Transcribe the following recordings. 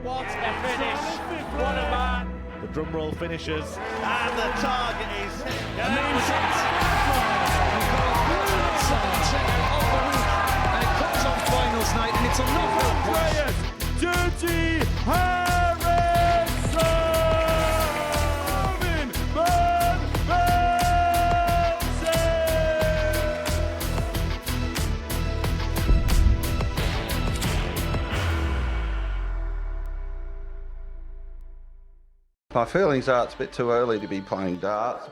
What a finish! What a man! The drum roll finishes, and the target is hit. And it comes on finals night, and it's a knockout prize. Dirty Harrison! Van Velzen! My feelings are it's a bit too early to be playing darts.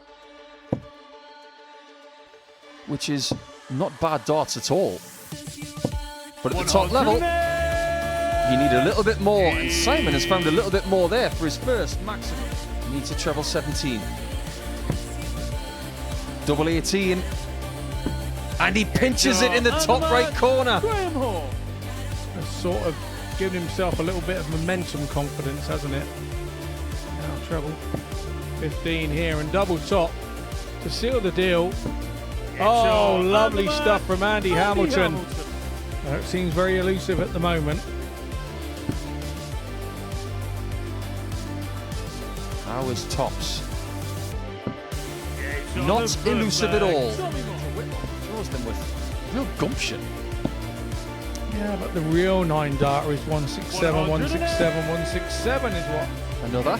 Which is not bad darts at all. But at the top level, you need a little bit more, and Simon has found a little bit more there for his first maximum. He needs a treble 17. Double 18. And he pinches it in the top right corner. Graeme Hall. Has sort of given himself a little bit of momentum confidence, hasn't it? Now treble 15 here and double top to seal the deal. Oh, lovely stuff from Andy Hamilton. It seems very elusive at the moment. Ours tops. Not elusive at all. Throws them with real gumption. Yeah, but the real 9 darter is 167, 167, 167 is what. Another.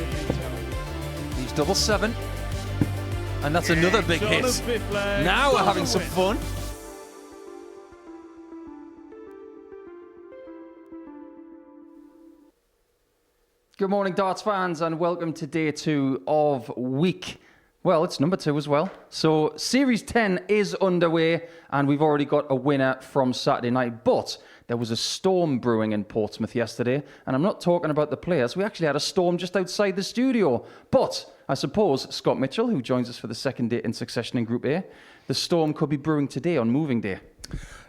Leaves double 7. And that's another big hit. Now we're having some fun. Good morning, darts fans, and welcome to day 2 of week. Well, it's number 2 as well. So Series 10 is underway, and we've already got a winner from Saturday night. But there was a storm brewing in Portsmouth yesterday, and I'm not talking about the players. We actually had a storm just outside the studio. But I suppose Scott Mitchell, who joins us for the second day in succession in Group A, the storm could be brewing today on moving day.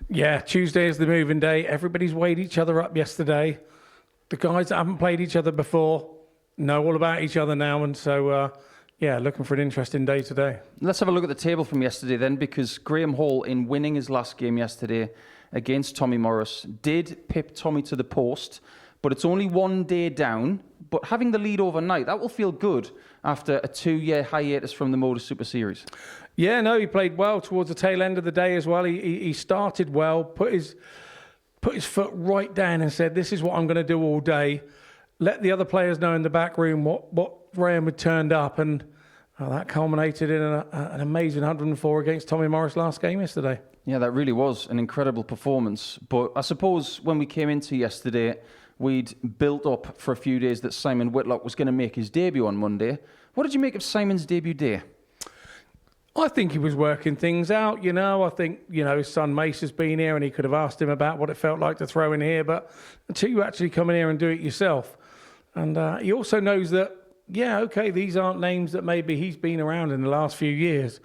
Yeah, Tuesday is the moving day. Everybody's weighed each other up yesterday. The guys that haven't played each other before know all about each other now, and so, yeah, looking for an interesting day today. Let's have a look at the table from yesterday then, because Graeme Hall, in winning his last game yesterday against Tommy Morris, did pip Tommy to the post, but it's only 1 day down. But having the lead overnight, that will feel good after a 2-year hiatus from the MODUS Super Series. Yeah, no, he played well towards the tail end of the day as well. He started well, put his foot right down and said, this is what I'm going to do all day. Let the other players know in the back room what Graeme had turned up, and that culminated in an amazing 104 against Tommy Morris last game yesterday. Yeah, that really was an incredible performance. But I suppose when we came into yesterday, we'd built up for a few days that Simon Whitlock was going to make his debut on Monday. What did you make of Simon's debut day? I think he was working things out, you know. I think, you know, his son Mace has been here and he could have asked him about what it felt like to throw in here. But until you actually come in here and do it yourself. And he also knows that, yeah, okay, these aren't names that maybe he's been around in the last few years.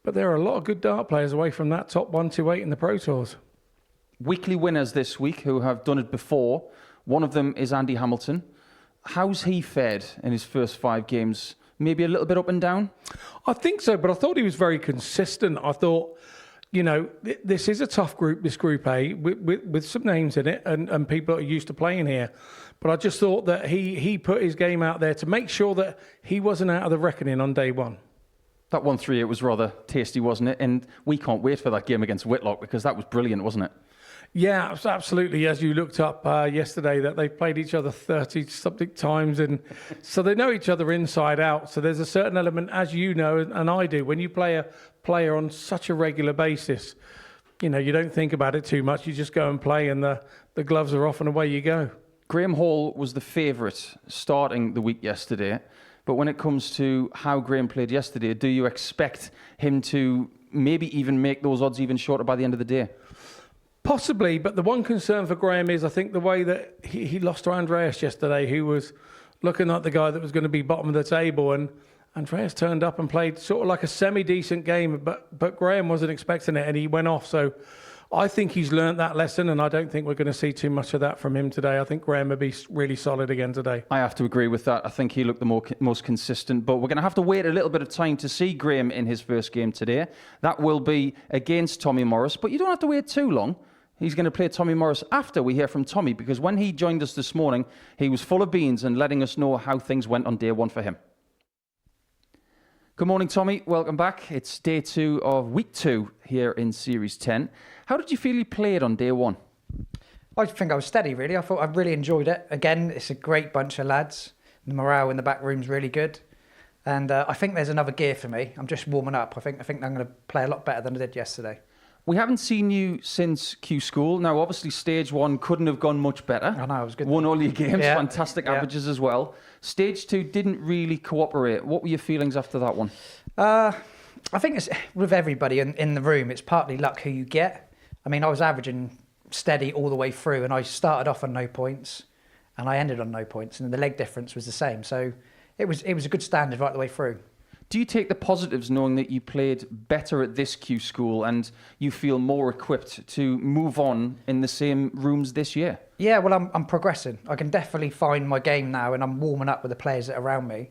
But there are a lot of good dart players away from that top 128 in the Pro Tours. Weekly winners this week who have done it before. One of them is Andy Hamilton. How's he fared in his first 5 games? Maybe a little bit up and down? I think so, but I thought he was very consistent. I thought, you know, this is a tough group, this Group A, with some names in it and people that are used to playing here. But I just thought that he put his game out there to make sure that he wasn't out of the reckoning on day 1. That 1-3, it was rather tasty, wasn't it? And we can't wait for that game against Whitlock, because that was brilliant, wasn't it? Yeah, absolutely. As you looked up yesterday, that they played each other 30-something times, and so they know each other inside out. So there's a certain element, as you know, and I do, when you play a player on such a regular basis, you know, you don't think about it too much. You just go and play, and the gloves are off, and away you go. Graeme Hall was the favourite starting the week yesterday. But when it comes to how Graeme played yesterday, do you expect him to maybe even make those odds even shorter by the end of the day? Possibly, but the one concern for Graeme is I think the way that he lost to Andreas yesterday, who was looking like the guy that was going to be bottom of the table, and Andreas turned up and played sort of like a semi-decent game, but Graeme wasn't expecting it and he went off. So I think he's learnt that lesson, and I don't think we're going to see too much of that from him today. I think Graeme will be really solid again today. I have to agree with that. I think he looked the most consistent, but we're going to have to wait a little bit of time to see Graeme in his first game today. That will be against Tommy Morris, but you don't have to wait too long. He's going to play Tommy Morris after we hear from Tommy, because when he joined us this morning, he was full of beans and letting us know how things went on day one for him. Good morning, Tommy. Welcome back. It's day 2 of week 2 here in Series 10. How did you feel you played on day 1? I think I was steady, really. I thought I really enjoyed it. Again, it's a great bunch of lads. The morale in the back room's really good. And I think there's another gear for me. I'm just warming up. I think I'm going to play a lot better than I did yesterday. We haven't seen you since Q School. Now, obviously, Stage 1 couldn't have gone much better. I know, it was good. Won all your games, fantastic averages as well. Stage 2 didn't really cooperate. What were your feelings after that one? I think it's with everybody in the room, it's partly luck who you get. I mean, I was averaging steady all the way through, and I started off on no points, and I ended on no points, and the leg difference was the same. So it was a good standard right the way through. Do you take the positives knowing that you played better at this Q School and you feel more equipped to move on in the same rooms this year? Yeah, well, I'm progressing. I can definitely find my game now, and I'm warming up with the players that are around me.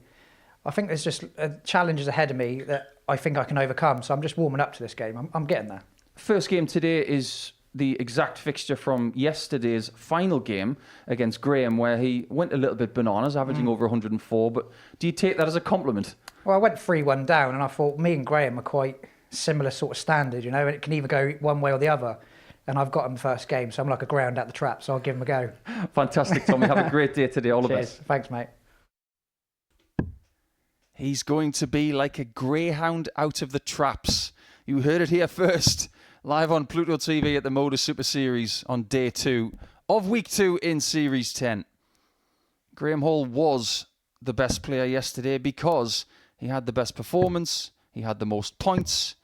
I think there's just challenges ahead of me that I think I can overcome, so I'm just warming up to this game. I'm getting there. First game today is the exact fixture from yesterday's final game against Graeme, where he went a little bit bananas, averaging over 104. But do you take that as a compliment? Well, I went 3-1 down, and I thought me and Graeme are quite similar sort of standard, you know, and it can either go one way or the other. And I've got him first game, so I'm like a ground at the trap, so I'll give him a go. Fantastic, Tommy. Have a great day today. All the Cheers. best. Thanks, mate. He's going to be like a greyhound out of the traps. You heard it here first. Live on Pluto TV at the MODUS Super Series on day 2 of week 2 in Series 10. Graeme Hall was the best player yesterday because he had the best performance, he had the most points,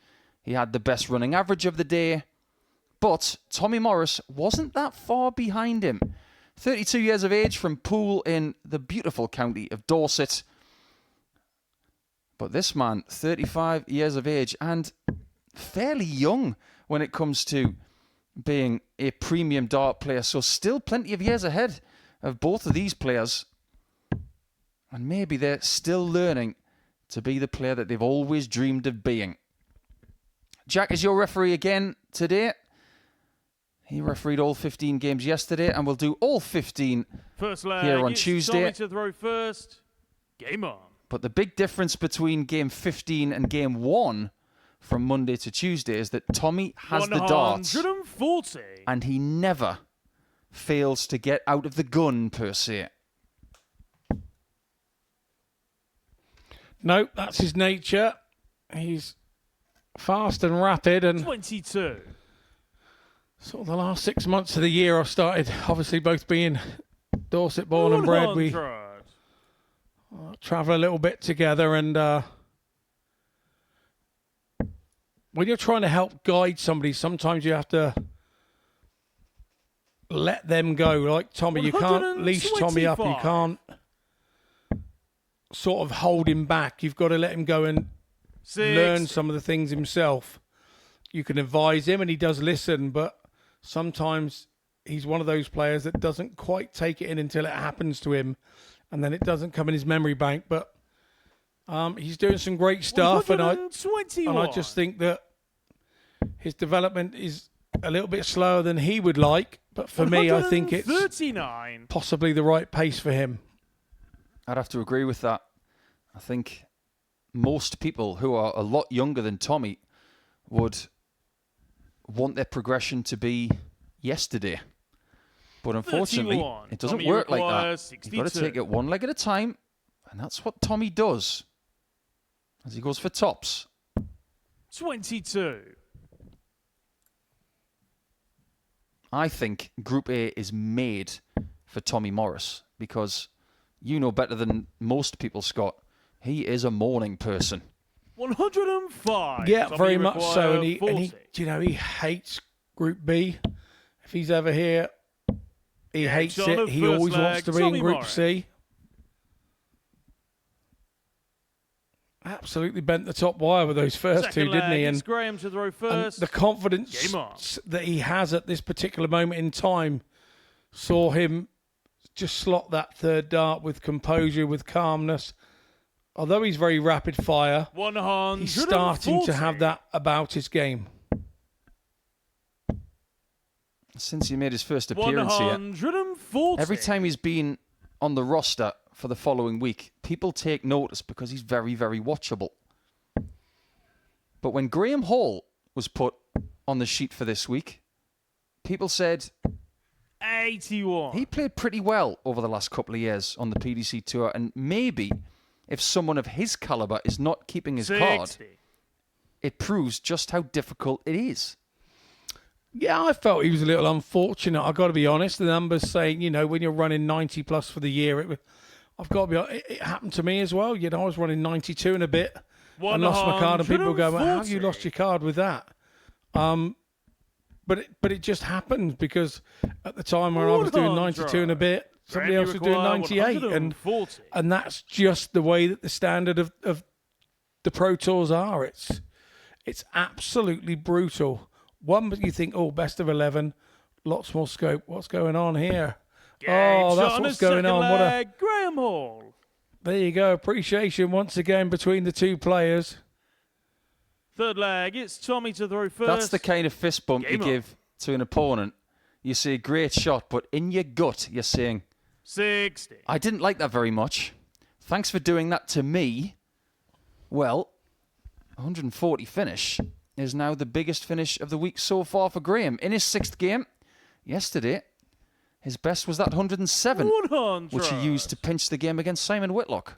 he had the best running average of the day. But Tommy Morris wasn't that far behind him. 32 years of age from Poole in the beautiful county of Dorset. But this man, 35 years of age and fairly young when it comes to being a premium dart player. So still plenty of years ahead of both of these players. And maybe they're still learning to be the player that they've always dreamed of being. Jack is your referee again today. He refereed all 15 games yesterday and will do all 15 First leg, here on it's Tuesday. Tommy to throw first. Game on. But the big difference between game 15 and game 1 from Monday to Tuesday is that Tommy has the darts 140. and he never fails to get out of the gun, per se. No, that's his nature. He's fast and rapid, and 22. sort of the last 6 months of the year I've started, obviously both being Dorset born and bred, we 100. travel a little bit together, and when you're trying to help guide somebody, sometimes you have to let them go. Like Tommy, you can't leash Tommy up. You 125. can't sort of hold him back. You've got to let him go and learn some of the things himself. You can advise him, and he does listen, but sometimes he's one of those players that doesn't quite take it in until it happens to him, and then it doesn't come in his memory bank. But he's doing some great stuff, and I just think that his development is a little bit slower than he would like. But for me, I think it's 39. possibly the right pace for him. I'd have to agree with that. I think most people who are a lot younger than Tommy would want their progression to be yesterday. But unfortunately, 31. it doesn't Tommy work like that. requires You've got to 62. take it one leg at a time, and that's what Tommy does as he goes for tops. 22. I think Group A is made for Tommy Morris because you know better than most people, Scott. He is a morning person. 105. Yeah, Tommy very much so. And he, 40. you know, he hates Group B. If he's ever here, he hates on the it. He first always wants leg, to be Tommy in Group Morris. C. Absolutely bent the top wire with those first Second two, didn't leg, he? it's And Graeme to throw first. the confidence Game on. that he has at this particular moment in time saw him just slot that third dart with composure, with calmness. Although he's very rapid fire, 140. he's starting to have that about his game. since he made his first appearance here, 140. every time he's been on the roster for the following week, people take notice because he's very, very watchable. But when Graeme Hall was put on the sheet for this week, people said 81. he played pretty well over the last couple of years on the PDC Tour, and maybe if someone of his caliber is not keeping his 60. card, it proves just how difficult it is. Yeah, I felt he was a little unfortunate. I've got to be honest. The numbers saying, when you're running 90 plus for the year, I've got to be honest, it happened to me as well. I was running 92 and a bit and lost my card, and people go, well, how have you lost your card with that? But it just happened because at the time when I was doing 92 and a bit, somebody else was doing 98, and that's just the way that the standard of the Pro Tours are. It's absolutely brutal. One, you think, best of 11, lots more scope. What's going on here? Gang That's shot what's a going second on. leg, Graeme Hall. There you go. Appreciation once again between the two players. Third leg, it's Tommy to throw first. That's the kind of fist bump you Game on. give to an opponent. You say, great shot, but in your gut, you're saying, 60. I didn't like that very much. Thanks for doing that to me. Well, 140 finish is now the biggest finish of the week so far for Graeme. In his 6th game, yesterday, his best was that 107, 100. which he used to pinch the game against Simon Whitlock.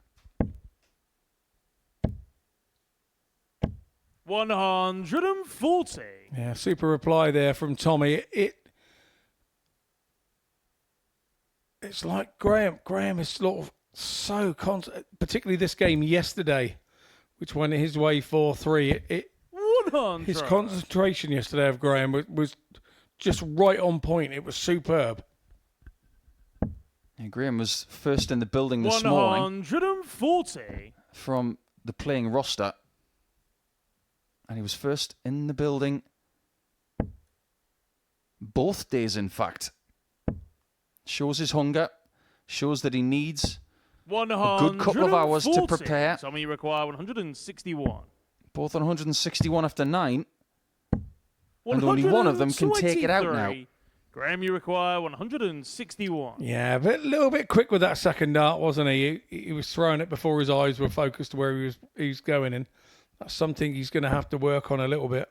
140. Yeah, super reply there from Tommy. It's like Graeme is sort of so particularly this game yesterday, which went his way 4-3. 100. His concentration yesterday of Graeme was just right on point. It was superb. And Graeme was first in the building this morning 140. from the playing roster. And he was first in the building both days, in fact. Shows his hunger, shows that he needs a good couple of hours to prepare. Tommy, you require 161. Both on 161 after 9. And only one of them can take it out now. Graeme, you require 161. Yeah, but a little bit quick with that second dart, wasn't he? He was throwing it before his eyes were focused to where he was going, and that's something he's going to have to work on a little bit.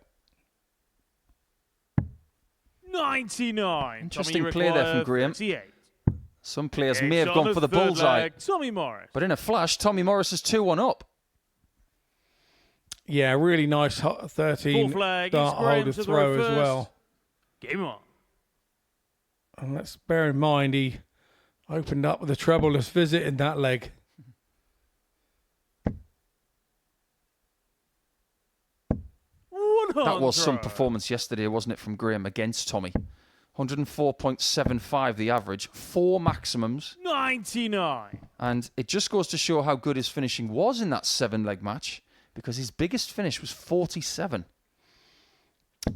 99. Interesting Tommy, play there from Graeme. 38. Some players may have gone for the bullseye. Tommy Morris. But in a flash, Tommy Morris is 2-1 up. Yeah, really nice 13 Fourth leg, dart it's Graeme holder to throw throw as first. well. Game on. And let's bear in mind he opened up with a trebleless visit in that leg. That was some performance yesterday, wasn't it, from Graeme against Tommy? 104.75 the average, 4 maximums. 99. And it just goes to show how good his finishing was in that 7-leg match, because his biggest finish was 47.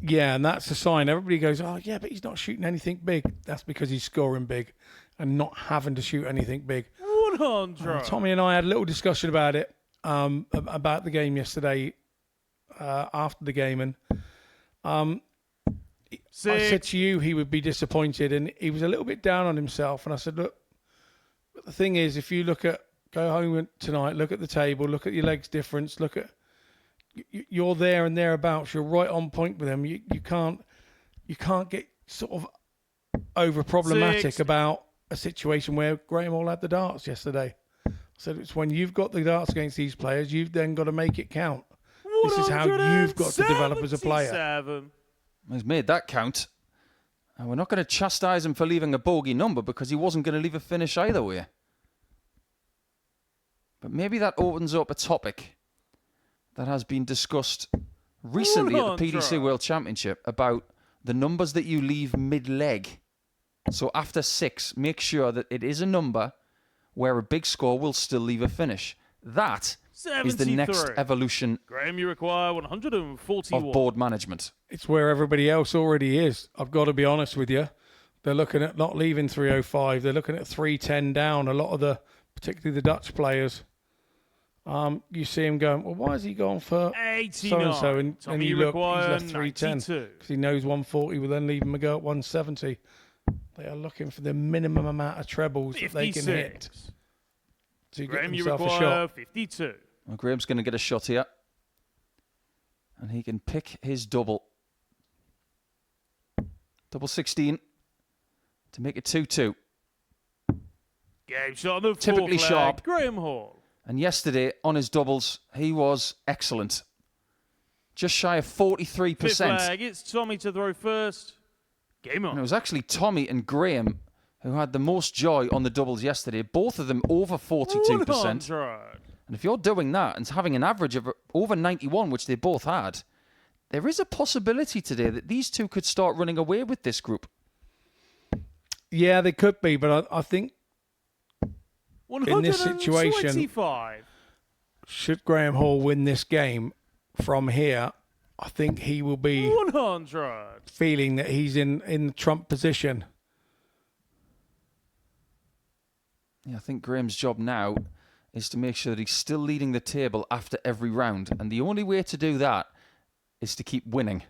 Yeah, and that's a sign. Everybody goes, oh, yeah, but he's not shooting anything big. That's because he's scoring big and not having to shoot anything big. 100. Tommy and I had a little discussion about it, about the game yesterday, after the game. And I said to you he would be disappointed, and he was a little bit down on himself. And I said, look, but the thing is, if you go home tonight, look at the table, look at your legs difference, look at, you're there and thereabouts. You're right on point with them. You can't get sort of over problematic about a situation where Graeme all had the darts yesterday. So it's when you've got the darts against these players, you've then got to make it count. This is how you've got to develop as a player. He's made that count. And we're not going to chastise him for leaving a bogey number because he wasn't going to leave a finish either way. But maybe that opens up a topic that has been discussed recently at the PDC World Championship about the numbers that you leave mid-leg. So after 6, make sure that it is a number where a big score will still leave a finish. That 73. is the next evolution Graeme, you require 141. of board management. It's where everybody else already is. I've got to be honest with you. They're looking at not leaving 305. They're looking at 310 down. A lot of particularly the Dutch players. You see him going, well, why is he going for 89. so-and-so? And Tommy, you look, he's require left 310 92. because he knows 140 will then leave him a go at 170. They are looking for the minimum amount of trebles that they can hit 56. to get Graeme, you themselves a require shot. 52. Well, Graham's going to get a shot here. And he can pick his double. Double 16 to make it 2-2. Game shot on the Typically fourth sharp. leg, Graeme Hall. And yesterday, on his doubles, he was excellent. Just shy of 43%. Fifth leg, it's Tommy to throw first. Game on. And it was actually Tommy and Graeme who had the most joy on the doubles yesterday. Both of them over 42%. 100. And if you're doing that and having an average of over 91, which they both had, there is a possibility today that these two could start running away with this group. Yeah, they could be, but I think 125. in this situation, should Graeme Hall win this game from here, I think he will be 100. feeling that he's in the trump position. Yeah, I think Graham's job now is to make sure that he's still leading the table after every round. And the only way to do that is to keep winning.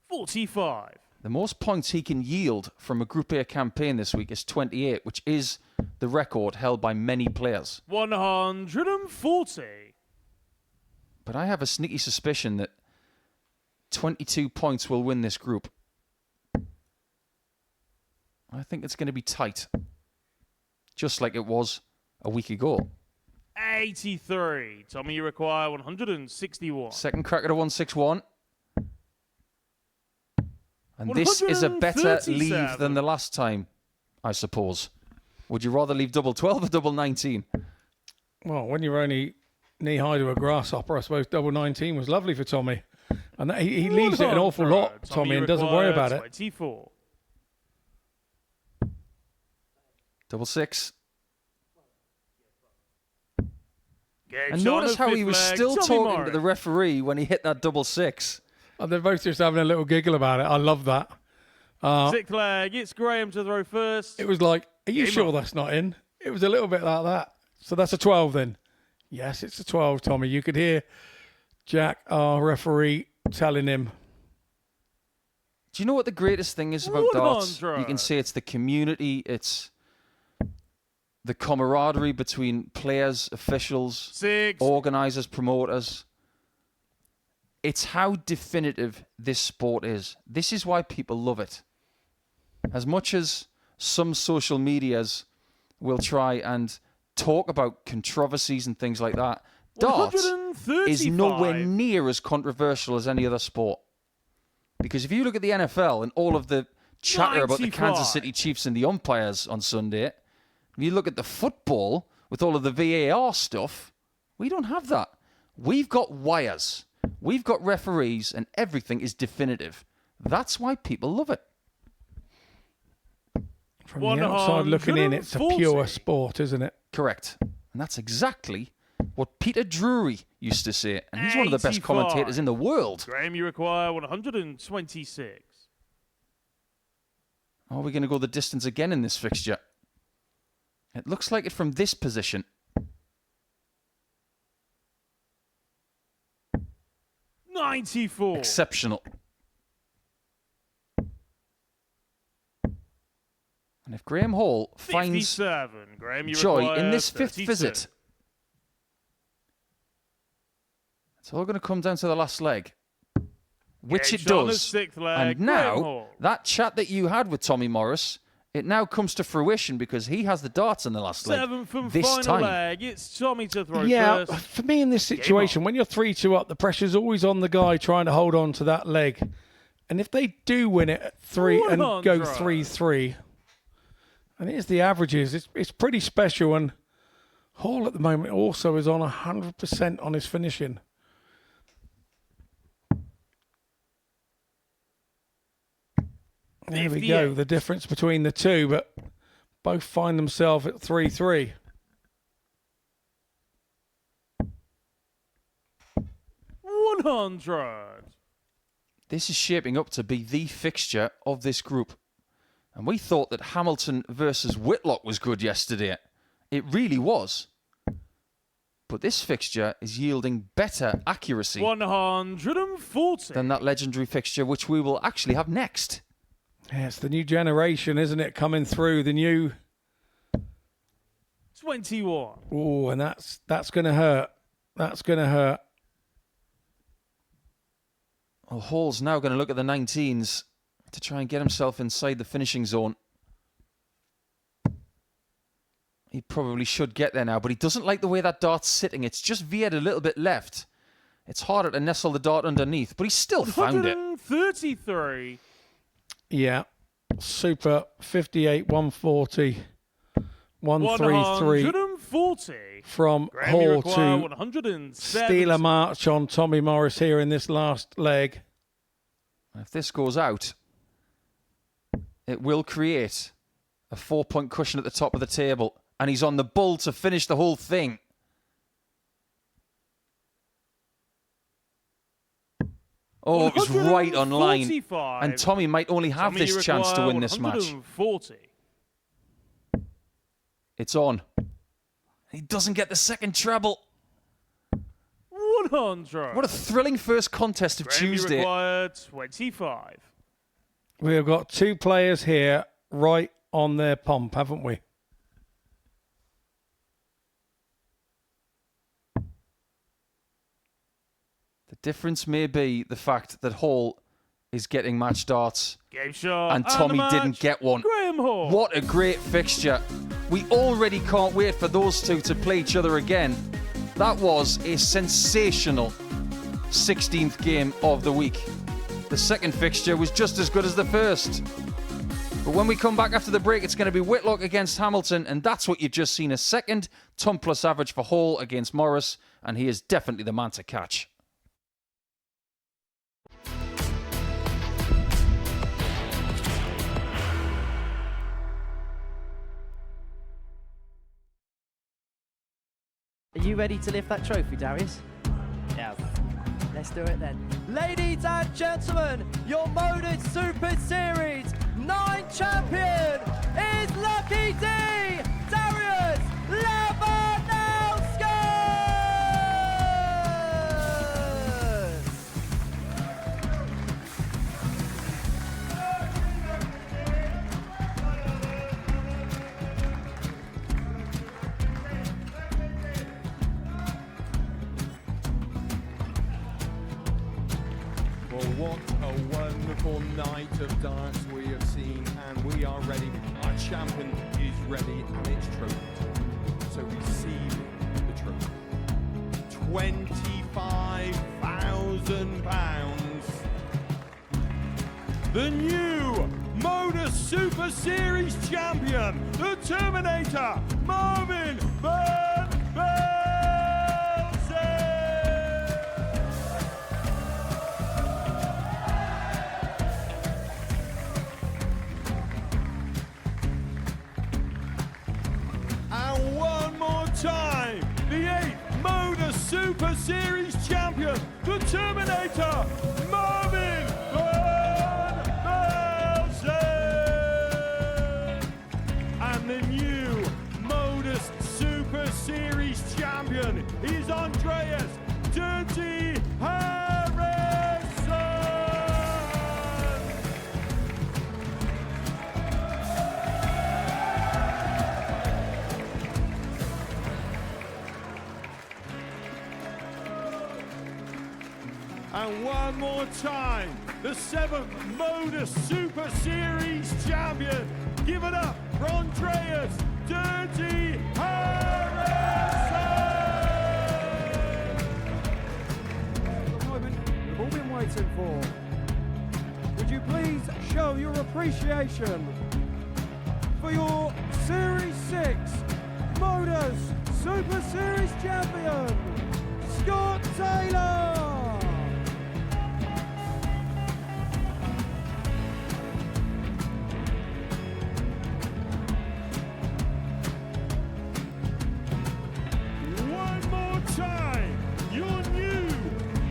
45. The most points he can yield from a Group A campaign this week is 28, which is the record held by many players. 140. But I have a sneaky suspicion that 22 points will win this group. I think it's going to be tight. Just like it was a week ago. 83. Tommy, you require 161. Second crack at a 161. And this is a better leave than the last time, I suppose. Would you rather leave double 12 or double 19? Well, when you're only knee-high to a grasshopper, I suppose double 19 was lovely for Tommy. And he leaves it an awful lot, Tommy, and doesn't worry about it. 24. Double 6. Game And shot on notice the how he fifth was leg, still Tommy talking Morris. to the referee when he hit that double 6. And they're both just having a little giggle about it. I love that. Sixth leg, it's Graeme to throw first. It was like, are you Game sure on. that's not in? It was a little bit like that. So that's a 12 then. Yes, it's a 12, Tommy. You could hear Jack, our referee, telling him. Do you know what the greatest thing is about darts? 100. You can say it's the community, it's the camaraderie between players, officials, 6. organisers, promoters. It's how definitive this sport is. This is why people love it. As much as some social medias will try and talk about controversies and things like that, darts is nowhere near as controversial as any other sport. Because if you look at the NFL and all of the chatter about the 95. Kansas City Chiefs and the umpires on Sunday, if you look at the football with all of the VAR stuff, we don't have that. We've got wires. We've got referees, and everything is definitive. That's why people love it. From the outside looking in, it's a pure 140. sport, isn't it? Correct. And that's exactly what Peter Drury used to say. And he's one of the best 85. commentators in the world. Graeme, you require 126. Are we going to go the distance again in this fixture? It looks like it from this position. 94. Exceptional. And if Graeme Hall finds 57. Graeme, you joy require in this fifth 32. visit, it's all going to come down to the last leg, which Game it shot on the does. sixth leg, And Graeme now, Hall. that chat that you had with Tommy Morris, it now comes to fruition because he has the darts in the last leg. Seventh and this final time. leg. It's Tommy to throw Yeah, first. for me in this situation, when you're 3-2 up, the pressure's always on the guy trying to hold on to that leg. And if they do win it at 3 and go 100. 3-3, and it is the averages, it's pretty special. And Hall at the moment also is on 100% on his finishing. There we go, 58. the difference between the two, but both find themselves at 3-3. 100. This is shaping up to be the fixture of this group. And we thought that Hamilton versus Whitlock was good yesterday. It really was. But But this fixture is yielding better accuracy 140. than that legendary fixture, which we will actually have next. Yeah, it's the new generation, isn't it? Coming through, the new... 21. Oh, and that's going to hurt. That's going to hurt. Well, Hall's now going to look at the 19s to try and get himself inside the finishing zone. He probably should get there now, but he doesn't like the way that dart's sitting. It's just veered a little bit left. It's harder to nestle the dart underneath, but he still found it. 133. Yeah. Super 58, 140, 133 140. from Graeme, Hall require to 107. steal a march on Tommy Morris here in this last leg. If this goes out, it will create a 4-point cushion at the top of the table, and he's on the bull to finish the whole thing. Oh, it was right on line. 145. And Tommy might only have Tommy, this you chance to require win this match. 140. It's on. He doesn't get the second treble. 100. What a thrilling first contest of Graeme, you Tuesday. require 25. We have got two players here right on their pump, haven't we? The difference may be the fact that Hall is getting match darts Game shot. and the Tommy match, didn't get one. Graeme Hall. What a great fixture. We already can't wait for those two to play each other again. That was a sensational 16th game of the week. The second fixture was just as good as the first. But when we come back after the break, it's going to be Whitlock against Hamilton, and that's what you've just seen. A second ton plus average for Hall against Morris, and he is definitely the man to catch. Are you ready to lift that trophy, Darius? Yes. Let's do it then. Ladies and gentlemen, your MODUS Super Series 9 champion is Lucky D, Darius Lewandowski! Well, what a wonderful night of darts we have seen, and we are ready. Our champion is ready, and it's trophy time. So receive the trophy. £25,000. The new MODUS Super Series champion, the Terminator, Marvin Van Velzen. And one more time, the 8th MODUS Super Series champion, the Terminator, Marvin Van Velzen. And the new MODUS Super Series champion is Andreas Dirty Harrison. And one more time, the 7th MODUS Super Series champion. Give it up for Andreas Dirty Harrison! The moment we've all been waiting for. Would you please show your appreciation for your Series 6 MODUS Super Series champion, Scott Taylor! One more time, your new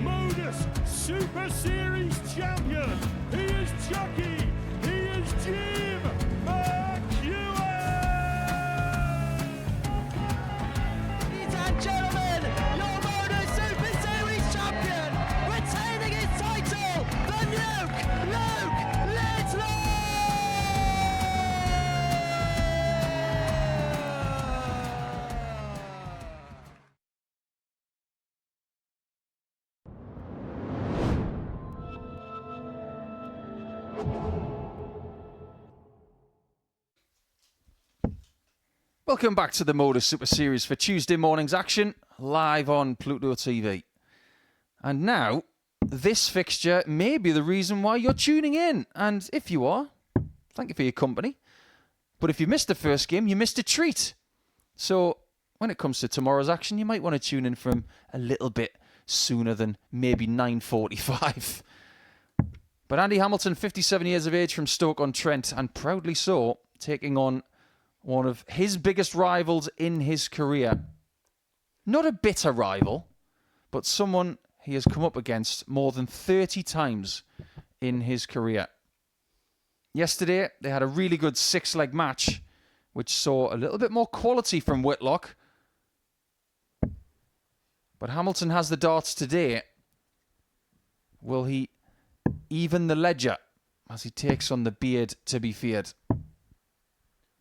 MODUS Super Series champion. He is Chucky. He is Jim McEwen. Ladies and gentlemen, Welcome back to the MODUS Super Series for Tuesday morning's action, live on Pluto TV. And now, this fixture may be the reason why you're tuning in. And if you are, thank you for your company. But if you missed the first game, you missed a treat. So, when it comes to tomorrow's action, you might want to tune in from a little bit sooner than maybe 9:45. But Andy Hamilton, 57 years of age from Stoke-on-Trent, and proudly so, taking on one of his biggest rivals in his career. Not a bitter rival, but someone he has come up against more than 30 times in his career. Yesterday, they had a really good six-leg match, which saw a little bit more quality from Whitlock. But Hamilton has the darts today. Will he even the ledger as he takes on the beard to be feared?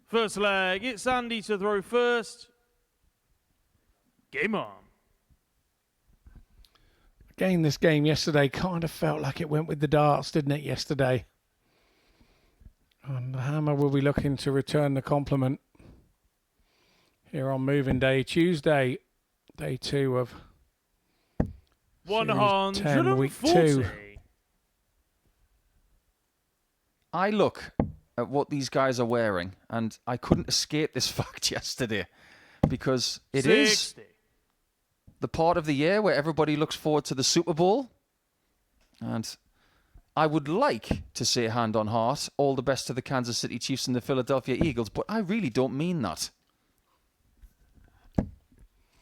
First leg, it's Andy to throw first. Game on. Again, this game yesterday kind of felt like it went with the darts, didn't it, yesterday? And the hammer will be looking to return the compliment here on moving day, Tuesday, day 2 of Series 10, week 2. I look at what these guys are wearing, and I couldn't escape this fact yesterday, because it is the part of the year where everybody looks forward to the Super Bowl. And I would like to say, hand on heart, all the best to the Kansas City Chiefs and the Philadelphia Eagles, but I really don't mean that.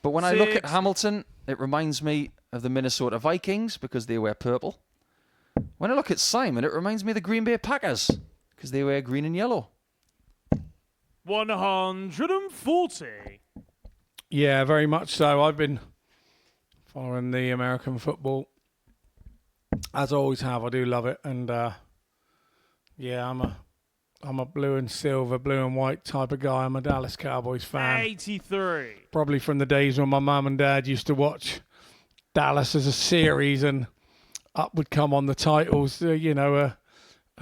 But when I look at Hamilton, it reminds me of the Minnesota Vikings because they wear purple. When I look at Simon, it reminds me of the Green Bay Packers because they wear green and yellow. 140. Yeah, very much so. I've been following the American football, as I always have. I do love it. And, yeah, I'm a blue and silver, blue and white type of guy. I'm a Dallas Cowboys fan. 83. Probably from the days when my mum and dad used to watch Dallas as a series and up would come on the titles, a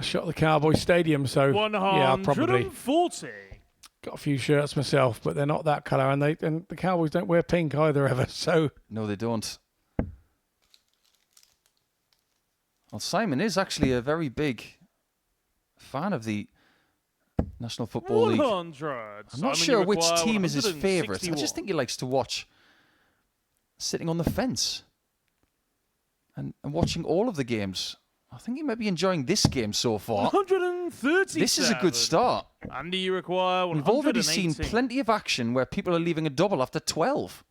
shot at the Cowboys Stadium. So, yeah, I probably 140. got a few shirts myself, but they're not that colour. And the Cowboys don't wear pink either ever. So no, they don't. Well, Simon is actually a very big fan of the National Football League. 100. I'm not sure which team is his favourite. I just think he likes to watch sitting on the fence and watching all of the games. I think he might be enjoying this game so far. 130. This is a good start. Andy, you require 180. We've already seen plenty of action where people are leaving a double after 12.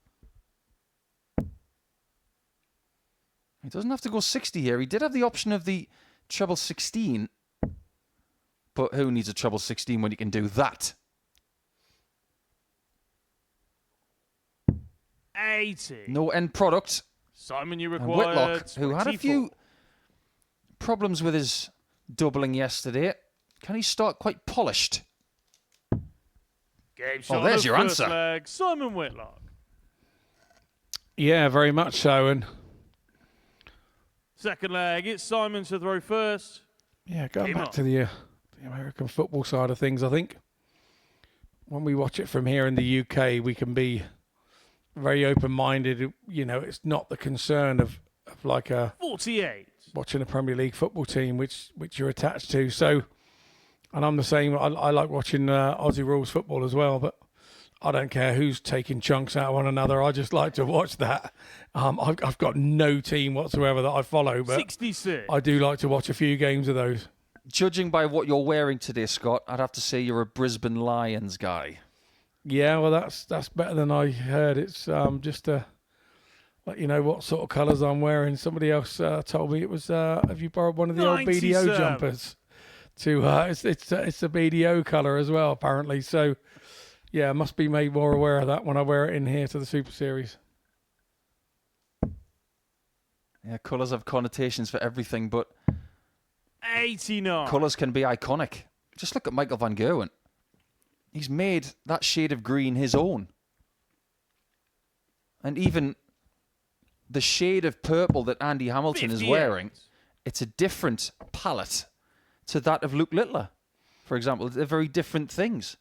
He doesn't have to go 60 here. He did have the option of the treble 16. But who needs a treble 16 when you can do that? 80. No end product. Simon, you And require Whitlock, who had a 24. few problems with his doubling yesterday. Can he start quite polished? Game shot there's of your first answer. leg, Simon Whitlock. yeah, very much so. And Second leg, it's Simon to throw first. yeah, going Game back on. to the American football side of things, I think when we watch it from here in the UK, we can be very open-minded. It's not the concern of like 48. watching a Premier League football team, which you're attached to. So, and I'm the same. I like watching Aussie rules football as well, but I don't care who's taking chunks out of one another. I just like to watch that. I've got no team whatsoever that I follow, but 66. I do like to watch a few games of those. Judging by what you're wearing today, Scott, I'd have to say you're a Brisbane Lions guy. Yeah, well, that's better than I heard. It's just to let you know what sort of colours I'm wearing. Somebody else told me it was. Have you borrowed one of the old 97. BDO jumpers? It's a BDO colour as well, apparently. So, yeah, I must be made more aware of that when I wear it in here to the Super Series. Yeah, colours have connotations for everything, but 89. colours can be iconic. Just look at Michael van Gerwen. He's made that shade of green his own. And even the shade of purple that Andy Hamilton is 58. wearing, it's a different palette to that of Luke Littler, for example. They're very different things.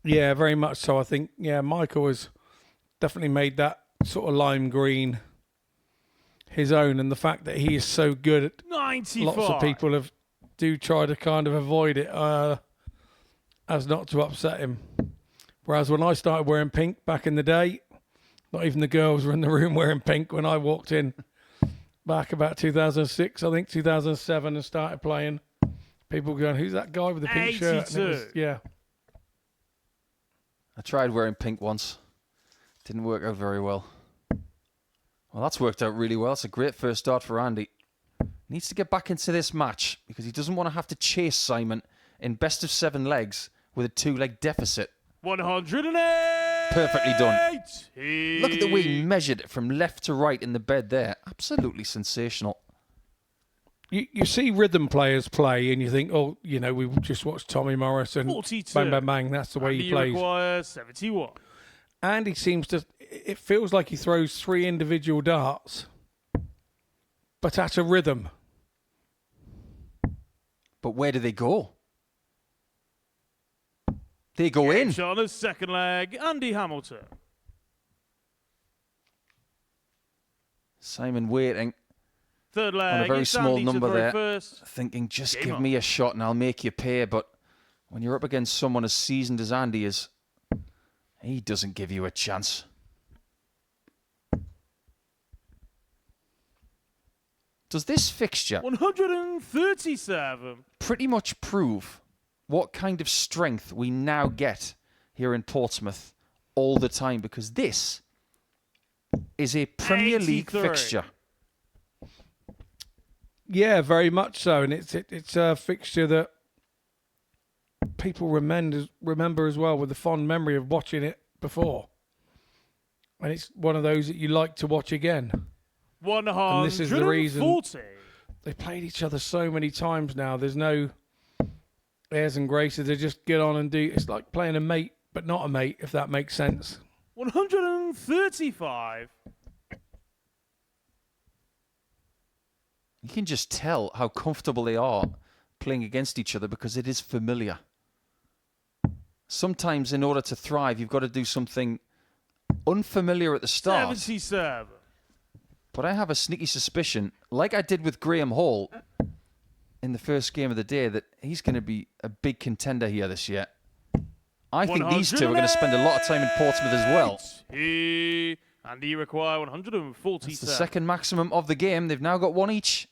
Yeah, very much so. I think, Michael has definitely made that sort of lime green his own, and the fact that he is so good at 95. lots of people do try to kind of avoid it as not to upset him. Whereas when I started wearing pink back in the day, not even the girls were in the room wearing pink when I walked in back about 2006, I think 2007, and started playing. People going, who's that guy with the pink shirt? And it was, yeah. I tried wearing pink once. Didn't work out very well. Well, that's worked out really well. It's a great first start for Andy. Needs to get back into this match because he doesn't want to have to chase Simon in best of 7 legs with a 2-leg deficit. 108. Perfectly done. Look at the way he measured it from left to right in the bed there. Absolutely sensational. You see rhythm players play and you think, oh, we just watched Tommy Morris and 42. bang, bang, bang. That's the way Andy he plays. requires 71. Andy seems to... It feels like he throws 3 individual darts, but at a rhythm. But where do they go? They go in. On his second leg, Andy Hamilton. Simon waiting. Third leg, on a very it's small Andy to number throw there. First. Thinking, just Game give on. me a shot and I'll make you pay. But when you're up against someone as seasoned as Andy is, he doesn't give you a chance. Does this fixture 137. pretty much prove what kind of strength we now get here in Portsmouth all the time? Because this is a Premier League 83. fixture. Yeah, very much so. And it's a fixture that people remember as well with the fond memory of watching it before. And it's one of those that you like to watch again. 140. And this is the reason they played each other so many times now. There's no airs and graces. They just get on and do. It's like playing a mate, but not a mate, if that makes sense. 135. You can just tell how comfortable they are playing against each other because it is familiar. Sometimes in order to thrive, you've got to do something unfamiliar at the start. 77. But I have a sneaky suspicion, like I did with Graeme Hall in the first game of the day, that he's going to be a big contender here this year. I think these two are going to spend a lot of time in Portsmouth as well. And he require 140. That's the second maximum of the game. They've now got 1 each.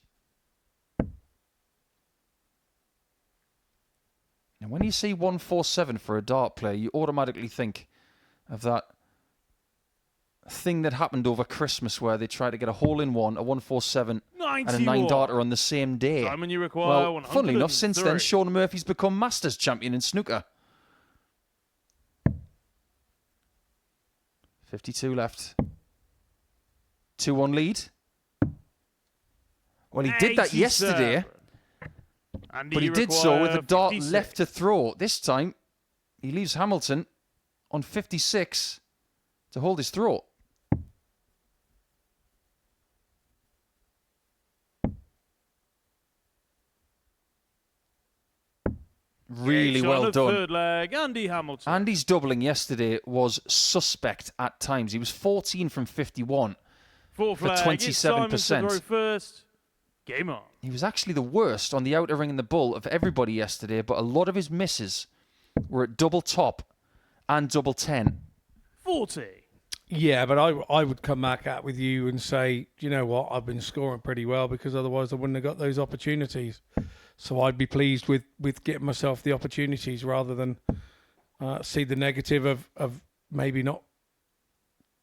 And when you see 147 for a dart player, you automatically think of that thing that happened over Christmas where they tried to get a hole-in-one, a 147, 91. and a 9-darter on the same day. Simon, you require Well, funnily enough, since then, 103. Sean Murphy's become Masters champion in snooker. 52 left. 2-1 lead. Well, he did that 87. yesterday, And but he did so with a dart 56. left to throw. This time, he leaves Hamilton on 56 to hold his throw. Really well on the done. Third leg, Andy Hamilton. Andy's doubling yesterday was suspect at times. He was 14 from 51 Fourth for leg, it's Simon to 27%. throw first. Game on. He was actually the worst on the outer ring and the bull of everybody yesterday, but a lot of his misses were at double top and double 10. 40. Yeah, but I would come back at with you and say, you know what, I've been scoring pretty well because otherwise I wouldn't have got those opportunities. So I'd be pleased with getting myself the opportunities rather than see the negative of maybe not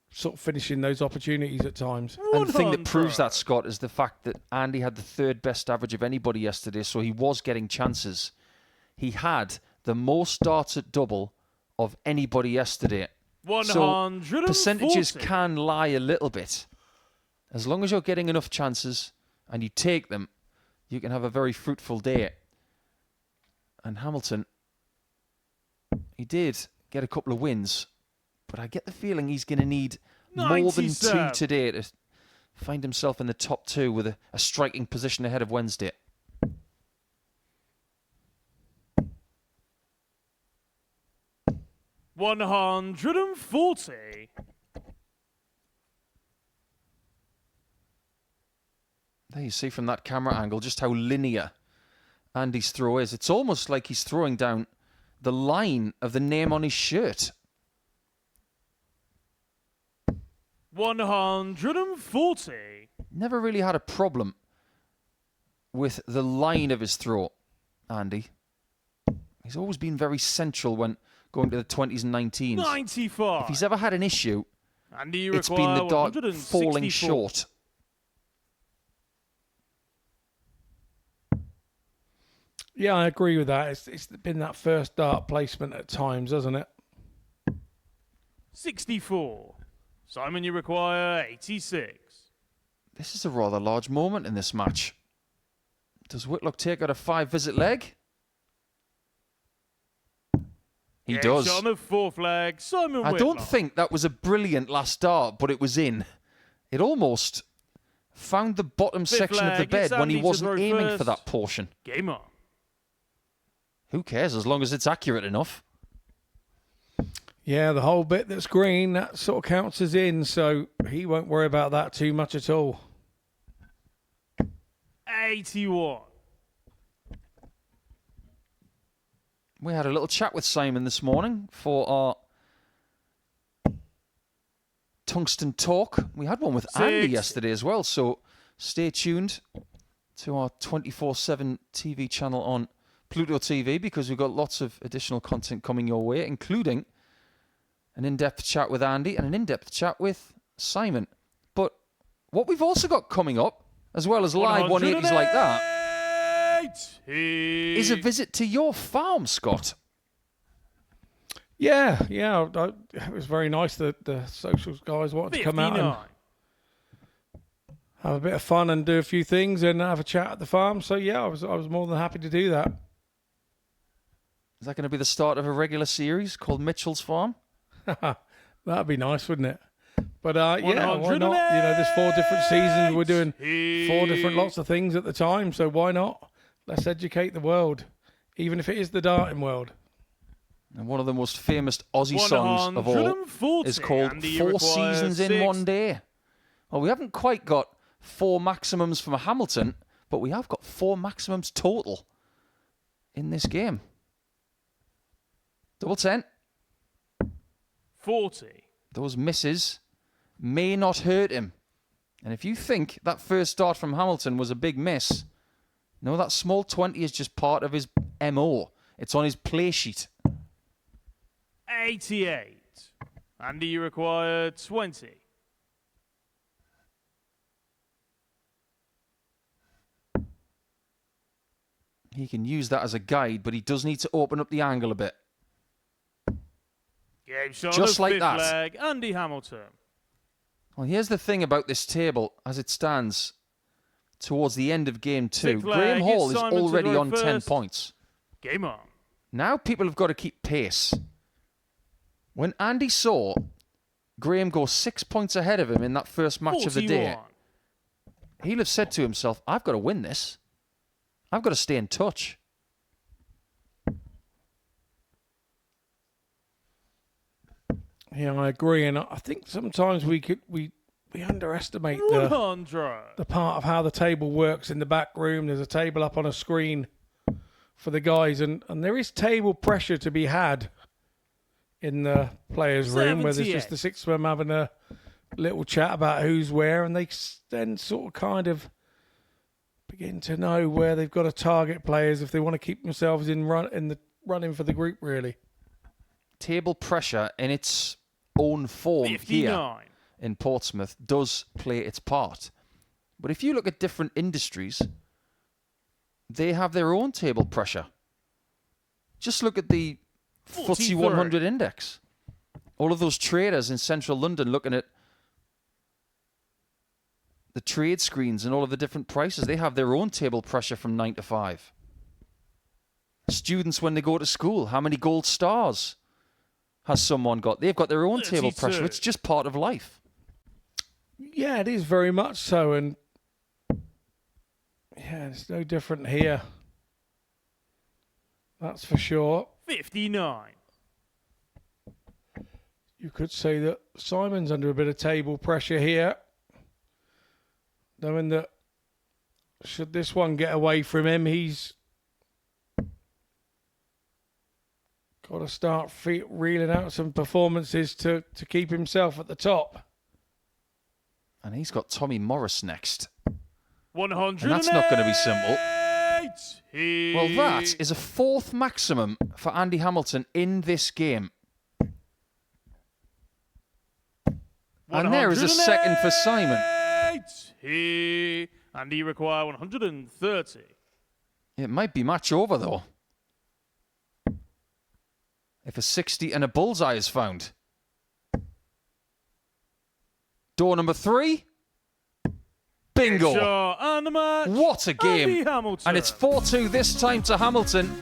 sort of finishing those opportunities at times. And the thing that proves that, Scott, is the fact that Andy had the third best average of anybody yesterday, so he was getting chances. He had the most darts at double of anybody yesterday. 140. So percentages can lie a little bit. As long as you're getting enough chances and you take them, you can have a very fruitful day. And Hamilton, he did get a couple of wins, but I get the feeling he's going to need more than 2 today to find himself in the top 2 with a striking position ahead of Wednesday. 140. There you see from that camera angle just how linear Andy's throw is. It's almost like he's throwing down the line of the name on his shirt. 140. Never really had a problem with the line of his throw, Andy. He's always been very central when going to the 20s and 19s. 95. If he's ever had an issue, Andy, you it's been require the dart 164. falling short. Yeah, I agree with that. It's been that first dart placement at times, hasn't it? 64. Simon, you require 86. This is a rather large moment in this match. Does Whitlock take out a 5-visit leg? He does. Shot on the 4th leg, Simon I Whitlock. don't think that was a brilliant last dart, but it was in. It almost found the bottom 5th section of the leg, it's bed when he Andy to wasn't throw aiming first. for that portion. Game on. Who cares as long as it's accurate enough? Yeah, the whole bit that's green, that sort of counts as in, so he won't worry about that too much at all. 81. We had a little chat with Simon this morning for our Tungsten Talk. We had one with Andy 60. yesterday as well, so stay tuned to our 24/7 TV channel on Pluto TV because we've got lots of additional content coming your way, including an in-depth chat with Andy and an in-depth chat with Simon. But what we've also got coming up, as well as live 180s like that, is a visit to your farm, Scott. Yeah. It was very nice that the socials guys wanted to come out and 59. have a bit of fun and do a few things and have a chat at the farm. So yeah, I was more than happy to do that. Is that going to be the start of a regular series called Mitchell's Farm? That'd be nice, wouldn't it? But yeah, why not? 108. There's 4 different seasons. We're doing 4 different lots of things at the time. So why not? Let's educate the world, even if it is the darting world. And one of the most famous Aussie songs of all 140. is called Andy, you 4 require Seasons in 6. One Day. Well, we haven't quite got 4 maximums from Hamilton, but we have got 4 maximums total in this game. Double 10. 40. Those misses may not hurt him. And if you think that first start from Hamilton was a big miss, no, that small 20 is just part of his MO. It's on his play sheet. 88. Andy, you require 20. He can use that as a guide, but he does need to open up the angle a bit. Game shot Just on the like 5th that. leg, Andy Hamilton. Well, here's the thing about this table as it stands towards the end of game 2. Sixth Graham leg, Hall it's is Simon to already throw on 10 first. points. Game on. Now people have got to keep pace. When Andy saw Graham go 6 points ahead of him in that first match 41. of the day, he'll have said to himself, I've got to win this. I've got to stay in touch. Yeah, I agree, and I think sometimes we underestimate the 100. part of how the table works in the back room. There's a table up on a screen for the guys, and there is table pressure to be had in the players' room, where there's just the 6 of them having a little chat about who's where, and they then sort of kind of begin to know where they've got to target players if they want to keep themselves in the running for the group, really. Table pressure in its own form 59. here in Portsmouth does play its part. But if you look at different industries, they have their own table pressure. Just look at the FTSE 100 index. All of those traders in central London looking at the trade screens and all of the different prices, they have their own table pressure from 9 to 5. Students, when they go to school, how many gold stars has someone got? They've got their own table 32. pressure. It's just part of life. Yeah, it is very much so, and yeah, it's no different here. That's for sure. 59. You could say that Simon's under a bit of table pressure here, knowing that should this one get away from him, he's got to start reeling out some performances to keep himself at the top. And he's got Tommy Morris next. 100. And that's not going to be simple. Well, that Well, is a 4th maximum for Andy Hamilton in this game. And there is a 2nd for Simon. And he require 130. It might be match over, though. If a 60 and a bullseye is found. Door number 3. Bingo. Shot and the match. What a game. Andy Hamilton. And it's 4-2 this time to Hamilton.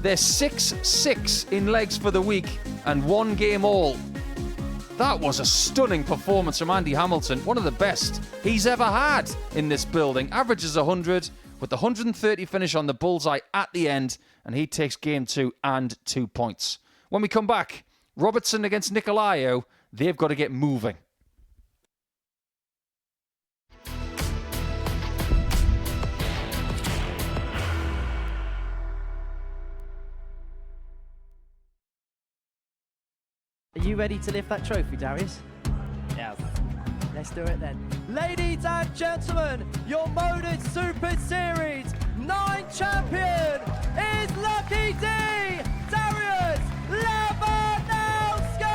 They're 6-6 in legs for the week and 1 game all. That was a stunning performance from Andy Hamilton. One of the best he's ever had in this building. Averages 100 with the 130 finish on the bullseye at the end. And he takes game 2 and 2 points. When we come back, Robertson against Nikolaou. They've got to get moving. Are you ready to lift that trophy, Darius? Yes. Let's do it then. Ladies and gentlemen, your MODUS Super Series 9 champion is Lucky D, Darius Lewandowski!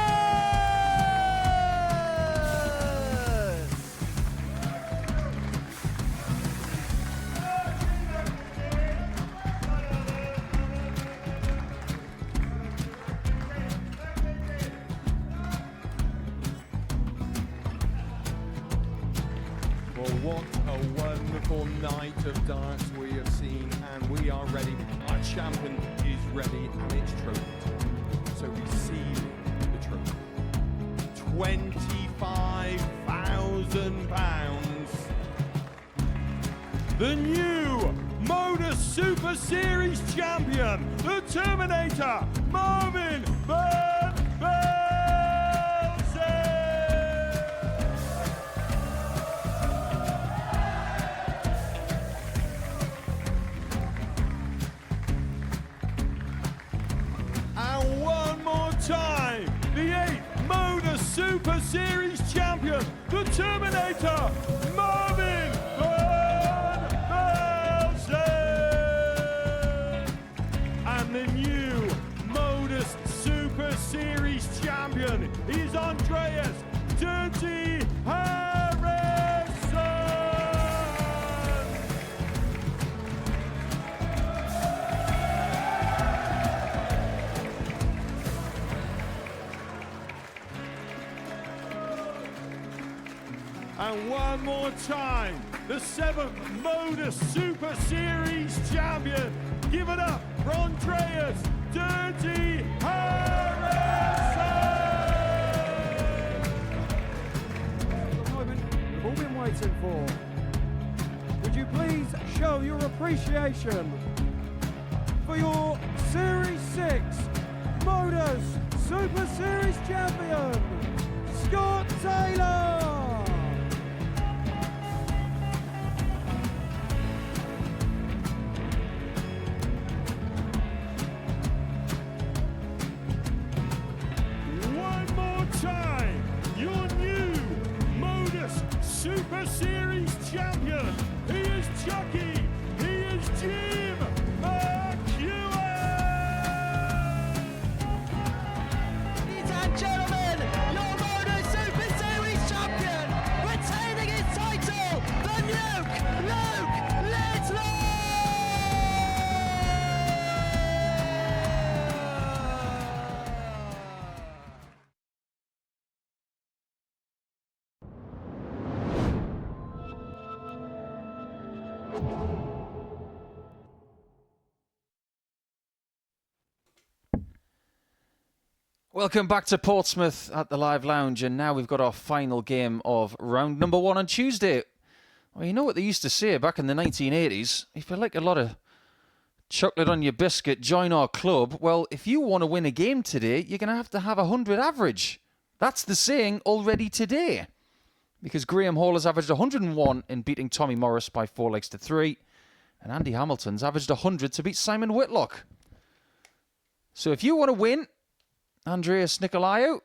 Well, what a wonderful night of darts we have seen, and we are ready. Our champion is ready, and it's trophy time. So receive the trophy. £25,000. The new MODUS Super Series champion, the Terminator, Marvin Van Velzen. And one more time, the 8th MODUS Super Series champion, the Terminator, Marvin Van Velzen. And the new MODUS Super Series champion is Andreas Dirty Harrison. And one more time, the 7th MODUS Super Series champion. Give it up for Andreas Dirty Harrison. The moment we've all been waiting for. Would you please show your appreciation for your Series 6 MODUS Super Series champion, Scott Taylor? One more time, your new MODUS Super Series champion. He is Chucky. He is Jim McEwen. Ladies and gentlemen, your MODUS Super Series champion, retaining his title, the Nuke, Luke Whitlock! Welcome back to Portsmouth at the Live Lounge, and now we've got our final game of round number 1 on Tuesday. Well, you know what they used to say back in the 1980s? If you like a lot of chocolate on your biscuit, join our club. Well, if you want to win a game today, you're going to have 100 average. That's the saying already today. Because Graham Hall has averaged 101 in beating Tommy Morris by 4 legs to 3. And Andy Hamilton's averaged 100 to beat Simon Whitlock. So if you want to win Andreas Nikolaou,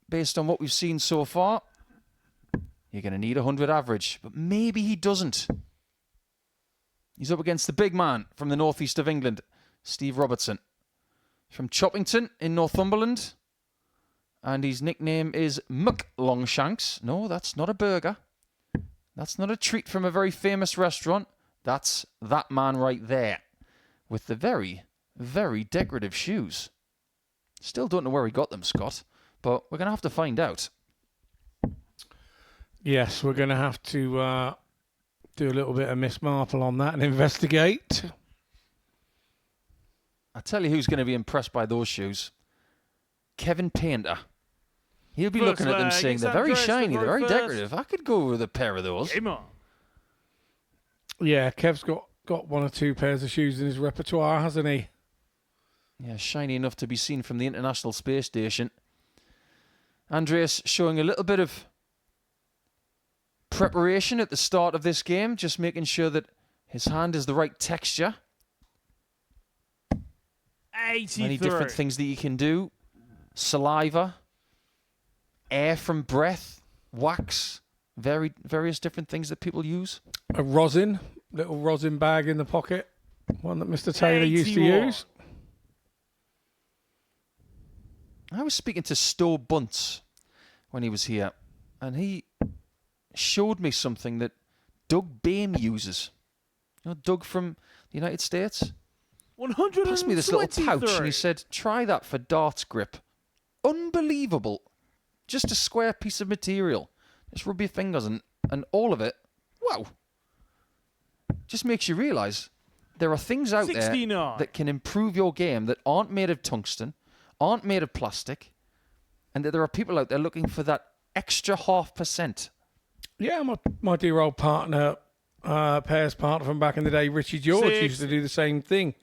based on what we've seen so far, you're going to need 100 average. But maybe he doesn't. He's up against the big man from the northeast of England, Steve Robertson. From Choppington in Northumberland. And his nickname is Muck Longshanks. No, that's not a burger. That's not a treat from a very famous restaurant. That's that man right there. With the very, very decorative shoes. Still don't know where he got them, Scott. But we're going to have to find out. Yes, we're going to have to do a little bit of Miss Marple on that and investigate. I tell you who's going to be impressed by those shoes. Kevin Painter. He'll be First looking at them leg, saying, it's they're very Andreas shiny, they're very first. decorative. I could go with a pair of those. Game on. Yeah, Kev's got 1 or 2 pairs of shoes in his repertoire, hasn't he? Yeah, shiny enough to be seen from the International Space Station. Andreas showing a little bit of preparation at the start of this game, just making sure that his hand is the right texture. 83. Many different things that you can do. Saliva, air from breath, wax, various different things that people use. A rosin, little rosin bag in the pocket, one that Mr. Taylor used to 81. use. I was speaking to Sto Bunce when he was here, and he showed me something that Doug Boehm uses. You know, Doug from the United States? 123. Passed me this little pouch, and he said, try that for darts grip. Unbelievable. Just a square piece of material. Just rub your fingers and all of it. Wow. Just makes you realise there are things out 69. there that can improve your game that aren't made of tungsten, aren't made of plastic, and that there are people out there looking for that extra 0.5%. Yeah, my dear old partner, pairs partner from back in the day, Richie George, used to do the same thing.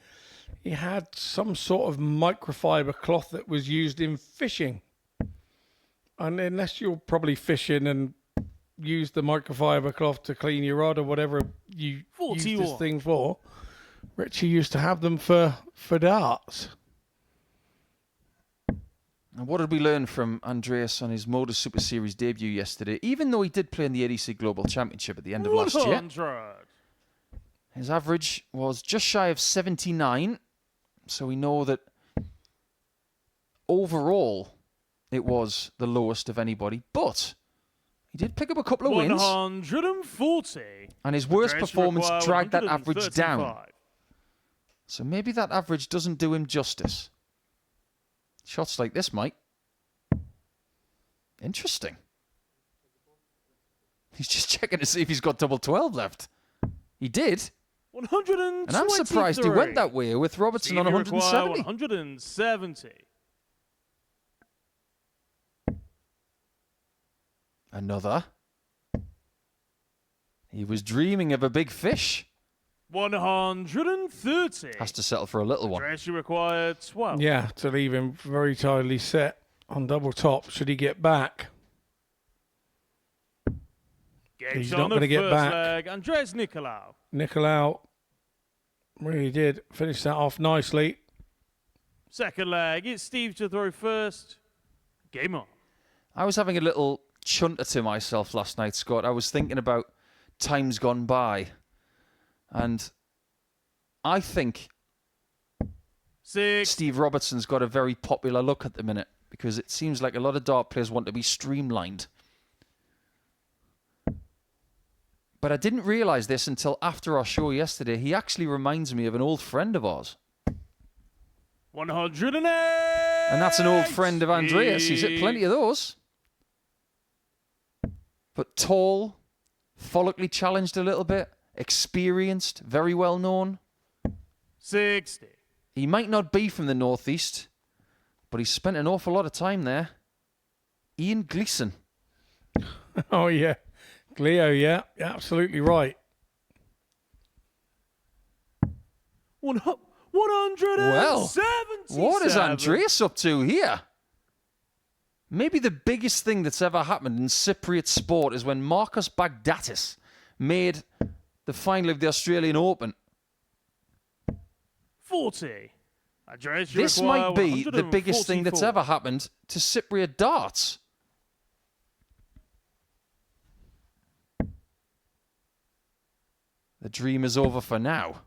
He had some sort of microfiber cloth that was used in fishing. And unless you're probably fishing and use the microfiber cloth to clean your rod or whatever you use this thing for, Richie used to have them for darts. And what did we learn from Andreas on his MODUS Super Series debut yesterday? Even though he did play in the ADC Global Championship at the end of last year, 100. his average was just shy of 79. So we know that overall it was the lowest of anybody. But he did pick up a couple of wins. 140. And his worst Andreas performance required dragged that average 135. down. So maybe that average doesn't do him justice. Shots like this might. Interesting. He's just checking to see if he's got double 12 left. He did. 123. And I'm surprised he went that way with Robertson on 170. 170. Another. He was dreaming of a big fish. 130. Has to settle for a little one. Andreas, you required 12. Yeah, to leave him very tidily set on double top should he get back. He's not going to get back. Leg. Andreas Nikolaou. Nikolaou really did finish that off nicely. Second leg. It's Steve to throw first. Game on. I was having a little chunter to myself last night, Scott. I was thinking about times gone by. And I think Steve Robertson's got a very popular look at the minute because it seems like a lot of dart players want to be streamlined. But I didn't realise this until after our show yesterday. He actually reminds me of an old friend of ours. 108. And that's an old friend of Andreas. He's hit plenty of those. But tall, follically challenged a little bit, experienced, very well known. 60. He might not be from the northeast, but he's spent an awful lot of time there. Ian Gleeson. Oh, yeah. Cleo, yeah. Absolutely right. 177. Well, what is Andreas up to here? Maybe the biggest thing that's ever happened in Cypriot sport is when Marcos Baghdatis made the final of the Australian Open. 40. Andreas, you This require might be the biggest thing that's 144. ever happened to Cypriot darts. The dream is over for now.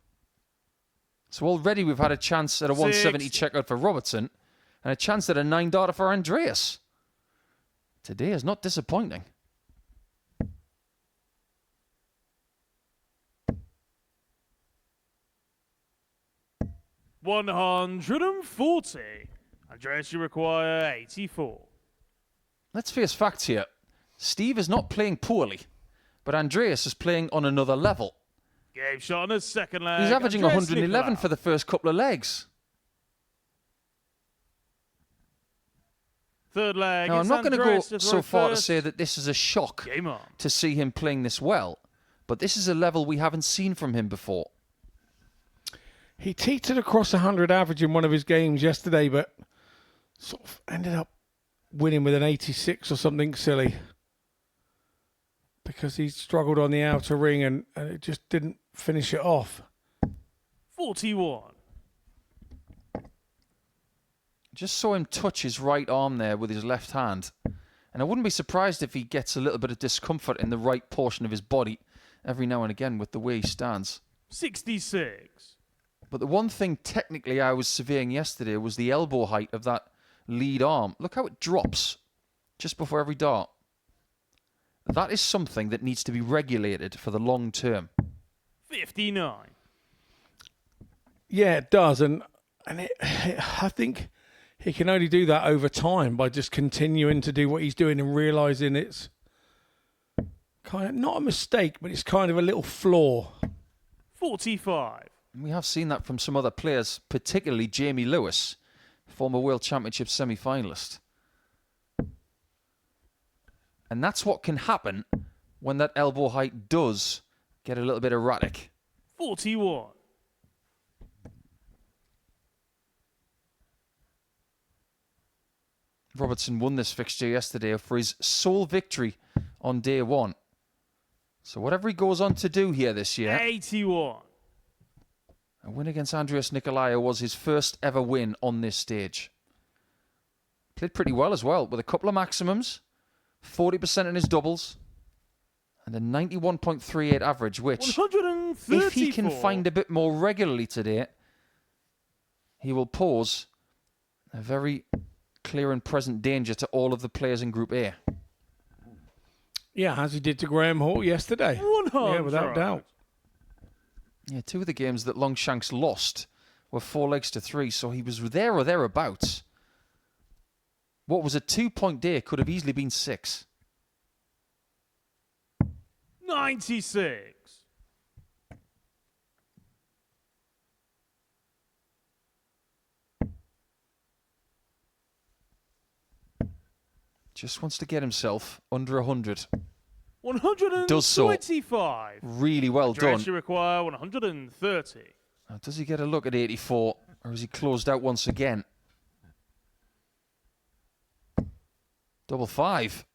So already we've had a chance at a 170 checkout for Robertson and a chance at a 9-darter for Andreas. Today is not disappointing. $140. Andreas, you require 84. Let's face facts here. Steve is not playing poorly, but Andreas is playing on another level. Game shot on his second leg. He's averaging Andreas 111 Nikolaou. for the first couple of legs. Third leg. Now, I'm it's not going to go Andreas to so throw far to first. say that this is a shock Game on. to see him playing this well, but this is a level we haven't seen from him before. He teetered across 100 average in one of his games yesterday, but sort of ended up winning with an 86 or something silly because he struggled on the outer ring and it just didn't finish it off. 41. Just saw him touch his right arm there with his left hand, and I wouldn't be surprised if he gets a little bit of discomfort in the right portion of his body every now and again with the way he stands. 66. But the one thing technically I was surveying yesterday was the elbow height of that lead arm. Look how it drops just before every dart. That is something that needs to be regulated for the long term. 59. Yeah, it does, and I think he can only do that over time by just continuing to do what he's doing and realising it's kind of not a mistake, but it's kind of a little flaw. 45. We have seen that from some other players, particularly Jamie Lewis, former World Championship semi-finalist. And that's what can happen when that elbow height does get a little bit erratic. 41. Robertson won this fixture yesterday for his sole victory on day one. So whatever he goes on to do here this year, 81. a win against Andreas Nikolaou was his first ever win on this stage. Played pretty well as well, with a couple of maximums, 40% in his doubles, and a 91.38 average, which, 134. if he can find a bit more regularly today, he will pose a very clear and present danger to all of the players in Group A. Yeah, as he did to Graeme Hall yesterday. 100. Yeah, without doubt. Yeah, two of the games that Longshanks lost were 4-3, so he was there or thereabouts. What was a 2-point day could have easily been 6. 96. Just wants to get himself under 100. 125. Does so. Really well done. Andreas, you require 130. Now, does he get a look at 84, or is he closed out once again? Double 5.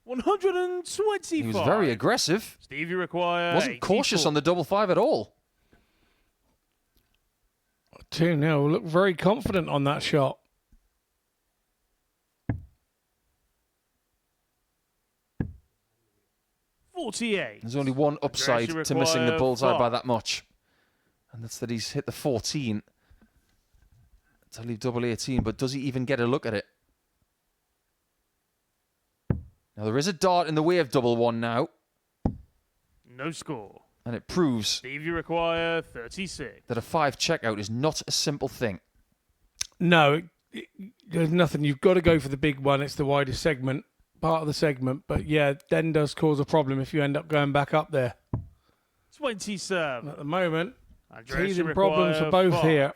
125. He was very aggressive. Steve, you require Wasn't 84. cautious on the double 5 at all. 2-0. Look very confident on that shot. There's only one upside to missing the bullseye by that much. And that's that he's hit the 14 to leave double 18. But does he even get a look at it? Now, there is a dart in the way of double 1 now. No score. And it proves Steve, you require 36. that a 5 checkout is not a simple thing. No, there's nothing. You've got to go for the big one. It's the widest segment, part of the segment. But yeah, then does cause a problem if you end up going back up there. 27. At the moment, Andreas, you teething problems for require both 5. here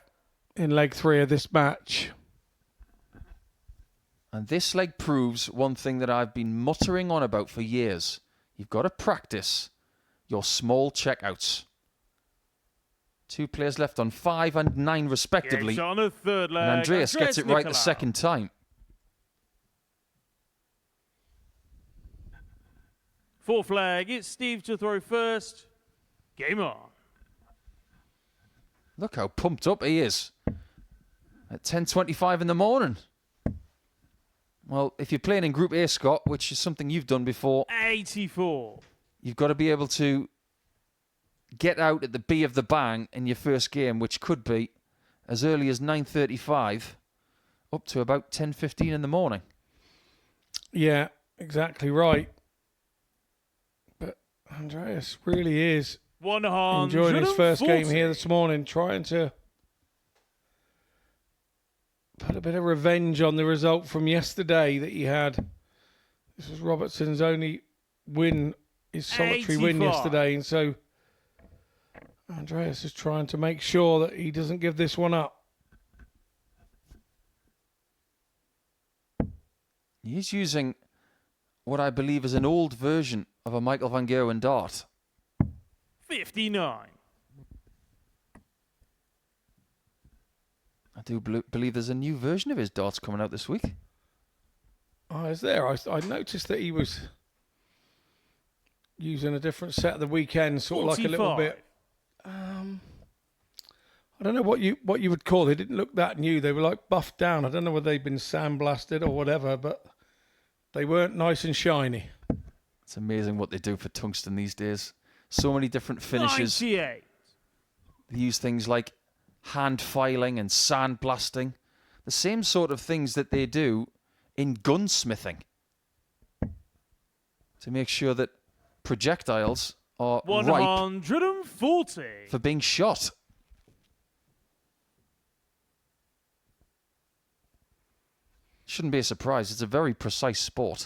in leg 3 of this match. And this leg proves one thing that I've been muttering on about for years. You've got to practice your small checkouts. 2 players left on 5 and 9 respectively. On a third leg. And Andreas gets it right the Nikolaou. second time. Fourth leg, it's Steve to throw first. Game on. Look how pumped up he is at 10:25 in the morning. Well, if you're playing in Group A, Scott, which is something you've done before, 84. you've got to be able to get out at the B of the bang in your first game, which could be as early as 9:35 up to about 10:15 in the morning. Yeah, exactly right. But Andreas really is enjoying his first game here this morning, trying to put a bit of revenge on the result from yesterday that he had. This was Robertson's only win, his solitary win yesterday, and so Andreas is trying to make sure that he doesn't give this one up. He's using what I believe is an old version of a Michael van Gerwen dart. 59. I do believe there's a new version of his darts coming out this week. Oh, is there? I noticed that he was using a different set of the weekend, sort of like a little bit. I don't know what you would call. They didn't look that new. They were like buffed down. I don't know whether they've been sandblasted or whatever, but they weren't nice and shiny. It's amazing what they do for tungsten these days. So many different finishes. 98. They use things like hand filing and sandblasting. The same sort of things that they do in gunsmithing to make sure that projectiles are ripe 140. for being shot. Shouldn't be a surprise. It's a very precise sport.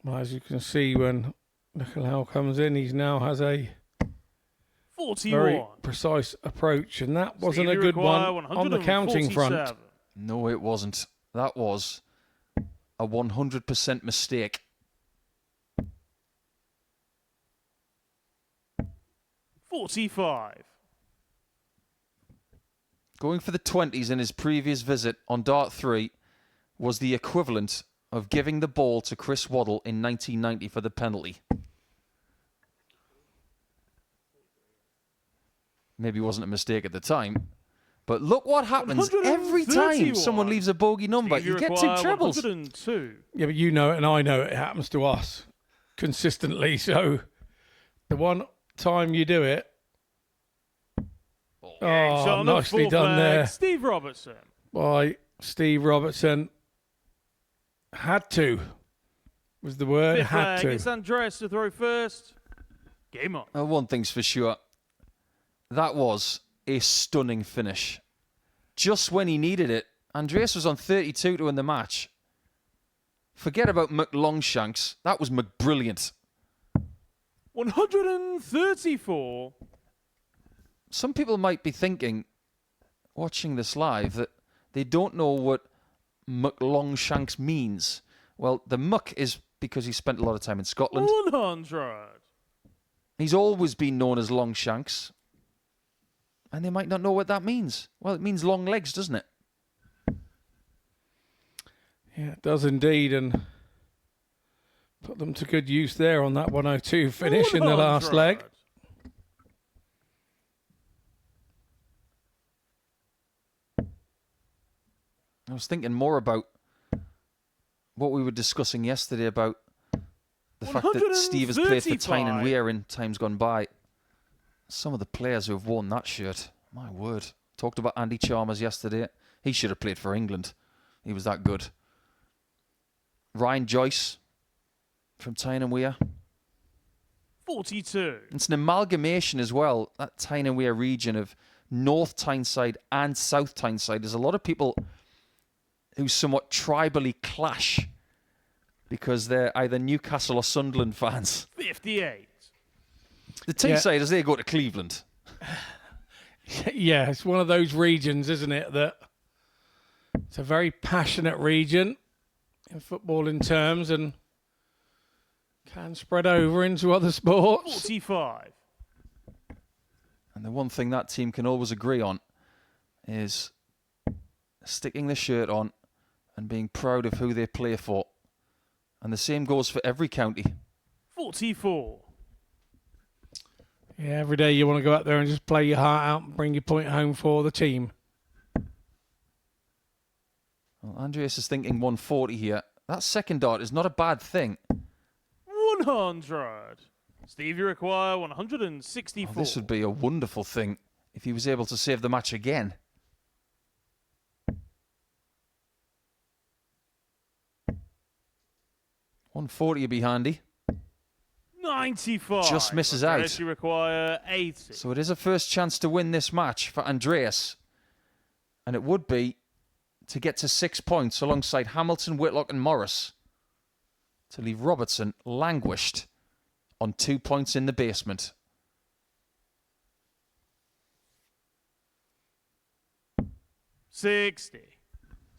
Well, as you can see, when Nikolaou comes in, he now has a 41. very precise approach, and that wasn't a good one on the counting front. No, it wasn't. That was a 100% mistake. $45. Going for the 20s in his previous visit on Dart 3 was the equivalent of giving the ball to Chris Waddle in 1990 for the penalty. Maybe it wasn't a mistake at the time, but look what happens every time someone leaves a bogey number. You get two trebles. 102. Yeah, but you know it and I know it happens to us consistently. So the one time you do it, nicely done there. Steve Robertson. By Steve Robertson. Had to, was the word. Fifth Had leg, to. it's Andreas to throw first. Game on. One thing's for sure. That was a stunning finish. Just when he needed it, Andreas was on 32 to win the match. Forget about McLongshanks. That was McBrilliant. 134. Some people might be thinking, watching this live, that they don't know what McLongshanks means. Well, the muck is because he spent a lot of time in Scotland. 100. He's always been known as Longshanks. And they might not know what that means. Well, it means long legs, doesn't it? Yeah, it does indeed. And put them to good use there on that 102 finish in the last leg. I was thinking more about what we were discussing yesterday about the fact that Steve has played for Tyne and Weir in times gone by. Some of the players who have worn that shirt, my word. Talked about Andy Chalmers yesterday. He should have played for England. He was that good. Ryan Joyce from Tyne and Weir. 42. It's an amalgamation as well, that Tyne and Weir region of North Tyneside and South Tyneside. There's a lot of people who somewhat tribally clash because they're either Newcastle or Sunderland fans. 58. The Teensiders, they go to Cleveland. Yeah, it's one of those regions, isn't it, that it's a very passionate region in footballing terms and can spread over into other sports. 45. And the one thing that team can always agree on is sticking the shirt on and being proud of who they play for. And the same goes for every county. 44. Yeah, every day you want to go out there and just play your heart out and bring your point home for the team. Well, Andreas is thinking 140 here. That second dart is not a bad thing. 100. Steve, you require 164. Oh, this would be a wonderful thing if he was able to save the match again. $140 would be handy. 95. Just misses Andreas, out. you require 80. So it is a first chance to win this match for Andreas. And it would be to get to 6 points alongside Hamilton, Whitlock and Morris, to leave Robertson languished on 2 points in the basement. $60.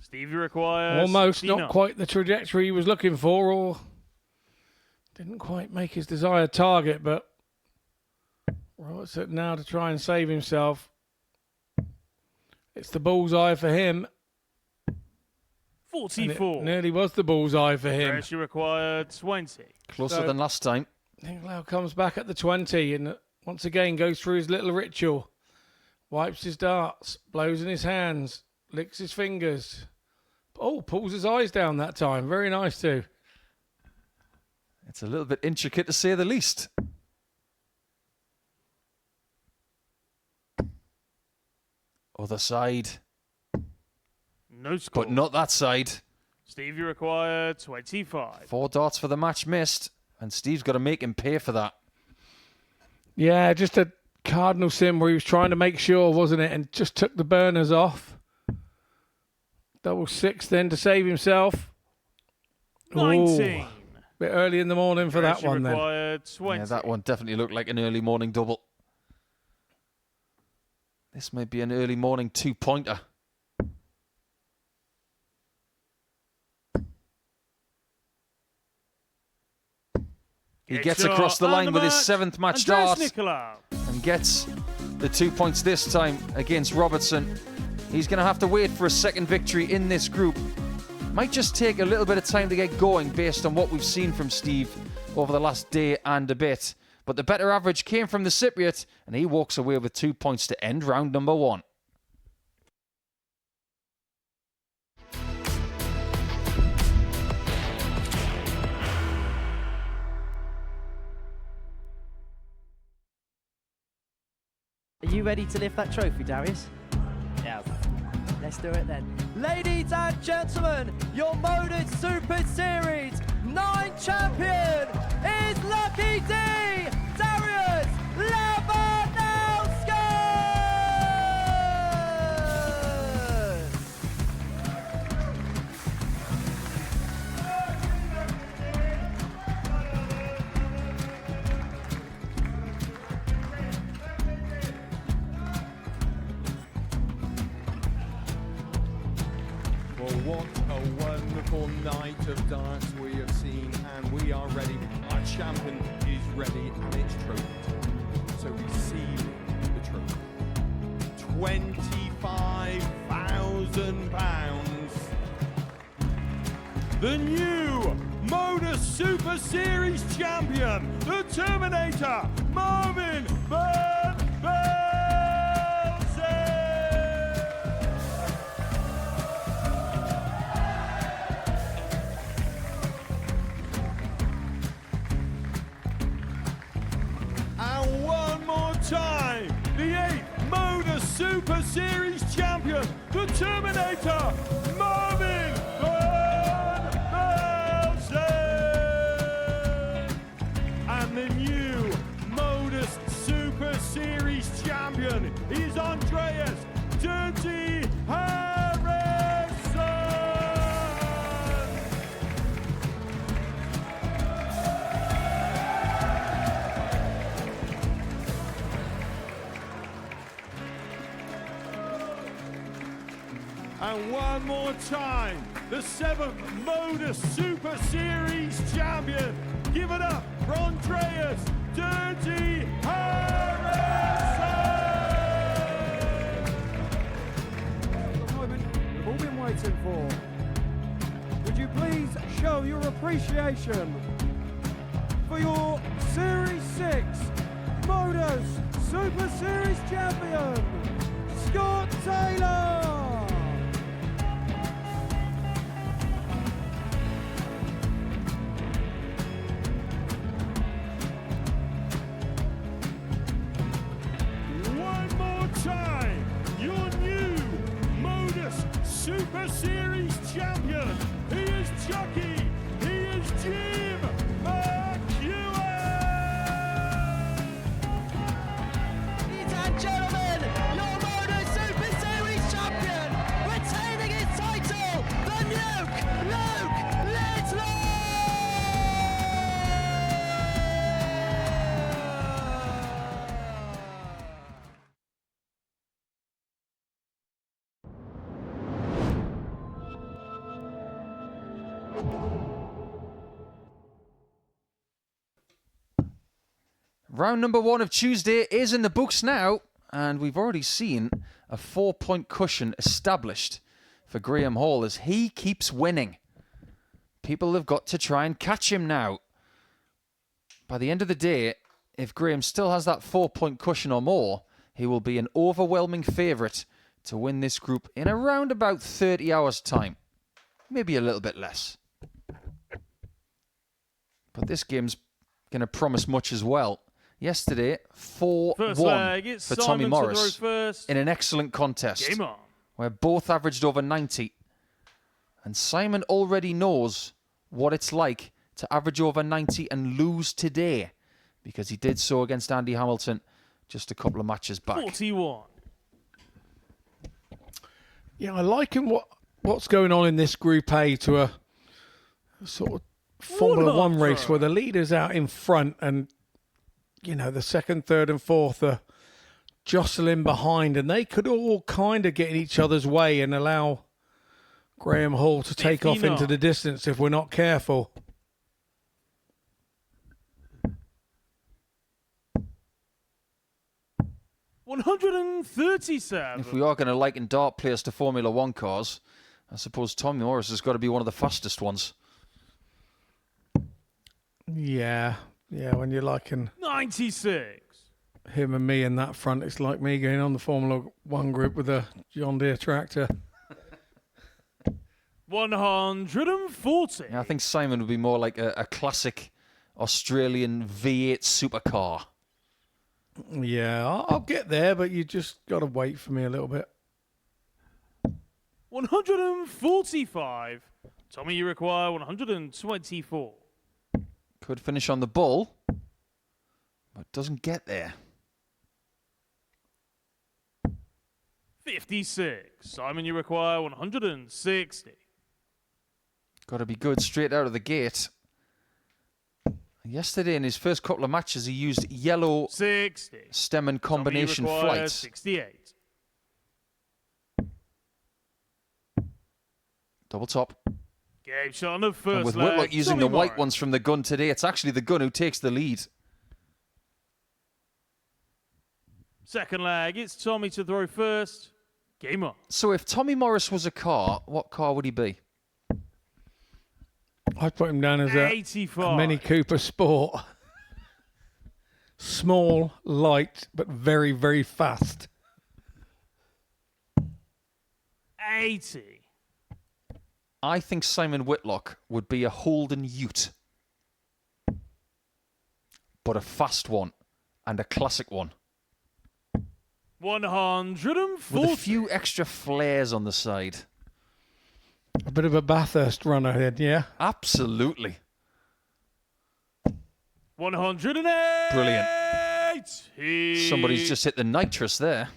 Steve, you require Almost 69. not quite the trajectory he was looking for, or didn't quite make his desired target, but Robertson now to try and save himself. It's the bullseye for him. 44. It nearly was the bullseye for him. Andreas, you require 20. Closer than last time. Nikolaou comes back at the 20 and once again goes through his little ritual. Wipes his darts, blows in his hands, licks his fingers. Oh, pulls his eyes down that time. Very nice too. It's a little bit intricate to say the least. Other side. No score. But not that side. Steve, you require 25. 4 darts for the match missed. And Steve's got to make him pay for that. Yeah, just a cardinal sim where he was trying to make sure, wasn't it? And just took the burners off. Double 6 then to save himself. 19. Ooh, bit early in the morning for Andreas, that one you then. require 20. Yeah, that one definitely looked like an early morning double. This may be an early morning 2-pointer. He gets across the line with his 7th match dart Nikolaou. and gets the 2 points this time against Robertson. He's going to have to wait for a second victory in this group. Might just take a little bit of time to get going based on what we've seen from Steve over the last day and a bit. But the better average came from the Cypriot, and he walks away with 2 points to end round number 1. Are you ready to lift that trophy, Darius? Yes. Let's do it then. Ladies and gentlemen, your MODUS Super Series 9 champion is Lucky D, Darius Lewandowski! Well, what a wonderful night of darts we have seen, and we are ready. Our champion is ready, and it's trophy time. So receive the trophy. £25,000. The new MODUS Super Series champion, the Terminator, Marvin Van Velzen. And one more time, the 8th MODUS Super Series champion, the Terminator, Marvin Van Velzen. And the new MODUS Super Series champion is Andreas Dirty Harrison. And one more time, the 7th MODUS Super Series champion. Give it up for Andreas Dirty Harrison. The moment we've all been waiting for. Would would you please show your appreciation for your Series 6 MODUS Super Series champion, Scott Taylor? One more time, your new MODUS Super Series champion. He is Chucky. He is Jim McEwen. Ladies and gentlemen, your MODUS Super Series champion, retaining his title, the Nuke, Luke Whitlock! Round number 1 of Tuesday is in the books now, and we've already seen a 4-point cushion established for Graeme Hall as he keeps winning. People have got to try and catch him now. By the end of the day, if Graeme still has that 4-point cushion or more, he will be an overwhelming favourite to win this group in around about 30 hours' time. Maybe a little bit less. But this game's going to promise much as well. Yesterday, 4-1 for Tommy Morris in an excellent contest Game on. where both averaged over 90. And Simon already knows what it's like to average over 90 and lose today because he did so against Andy Hamilton just a couple of matches back. 41. Yeah, I liken what's going on in this Group A to a sort of Formula One race where the leader's out in front and, you know, the second, third and fourth are jostling behind, and they could all kind of get in each other's way and allow Graeme Hall to take off into the distance if we're not careful. $137. If we are going to liken dart players to Formula One cars, I suppose Tommy Morris has got to be one of the fastest ones. Yeah, when you're liking 96. him and me in that front, it's like me going on the Formula One group with a John Deere tractor. 140. Yeah, I think Simon would be more like a classic Australian V8 supercar. Yeah, I'll get there, but you just got to wait for me a little bit. 145. Tommy, you require 124. Could finish on the bull, but doesn't get there. 56. Simon, you require 160. Got to be good straight out of the gate. Yesterday in his first couple of matches, he used yellow 60. stem and combination Tommy, you require flights. 68. Double top. Game shot on the first And with leg. Whitlock using Tommy the white Morris. ones from the gun today, it's actually the gun who takes the lead. Second leg, it's Tommy to throw first. Game on. So if Tommy Morris was a car, what car would he be? I'd put him down as a 85. Mini Cooper Sport. Small, light, but very, very fast. 80. I think Simon Whitlock would be a Holden Ute. But a fast one and a classic one. 140. With a few extra flares on the side. A bit of a Bathurst runner then, yeah? Absolutely. 108. Brilliant. Somebody's just hit the nitrous there.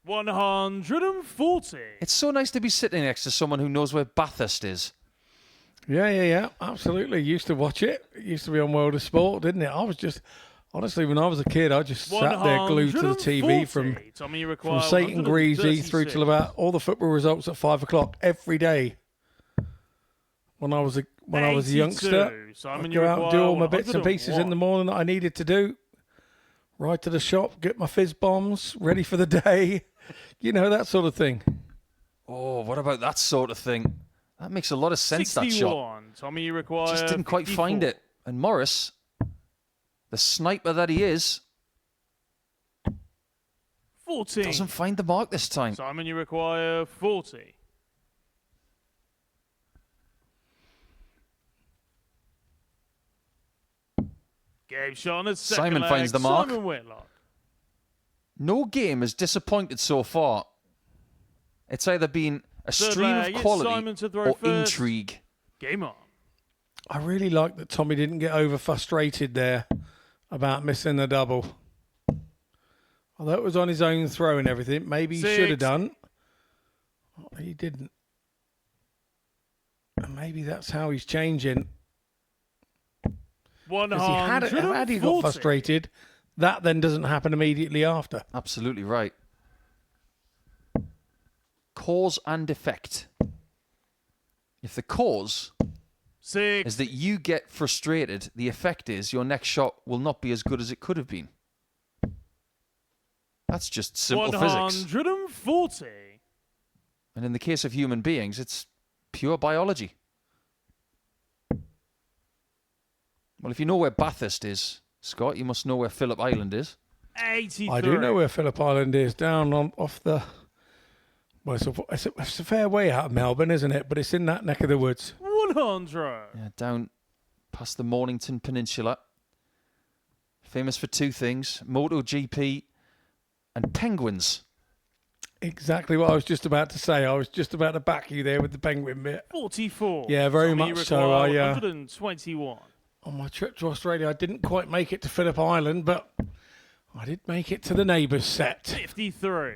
140. It's so nice to be sitting next to someone who knows where Bathurst is. Yeah. Absolutely. Used to watch it. It used to be on World of Sport, didn't it? I was just, honestly, when I was a kid, I just sat there glued to the TV from Satan Greasy through till about all the football results at 5 o'clock every day. When I was a youngster, I'd go out and do all my bits and pieces in the morning that I needed to do. Ride to the shop, get my fizz bombs ready for the day. You know, that sort of thing. Oh, what about that sort of thing? That makes a lot of sense, that shot. 61. Tommy, you require Just didn't quite 54. find it. And Morris, the sniper that he is, 14. doesn't find the mark this time. Simon, you require 40. Game shot on the second Simon leg. finds the mark. Simon Whitlock. No game has disappointed so far. It's either been a Third stream leg, of it's quality Simon to throw or first. intrigue. Game on. I really like that Tommy didn't get over frustrated there about missing the double. Although it was on his own throw and everything, maybe he should have 6. done. Oh, he didn't. And maybe that's how he's changing. 140. Because had he got frustrated, that then doesn't happen immediately after. Absolutely right. Cause and effect. If the cause 6. is that you get frustrated, the effect is your next shot will not be as good as it could have been. That's just simple physics. 140. And in the case of human beings, it's pure biology. Well, if you know where Bathurst is, Scott, you must know where Phillip Island is. 83. I do know where Phillip Island is, down on off the... Well, it's a fair way out of Melbourne, isn't it? But it's in that neck of the woods. 100. Yeah, down past the Mornington Peninsula. Famous for two things, MotoGP and penguins. Exactly what I was just about to say. I was just about to back you there with the penguin bit. 44. Yeah, very Tommy, much you so. require 121. On my trip to Australia, I didn't quite make it to Phillip Island, but I did make it to the neighbour's set. 53.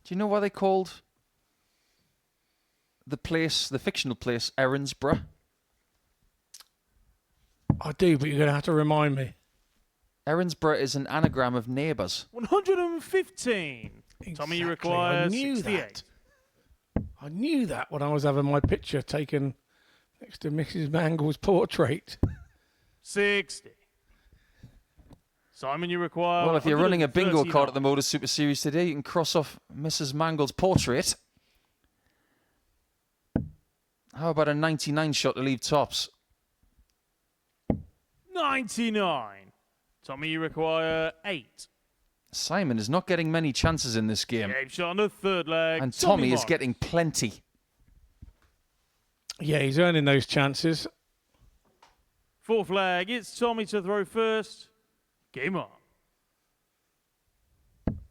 Do you know why they called the place, the fictional place, Erinsborough? I do, but you're going to have to remind me. Erinsborough is an anagram of neighbours. 115. Tommy, you Exactly, require I knew 68. that. I knew that when I was having my picture taken next to Mrs. Mangle's portrait. 60. Simon, you require. Well, if you're running a bingo 139. card at the MODUS Super Series today, you can cross off Mrs. Mangle's portrait. How about a 99 shot to leave tops? 99. Tommy, you require 8. Simon is not getting many chances in this game. Game shot on the third leg. And Tommy is Morris. getting plenty. Yeah, he's earning those chances. Fourth leg. It's Tommy to throw first. Game on.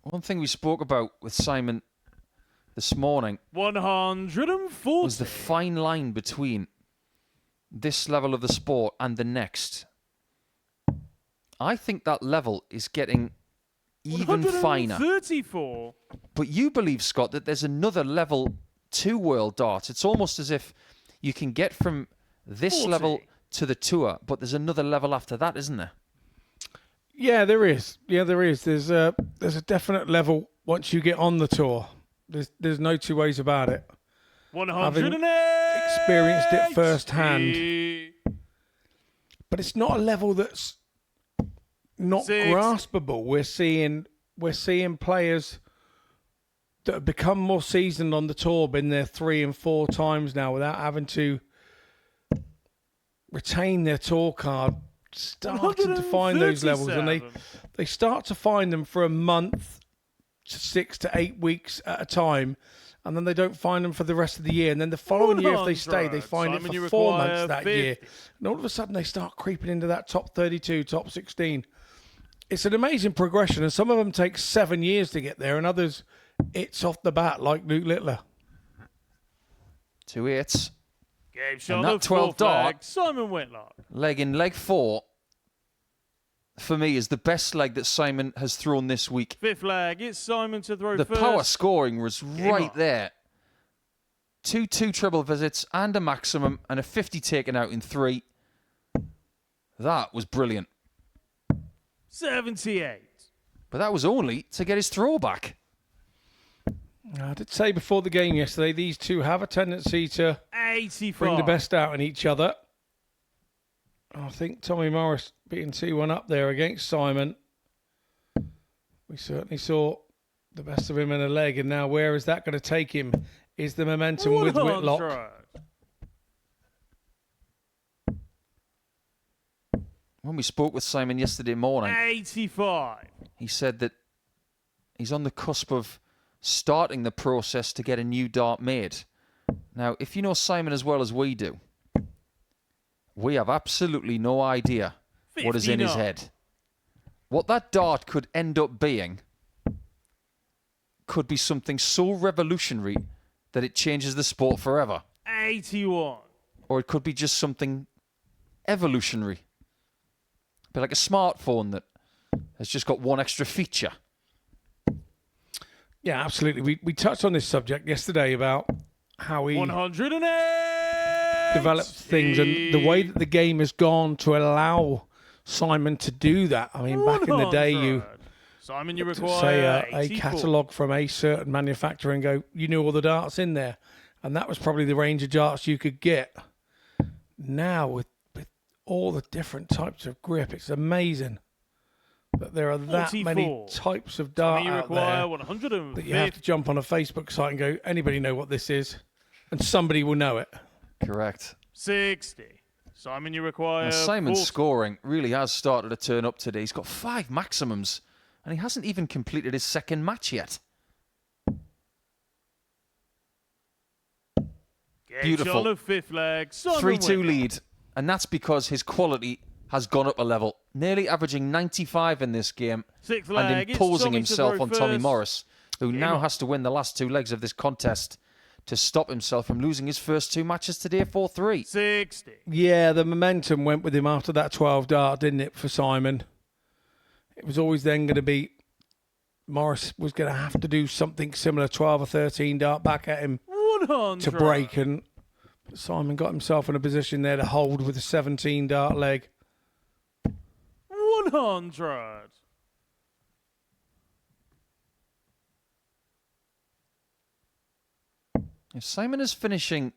One thing we spoke about with Simon this morning 140. was the fine line between this level of the sport and the next. I think that level is getting even finer. 134. But you believe, Scott, that there's another level to World Darts. It's almost as if you can get from this 40. level to the tour, but there's another level after that, isn't there? Yeah, there is. Yeah, there is. There's a definite level once you get on the tour. There's no two ways about it. 108. Experienced it firsthand. But it's not a level that's not 6. graspable. We're seeing players that have become more seasoned on the tour, been there 3 and 4 times now without having to retain their tour card, starting to find those levels, and they start to find them for a month to 6 to 8 weeks at a time, and then they don't find them for the rest of the year. And then the following year, if they stay, they find Simon, it you for 4 require months that 50. year. And all of a sudden, they start creeping into that top 32, top 16. It's an amazing progression, and some of them take 7 years to get there, and others, it's off the bat, like Luke Littler. 2 8s. Game shot And on that the 12 fourth dart. leg. Simon Whitlock. Leg in leg 4, for me, is the best leg that Simon has thrown this week. Fifth leg. It's Simon to throw The first. power scoring was right on. there. 2 triple visits and a maximum and a 50 taken out in 3. That was brilliant. 78. But that was only to get his throw back. I did say before the game yesterday, these two have a tendency to 85. bring the best out in each other. I think Tommy Morris being 2-1 up there against Simon. We certainly saw the best of him in a leg, and now where is that going to take him? Is the momentum with Whitlock? When we spoke with Simon yesterday morning, 85. he said that he's on the cusp of starting the process to get a new dart made. Now, if you know Simon as well as we do, we have absolutely no idea what is in his head. What that dart could end up being could be something so revolutionary that it changes the sport forever. 81. Or it could be just something evolutionary. Be like a smartphone that has just got one extra feature. Yeah, absolutely. We touched on this subject yesterday about how he 108 developed things and the way that the game has gone to allow Simon to do that. I mean, back in the day, you Simon, you require say a 84. catalogue from a certain manufacturer and go, you knew all the darts in there. And that was probably the range of darts you could get. Now, with all the different types of grip, it's amazing that there are that many types of dart out there that you have to jump on a Facebook site and go, anybody know what this is? And somebody will know it. Correct. 60. Simon, you require Now, Simon's 40. scoring really has started to turn up today. He's got 5 maximums, and he hasn't even completed his second match yet. Beautiful. 3-2 lead, and that's because his quality has gone up a level, nearly averaging 95 in this game and imposing himself on Tommy Morris, who now has to win the last 2 legs of this contest to stop himself from losing his first 2 matches today 4-3. 60. Yeah, the momentum went with him after that 12 dart, didn't it, for Simon? It was always then going to be Morris was going to have to do something similar, 12 or 13 dart back at him 100. to break, and Simon got himself in a position there to hold with a 17 dart leg. 100. If Simon is finishing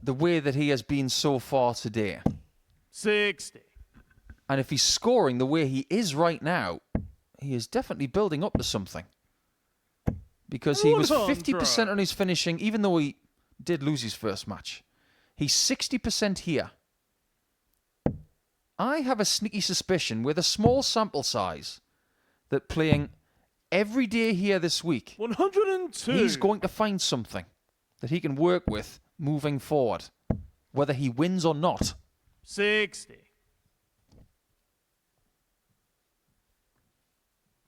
the way that he has been so far today, 60. and if he's scoring the way he is right now, he is definitely building up to something. Because he was 50% on his finishing, even though he did lose his first match. He's 60% here. I have a sneaky suspicion with a small sample size that playing every day here this week, 102. he's going to find something that he can work with moving forward, whether he wins or not. 60.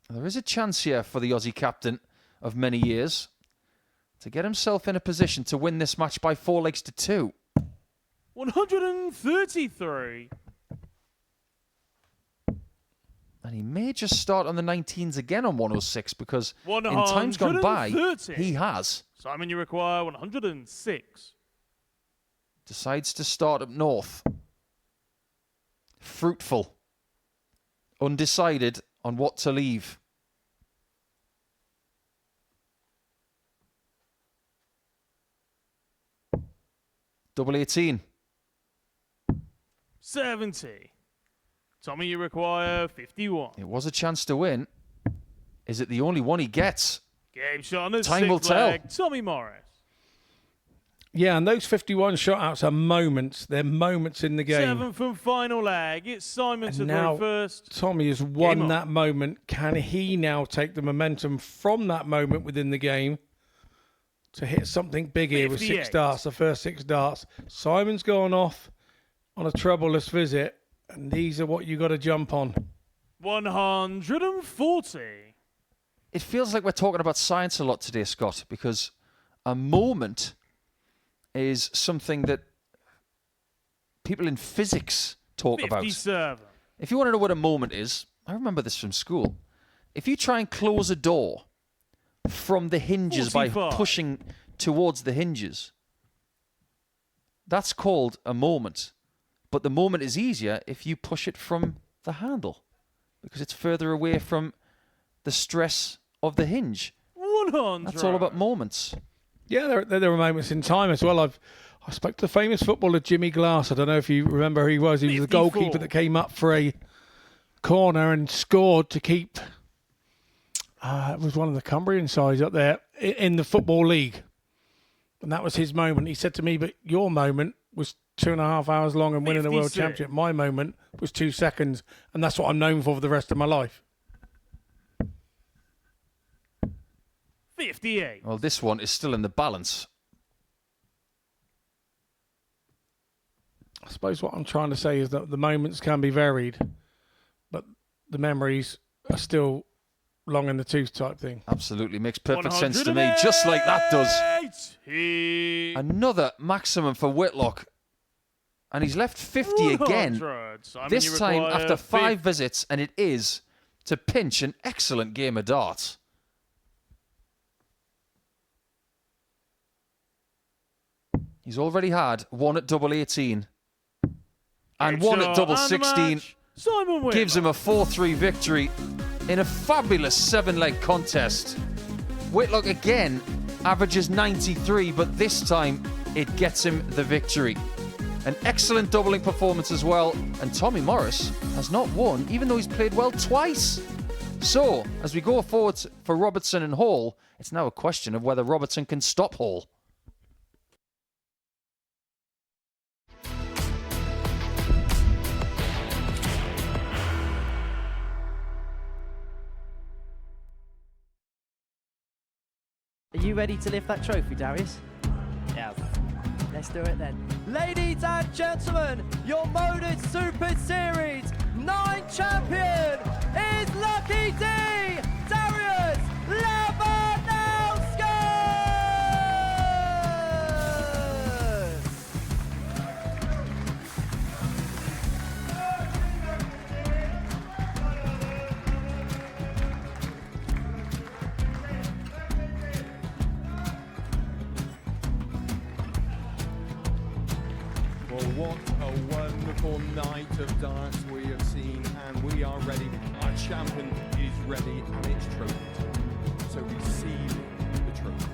There is a chance here for the Aussie captain of many years to get himself in a position to win this match by 4 legs to 2. 133. And he may just start on the 19s again on 106 because in times gone by, he has. Simon, you require 106. Decides to start up north. Fruitful. Undecided on what to leave. Double 18. 70. Tommy, you require 51. It was a chance to win. Is it the only one he gets? Game shot on the Time will 6th tell. leg. Tommy Morris. Yeah, and those 51 shot-outs are moments. They're moments in the game. 7th and final leg. It's Simon to now, throw first. Tommy has won that moment. Can he now take the momentum from that moment within the game to hit something big here with 6 darts, the first 6 darts? Simon's gone off on a troubleless visit, and these are what you got to jump on. 140. It feels like we're talking about science a lot today, Scott, because a moment is something that people in physics talk 57. about. If you want to know what a moment is, I remember this from school. If you try and close a door from the hinges 45. by pushing towards the hinges, that's called a moment. But the moment is easier if you push it from the handle because it's further away from the stress of the hinge. 100. That's all about moments. Yeah, there are moments in time as well. I spoke to the famous footballer Jimmy Glass. I don't know if you remember who he was. He was the 54. goalkeeper that came up for a corner and scored to keep It was one of the Cumbrian sides up there in the Football League. And that was his moment. He said to me, but your moment was 2.5 hours long and winning the World 56. Championship. My moment was 2 seconds. And that's what I'm known for the rest of my life. 58. Well, this one is still in the balance. I suppose what I'm trying to say is that the moments can be varied, but the memories are still long in the tooth type thing. Absolutely. Makes perfect sense to me. Just like that does. Another maximum for Whitlock. And he's left 50 again. This time after 5 visits, and it is to pinch an excellent game of darts. He's already had one at double 18 and one at double 16. Gives him a 4-3 victory in a fabulous 7-leg contest. Whitlock again averages 93, but this time it gets him the victory. An excellent doubling performance as well, and Tommy Morris has not won, even though he's played well twice. So, as we go forward for Robertson and Hall, it's now a question of whether Robertson can stop Hall. Are you ready to lift that trophy, Darius? Yes. Let's do it then. Ladies and gentlemen, your MODUS Super Series 9 champion is Lucky D, Darius Labanowski! Well, what a wonderful night of darts we have seen, and we are ready. Our champion is ready, and it's trophy time. So receive the trophy.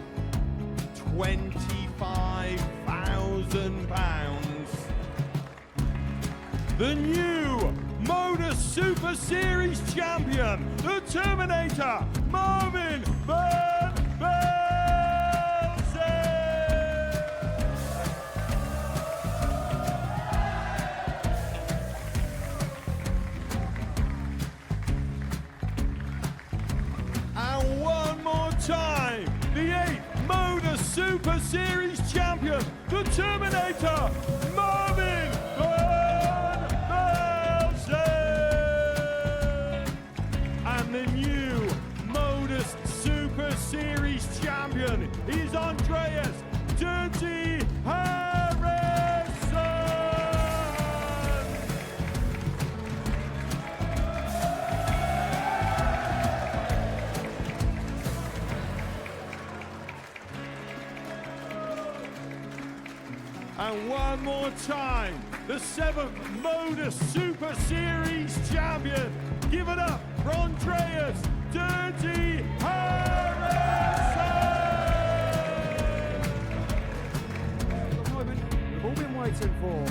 £25,000. The new MODUS Super Series champion, the Terminator, Marvin Van Velzen. And one more time, the 8th MODUS Super Series champion, the Terminator, Marvin Van Velzen. And the new MODUS Super Series champion is Andreas Dirty Harrison. And one more time, the 7th MODUS Super Series champion. Give it up for Andreas Dirty Harrison. The moment we've all been waiting for.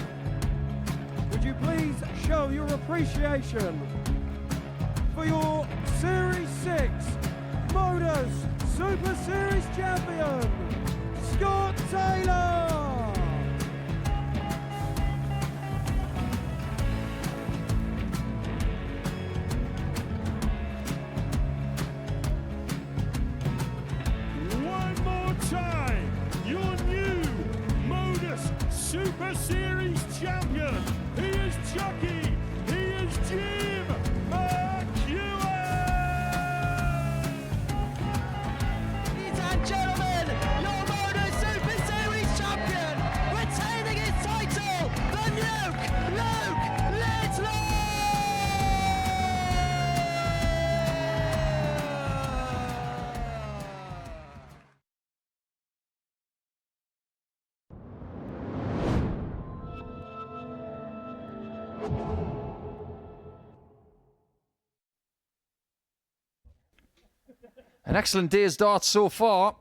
Would you please show your appreciation for your Series 6 MODUS Super Series champion, Scott Taylor? One more time, your new MODUS Super Series champion. He is Chucky. He is Jim McEwen. Ladies and gentlemen, your MODUS Super Series champion, retaining his title, the Luke Lidlow! An excellent day's darts so far,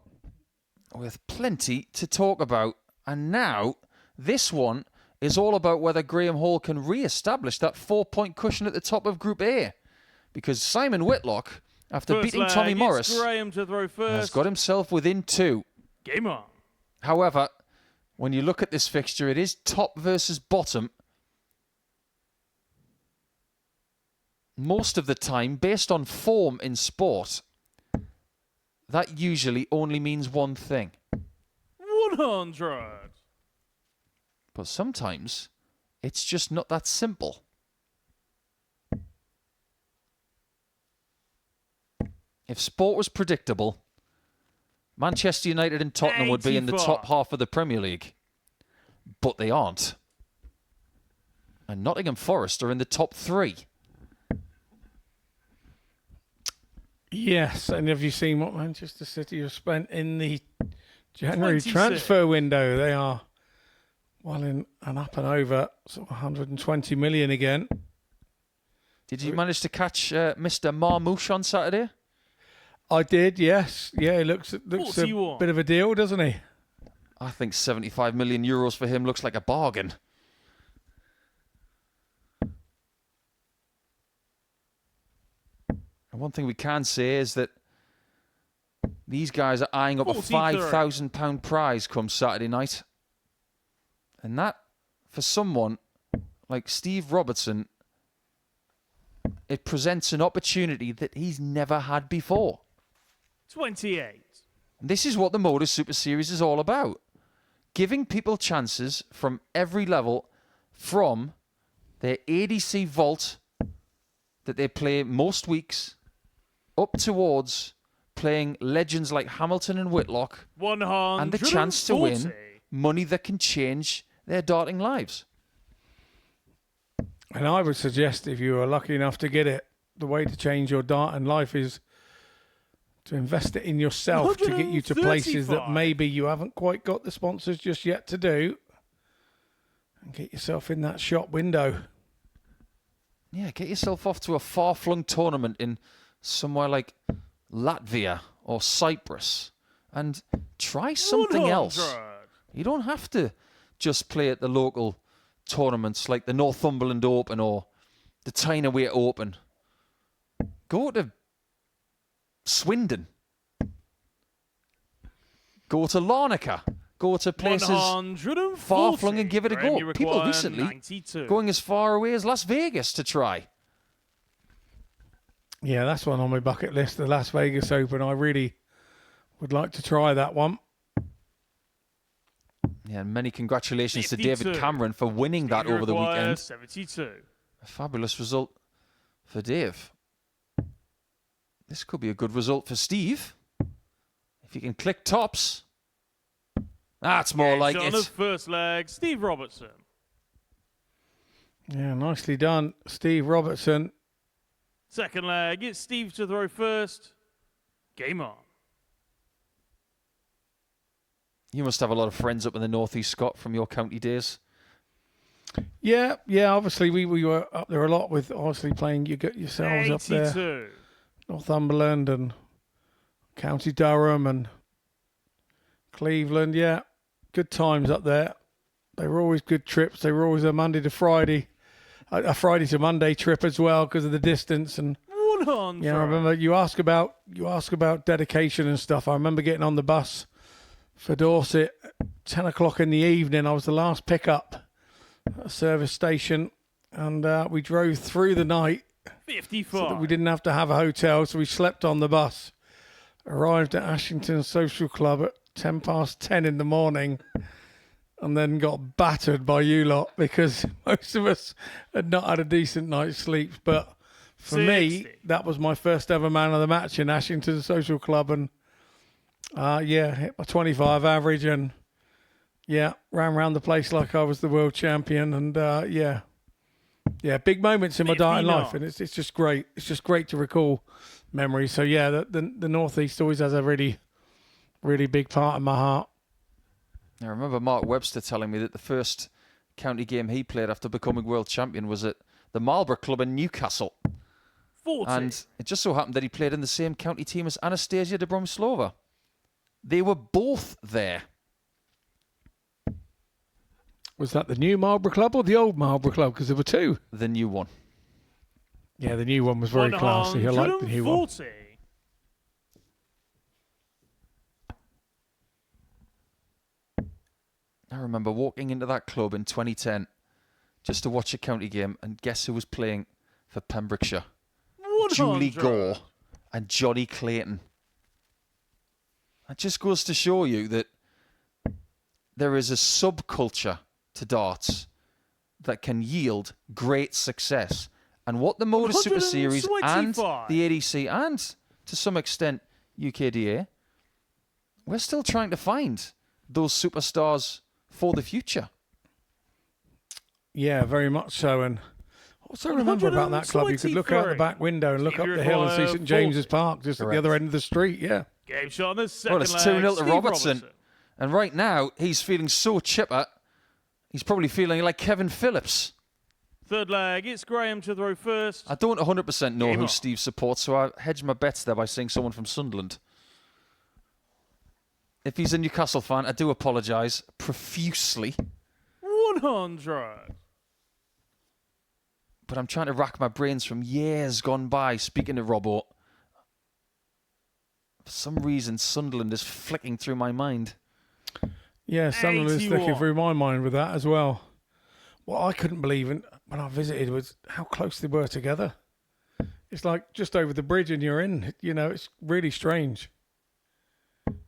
with plenty to talk about. And now, this one is all about whether Graeme Hall can re-establish that 4-point cushion at the top of Group A. Because Simon Whitlock after First beating leg, Tommy it's Morris, Graeme to throw has first. got himself within 2. Game on. However, when you look at this fixture, it is top versus bottom. Most of the time, based on form in sport, that usually only means one thing. 100. But sometimes, it's just not that simple. If sport was predictable, Manchester United and Tottenham would be in the 84. top half of the Premier League. But they aren't. And Nottingham Forest are in the top 3. Yes, and have you seen what Manchester City have spent in the January 26. transfer window? They are well in and up and over, sort of 120 million again. Did you manage to catch Mr. Marmouche on Saturday? I did, yes. Yeah, he looks a 41. bit of a deal, doesn't he? I think 75 million euros for him looks like a bargain. And one thing we can say is that these guys are eyeing up a 43. £5,000 prize come Saturday night. And that, for someone like Steve Robertson, it presents an opportunity that he's never had before. 28. This is what the MODUS Super Series is all about. Giving people chances from every level, from their ADC vault that they play most weeks, up towards playing legends like Hamilton and Whitlock, 140. and the chance to win money that can change their darting lives. And I would suggest, if you are lucky enough to get it, the way to change your darting life is to invest it in yourself to get you to places that 135. maybe you haven't quite got the sponsors just yet to do, and get yourself in that shop window. Yeah, get yourself off to a far-flung tournament in somewhere like Latvia or Cyprus and try something 100. else. You don't have to just play at the local tournaments like the Northumberland Open or the Tyne-Away Open. Go to Swindon. Go to Larnaca. Go to places 140. far-flung and give it a Graeme, go. you People require recently 92. going as far away as Las Vegas to try. Yeah, that's one on my bucket list, the Las Vegas Open. I really would like to try that one. Yeah, and many congratulations to 52. David Cameron for winning that You over the require weekend. 72. A fabulous result for Dave. This could be a good result for Steve. If you can click tops. That's more like on it. the first leg, Steve Robertson. Yeah, nicely done, Steve Robertson. Second leg, it's Steve to throw first. Game on. You must have a lot of friends up in the northeast, Scott, from your county days. Yeah. Obviously, we were up there a lot with obviously playing. You get yourselves 82. up there, Northumberland and County Durham and Cleveland. Yeah, good times up there. They were always good trips. They were always a Monday to Friday, a Friday to Monday trip as well because of the distance. And 100. yeah, I remember you ask about dedication and stuff. I remember getting on the bus for Dorset at 10 o'clock in the evening. I was the last pickup at a service station, and we drove through the night 54. so that we didn't have to have a hotel, so we slept on the bus. Arrived at Ashington Social Club at 10 past 10 in the morning, and then got battered by you lot because most of us had not had a decent night's sleep. But for me, 60. that was my first ever man of the match in Ashington Social Club, and hit my 25 average, and ran around the place like I was the world champion, and big moments in my darting 59. life, and it's just great. It's just great to recall memories. So yeah, the Northeast always has a really, really big part in my heart. I remember Mark Webster telling me that the first county game he played after becoming world champion was at the Marlborough Club in Newcastle. 40. And it just so happened that he played in the same county team as Anastasia de Bromslova. They were both there. Was that the new Marlborough Club or the old Marlborough Club? Because there were two. The new one. Yeah, the new one was very classy. I like the new one. 140. I remember walking into that club in 2010 just to watch a county game, and guess who was playing for Pembrokeshire? 100. Julie Gore and Johnny Clayton. That just goes to show you that there is a subculture to darts that can yield great success. And what the MODUS Super Series and the ADC and, to some extent, UKDA, we're still trying to find those superstars for the future. Yeah, very much so. And also remember about that club, you could look out the back window and look up the hill and see St James's Park just at the other end of the street. Yeah. Game shot on the second Well, it's 2-0 to Steve Robertson. And right now, he's feeling so chipper, he's probably feeling like Kevin Phillips. Third leg, it's Graeme to throw first. I don't 100% know Game who on. Steve supports, so I hedged my bets there by saying someone from Sunderland. If he's a Newcastle fan, I do apologise profusely. 100. But I'm trying to rack my brains from years gone by, speaking to Robbo. For some reason, Sunderland is flicking through my mind. Yeah, Sunderland is 81. flicking through my mind with that as well. What I couldn't believe when I visited was how close they were together. It's like just over the bridge and you're in. You know, it's really strange.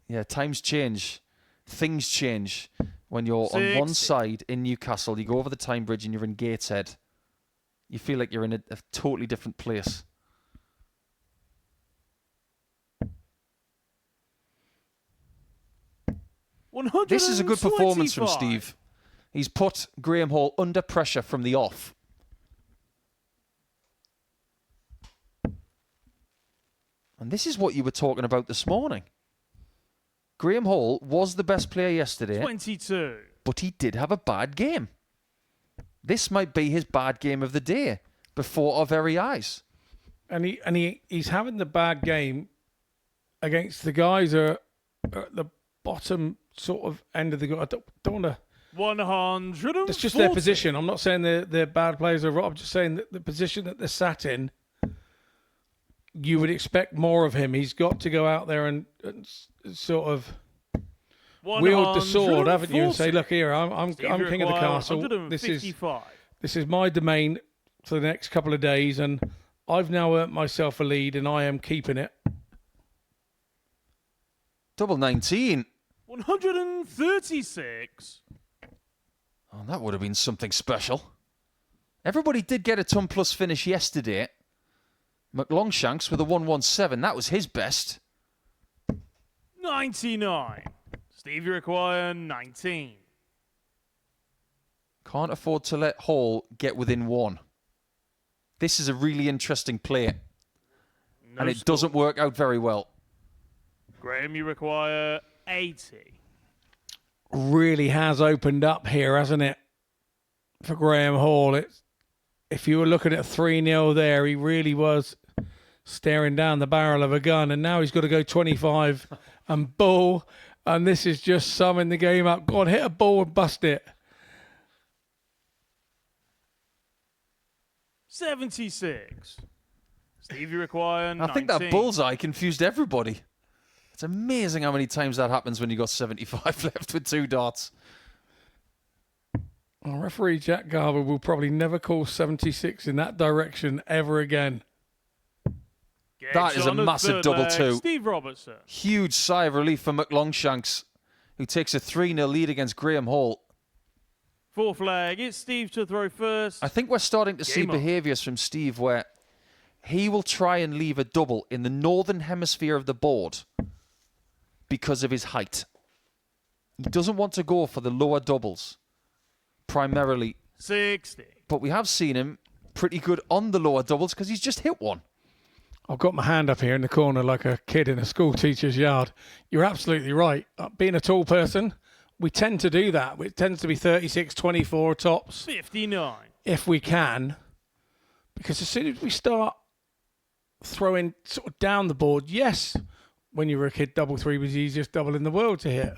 Yeah, times change. Things change. When you're on one side in Newcastle, you go over the Tyne Bridge and you're in Gateshead. You feel like you're in a totally different place. This is a good performance from Steve. He's put Graeme Hall under pressure from the off. And this is what you were talking about this morning. Graeme Hall was the best player yesterday. 22. But he did have a bad game. This might be his bad game of the day before our very eyes. And he's having the bad game against the guys who are at the bottom sort of end of the... I don't want to... 100. It's just their position. I'm not saying they're bad players overall. I'm just saying that the position that they're sat in, you would expect more of him. He's got to go out there and sort of wield the sword, haven't you? And say, look here, I'm king of the castle. This is my domain for the next couple of days, and I've now earned myself a lead, and I am keeping it. Double 19. 136. Oh, that would have been something special. Everybody did get a ton plus finish yesterday. McLongshanks with a 117. That was his best. 99. Steve, you require 19. Can't afford to let Hall get within one. This is a really interesting play. And it doesn't work out very well. Graeme, you require 80. Really has opened up here, hasn't it, for Graeme Hall? If you were looking at 3-0 there, he really was staring down the barrel of a gun, and now he's got to go 25 and ball, and this is just summing the game up. Go on, hit a ball and bust it. 76. Steve, you require 19. I think that bullseye confused everybody. It's amazing how many times that happens when you got 75 left with 2 darts. Well, referee Jack Garber will probably never call 76 in that direction ever again. That is a massive double 2. Steve Robertson. Huge sigh of relief for McLongshanks, who takes a 3-0 lead against Graeme Hall. Fourth leg, it's Steve to throw first. I think we're starting to see behaviours from Steve where he will try and leave a double in the northern hemisphere of the board because of his height. He doesn't want to go for the lower doubles, primarily. 60. But we have seen him pretty good on the lower doubles because he's just hit one. I've got my hand up here in the corner like a kid in a school teacher's yard. You're absolutely right. Being a tall person, we tend to do that. It tends to be 36, 24 tops. 59. If we can. Because as soon as we start throwing sort of down the board, yes, when you were a kid, double 3 was the easiest double in the world to hit.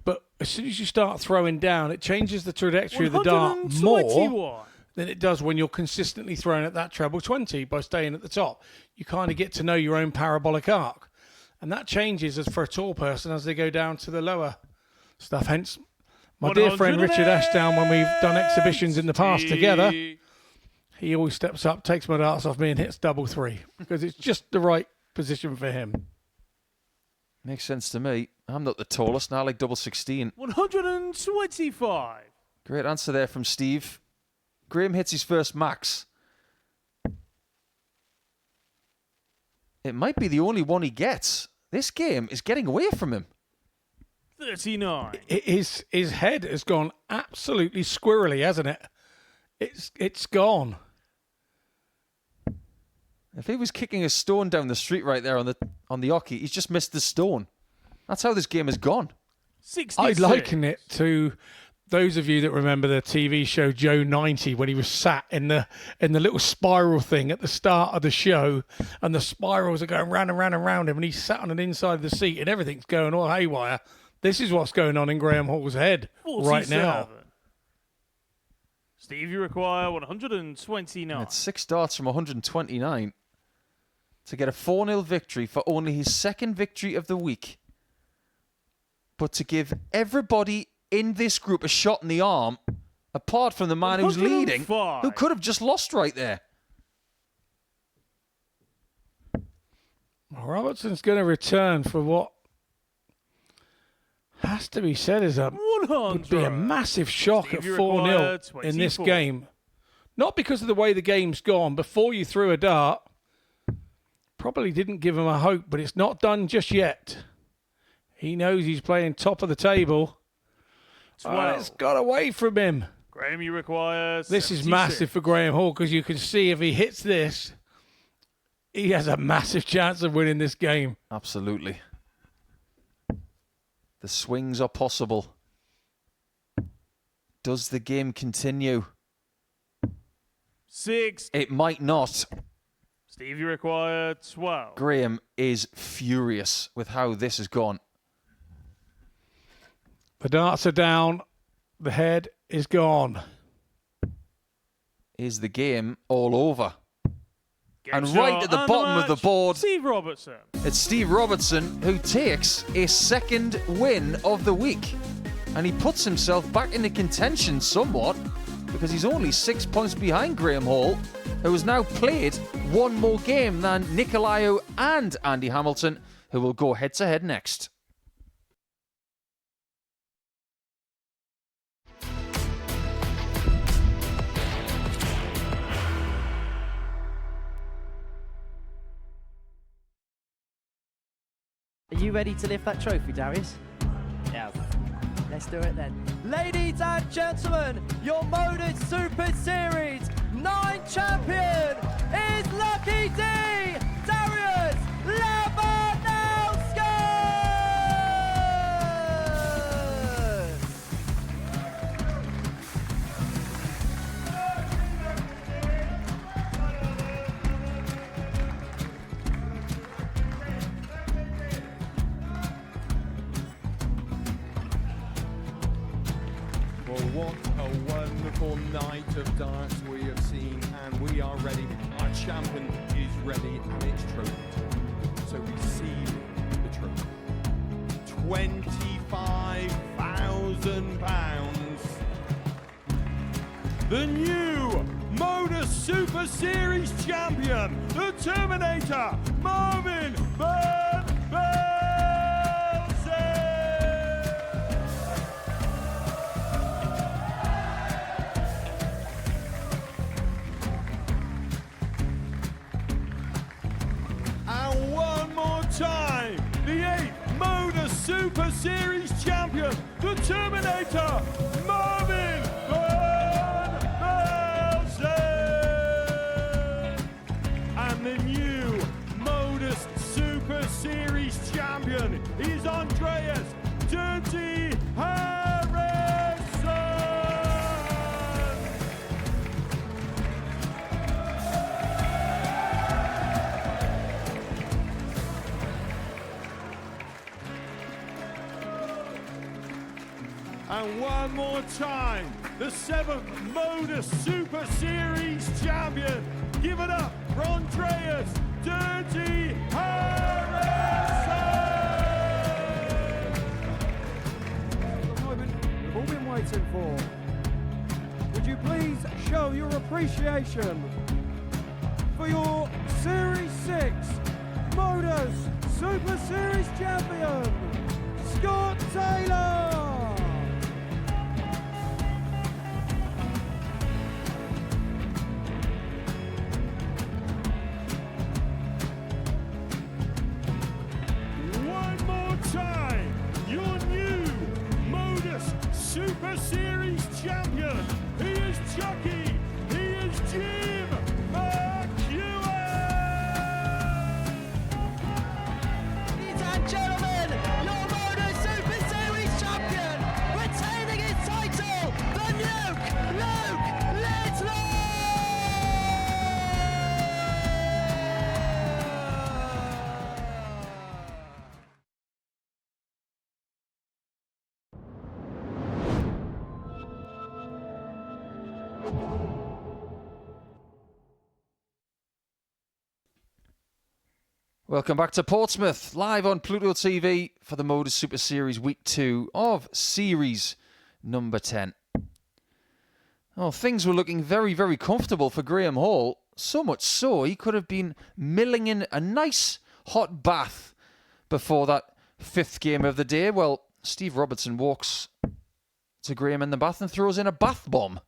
But as soon as you start throwing down, it changes the trajectory of the dart more than it does when you're consistently throwing at that treble 20 by staying at the top. You kind of get to know your own parabolic arc. And that changes as for a tall person as they go down to the lower stuff. Hence, My dear friend Richard Ashdown, when we've done exhibitions in the past together, he always steps up, takes my darts off me and hits double three because it's just the right position for him. Makes sense to me. I'm not the tallest, and I like double 16. 125. Great answer there from Steve. Graeme hits his first max. It might be the only one he gets. This game is getting away from him. 39. His head has gone absolutely squirrely, hasn't it? It's gone. If he was kicking a stone down the street right there on the oche, he's just missed the stone. That's how this game has gone. 66. I'd liken it to those of you that remember the TV show Joe 90 when he was sat in the little spiral thing at the start of the show, and the spirals are going round and round and round him, and he's sat on an inside of the seat and everything's going all haywire. This is what's going on in Graeme Hall's head 47. right now. Steve, you require 129. It's 6 darts from 129 to get a 4-0 victory for only his second victory of the week. But to give everybody in this group a shot in the arm, apart from the man who's leading, who could have just lost right there. Robertson's going to return for what has to be said is would be a massive shock Steve, at 4-0 in this game. Not because of the way the game's gone. Before you threw a dart, probably didn't give him a hope, but it's not done just yet. He knows he's playing top of the table. It's got away from him. Graeme, you require 76. This is massive for Graeme Hall because you can see if he hits this, he has a massive chance of winning this game. Absolutely. The swings are possible. Does the game continue? 6. It might not. Steve, you require 12. Graeme is furious with how this has gone. The darts are down. The head is gone. Is the game all over? And right at the bottom of the board, Steve Robertson. It's Steve Robertson who takes a second win of the week. And he puts himself back into contention somewhat because he's only 6 points behind Graeme Hall, who has now played one more game than Nikolaou and Andy Hamilton, who will go head-to-head next. Are you ready to lift that trophy, Darius? Yes. Let's do it then. Ladies and gentlemen, your MODUS Super Series 9 champion is Lucky D, Darius Labanowski! Well, what a wonderful night of darts we have seen, and we are ready. Our champion is ready, and it's trophy time. So receive the trophy. £25,000. The new MODUS Super Series champion, the Terminator, Marvin Van Velzen. And one more time, the 8th MODUS Super Series champion, the Terminator, Marvin Van Velzen. And the new MODUS Super Series champion is Andreas Dirty Harrison. And one more time, the 7th MODUS Super Series champion. Give it up for Andreas Dirty Harrison. At the moment, we've all been waiting for? Would you please show your appreciation for your Series 6 MODUS Super Series champion, Scott Taylor? One more time, your new MODUS Super Series champion. He is Chucky. He is Jim McEwen. Ladies and gentlemen, your MODUS Super Series champion, retaining his title, the Nuke, Luke Whitlock! Welcome back to Portsmouth, live on Pluto TV for the MODUS Super Series Week 2 of Series number 10. Oh, things were looking very, very comfortable for Graeme Hall. So much so, he could have been milling in a nice hot bath before that 5th game of the day. Well, Steve Robertson walks to Graeme in the bath and throws in a bath bomb.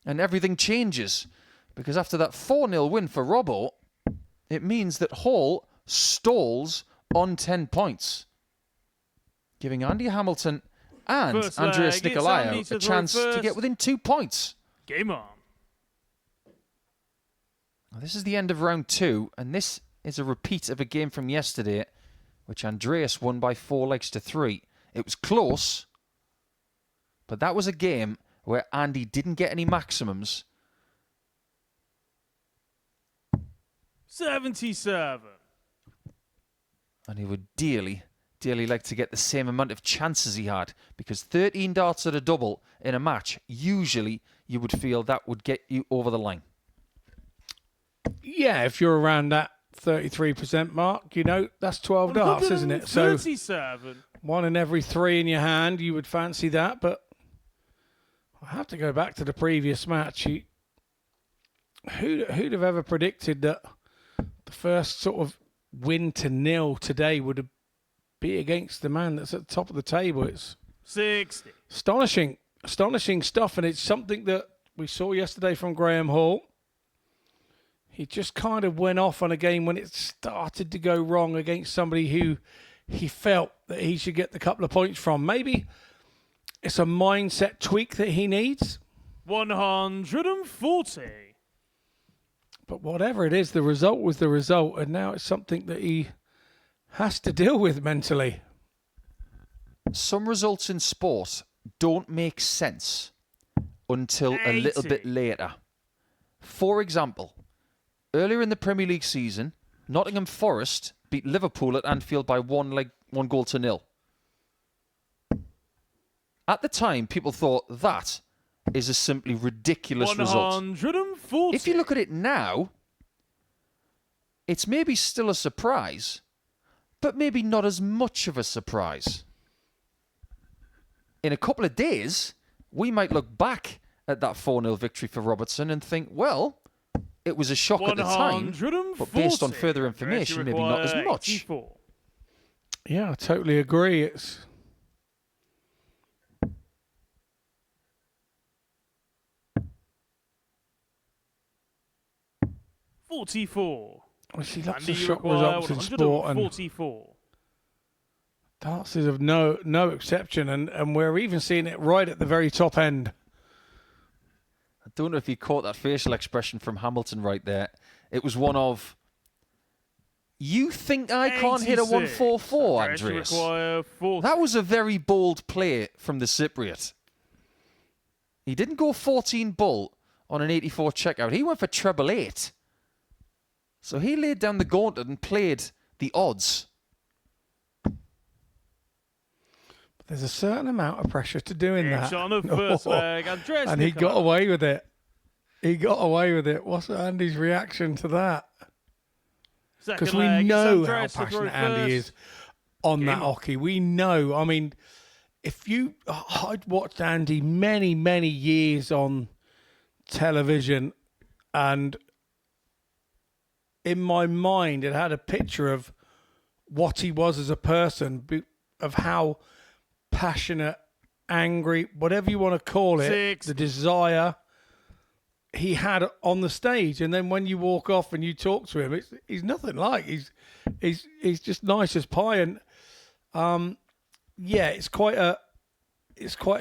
And everything changes. Because after that 4-0 win for Robbo, it means that Hall stalls on 10 points, giving Andy Hamilton and First Andreas leg, it's Nikolaou Andy a to chance throw to get first. within 2 points. Game on. Now, this is the end of round 2, and this is a repeat of a game from yesterday, which Andreas won by 4 legs to 3. It was close, but that was a game where Andy didn't get any maximums. 77. And he would dearly, dearly like to get the same amount of chances he had, because 13 darts at a double in a match, usually you would feel that would get you over the line. Yeah, if you're around that 33% mark, you know, that's 12 darts, isn't it? So 37. 1 in every 3 in your hand, you would fancy that. But I have to go back to the previous match. Who'd have ever predicted that the first sort of win to nil today would be against the man that's at the top of the table? It's 60. astonishing stuff, and it's something that we saw yesterday from Graeme Hall. He just kind of went off on a game when it started to go wrong against somebody who he felt that he should get the couple of points from. Maybe it's a mindset tweak that he needs. 140. But whatever it is, the result was the result, and now it's something that he has to deal with mentally. Some results in sport don't make sense until a little bit later. For example, earlier in the Premier League season, Nottingham Forest beat Liverpool at Anfield by 1 goal to 0. At the time, people thought that is a simply ridiculous result. 140. If you look at it now, it's maybe still a surprise, but maybe not as much of a surprise. In a couple of days, we might look back at that 4-0 victory for Robertson and think, well, it was a shock at the time, but based on further information, maybe not as much. 84. Yeah, I totally agree. It's 44. I see lots Andy, of you shock require results in sport, and 144. darts is of no exception, and we're even seeing it right at the very top end. I don't know if you caught that facial expression from Hamilton right there. It was one of, you think I can't hit a 144, Andreas? That was a very bold play from the Cypriot. He didn't go 14 bull on an 84 checkout. He went for treble 8. So he laid down the gauntlet and played the odds. But there's a certain amount of pressure to doing that. On the first leg, Andreas and he Nikolaou. got away with it. He got away with it. What's Andy's reaction to that? Because we know how passionate Andy is on that hockey. We know. I mean, I'd watched Andy many, many years on television, and in my mind, it had a picture of what he was as a person, of how passionate, angry, whatever you want to call it, the desire he had on the stage. And then when you walk off and you talk to him, he's nothing like. He's just nice as pie. And yeah, it's quite a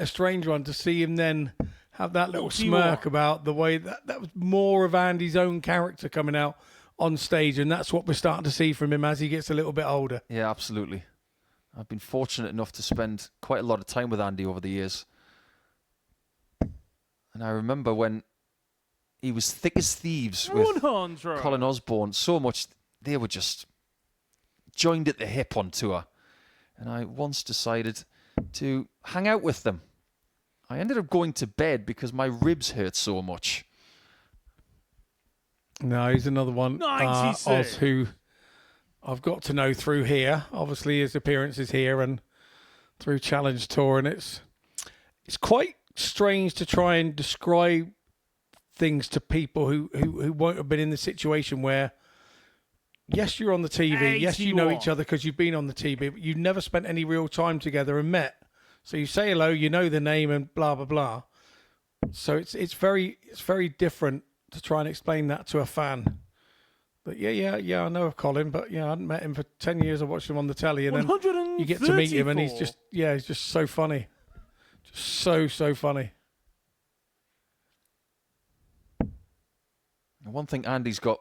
strange one to see him then have that little smirk about the way that was more of Andy's own character coming out on stage, and that's what we're starting to see from him as he gets a little bit older. Yeah, absolutely. I've been fortunate enough to spend quite a lot of time with Andy over the years. And I remember when he was thick as thieves with Colin Osborne, so much they were just joined at the hip on tour. And I once decided to hang out with them. I ended up going to bed because my ribs hurt so much. No, he's another one, Oz, who I've got to know through here. Obviously, his appearances here and through Challenge Tour, and it's quite strange to try and describe things to people who won't have been in the situation where, yes, you're on the TV, yes, you know each other because you've been on the TV, but you've never spent any real time together and met. So you say hello, you know the name, and blah blah blah. So it's very different to try and explain that to a fan. But yeah, I know of Colin, but I hadn't met him for 10 years. I watched him on the telly, and then you get to meet him, and he's just so funny. Just so funny. One thing Andy's got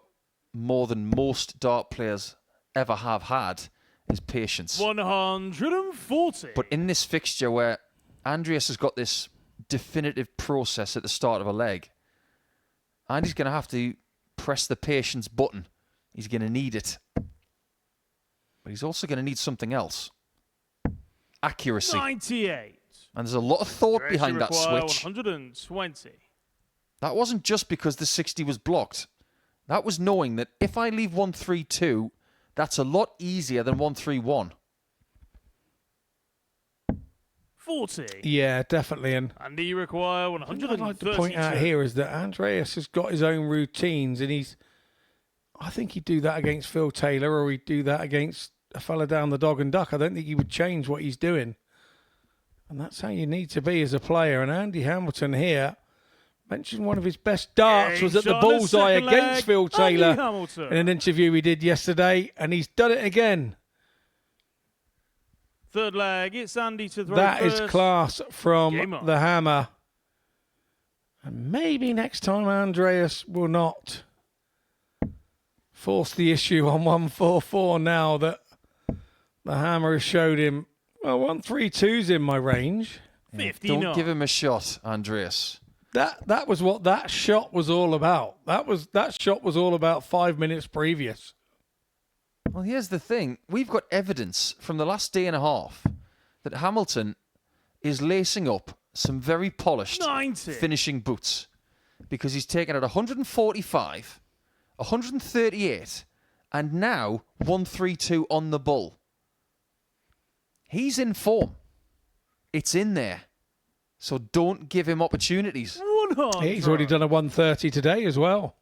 more than most dart players ever have had is patience. 140. But in this fixture where Andreas has got this definitive process at the start of a leg, Andy's going to have to press the patience button. He's going to need it. But he's also going to need something else. Accuracy. 98. And there's a lot of thought behind that switch. 120. That wasn't just because the 60 was blocked. That was knowing that if I leave 132, that's a lot easier than 131. 40. Yeah, definitely. And you require 132. what I'd like to point out here is that Andreas has got his own routines, and I think he'd do that against Phil Taylor, or he'd do that against a fella down the Dog and Duck. I don't think he would change what he's doing. And that's how you need to be as a player. And Andy Hamilton here mentioned one of his best darts was at the bullseye against Phil Taylor in an interview he did yesterday, and he's done it again. Third leg, it's Andy to throw That first. is class from the hammer. And maybe next time Andreas will not force the issue on 144 now that the hammer has showed him, well, 132's in my range. 59. Don't give him a shot, Andreas. That was what that shot was all about. That shot was all about 5 minutes previous. Well, here's the thing. We've got evidence from the last day and a half that Hamilton is lacing up some very polished 90. finishing boots, because he's taken out 145, 138, and now 132 on the bull. He's in form. It's in there. So don't give him opportunities. 100. He's already done a 130 today as well.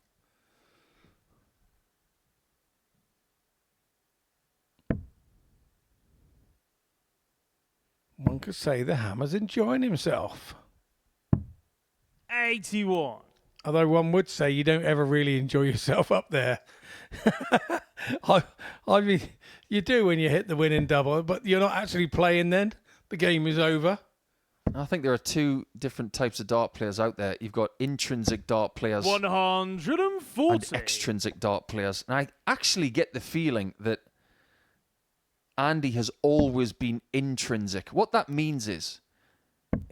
One could say the hammer's enjoying himself. 81. Although one would say you don't ever really enjoy yourself up there. I mean, you do when you hit the winning double, but you're not actually playing then. The game is over. I think there are two different types of dart players out there. You've got intrinsic dart players 140. and extrinsic dart players. And I actually get the feeling that Andy has always been intrinsic. What that means is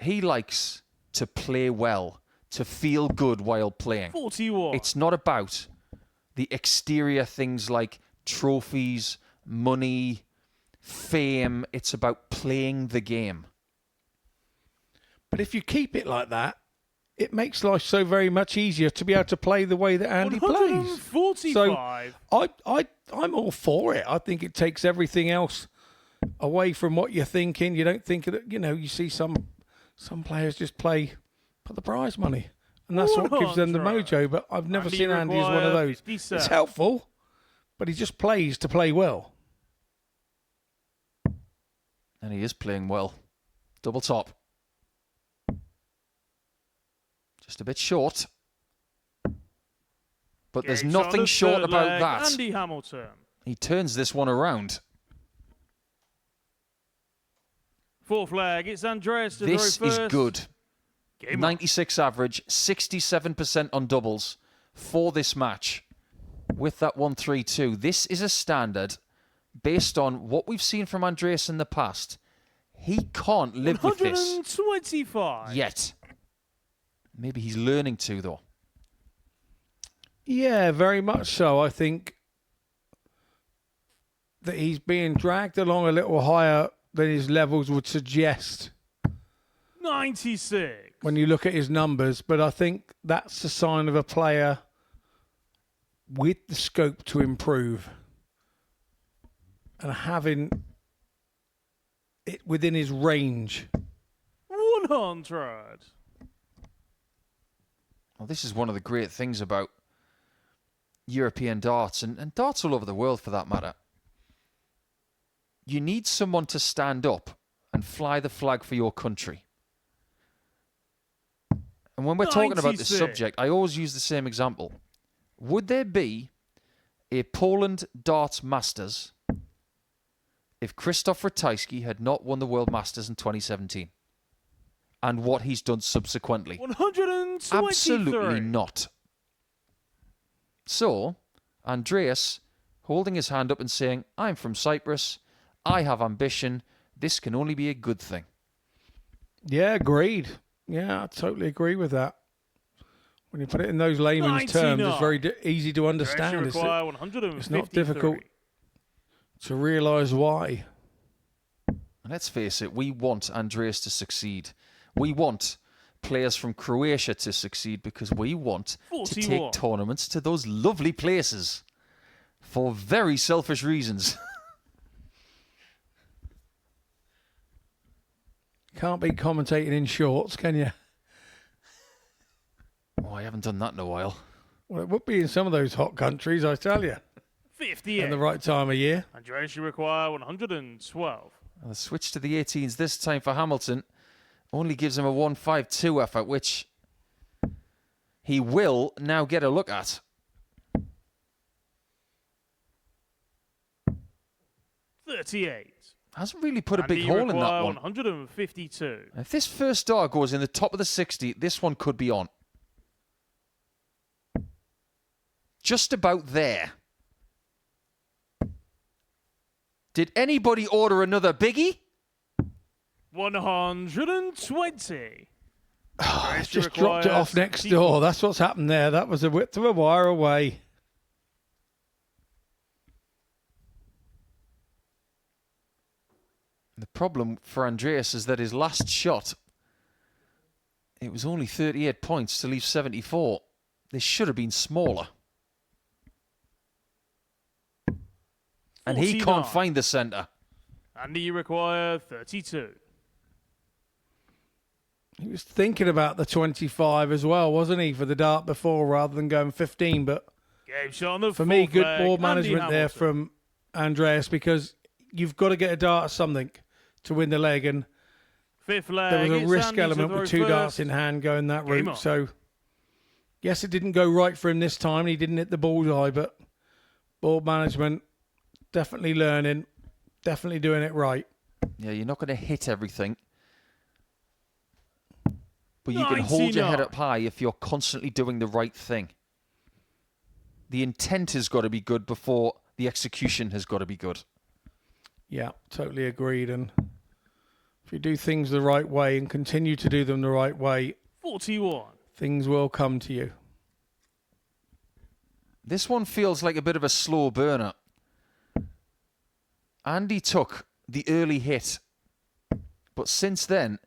he likes to play well, to feel good while playing. 41. It's not about the exterior things like trophies, money, fame. It's about playing the game. But if you keep it like that, it makes life so very much easier to be able to play the way that Andy plays. 145. So I'm all for it. I think it takes everything else away from what you're thinking. You don't think that, you see some players just play for the prize money. And that's what gives them the mojo. But I've never seen Andy as one of those. It's helpful, but he just plays to play well. And he is playing well. Double top. Just a bit short. But there's nothing short about that. Andy Hamilton. He turns this one around. Fourth leg, it's Andreas to This throw first. is good. Game 96 average, 67% on doubles for this match. With that 1-3-2, this is a standard based on what we've seen from Andreas in the past. He can't live with this 125. yet. Maybe he's learning to, though. Yeah, very much so. I think that he's being dragged along a little higher than his levels would suggest 96. when you look at his numbers. But I think that's a sign of a player with the scope to improve and having it within his range. 100. Well, this is one of the great things about European darts and darts all over the world for that matter. You need someone to stand up and fly the flag for your country. And when we're talking about this 96. subject, I always use the same example. Would there be a Poland Darts Masters if Krzysztof Ratajski had not won the World Masters in 2017? And what he's done subsequently? 123. Absolutely not. So, Andreas holding his hand up and saying, I'm from Cyprus, I have ambition, this can only be a good thing. Yeah, agreed. Yeah, I totally agree with that. When you put it in those layman's terms, it's very easy to understand. It's not difficult to realise why. And let's face it, we want Andreas to succeed. We want players from Croatia to succeed because we want 41. to take tournaments to those lovely places for very selfish reasons. Can't be commentating in shorts, can you? Oh, I haven't done that in a while. Well, it would be in some of those hot countries, I tell you. 58. At the right time of year. Andreas, you require 112. The switch to the 18s this time for Hamilton only gives him a 1-5-2 effort, which he will now get a look at. $38. Hasn't really put a big hole in that one. 152. If this first dart goes in the top of the 60, this one could be on. Just about there. Did anybody order another biggie? 120. Just dropped it off next door. That's what's happened there. That was a width of a wire away. The problem for Andreas is that his last shot, it was only 38 points to leave 74. This should have been smaller. And 49. he can't find the centre. Andy, you require 32. He was thinking about the 25 as well, wasn't he, for the dart before rather than going 15. But Game shot on the for me, fourth good leg, ball Andy management there Hamilton. from Andreas, because you've got to get a dart or something to win the leg. And Fifth leg, there was a it's risk Andy to element throw with two first. darts in hand going that Game on. route. So, yes, it didn't go right for him this time. He didn't hit the bullseye, but ball management, definitely learning, definitely doing it right. Yeah, you're not going to hit everything. But you can hold your head 99. up high if you're constantly doing the right thing. The intent has got to be good before the execution has got to be good. Yeah, totally agreed. And if you do things the right way and continue to do them the right way, 41. things will come to you. This one feels like a bit of a slow burner. Andy took the early hit, but since then,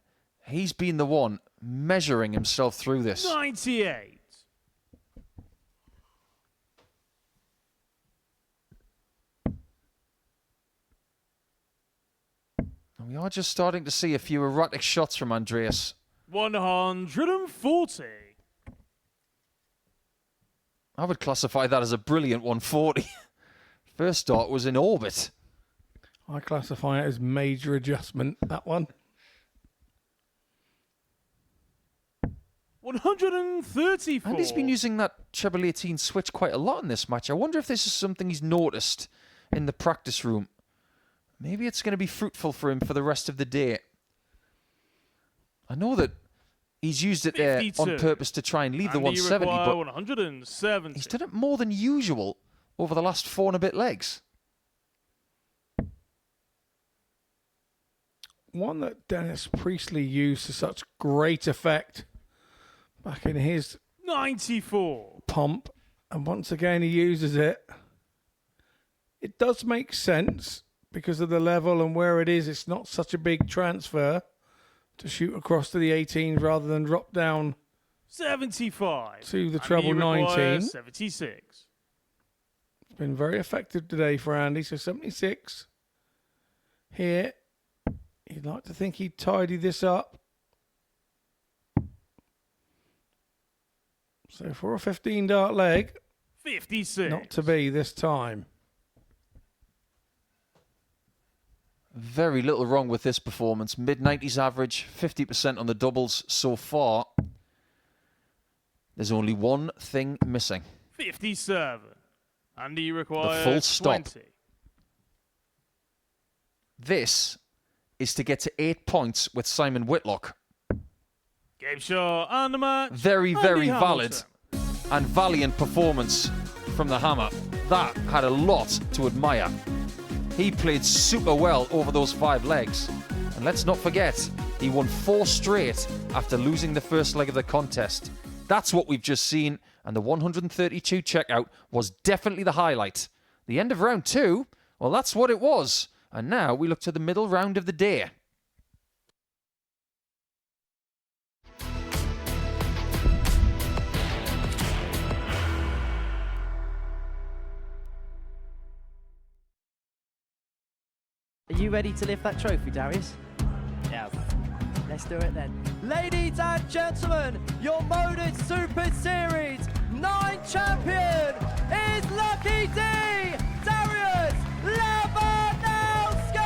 he's been the one measuring himself through this. 98. We are just starting to see a few erratic shots from Andreas. 140. I would classify that as a brilliant 140. First start was in orbit. I classify it as major adjustment, that one. 134. And he's been using that treble 18 switch quite a lot in this match. I wonder if this is something he's noticed in the practice room. Maybe it's going to be fruitful for him for the rest of the day. I know that he's used it there 52. on purpose to try and leave the And 170, you require but 170. he's done it more than usual over the last 4 and a bit legs. One that Dennis Priestley used to such great effect back in his 94. pump, and once again he uses it. It does make sense because of the level and where it is. It's not such a big transfer to shoot across to the 18s rather than drop down 75. to the And treble you require 19. 76. It's been very effective today for Andy. So 76 here. You'd like to think he'd tidy this up. So for a 15 dart leg, 56. not to be this time. Very little wrong with this performance. Mid-90s average, 50% on the doubles so far. There's only one thing missing. 57. And you require full stop. 20. This is to get to 8 points with Simon Whitlock. Game Shaw and the match. Very, Andy very Hamilton. valid and valiant performance from the Hammer. That had a lot to admire. He played super well over those 5 legs. And let's not forget, he won 4 straight after losing the first leg of the contest. That's what we've just seen, and the 132 checkout was definitely the highlight. The end of round 2, well, that's what it was. And now we look to the middle round of the day. Are you ready to lift that trophy, Darius? Yes. Let's do it then. Ladies and gentlemen, your MODUS Super Series 9 champion is Lucky D, Darius Lewandowski!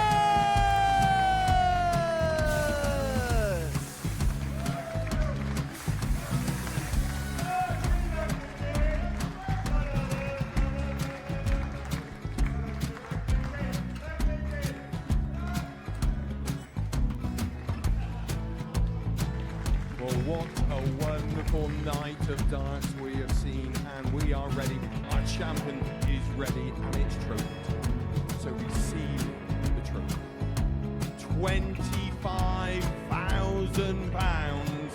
Well, what a wonderful night of darts we have seen, and we are ready. Our champion is ready, and it's trophy time. So receive the trophy. £25,000.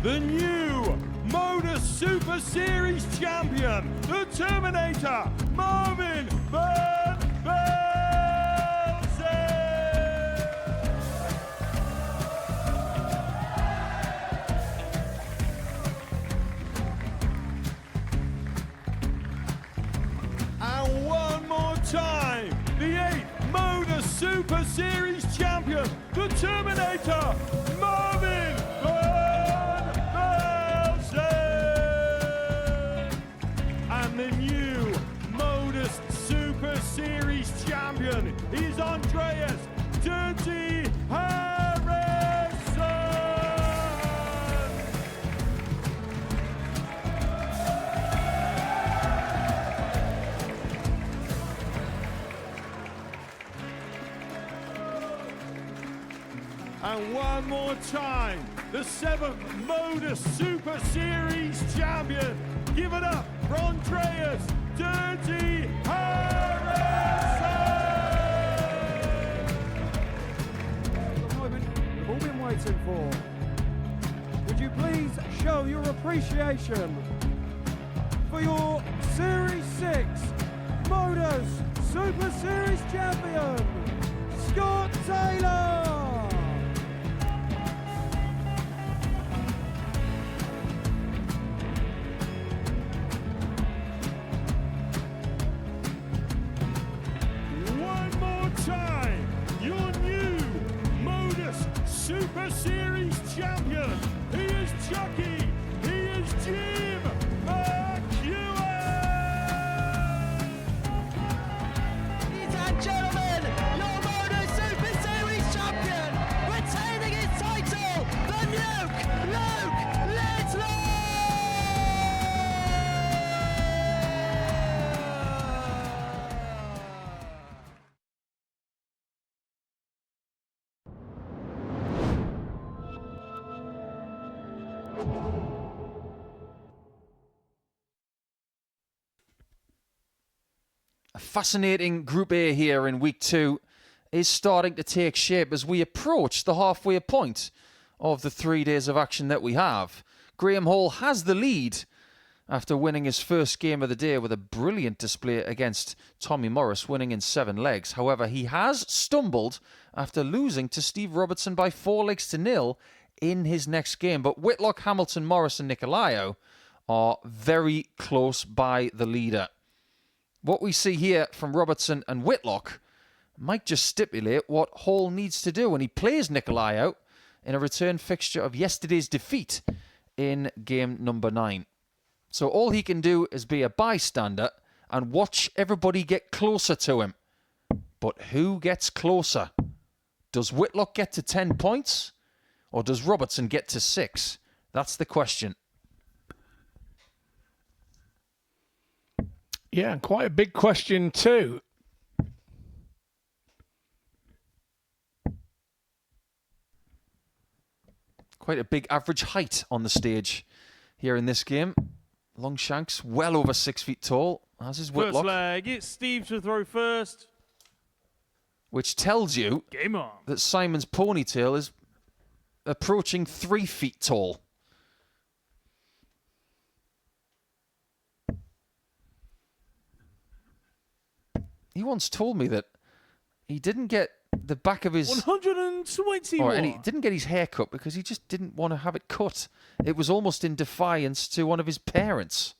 The new MODUS Super Series champion, the Terminator, Marvin Van Velzen. And one more time, the 8th MODUS Super Series champion, the Terminator, Marvin Van Velzen. And the new MODUS Super Series champion is Andreas Dirty Harrison. And one more time, the 7th MODUS Super Series champion. Give it up for Andreas Dirty Harrison. The moment we've all been waiting for. Would you please show your appreciation for your Series 6 MODUS Super Series champion, Scott Taylor? One more time, Super Series champion. He is Chucky. He is Jim McEwen. Ladies and gentlemen, your MODUS Super Series champion, retaining his title, the Luke Whitlock. A fascinating Group A here in Week 2 is starting to take shape as we approach the halfway point of the 3 days of action that we have. Graeme Hall has the lead after winning his first game of the day with a brilliant display against Tommy Morris, winning in 7 legs. However, he has stumbled after losing to Steve Robertson by 4-0 in his next game. But Whitlock, Hamilton, Morris and Nikolaou are very close by the leader. What we see here from Robertson and Whitlock might just stipulate what Hall needs to do when he plays Nikolaou out in a return fixture of yesterday's defeat in game number 9. So all he can do is be a bystander and watch everybody get closer to him. But who gets closer? Does Whitlock get to 10 points? Or does Robertson get to 6? That's the question. Yeah, quite a big question too. Quite a big average height on the stage here in this game. Longshanks, well over 6 feet tall, as is Whitlock. First leg, it's Steve to throw first. Which tells you Game on. that Simon's ponytail is approaching 3 feet tall. He once told me that he didn't get the back of his... 121. And he didn't get his hair cut because he just didn't want to have it cut. It was almost in defiance to one of his parents.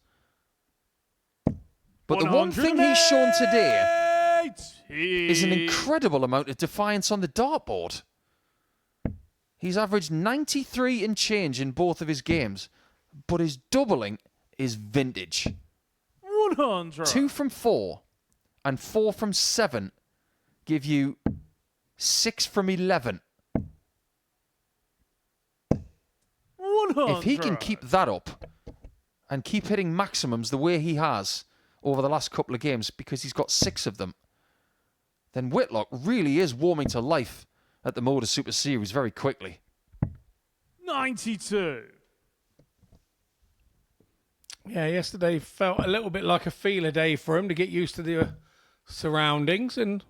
But the one thing he's shown today is an incredible amount of defiance on the dartboard. He's averaged 93 and change in both of his games, but his doubling is vintage. 100. 2 from 4 and 4 from 7 give you 6 from 11. 100. If he can keep that up and keep hitting maximums the way he has over the last couple of games, because he's got 6 of them, then Whitlock really is warming to life at the MODUS Super Series very quickly. 92. Yeah, yesterday felt a little bit like a feeler day for him to get used to the surroundings, and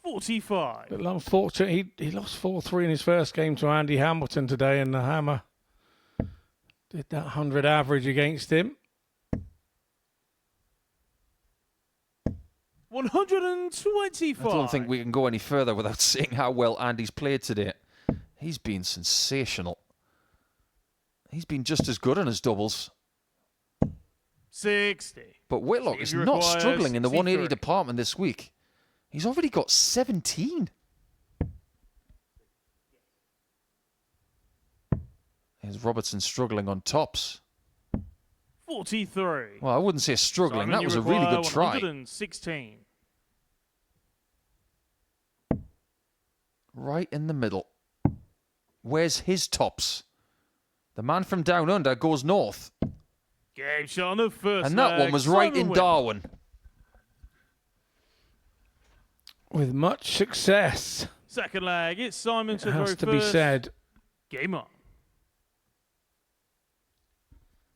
45. a little unfortunate he lost 4-3 in his first game to Andy Hamilton today, and the Hammer did that 100 average against him. 125. I don't think we can go any further without seeing how well Andy's played today. He's been sensational. He's been just as good on his doubles. 60. But Whitlock is not struggling in the 180 department this week. He's already got 17. Here's Robertson struggling on tops. 43. Well, I wouldn't say struggling. Simon, That you was a really require good try. 116. Right in the middle. Where's his tops? The man from down under goes north. Game shot on the first And that leg. one was right Simon in Whitlock. Darwin. With much success, Second leg, it's Simon it to throw has first. to be said. Game on.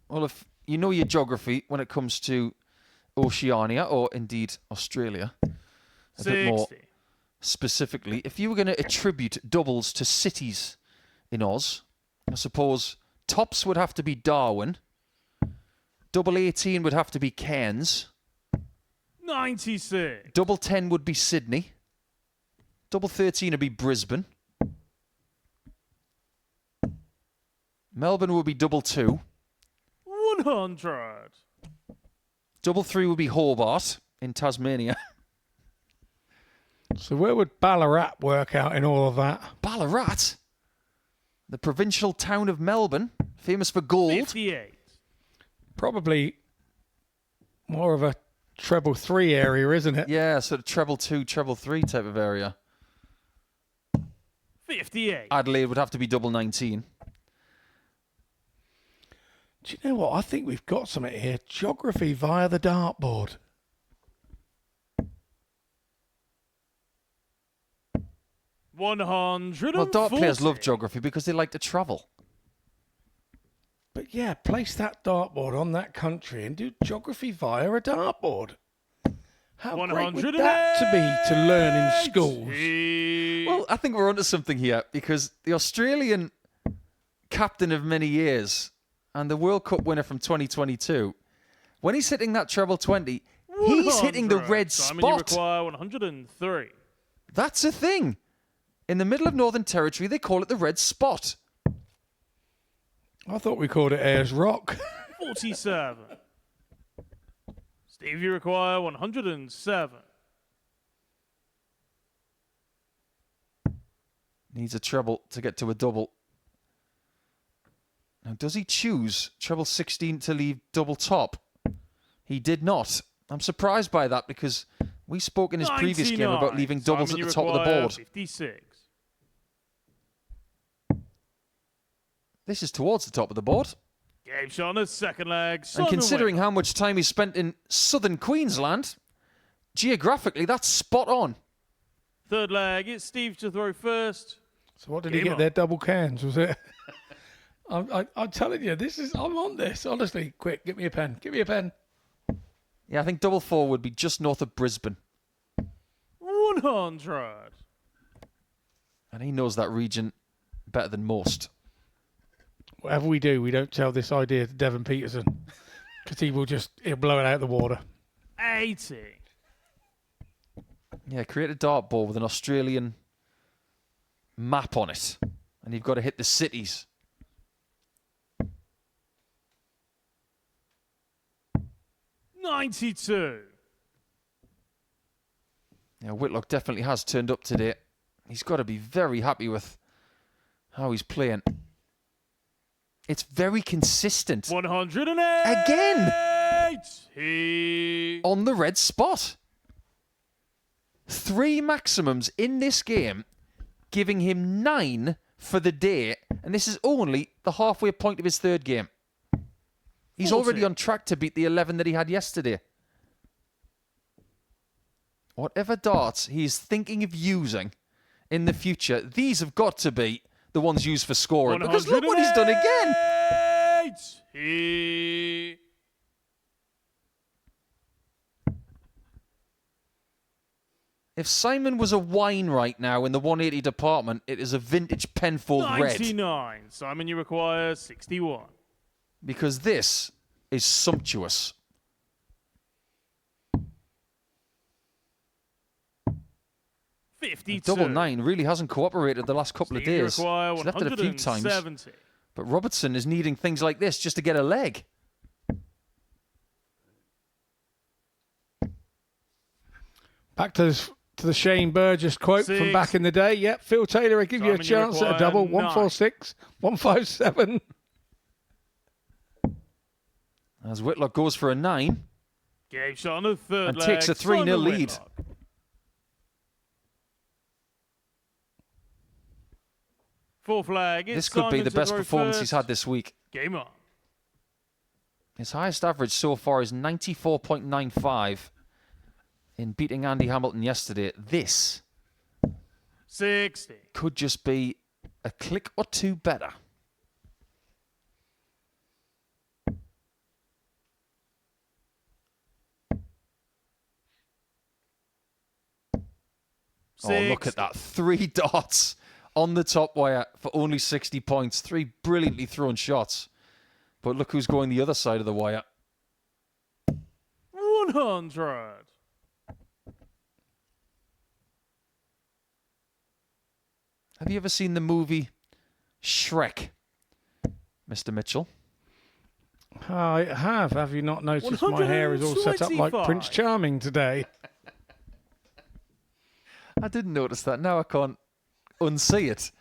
Well, if you know your geography when it comes to Oceania, or indeed Australia, a bit more 60. specifically, if you were going to attribute doubles to cities in Oz, I suppose tops would have to be Darwin, double 18 would have to be Cairns, 96. double 10 would be Sydney, double 13 would be Brisbane, Melbourne would be double 2, 100. double 3 would be Hobart in Tasmania. So where would Ballarat work out in all of that? Ballarat? The provincial town of Melbourne, famous for gold. 58. Probably more of a treble 3 area, isn't it? Yeah, sort of treble 2, treble 3 type of area. 58. Adelaide would have to be double 19. Do you know what? I think we've got something here. Geography via the dartboard. Well, dart players love geography because they like to travel. But yeah, place that dartboard on that country and do geography via a dartboard. How great would that to be to learn in schools? Well, I think we're onto something here because the Australian captain of many years and the World Cup winner from 2022, when he's hitting that treble 20, he's hitting the red Simon, you spot. require 103. That's a thing. In the middle of Northern Territory, they call it the red spot. I thought we called it Ayers Rock. 47. Steve, you require 107. Needs a treble to get to a double. Now, does he choose treble 16 to leave double top? He did not. I'm surprised by that because we spoke in his previous game about leaving doubles Simon, at the top of the require board. 56. This is towards the top of the board. Game shot on his second leg. And considering how much time he spent in southern Queensland, geographically, that's spot on. Third leg, it's Steve to throw first. So what did he get there? Double cans, was it? I'm telling you, I'm on this. Honestly, quick, get me a pen. Give me a pen. Yeah, I think double 4 would be just north of Brisbane. 100. And he knows that region better than most. Whatever we do, we don't tell this idea to Devon Peterson because he'll blow it out of the water. 80. Yeah, create a dartboard with an Australian map on it. And you've got to hit the cities. $92. Yeah, Whitlock definitely has turned up today. He's got to be very happy with how he's playing. It's very consistent. 108. Again! On the red spot. 3 maximums in this game, giving him 9 for the day. And this is only the halfway point of his third game. He's 40. already on track to beat the 11 that he had yesterday. Whatever darts he's thinking of using in the future, these have got to be the ones used for scoring. Because look what he's done again. If Simon was a wine right now in the 180 department, it is a vintage Penfold red. 99. Simon, you require 61. Because this is sumptuous. Double 9 really hasn't cooperated the last couple of days. He's left it a few times. But Robertson is needing things like this just to get a leg. Back to the Shane Burgess quote from back in the day. Yep, Phil Taylor, I give you a chance at a double. 146, 157. As Whitlock goes for a 9. Game shot on the third and leg. takes a 3-0 lead. Whitlock. Fourth flag. This could be the best performance he's had this week. Game on. His highest average so far is 94.95 in beating Andy Hamilton yesterday. This 60. could just be a click or two better. Oh, look at that. 3 darts on the top wire for only 60 points. 3 brilliantly thrown shots. But look who's going the other side of the wire. 100. Have you ever seen the movie Shrek, Mr. Mitchell? I have. Have you not noticed my hair is all set up like Prince Charming today? I didn't notice that. Now I can't unsee it.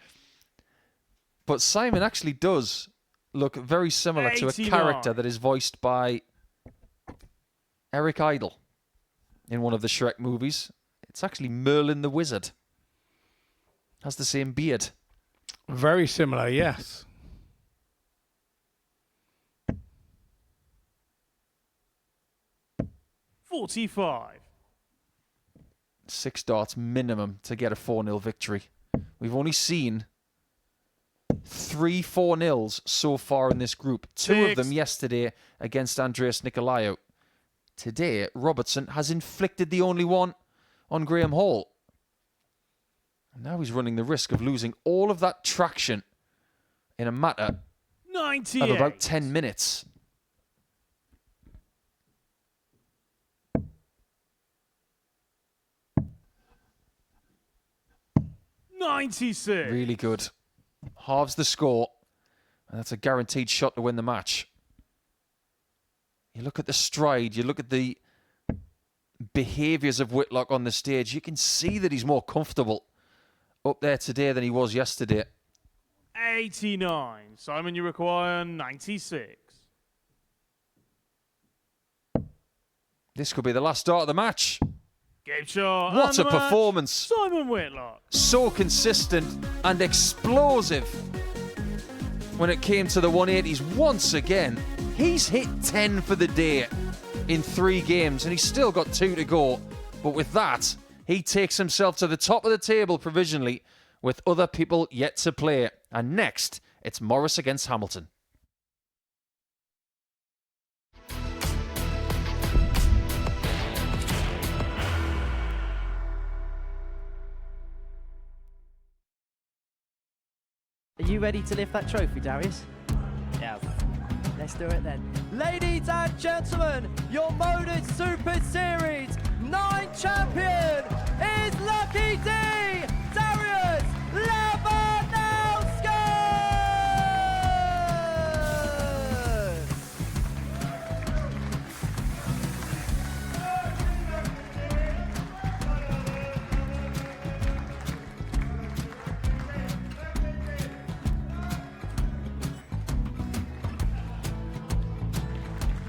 But Simon actually does look very similar to a 89. character that is voiced by Eric Idle in one of the Shrek movies. It's actually Merlin the Wizard. Has the same beard. Very similar, yes. $45. 6 darts minimum to get a 4-0 victory. We've only seen 3 4-0s so far in this group. 2 of them yesterday against Andreas Nikolaou. Today, Robertson has inflicted the only one on Graeme Hall. And now he's running the risk of losing all of that traction in a matter 98. of about 10 minutes. $96. Really good. Halves the score. And that's a guaranteed shot to win the match. You look at the stride, you look at the behaviours of Whitlock on the stage, you can see that he's more comfortable up there today than he was yesterday. 89. Simon, you require 96. This could be the last start of the match. Game shot. What and a the match, performance. Simon Whitlock. So consistent and explosive when it came to the 180s. Once again, he's hit 10 for the day in 3 games, and he's still got 2 to go. But with that, he takes himself to the top of the table provisionally, with other people yet to play. And next, it's Morris against Hamilton. Are you ready to lift that trophy, Darius? Yes. Let's do it then. Ladies and gentlemen, your MODUS Super Series 9 champion is Lucky D, Darius Labanowski!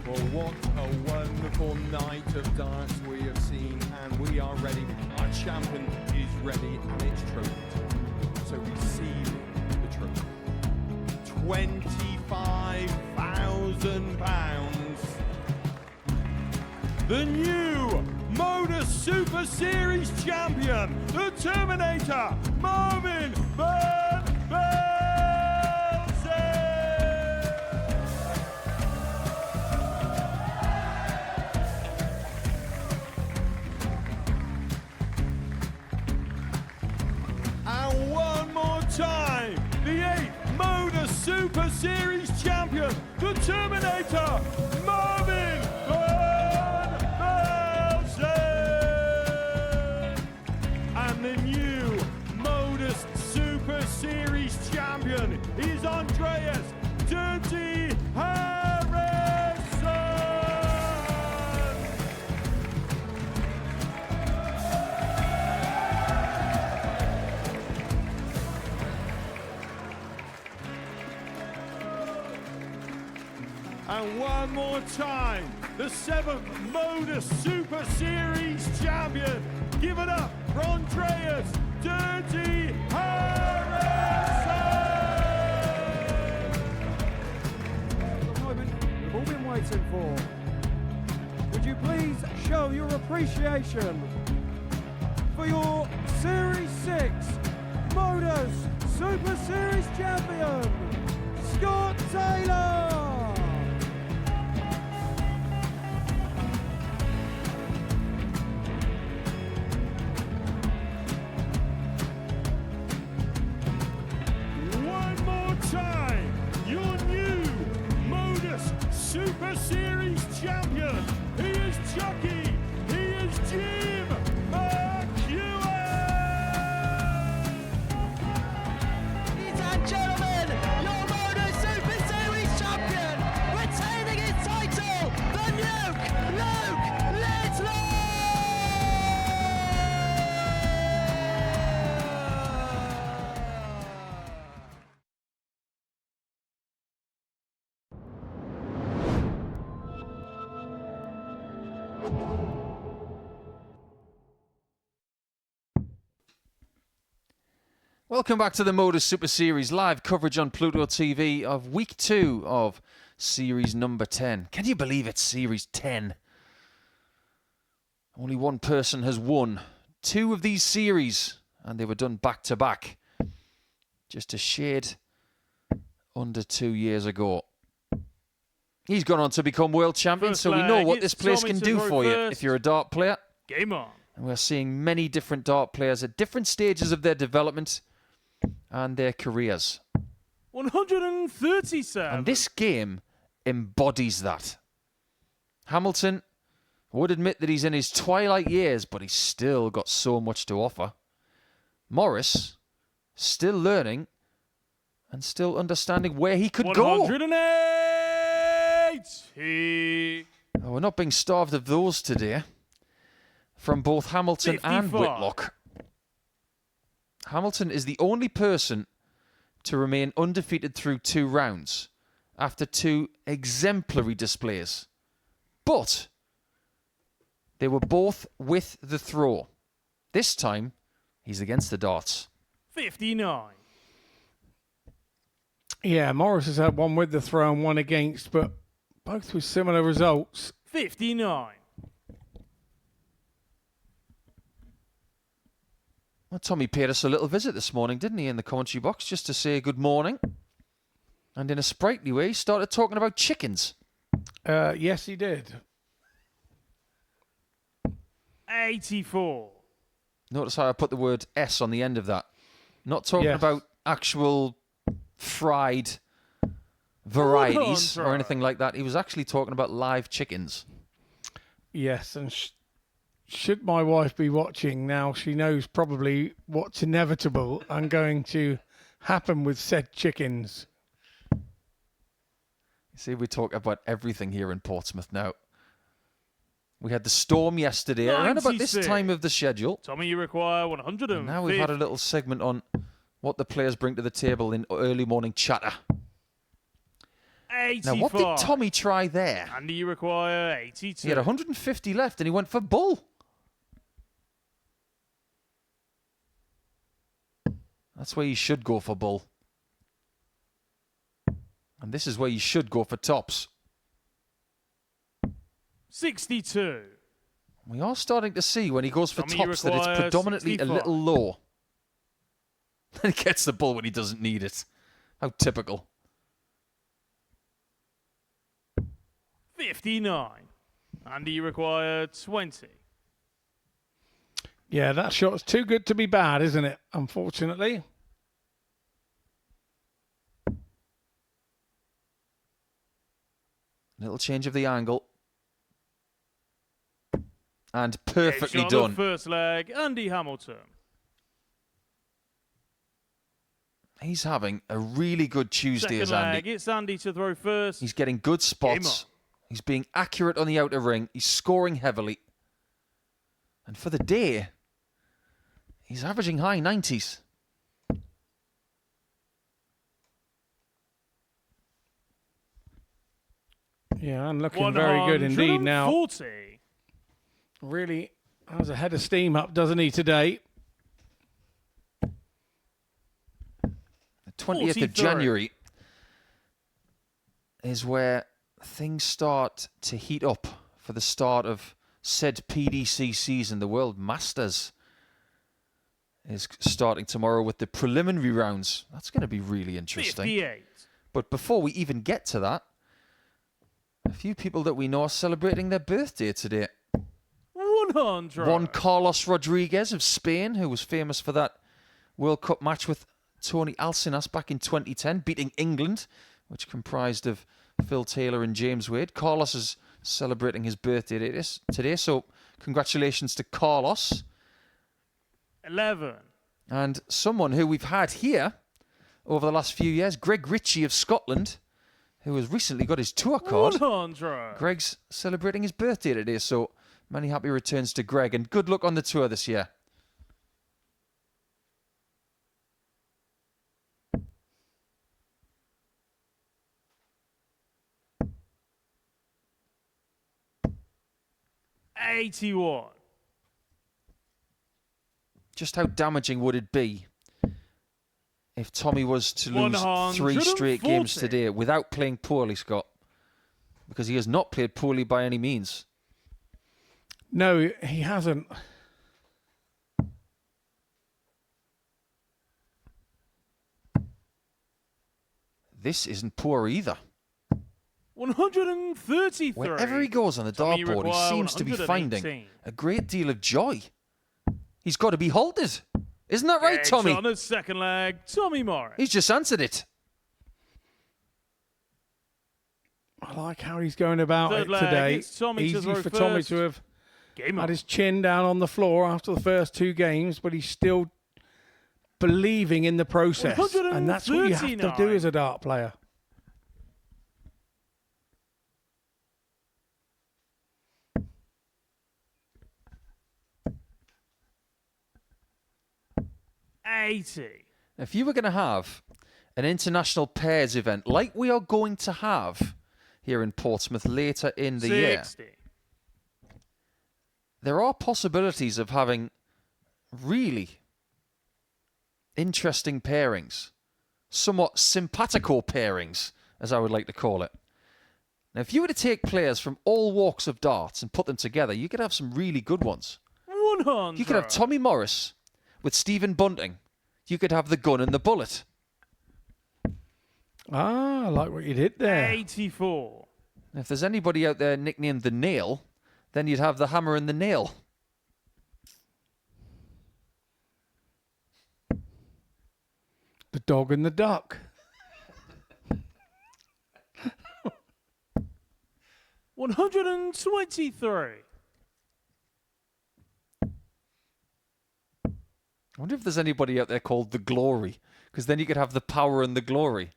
Well, what a wonderful night of darts we have seen, and we are ready. Our champion is ready, and it's trophy time. So receive the trophy. £25,000. The new MODUS Super Series champion, the Terminator, Marvin Van Velzen. And one more time, the 8th MODUS Super Series champion, the Terminator, Marvin Van Velzen. And the new MODUS Super Series champion is Andreas Dirty Harrison. And one more time, the 7th MODUS Super Series champion. Give it up for Andreas Dirty Harrison. The moment we've all been waiting for. Would you please show your appreciation for your Series 6 MODUS Super Series champion, Scott Taylor? One more time, your new MODUS Super Series champion. He is Chucky. He is Jim McEwen. Welcome back to the MODUS Super Series, live coverage on Pluto TV of week 2 of series number 10. Can you believe it's series 10? Only one person has won 2 of these series, and they were done back to back just a shade under 2 years ago. He's gone on to become world champion, so we know what this place can do for you if you're a dart player. Game on. And we're seeing many different dart players at different stages of their development and their careers. 137. And this game embodies that. Hamilton would admit that he's in his twilight years, but he's still got so much to offer. Morris, still learning and still understanding where he could go. 180. Oh, we're not being starved of those today. From both Hamilton 55. and Whitlock. Hamilton is the only person to remain undefeated through 2 rounds after 2 exemplary displays. But they were both with the throw. This time, he's against the darts. 59. Yeah, Morris has had one with the throw and one against, but both with similar results. 59. Well, Tommy paid us a little visit this morning, didn't he, in the commentary box, just to say good morning. And in a sprightly way, he started talking about chickens. Yes, he did. 84. Notice how I put the word S on the end of that. Not talking about actual fried varieties or anything like that. He was actually talking about live chickens. Yes, and should my wife be watching now, she knows probably what's inevitable and going to happen with said chickens. You see, we talk about everything here in Portsmouth now. We had the storm yesterday, around about this time of the schedule. Tommy, you require 100. And now we've had a little segment on what the players bring to the table in early morning chatter. 85. Now, what did Tommy try there? Andy, you require 82. He had 150 left and he went for bull. That's where you should go for bull. And this is where you should go for tops. 62. We are starting to see when he goes for Tommy, tops that it's predominantly 65. a little low. Then he gets the bull when he doesn't need it. How typical. 59. Andy, you require 20. Yeah, that shot's too good to be bad, isn't it? Unfortunately. Little change of the angle. And perfectly Shot done. on the first leg, Andy Hamilton. He's having a really good Tuesday as Second Andy. leg, it's Andy to throw first. He's getting good spots. He's being accurate on the outer ring. He's scoring heavily. And for the day, he's averaging high 90s. Yeah, and looking very good indeed now. 140. Really has a head of steam up, doesn't he, today? The 20th of 43. January is where things start to heat up for the start of said PDC season. The World Masters is starting tomorrow with the preliminary rounds. That's going to be really interesting. 58. But before we even get to that, a few people that we know are celebrating their birthday today. 100. One Carlos Rodriguez of Spain, who was famous for that World Cup match with Tony Alcinas back in 2010, beating England, which comprised of Phil Taylor and James Wade. Carlos is celebrating his birthday today, so congratulations to Carlos. 11. And someone who we've had here over the last few years, Greg Ritchie of Scotland, who has recently got his tour card. 100. Greg's celebrating his birthday today, so many happy returns to Greg, and good luck on the tour this year. $81. Just how damaging would it be if Tommy was to lose 3 straight games today without playing poorly, Scott, because he has not played poorly by any means. No, he hasn't. This isn't poor either. 133. Wherever he goes on the dartboard, he seems to be finding a great deal of joy. He's got to be halted. Isn't that right, Tommy? On the second leg, Tommy Morris. He's just answered it. I like how he's going about Third it leg, today. it's Tommy Easy to throw for Tommy first. to have Game had on. his chin down on the floor after the first 2 games, but he's still believing in the process. And that's what you have to do 139. as a dart player. If you were going to have an international pairs event like we are going to have here in Portsmouth later in the year, 60. there are possibilities of having really interesting pairings, somewhat simpatico pairings, as I would like to call it. Now, if you were to take players from all walks of darts and put them together, you could have some really good ones. 100. You could have Tommy Morris with Stephen Bunting. You could have the gun and the bullet. Ah, I like what you did there. 84. And if there's anybody out there nicknamed the Nail, then you'd have the hammer and the nail. The dog and the duck. 123. I wonder if there's anybody out there called the Glory, because then you could have the power and the glory.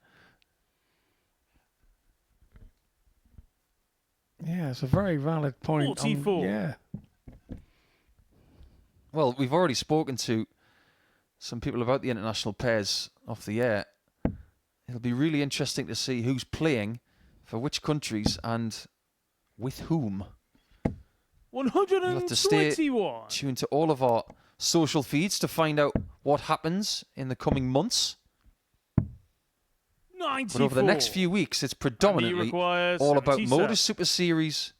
Yeah, it's a very valid point. 44. Yeah. Well, we've already spoken to some people about the international pairs off the air. It'll be really interesting to see who's playing for which countries and with whom. 121. You'll have to stay tuned to all of our social feeds to find out what happens in the coming months. 94. But over the next few weeks, it's predominantly all about 77. MODUS Super Series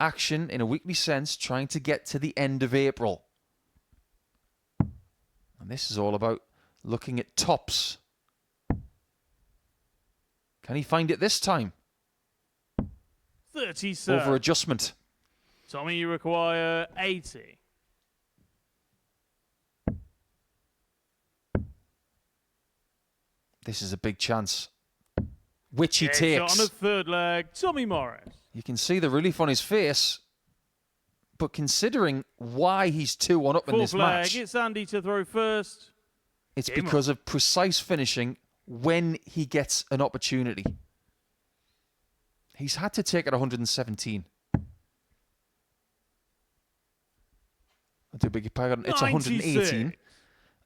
action in a weekly sense, trying to get to the end of April. And this is all about looking at tops. Can he find it this time? 37. Over adjustment. Tommy, you require 80. This is a big chance. Which he It's takes. on the third leg, Tommy Morris. You can see the relief on his face. But considering why he's 2-1 up in this Fourth leg, match, it's Andy to throw first. it's Game because of precise finishing when he gets an opportunity. He's had to take it 117. I do beg your pardon. It's 118. 96.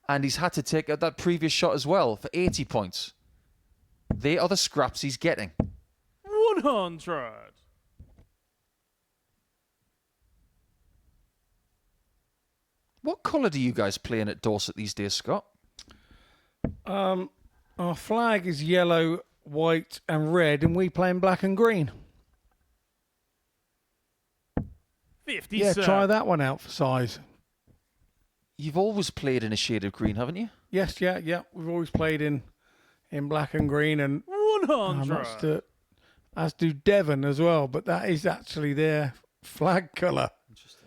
And he's had to take out that previous shot as well for 80 points. They are the scraps he's getting. 100. What colour do you guys play in at Dorset these days, Scott? Our flag is yellow, white and red, and we play in black and green. 57. Yeah, try that one out for size. You've always played in a shade of green, haven't you? Yes, yeah. We've always played in black and green, and 100. as do Devon as well. But that is actually their flag colour. Interesting.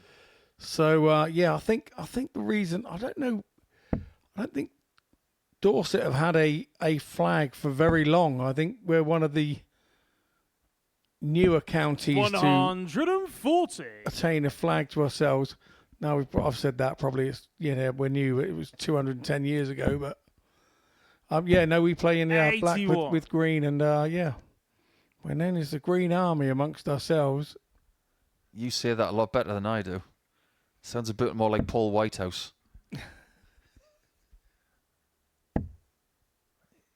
So yeah, I think the reason I don't think Dorset have had a flag for very long. I think we're one of the newer counties 140. to attain a flag to ourselves. Now I've said that probably it's, we're new. It was 210 years ago, but we play in black 81. with green, and we're known as the Green Army amongst ourselves. You say that a lot better than I do. Sounds a bit more like Paul Whitehouse.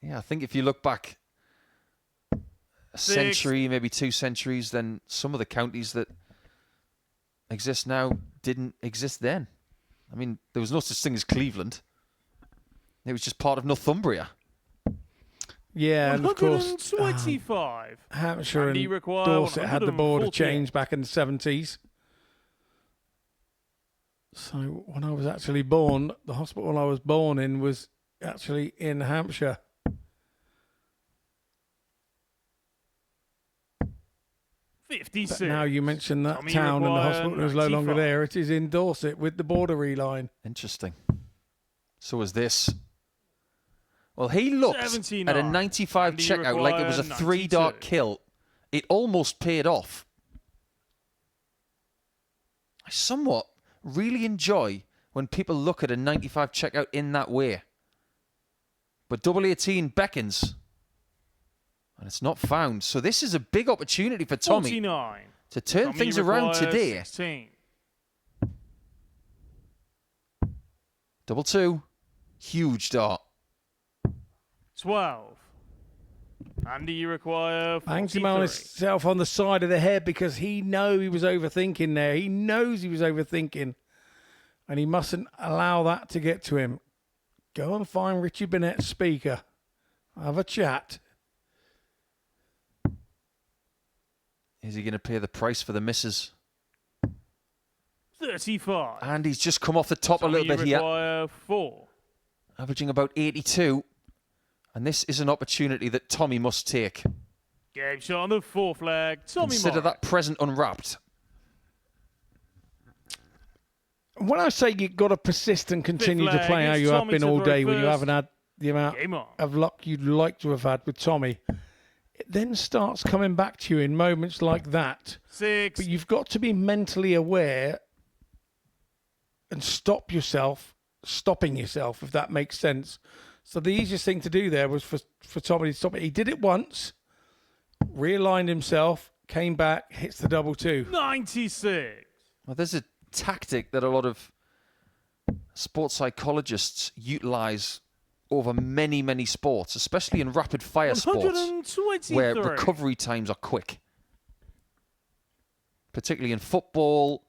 Yeah, I think if you look back a century, maybe 2 centuries, then some of the counties that exist now didn't exist then. I mean, there was no such thing as Cleveland. It was just part of Northumbria. Yeah, and of course, 125. Hampshire And you and require Dorset had the border 148. changed back in the 70s. So when I was actually born, the hospital I was born in was actually in Hampshire. 56. But now you mention that Tommy town and the require hospital is no longer 95. there. It is in Dorset with the border reline. Interesting. So is this. Well, he looked at a 79. 95 And you checkout like it was a require 3-dart 92. kill. It almost paid off. I somewhat really enjoy when people look at a 95 checkout in that way. But double 18 beckons. And it's not found. So this is a big opportunity for Tommy 49. to turn Tommy things around requires today. 16. Double 2. Huge dart. 12. Andy, you require 43. Banged him on himself on the side of the head because he knew he was overthinking there. He knows he was overthinking. And he mustn't allow that to get to him. Go and find Richie Bennett's speaker. Have a chat. Is he going to pay the price for the misses? 35. And he's just come off the top Tommy, a little you bit here. require 4. Averaging about 82. And this is an opportunity that Tommy must take. Game shot on the 4 flag. Tommy Consider Morris. that present unwrapped. When I say you've got to persist and continue to flag, play how it's you have Tommy been to all throw day when you first. haven't had the amount Game on. of luck you'd like to have had with Tommy, it then starts coming back to you in moments like that. 6. But you've got to be mentally aware and stopping yourself, if that makes sense. So the easiest thing to do there was for Tommy to stop it. He did it once, realigned himself, came back, hits the double 2. 96. Well, there's a tactic that a lot of sports psychologists utilize over many, many sports, especially in rapid fire sports, 123. where recovery times are quick. Particularly in football,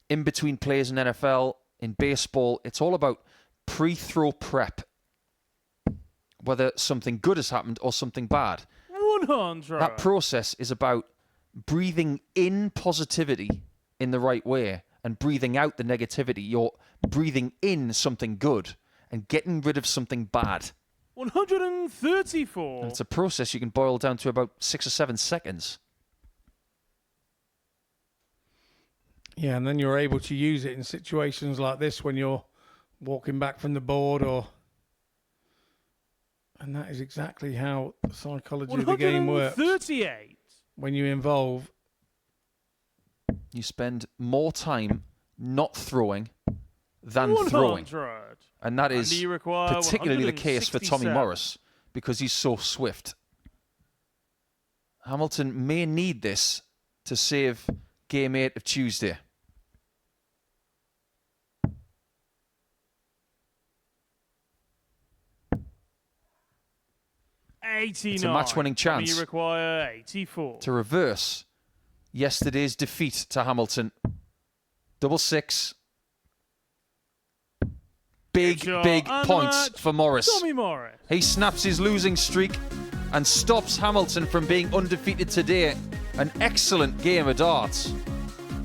in between players in NFL, in baseball, it's all about pre-throw prep. Whether something good has happened or something bad. 100. That process is about breathing in positivity in the right way and breathing out the negativity. You're breathing in something good and getting rid of something bad. 134. And it's a process you can boil down to about 6 or 7 seconds. Yeah, and then you're able to use it in situations like this when you're walking back from the board and that is exactly how the psychology of the game works. 138. When you involve, you spend more time not throwing than throwing. 100. And that And is you require particularly the case for Tommy 167. Morris because he's so swift. Hamilton may need this to save Game 8 of Tuesday. It's a match-winning chance You require 84. to reverse yesterday's defeat to Hamilton. Double 6. Big, Shot big and points match. for Morris. Tommy Morris. He snaps his losing streak and stops Hamilton from being undefeated today. An excellent game of darts.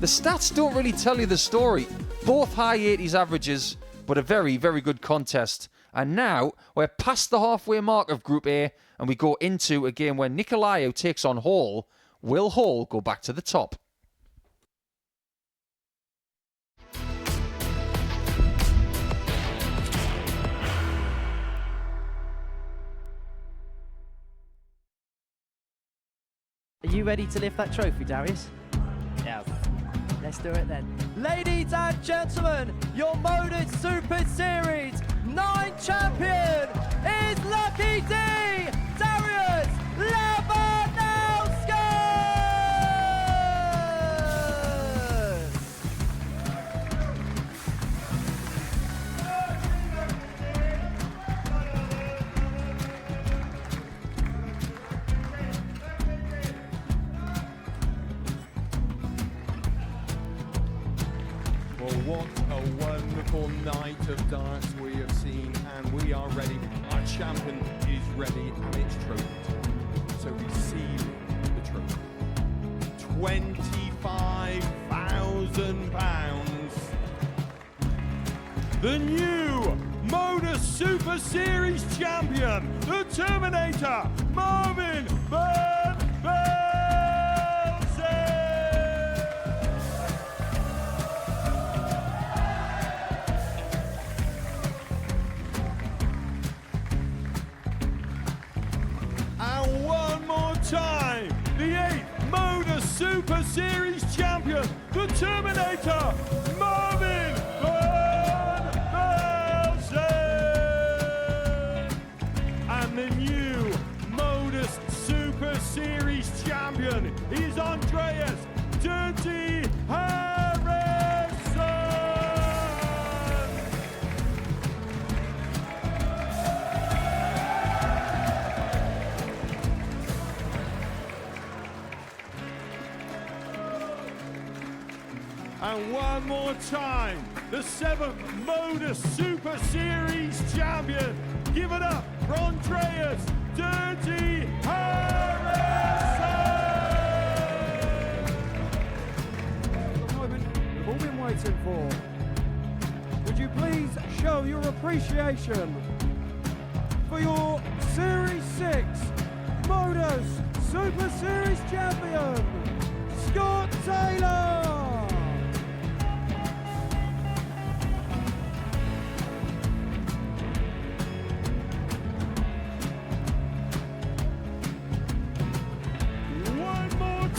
The stats don't really tell you the story. Both high 80s averages, but a very, very good contest. And now we're past the halfway mark of Group A and we go into a game where Nikolaou takes on Hall. Will Hall go back to the top? Are you ready to lift that trophy, Darius? Yes. Let's do it then. Ladies and gentlemen, your MODUS Super Series 9 champion is Lucky D, Darius Lewandowski! Well, what a wonderful night of darts we have seen, and we are ready. Our champion is ready and it's trophied. So receive the trophy. £25,000. The new MODUS Super Series champion, the Terminator, Marvin Van Velzen. And one more time, the 8th MODUS Super Series champion, the Terminator, Marvin Van Velzen. And the new MODUS Super Series champion is Andreas Dirty Harrison. And one more time, the 7th MODUS Super Series champion. Give it up for Andreas Dirty Harrison. The moment we've all been waiting for. Would you please show your appreciation for your Series 6 MODUS Super Series champion, Scott Taylor?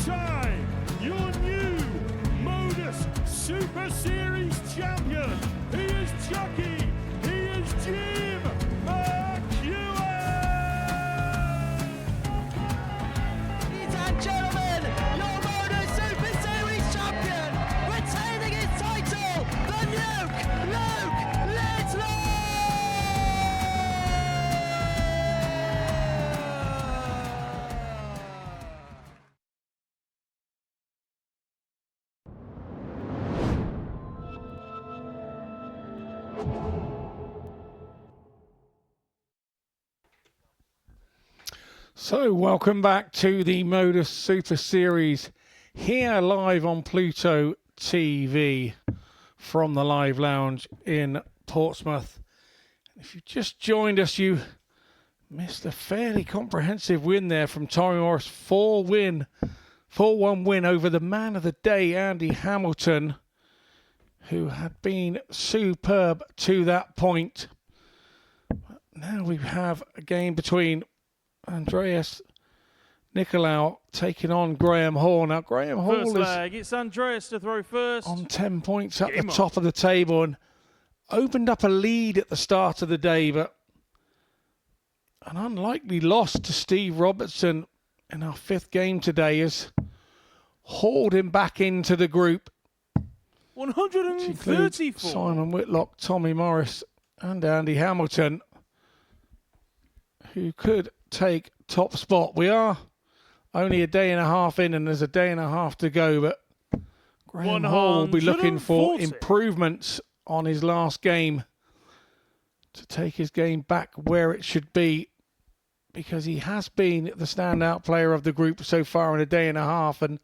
Time, your new MODUS Super Series champion. He is Chucky. He is Jim McEwen. Ladies and gentlemen, your MODUS Super Series champion, retaining his title, the Nuke, Luke Whitlock. So, welcome back to the MODUS Super Series here live on Pluto TV from the Live Lounge in Portsmouth. If you just joined us, you missed a fairly comprehensive win there from Tommy Morris. 4-1 win over the man of the day, Andy Hamilton, who had been superb to that point. But now we have a game between Andreas Nikolaou taking on Graeme Hall. Now, Graeme Hall First is leg, it's Andreas to throw first. on 10 points at the top of the table and opened up a lead at the start of the day, but an unlikely loss to Steve Robertson in our 5th game today has hauled him back into the group. 134. Simon Whitlock, Tommy Morris and Andy Hamilton, who could take top spot. We are only a day and a half in and there's a day and a half to go, but Graeme Hall will be looking for improvements on his last game to take his game back where it should be, because he has been the standout player of the group so far in a day and a half, and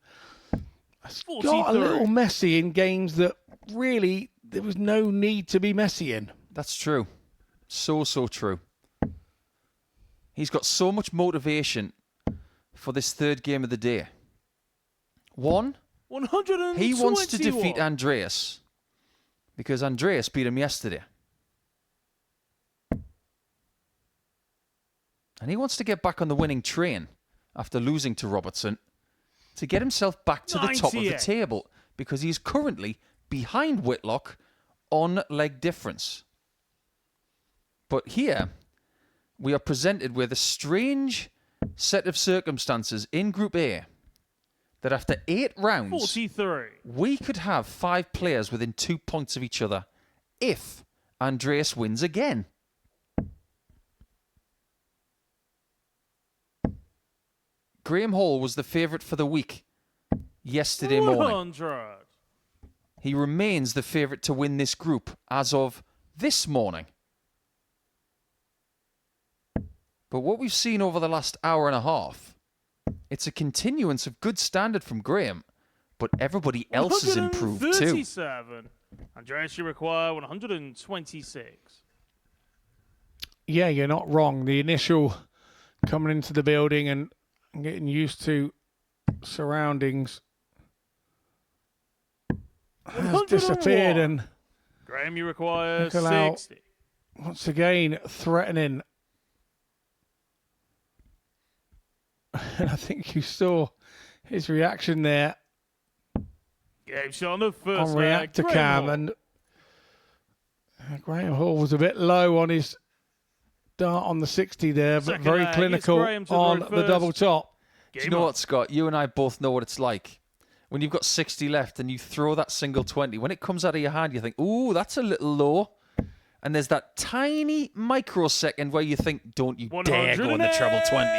it's got a little messy in games that really there was no need to be messy in. That's true. So true. He's got so much motivation for this 3rd game of the day. 1, 121. he wants to defeat Andreas because Andreas beat him yesterday. And he wants to get back on the winning train after losing to Robertson to get himself back to the top of the table, because he's currently behind Whitlock on leg difference. But here we are presented with a strange set of circumstances in Group A that after 8 rounds, 43. we could have 5 players within 2 points of each other if Andreas wins again. Graeme Hall was the favourite for the week yesterday morning. 100. He remains the favourite to win this group as of this morning. But what we've seen over the last hour and a half, it's a continuance of good standard from Graeme, but everybody else has improved too. 137. Andreas, you require 126. Yeah, you're not wrong. The initial coming into the building and getting used to surroundings has disappeared, and Graeme, you require Nikolaou 60. once again threatening. And I think you saw his reaction there Game shot on the first on leg. reactor Graeme cam, Hall. and Graeme Hall was a bit low on his dart on the 60 there, but Second very leg, it's clinical Graeme to the on very the first. double top. Do you know what, Scott? You and I both know what it's like. When you've got 60 left and you throw that single 20, when it comes out of your hand, you think, ooh, that's a little low. And there's that tiny microsecond where you think, don't you dare go in the treble 20.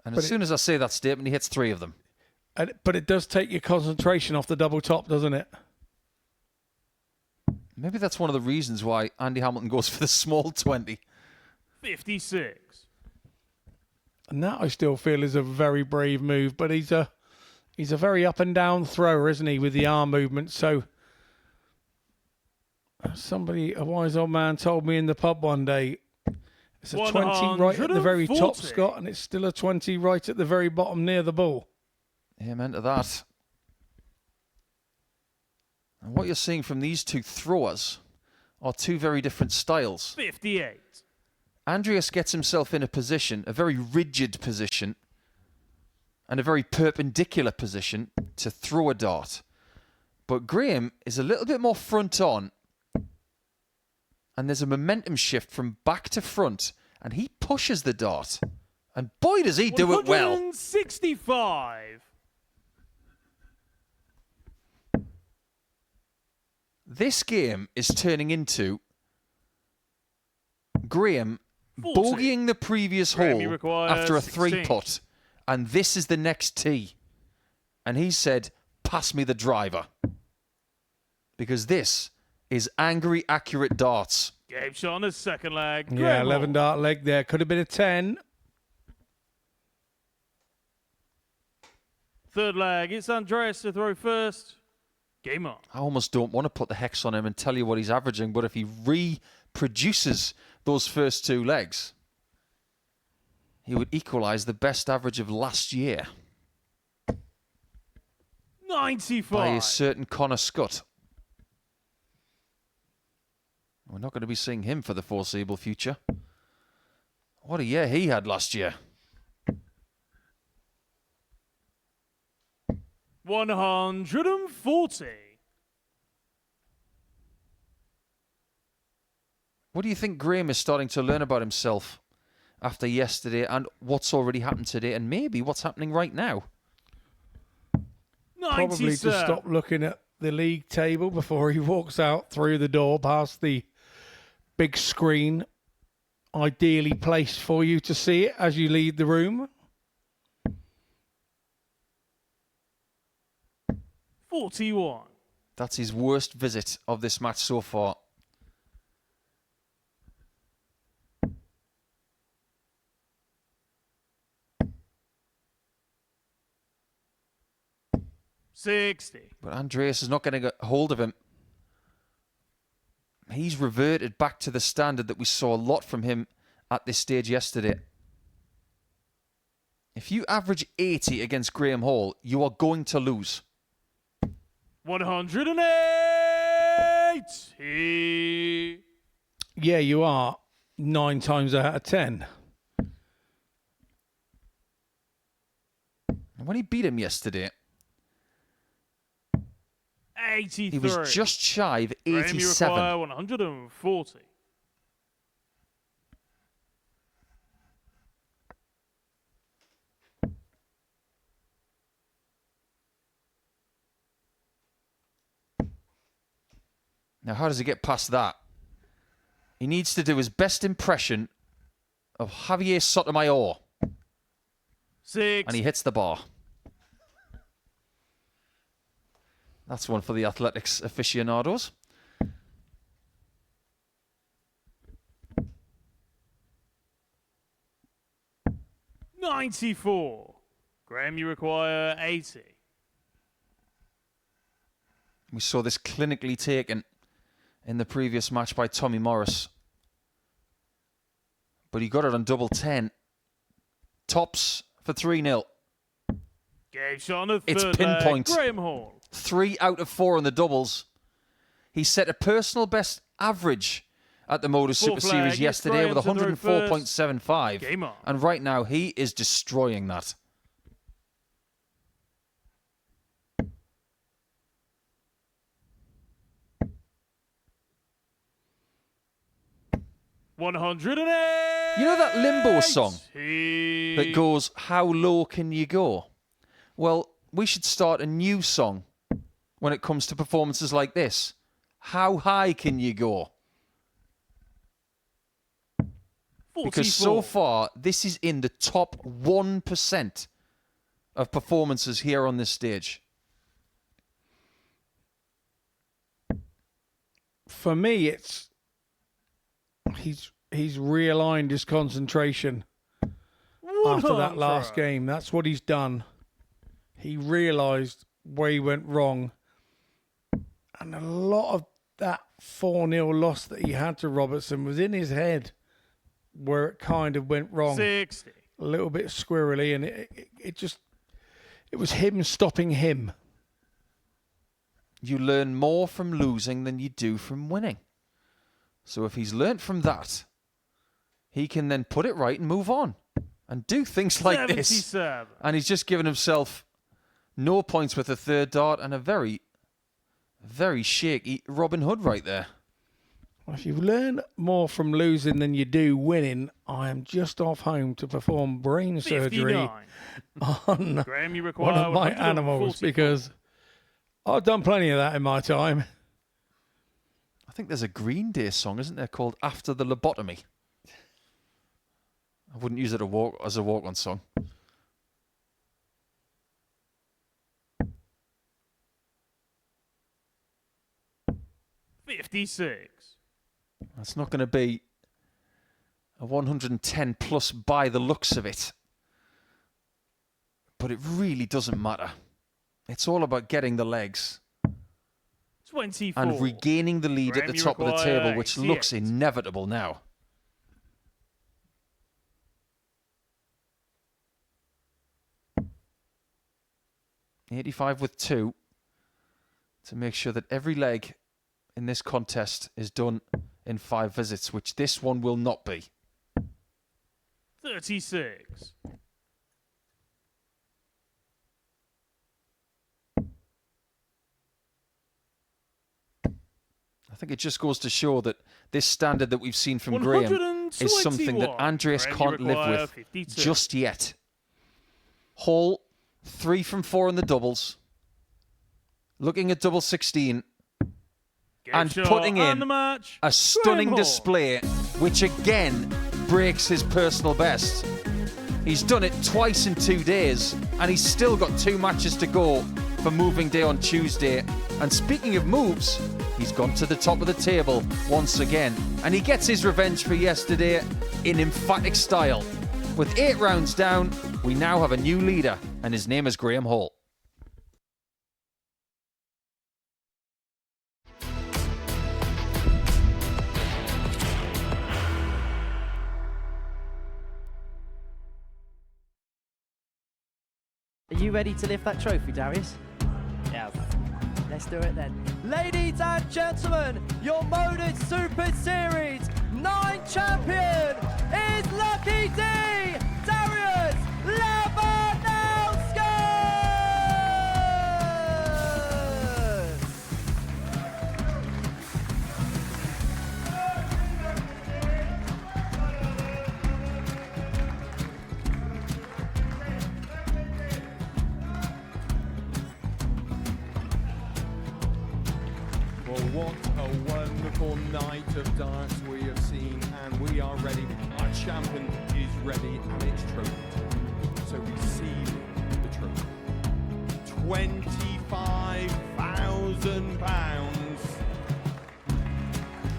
And as soon as I say that statement, he hits 3 of them. But it does take your concentration off the double top, doesn't it? Maybe that's one of the reasons why Andy Hamilton goes for the small 20. 56. And that I still feel is a very brave move, but he's a very up and down thrower, isn't he, with the arm movement? So a wise old man told me in the pub one day, it's a 20 right at the very top, Scott, and it's still a 20 right at the very bottom near the ball. Amen to that. And what you're seeing from these two throwers are two very different styles. 58. Andreas gets himself in a position, a very rigid position, and a very perpendicular position to throw a dart. But Graeme is a little bit more front on, and there's a momentum shift from back to front, and he pushes the dart. And boy, does he do it well. 165. This game is turning into Graeme 40. bogeying the previous Graeme, you hole require after a 16. 3-putt, and this is the next tee. And he said, pass me the driver. Because this is angry, accurate darts. Game shot on the second leg. Yeah, Graeme 11 Hall. dart leg there. Could have been a 10. Third leg, it's Andreas to throw first. Game on. I almost don't want to put the hex on him and tell you what he's averaging, but if he reproduces those first 2 legs, he would equalise the best average of last year 95. by a certain Connor Scott. We're not going to be seeing him for the foreseeable future. What a year he had last year. 140. What do you think Graeme is starting to learn about himself after yesterday and what's already happened today and maybe what's happening right now? 97. Probably to stop looking at the league table before he walks out through the door past the big screen, ideally placed for you to see it as you leave the room. 41. That's his worst visit of this match so far. $60. But Andreas is not getting a hold of him. He's reverted back to the standard that we saw a lot from him at this stage yesterday. If you average 80 against Graeme Hall, you are going to lose. 180. Yeah, you are 9 times out of 10. And when he beat him yesterday, 83. he was just shy of Graeme, you 87. require 140. Now, how does he get past that? He needs to do his best impression of Javier Sotomayor. 6. And he hits the bar. That's one for the athletics aficionados. 94. Graeme, you require 80. We saw this clinically taken in the previous match by Tommy Morris. But he got it on double 10. Tops for 3-0. Game shot on the It's third pinpoint. leg. Graeme Hall. 3 out of 4 on the doubles. He set a personal best average at the MODUS Super Fourth Series leg, yesterday it's with Graeme to throw first. 104.75. Game on. And right now, he is destroying that. You know that Limbo song that goes, "How low can you go?" Well, we should start a new song when it comes to performances like this. How high can you go? 44. Because so far, this is in the top 1% of performances here on this stage. For me, it's he's realigned his concentration after that last game. That's what he's done. He realised where he went wrong. And a lot of that 4-0 loss that he had to Robertson was in his head where it kind of went wrong. 60. A little bit squirrely, and it was him stopping him. You learn more from losing than you do from winning. So if he's learnt from that, he can then put it right and move on and do things like 77. this. And he's just given himself no points with a third dart and a very, very shaky Robin Hood right there. Well, if you learn more from losing than you do winning, I am just off home to perform brain surgery 59. on Graeme, you one require of my animals because I've done plenty of that in my time. I think there's a Green Day song, isn't there, called After the Lobotomy? I wouldn't use it as a walk-on song. $56. That's not going to be a 110 plus by the looks of it. But it really doesn't matter. It's all about getting the legs 24. and regaining the lead Graeme, at the you top of the require table, which 88. looks inevitable now. $85 with 2 to make sure that every leg in this contest is done in 5 visits, which this one will not be. 36. I think it just goes to show that this standard that we've seen from Graeme is something that Andreas Graeme, can't you live require with 52. just yet. Hall, 3 from 4 in the doubles. Looking at double 16 and shot putting and in the match. a stunning Hall. display, which again breaks his personal best. He's done it twice in 2 days, and he's still got 2 matches to go for moving day on Tuesday. And speaking of moves, he's gone to the top of the table once again, and he gets his revenge for yesterday in emphatic style. With 8 rounds down, we now have a new leader, and his name is Graeme Hall. Are you ready to lift that trophy, Darius? Yes. Let's do it then. Ladies and gentlemen, your MODUS Super Series 9 champion is Lucky D, Darius Labanauskas! Well, what a wonderful night of darts we have seen, and we are ready. Our champion is ready, and it's trophy time. So receive the trophy. £25,000.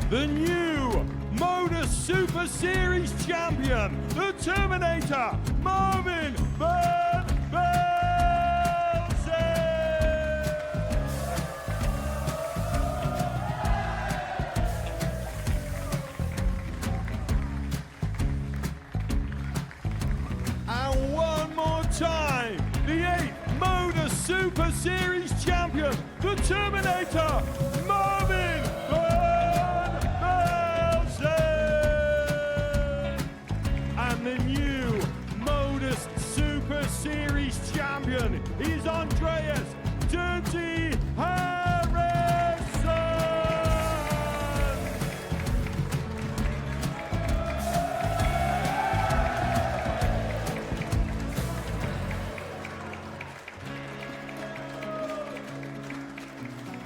The new MODUS Super Series champion, the Terminator, Marvin Van Velzen. And one more time, the 8th MODUS Super Series champion, the Terminator, Marvin Van Velzen. And the new MODUS Super Series champion is Andreas Dirty Harrison.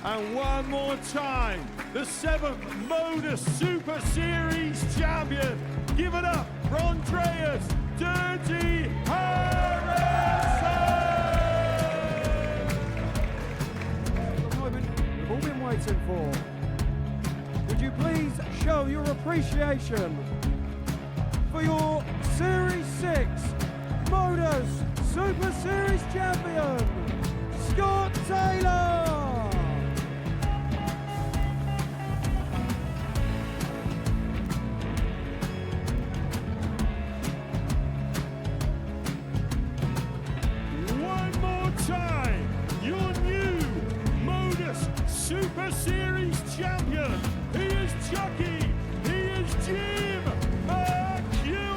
And one more time, the 7th MODUS Super Series champion. Give it up for Andreas Dirty Harrison. The moment we've all been waiting for. Would you please show your appreciation for your Series 6 MODUS Super Series champion, Scott Taylor? One more time, your new MODUS Super Series champion. He is Chucky. He is Jim McEwen.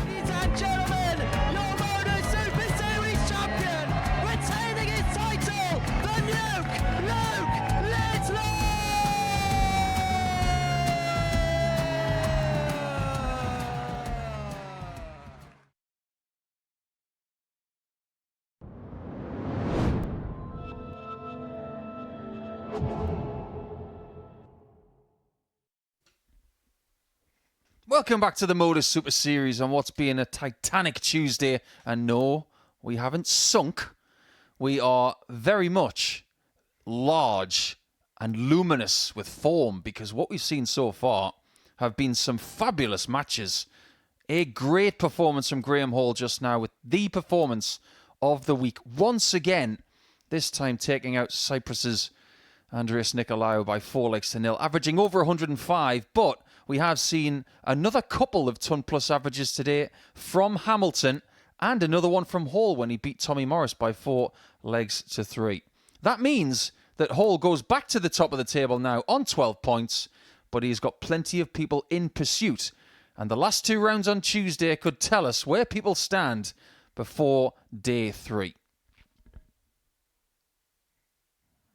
Ladies and gentlemen, your MODUS Super Series champion, retaining his title, the Nuke, Luke Whitlock! Welcome back to the MODUS Super Series on what's been a titanic Tuesday. And no, we haven't sunk. We are very much large and luminous with form, because what we've seen so far have been some fabulous matches. A great performance from Graeme Hall just now with the performance of the week. Once again, this time taking out Cyprus's Andreas Nikolaou by 4-0, averaging over 105, but we have seen another couple of ton-plus averages today from Hamilton and another one from Hall when he beat Tommy Morris by 4-3. That means that Hall goes back to the top of the table now on 12 points, but he's got plenty of people in pursuit. And the last 2 rounds on Tuesday could tell us where people stand before day 3.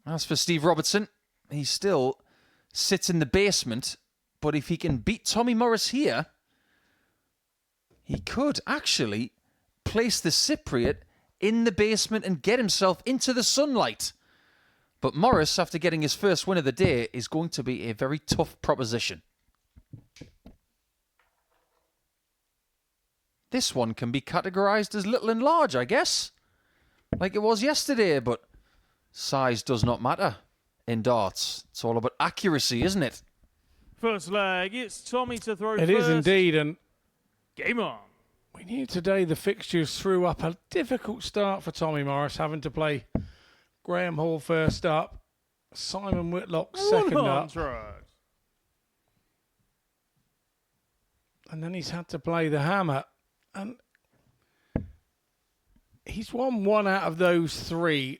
As for Steve Robertson, he still sits in the basement, but if he can beat Tommy Morris here, he could actually place the Cypriot in the basement and get himself into the sunlight. But Morris, after getting his first win of the day, is going to be a very tough proposition. This one can be categorized as little and large, I guess, like it was yesterday, but size does not matter in darts. It's all about accuracy, isn't it? First leg, it's Tommy to throw It first. is indeed, and Game on. we knew today the fixtures threw up a difficult start for Tommy Morris, having to play Graeme Hall first up, Simon Whitlock second up, 100. and then he's had to play the hammer. And he's won 1 out of those 3,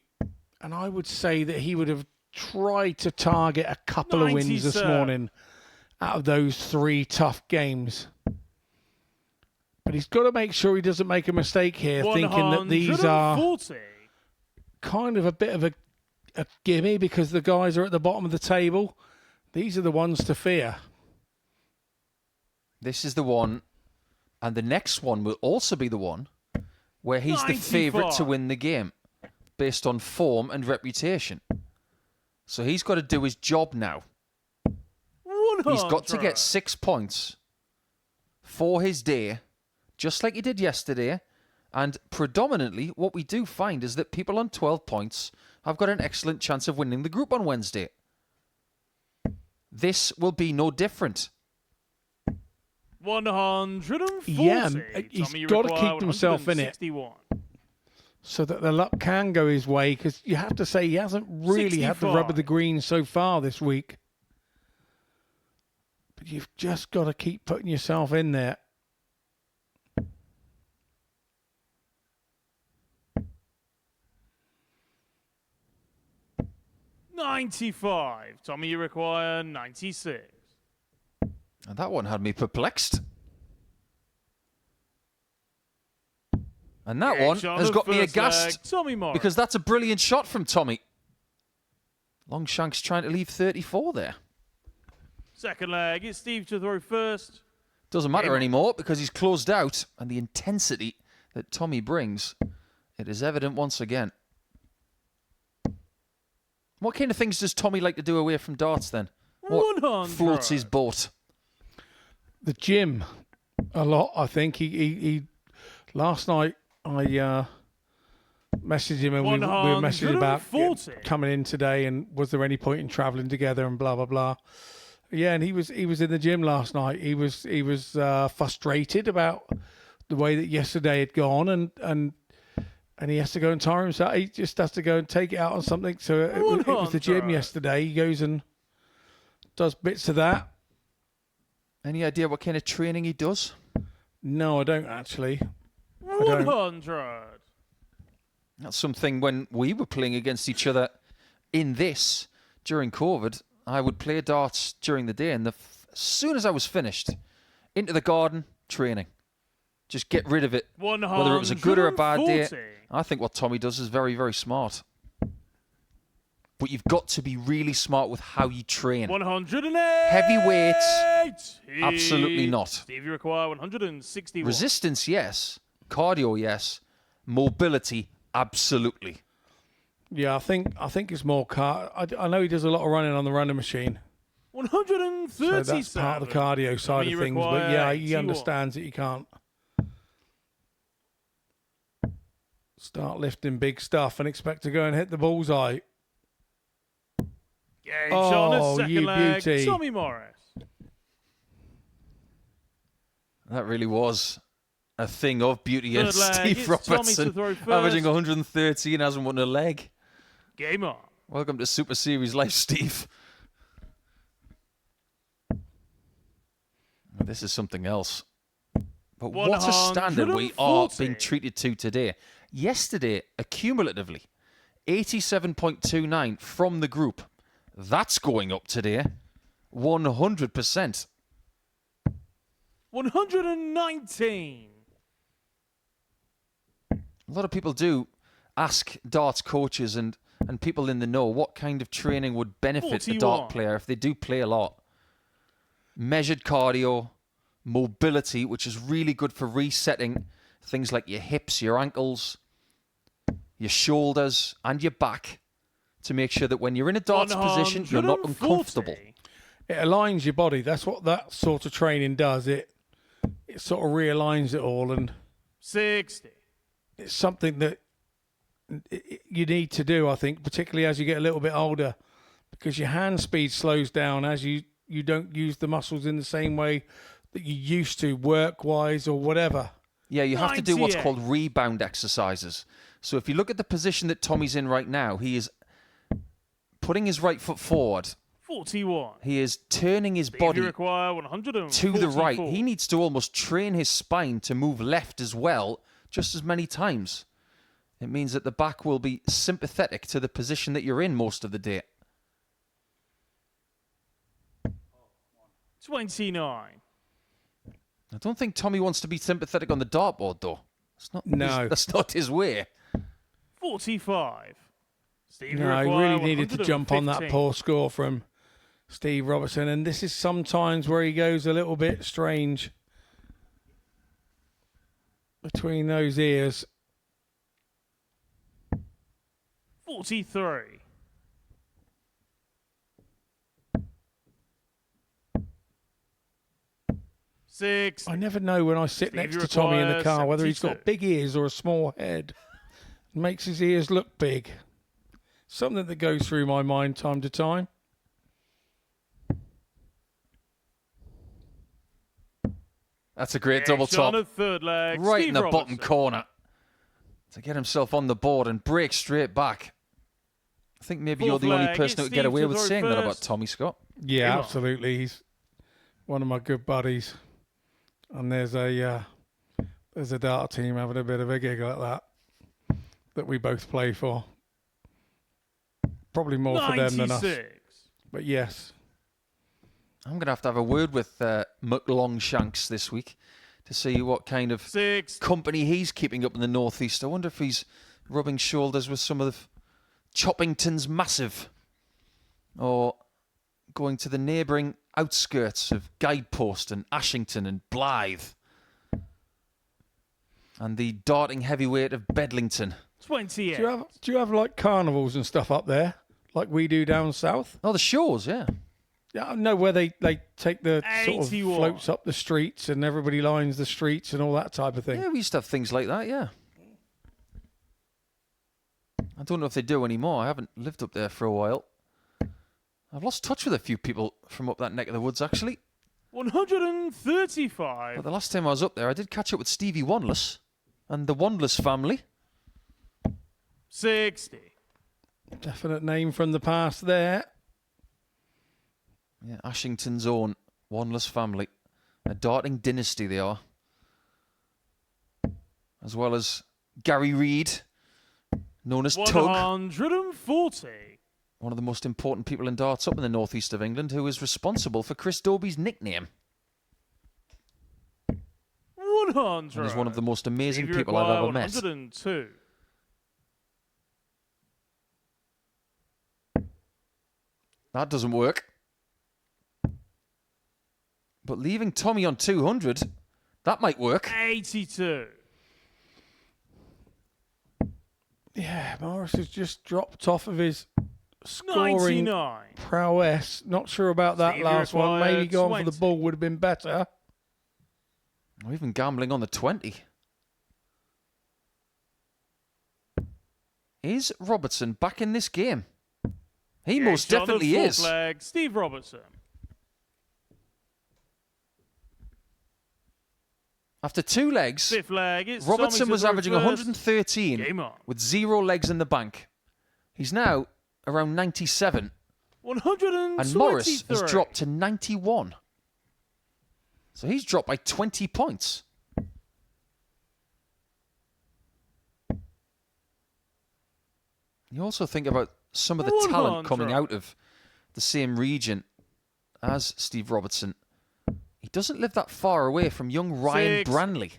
and I would say that he would have tried to target a couple 90, of wins this sir. morning out of those 3 tough games. But he's got to make sure he doesn't make a mistake here, thinking that these are 140. kind of a bit of a gimme because the guys are at the bottom of the table. These are the ones to fear. This is the one, and the next one will also be the one where he's the favourite to 94. win the game based on form and reputation. So he's got to do his job now. 100. He's got to get 6 points for his day, just like he did yesterday. And predominantly, what we do find is that people on 12 points have got an excellent chance of winning the group on Wednesday. This will be no different. 140. Yeah, he's Tommy, you got to require keep himself in it 161. so that the luck can go his way, because you have to say he hasn't really had the rub of the 65. green so far this week. But you've just got to keep putting yourself in there. $95. Tommy, you require 96. And that one had me perplexed. And that Yeah, one shot has the got me first aghast leg, Tommy Morris. because that's a brilliant shot from Tommy. Longshank's trying to leave 34 there. Second leg, it's Steve to throw first. Doesn't matter anymore because he's closed out, and the intensity that Tommy brings, it is evident once again. What kind of things does Tommy like to do away from darts then? What 100. floats his boat? The gym, a lot. I think he last night I messaged him and we were messaging about 140. coming in today and was there any point in travelling together and blah blah blah. Yeah, and he was in the gym last night. He was frustrated about the way that yesterday had gone and he has to go and tire himself. He just has to go and take it out on something. So it was the gym yesterday. He goes and does bits of that. Any idea what kind of training he does? No, I don't actually. 100. That's something when we were playing against each other in this during COVID, I would play darts during the day, and as soon as I was finished, into the garden, training. Just get rid of it. Whether it was a good or a bad day. 140. I think what Tommy does is very, very smart. But you've got to be really smart with how you train. 108. Heavy weights, absolutely not. Steve, you require 161. Resistance, yes. Cardio, yes. Mobility, absolutely. Yeah, I think it's more car. I know he does a lot of running on the running machine. 137. So that's part of the cardio side of things. But yeah, he understands that you can't start lifting big stuff and expect to go and hit the bullseye. Yeah, shot on a second you leg. beauty. Tommy Morris. That really was a thing of beauty. And Third leg, Steve it's Tommy to Robertson throw first. averaging 113, hasn't won a leg. Game on. Welcome to Super Series Life, Steve. This is something else. But what a standard we are being treated to today. Yesterday, accumulatively, 87.29 from the group. That's going up today. 100%. 119. A lot of people do ask darts coaches and people in the know what kind of training would benefit a dart player if they do play a lot. Measured cardio, mobility, which is really good for resetting things like your hips, your ankles, your shoulders, and your back to make sure that when you're in a darts position, you're not uncomfortable. It aligns your body. That's what that sort of training does. It sort of realigns it all, and 60. it's something that you need to do, I think, particularly as you get a little bit older, because your hand speed slows down as you don't use the muscles in the same way that you used to, work-wise or whatever. Yeah, you have to do what's called rebound exercises. So if you look at the position that Tommy's in right now, he is putting his right foot forward. 41. He is turning his body to the right. He needs to almost train his spine to move left as well, just as many times. It means that the back will be sympathetic to the position that you're in most of the day. 29. I don't think Tommy wants to be sympathetic on the dartboard, though. That's not his way. 45. Steve, No, he really needed to jump on that poor score from Steve Robertson, and this is sometimes where he goes a little bit strange between those ears. 43. I never know when I sit next to Tommy in the car whether he's got big ears or a small head. It makes his ears look big. Something that goes through my mind time to time. That's a great double On top. a third leg. Right Steve in the Robertson. bottom corner. To get himself on the board and break straight back. I think maybe you're Fourth the only leg, person who it's would get Steve away to with throw saying that about first. Tommy Scott. Yeah, Game on. absolutely. He's one of my good buddies. And there's a dart team having a bit of a giggle at that we both play for. Probably more for them than us. 96. But yes. I'm going to have a word with McLongshanks this week to see what kind of 6. company he's keeping up in the northeast. I wonder if he's rubbing shoulders with some of the Choppington's Massive, or going to the neighbouring outskirts of Guidepost and Ashington and Blythe, and the darting heavyweight of Bedlington. 28. Do you have like carnivals and stuff up there, like we do down south? Oh, the shows, yeah. Yeah, I know where they take the sort of 81. floats up the streets and everybody lines the streets and all that type of thing. Yeah, we used to have things like that, yeah. I don't know if they do anymore. I haven't lived up there for a while. I've lost touch with a few people from up that neck of the woods, actually. 135. But the last time I was up there, I did catch up with Stevie Wanless and the Wanless family. 60. Definite name from the past there. Yeah, Ashington's own Wanless family. A darting dynasty they are. As well as Gary Reid, known as Tug. 140. One of the most important people in darts up in the northeast of England, who is responsible for Chris Dobie's nickname. 100. And is one of the most amazing Stevie people I've require ever met. 102. That doesn't work. But leaving Tommy on 200, that might work. 82. Yeah, Morris has just dropped off of his scoring 99. prowess. Not sure about that Stevie last one. Maybe required going for 20. the ball would have been better. Or even gambling on the 20. Is Robertson back in this game? He most Shot at definitely fourth is. leg, Steve Robertson. After 2 legs, Fifth leg, it's Robertson Tommy was to throw averaging first. 113 Game on. with 0 legs in the bank. He's now around 97. 123. And Morris has dropped to 91. So he's dropped by 20 points. You also think about some of the talent coming out of the same region as Steve Robertson. He doesn't live that far away from young Ryan 6. Branley,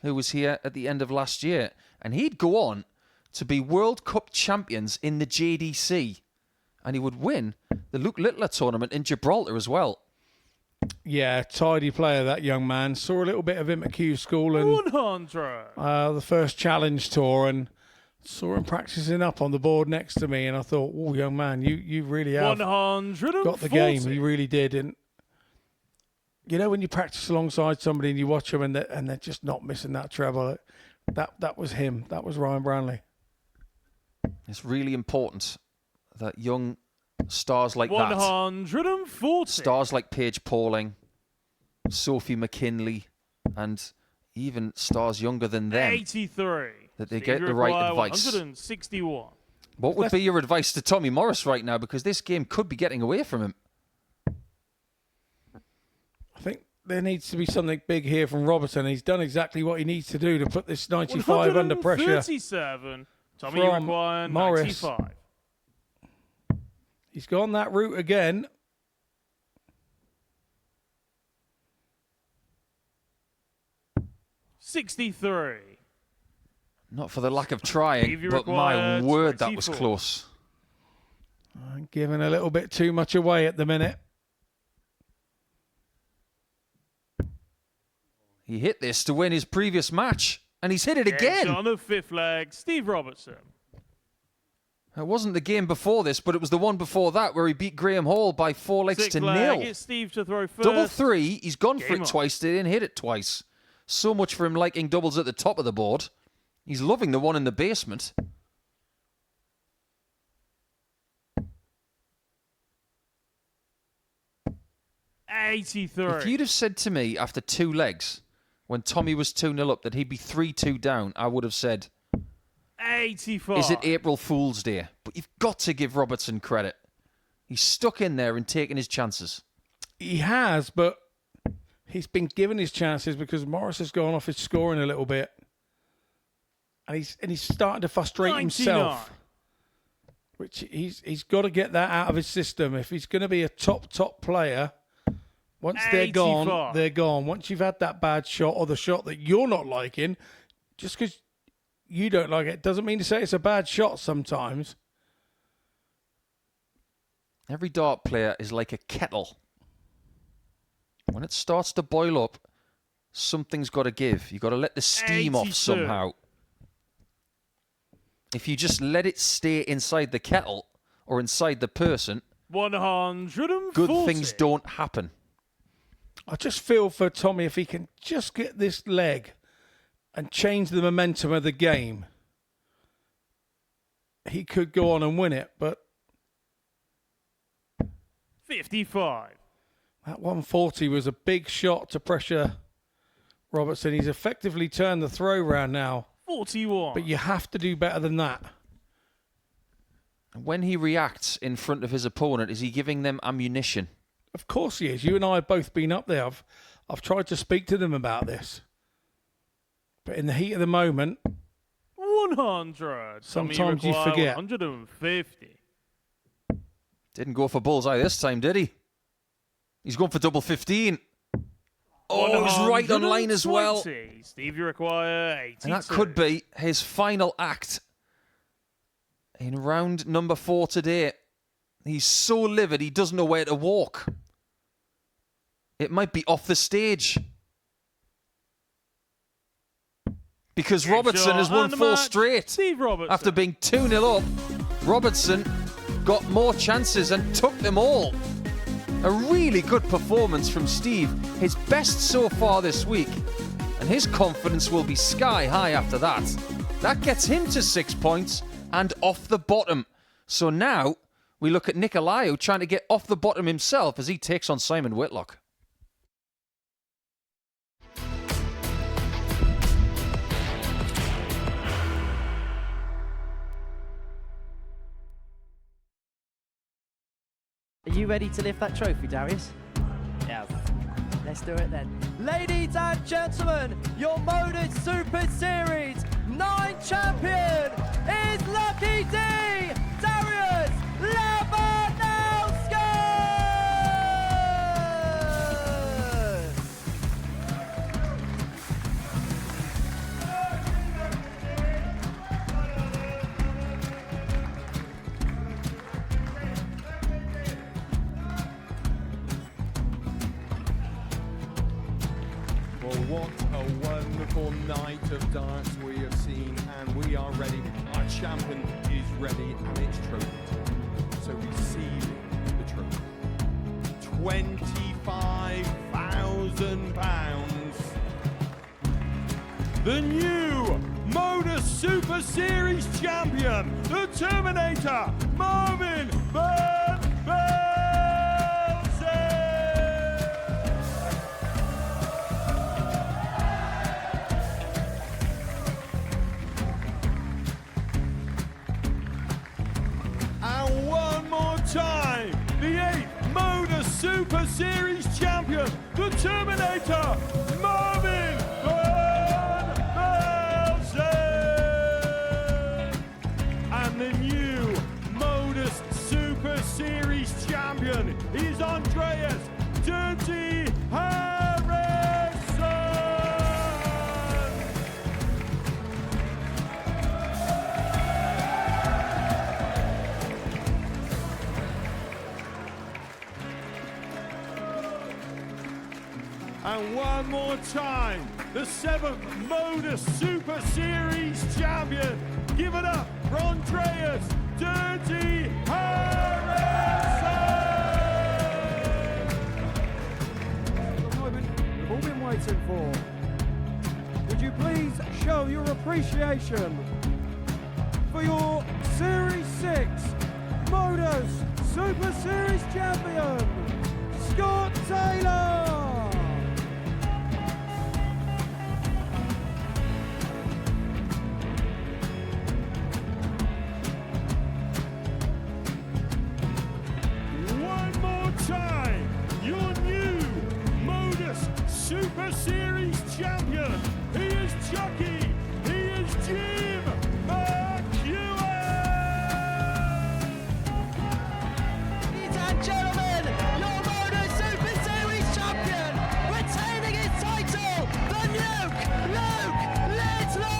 who was here at the end of last year. And he'd go on to be World Cup champions in the JDC. And he would win the Luke Littler tournament in Gibraltar as well. Yeah, tidy player, that young man. Saw a little bit of him at Q School and 100. the first challenge tour, and saw him practicing up on the board next to me. And I thought, oh, young man, you really have 140. got the game. You really did. And you know, when you practice alongside somebody and you watch them and they're just not missing that treble, that was him. That was Ryan Branley. It's really important that young stars like that, 140. stars like Paige Pauling, Sophie McKinley, and even stars younger than them, 83. that they Steve get the right require advice. 161. What would be your advice to Tommy Morris right now? Because this game could be getting away from him. I think there needs to be something big here from Robertson. He's done exactly what he needs to do to put this 95 under pressure. 137. Tommy from require Morris. 95. He's gone that route again. $63. Not for the lack of trying, Stevie but my required word, that was 24. close. Giving a little bit too much away at the minute. He hit this to win his previous match, and he's hit it again. On the fifth leg, Steve Robertson. It wasn't the game before this, but it was the one before that where he beat Graeme Hall by 4 legs Sixth to leg, 0. it's Steve to throw first. Double 3, he's gone for Game it on. twice, didn't hit it twice. So much for him liking doubles at the top of the board. He's loving the one in the basement. 83. If you'd have said to me after 2 legs, when Tommy was 2-0 up, that he'd be 3-2 down, I would have said, 84. is it April Fool's Day? But you've got to give Robertson credit. He's stuck in there and taking his chances. He has, but he's been given his chances because Morris has gone off his scoring a little bit. And he's starting to frustrate 99. himself. Which he's got to get that out of his system. If he's going to be a top player, once they're 85. gone, they're gone. Once you've had that bad shot or the shot that you're not liking, just because you don't like it doesn't mean to say it's a bad shot sometimes. Every dart player is like a kettle. When it starts to boil up, something's got to give. You've got to let the steam off 82. somehow. If you just let it stay inside the kettle or inside the person, 140. good things don't happen. I just feel for Tommy, if he can just get this leg and change the momentum of the game, he could go on and win it. But 55. that 140 was a big shot to pressure Robertson. He's effectively turned the throw round now. 41. But you have to do better than that. When he reacts in front of his opponent, is he giving them ammunition? Of course he is. You and I have both been up there. I've tried to speak to them about this. But in the heat of the moment, 100. Sometimes you forget. 150. Didn't go for bullseye this time, did he? He's going for double 15. Oh, he's right on line as well. 120. Steve, you require 82. And that could be his final act in round number 4 today. He's so livid he doesn't know where to walk. It might be off the stage. Because Robertson has won 4 straight. Steve Robertson. After being 2-0 up, Robertson got more chances and took them all. A really good performance from Steve, his best so far this week. And his confidence will be sky high after that. That gets him to 6 points and off the bottom. So now we look at Nikolaou trying to get off the bottom himself as he takes on Simon Whitlock. Are you ready to lift that trophy, Darius? Yes. Let's do it then. Ladies and gentlemen, your MODUS Super Series 9 champion is Lucky D, Darius Labanowski! Well, what a wonderful night of darts we have seen, and we are ready. Our champion is ready, and it's trophy time. So receiving the trophy, £25,000. The new MODUS Super Series champion, the Terminator, Marvin Van Velzen. And one more time, the 8th MODUS Super Series champion, the Terminator, Marvin Van Velzen. And the new MODUS Super Series champion is Andreas Dirty Harrison. And one more time, the 7th MODUS Super Series champion. Give it up for Andreas Dirty Harrison. The moment we've all been waiting for. Would you please show your appreciation for your Series 6 MODUS Super Series champion, Scott Taylor? Super Series champion. He is Chucky. He is Jim McEwen. Ladies and gentlemen, your MODUS Super Series champion, retaining his title, the Nuke, Luke Whitlock!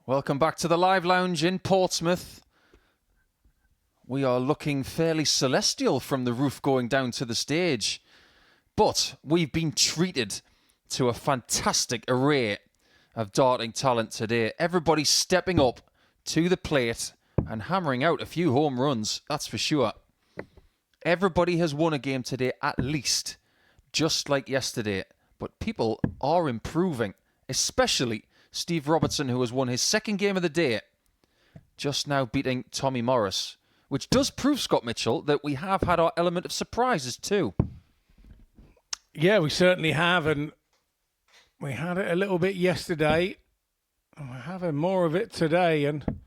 Welcome back to the Live Lounge in Portsmouth. We are looking fairly celestial from the roof going down to the stage. But we've been treated to a fantastic array of darting talent today. Everybody stepping up to the plate and hammering out a few home runs, that's for sure. Everybody has won a game today at least, just like yesterday. But people are improving, especially Steve Robertson, who has won his second game of the day, just now beating Tommy Morris, which does prove, Scott Mitchell, that we have had our element of surprises too. Yeah, we certainly have, and we had it a little bit yesterday, and we're having more of it today, and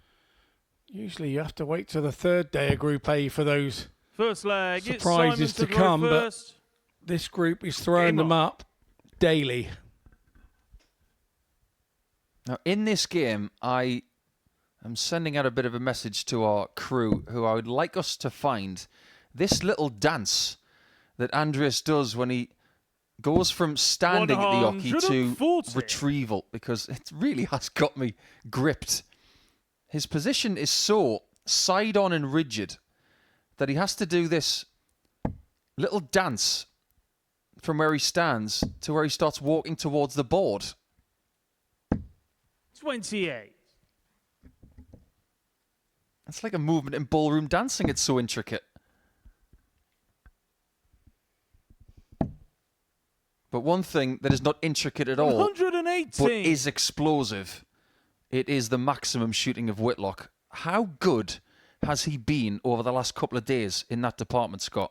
usually you have to wait till the third day of Group A for those First leg, surprises to come, but this group is throwing them up daily. Now, in this game, I am sending out a bit of a message to our crew, who I would like us to find this little dance that Andreas does when he goes from standing at the hockey to retrieval, because it really has got me gripped. His position is so side-on and rigid that he has to do this little dance from where he stands to where he starts walking towards the board. 28. It's like a movement in ballroom dancing. It's so intricate. But one thing that is not intricate at all, 118. but is explosive, it is the maximum shooting of Whitlock. How good has he been over the last couple of days in that department, Scott?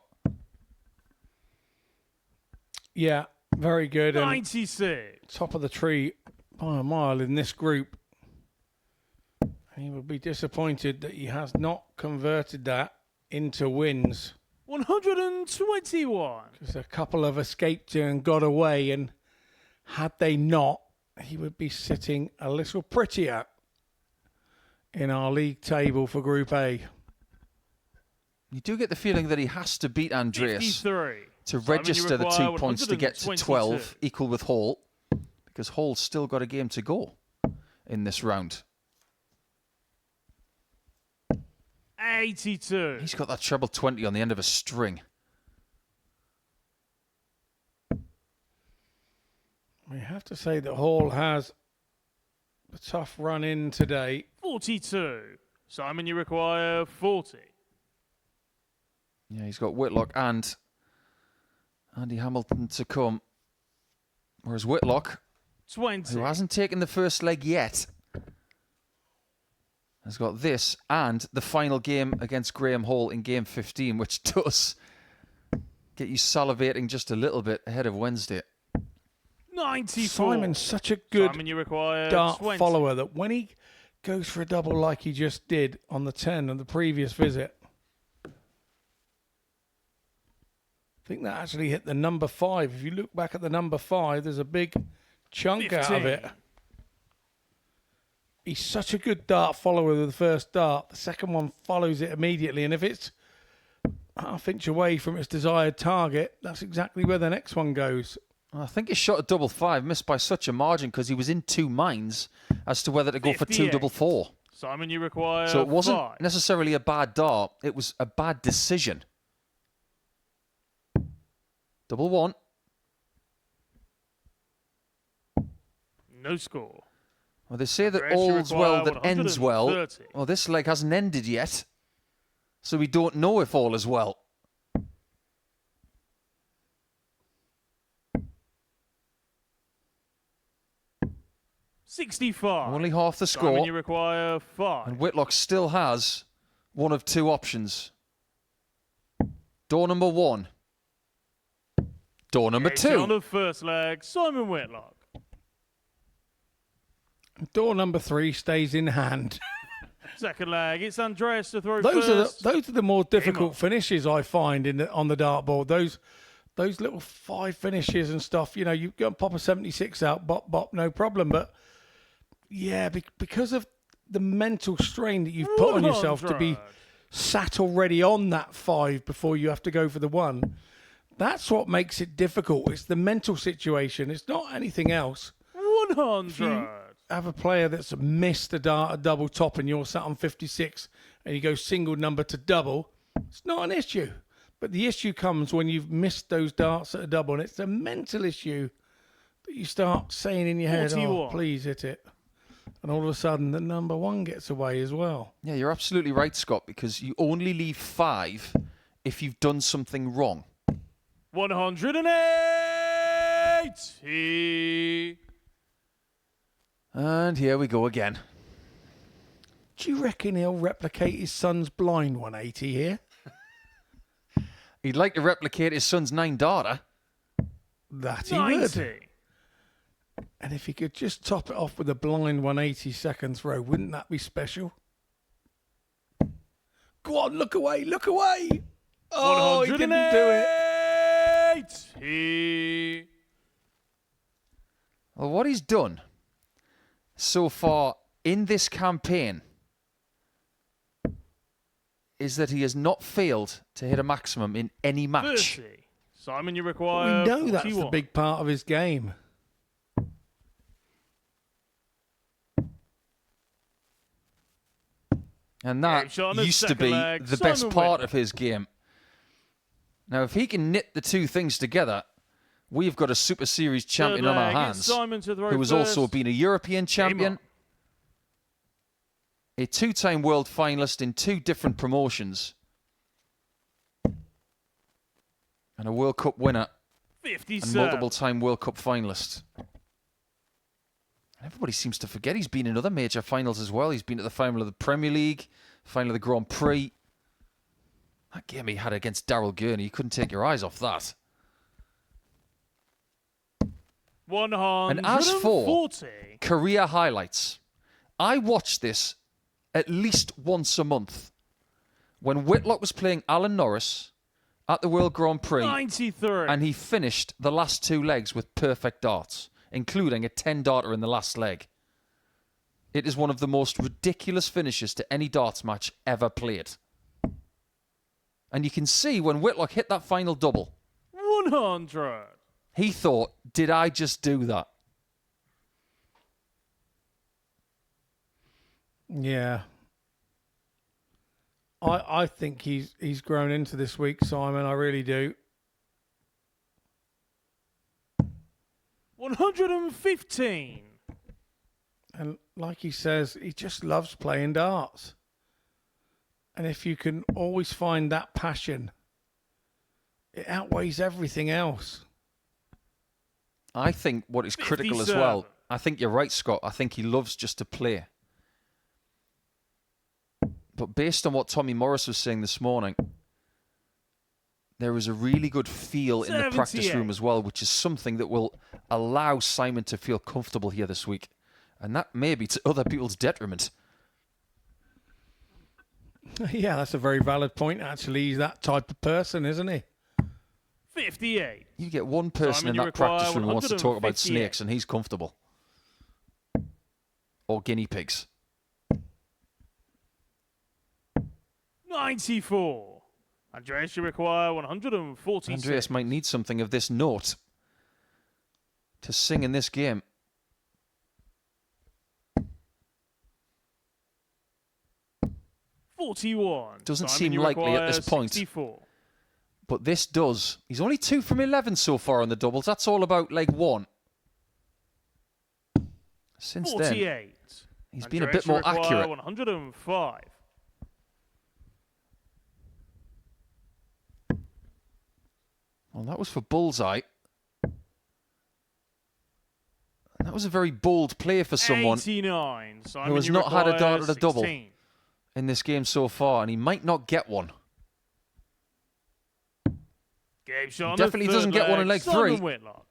Yeah, very good. 96. Top of the tree by a mile in this group. He would be disappointed that he has not converted that into wins. 121. Because a couple have escaped and got away, and had they not, he would be sitting a little prettier in our league table for Group A. You do get the feeling that he has to beat Andreas 53. to register the 2 points to get to 12, equal with Hall, because Hall's still got a game to go in this round. 82. He's got that treble 20 on the end of a string. We have to say that Hall has a tough run in today 42. Simon, you require 40. Yeah, he's got Whitlock and Andy Hamilton to come. Whereas Whitlock, 20. who hasn't taken the first leg yet, has got this and the final game against Graeme Hall in game 15, which does get you salivating just a little bit ahead of Wednesday. 94. Simon's such a good Simon, you require dart 20. follower that when he goes for a double like he just did on the 10 of the previous visit, I think that actually hit the number 5. If you look back at the number 5, there's a big chunk 15. out of it. He's such a good dart follower with the first dart. The second one follows it immediately. And if it's half inch away from its desired target, that's exactly where the next one goes. I think he shot a double 5, missed by such a margin because he was in two minds as to whether to go for 2 double 4. Simon, you require So it wasn't 5. necessarily a bad dart. It was a bad decision. Double 1. No score. Well, they say that Grace, you all's well require that ends well. 130. Well, this leg hasn't ended yet, so we don't know if all is well. $65. Only half the Simon, score. you require 5. And Whitlock still has one of two options. Door number 1. Door number 2. On the first leg, Simon Whitlock. Door number 3 stays in hand. Second leg, it's Andreas to throw Those first. are the more difficult finishes I find on the dartboard. Those little 5 finishes and stuff. You know, you go and pop a 76 out, bop bop, no problem. But yeah, because of the mental strain that you've put on yourself to be sat already on that 5 before you have to go for the 1. That's what makes it difficult. It's the mental situation. It's not anything else. 100. If you have a player that's missed a dart, a double top, and you're sat on 56 and you go single number to double, it's not an issue. But the issue comes when you've missed those darts at a double, and it's a mental issue that you start saying in your head, 41. oh, please hit it. And all of a sudden, the number 1 gets away as well. Yeah, you're absolutely right, Scott, because you only leave 5 if you've done something wrong. 180. And here we go again. Do you reckon he'll replicate his son's blind 180 here? He'd like to replicate his son's 9-darter. That he 90. would. And if he could just top it off with a blind 180 second throw, wouldn't that be special? Go on, look away, look away. Oh, he didn't do it. 180. Well, what he's done so far in this campaign is that he has not failed to hit a maximum in any match. 30. Simon, you We require know that's the 41. big part of his game. And that shot on the used to second be leg. the best Simon part Whitlock. of his game. Now, if he can knit the two things together, we've got a Super Series champion on our leg, it's hands, Simon to throw who has first. also been a European champion, a 2-time world finalist in 2 different promotions, and a World Cup winner 57. and multiple-time World Cup finalist. Everybody seems to forget he's been in other major finals as well. He's been at the final of the Premier League, final of the Grand Prix. That game he had against Daryl Gurney, you couldn't take your eyes off that. 140. And as for career highlights, I watch this at least once a month. When Whitlock was playing Alan Norris at the World Grand Prix, 93. and he finished the last 2 legs with perfect darts, including a 10-darter in the last leg. It is one of the most ridiculous finishes to any darts match ever played. And you can see when Whitlock hit that final double, 100. he thought, did I just do that? Yeah. I think he's grown into this week, Simon. I really do. 115. And like he says, he just loves playing darts. And if you can always find that passion, it outweighs everything else. I think what is critical as well, I think you're right, Scott. I think he loves just to play. But based on what Tommy Morris was saying this morning, there is a really good feel in the practice room as well, which is something that will allow Simon to feel comfortable here this week. And that may be to other people's detriment. Yeah, that's a very valid point, actually. He's that type of person, isn't he? 58. You get one person in that practice room who wants to talk about snakes and he's comfortable. Or guinea pigs. 94. Andreas, you require 146. Andreas might need something of this note to sing in this game. Doesn't seem likely at this point. 64. But this does. He's only 2 from 11 so far on the doubles. That's all about leg 1. Since 48. then, he's been a bit more accurate. 105. Well, that was for bullseye. And that was a very bold play for someone 89. who has not had a dart at a double in this game so far, and he might not get one. Game shot Definitely doesn't get one in leg 3. Whitlock.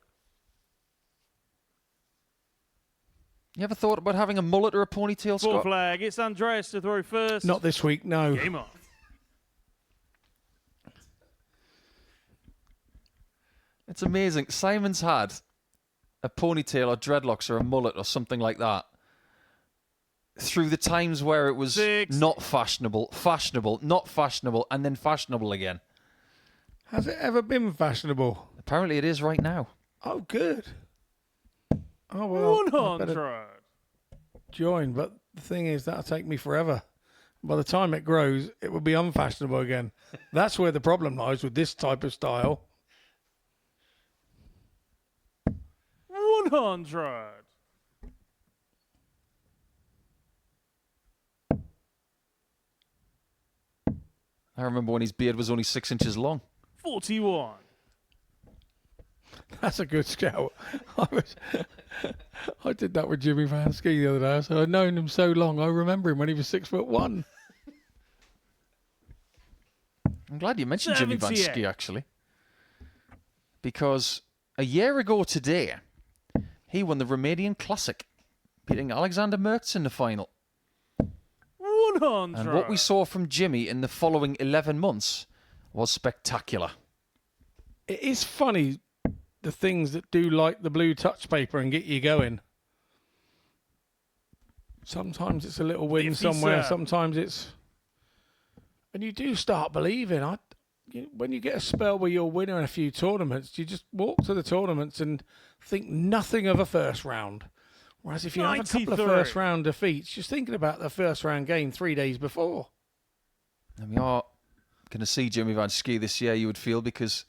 You ever thought about having a mullet or a ponytail, Full Scott? flag. It's Andreas to throw first. Not this week, no. Game off. It's amazing. Simon's had a ponytail or dreadlocks or a mullet or something like that through the times where it was not fashionable, not fashionable, and then fashionable again. Has it ever been fashionable? Apparently it is right now. Oh, good. Oh, well, 100. Join, but the thing is, that'll take me forever. By the time it grows, it will be unfashionable again. That's where the problem lies with this type of style. 100. I remember when his beard was only 6 inches long. 41. That's a good scout. I did that with Jimmy Van Ski the other day. So I'd known him so long, I remember him when he was 6'1". I'm glad you mentioned Jimmy Van 78. Ski, actually. Because a year ago today, he won the Romanian Classic, beating Alexander Mertz in the final. 100. And what we saw from Jimmy in the following 11 months was spectacular. It is funny, the things that do like the blue touch paper and get you going. Sometimes it's a little win somewhere, sometimes it's... And you do start believing. When you get a spell where you're winning in a few tournaments, you just walk to the tournaments and think nothing of a first round. Whereas if you have a couple of first round defeats, just thinking about the first round game 3 days before. And we are going to see Jimmy Van Ski this year, you would feel, because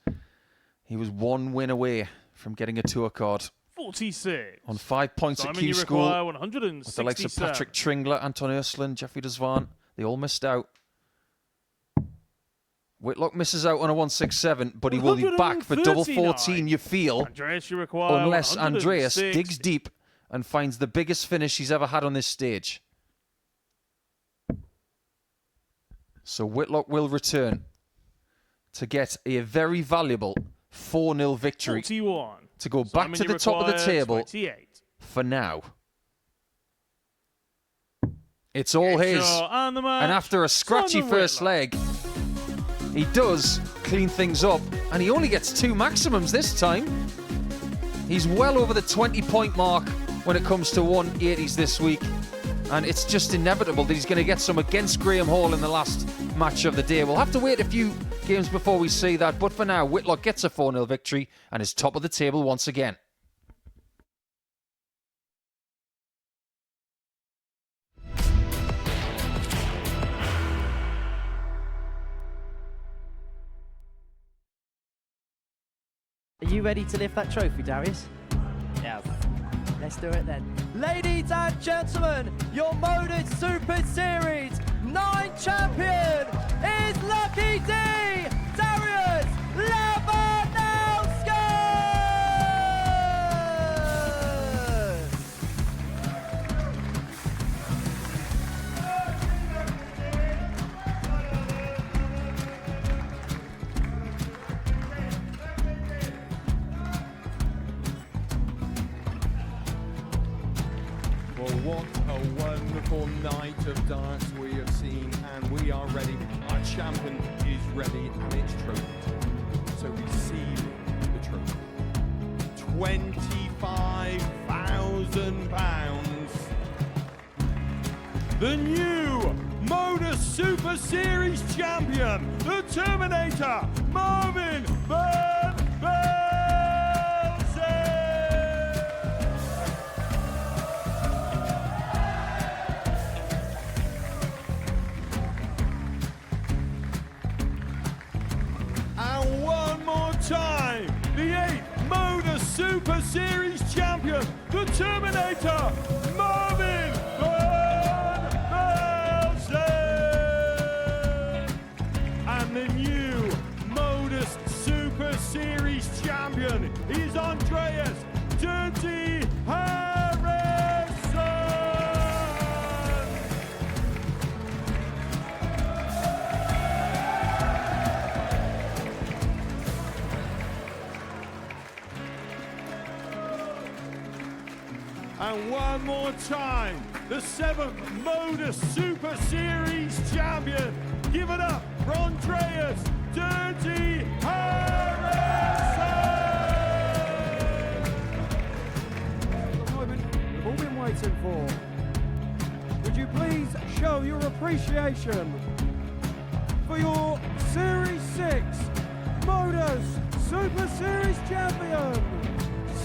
he was 1 win away from getting a tour card. 46. On 5 points Simon, at Q you School. require 167. With the likes of Patrick Tringler, Anton Ursland, Jeffrey Desvant. They all missed out. Whitlock misses out on a 167, but he will be back for double 14, you feel, Andreas, you require unless Andreas 160. digs deep and finds the biggest finish he's ever had on this stage. So Whitlock will return to get a very valuable 4-0 victory 41. to go back to the top of the table 28. for now. It's all his. And after a scratchy Simon first Whitlock. leg, he does clean things up, and he only gets 2 maximums this time. He's well over the 20-point mark when it comes to 180s this week, and it's just inevitable that he's going to get some against Graeme Hall in the last match of the day. We'll have to wait a few games before we see that, but for now, Whitlock gets a 4-0 victory and is top of the table once again. Are you ready to lift that trophy, Darius? Yes. Let's do it then. Ladies and gentlemen, your MODUS Super Series 9 champion is Lucky D, Darius Lewandowski! Well, what a wonderful night of darts we have seen, and we are ready. Our champion is ready, and it's trophy time. So receive the trophy. £25,000. The new MODUS Super Series champion, the Terminator, Marvin Van Velzen. And one more time, the 8th MODUS Super Series champion, the Terminator, Marvin Van Velzen. And the new MODUS Super Series champion is Andreas Dirty Harrison. And one more time, the 7th MODUS Super Series champion. Give it up for Andreas Dirty Harrison. The moment we've all been waiting for. Would you please show your appreciation for your Series 6 MODUS Super Series champion,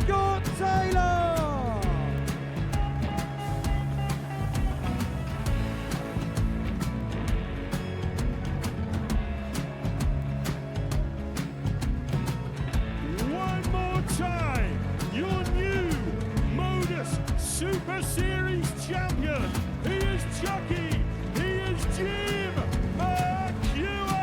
Scott Taylor? One more time, your new MODUS Super Series champion. He is Chucky. He is Jim McEwen.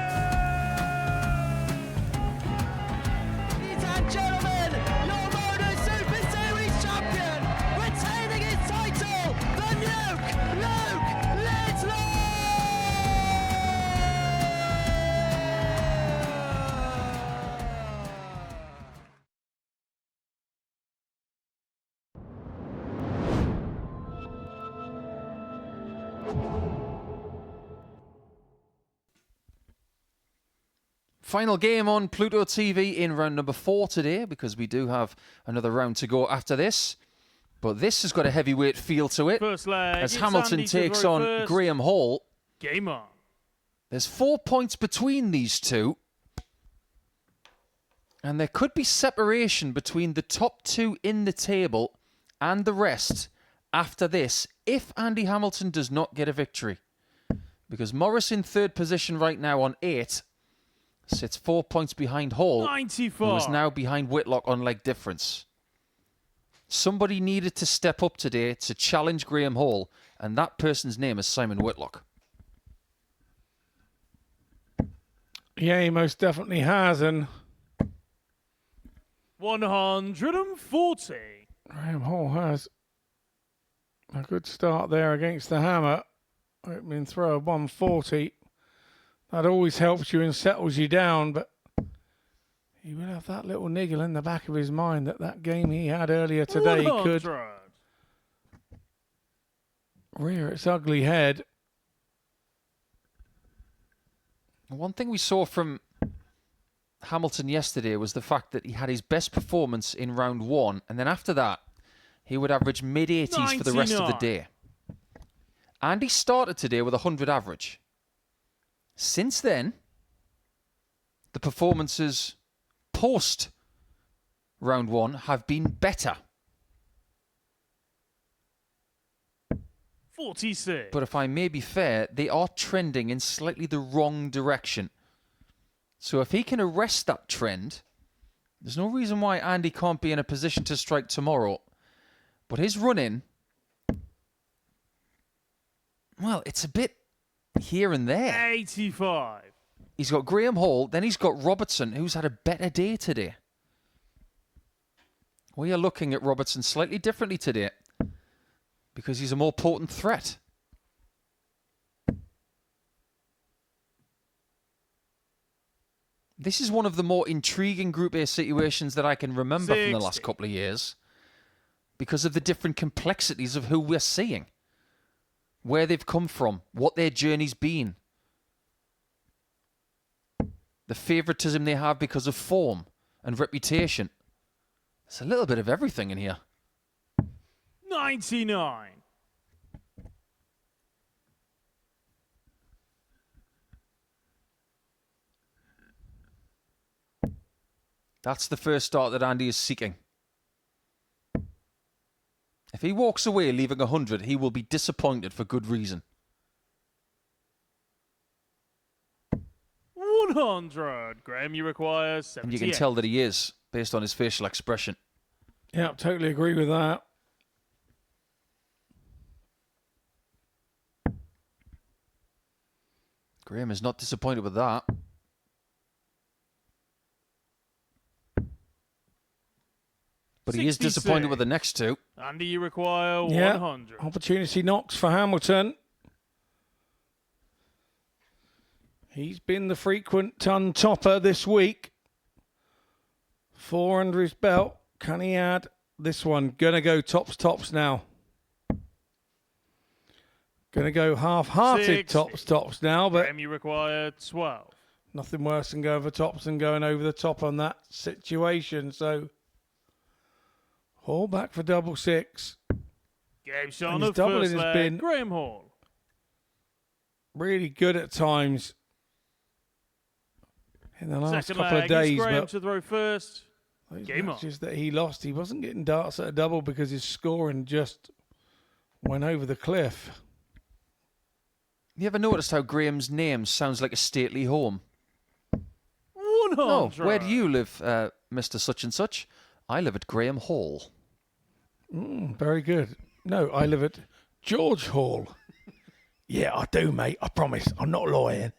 Ladies and gentlemen, your MODUS Super Series champion, retaining his title, the Nuke, Luke Lidlow! Final game on Pluto TV in round number 4 today, because we do have another round to go after this. But this has got a heavyweight feel to it, First leg, as it's Hamilton Andy takes Tudor on first. Graeme Hall. Game on. There's 4 points between these two. And there could be separation between the top 2 in the table and the rest after this, if Andy Hamilton does not get a victory. Because Morris in 3rd position right now on 8 sits 4 points behind Hall, 94. who is now behind Whitlock on leg difference. Somebody needed to step up today to challenge Graeme Hall, and that person's name is Simon Whitlock. Yeah, he most definitely has. And 140. Graeme Hall has a good start there against the hammer. Opening throw of 140. That always helps you and settles you down, but he will have that little niggle in the back of his mind that that game he had earlier today 100. could rear its ugly head. One thing we saw from Hamilton yesterday was the fact that he had his best performance in round 1, and then after that, he would average mid-80s for the rest of the 99. day. And he started today with a 100 average. Since then, the performances post round 1 have been better. 46. But if I may be fair, they are trending in slightly the wrong direction. So if he can arrest that trend, there's no reason why Andy can't be in a position to strike tomorrow. But his run-in, well, it's a bit here and there. 85. He's got Graeme Hall, then he's got Robertson, who's had a better day today. We are looking at Robertson slightly differently today because he's a more potent threat. This is one of the more intriguing Group A situations that I can remember from the last couple of years because of the different complexities of who we're seeing, where they've come from, what their journey's been, the favouritism they have because of form and reputation. There's a little bit of everything in here. 99. That's the first start that Andy is seeking. If he walks away leaving 100, he will be disappointed for good reason. 100. Graeme, you require 78. And you can tell that he is, based on his facial expression. Yeah, totally agree with that. Graeme is not disappointed with that. But he is 66. disappointed with the next two. Andy, you require Yeah, 100. opportunity knocks for Hamilton. He's been the frequent ton topper this week. 4 under his belt. Can he add this one? Gonna go tops now. Gonna go half-hearted 60. tops now, but Graeme, you require 12. nothing worse than going for tops than going over the top on that situation. So Hall back for double six. Game shot And on his the doubling first has leg. been Graeme Hall. really good at times in the last Second couple leg, of days. it's Graeme But to throw first. those Game on. matches that he lost, he wasn't getting darts at a double because his scoring just went over the cliff. You ever noticed how Graeme's name sounds like a stately home? 100. No, where do you live, Mr. Such and Such? I live at Graeme Hall. Very good. No, I live at George Hall. Yeah, I do, mate. I promise. I'm not lying.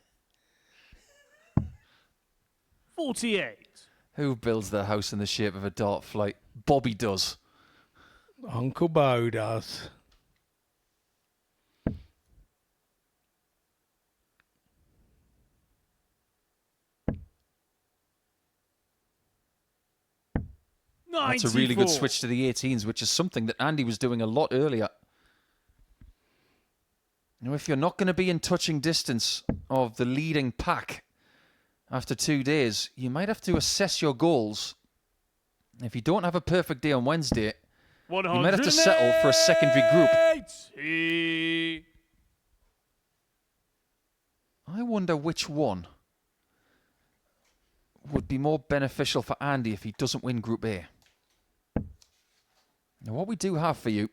48. Who builds their house in the shape of a dart flight? Bobby does. Uncle Bo does. That's a really good switch to the 18s, which is something that Andy was doing a lot earlier. You know, if you're not going to be in touching distance of the leading pack after 2 days, you might have to assess your goals. If you don't have a perfect day on Wednesday, you might have to settle for a secondary group. I wonder which one would be more beneficial for Andy if he doesn't win Group A. Now, what we do have for you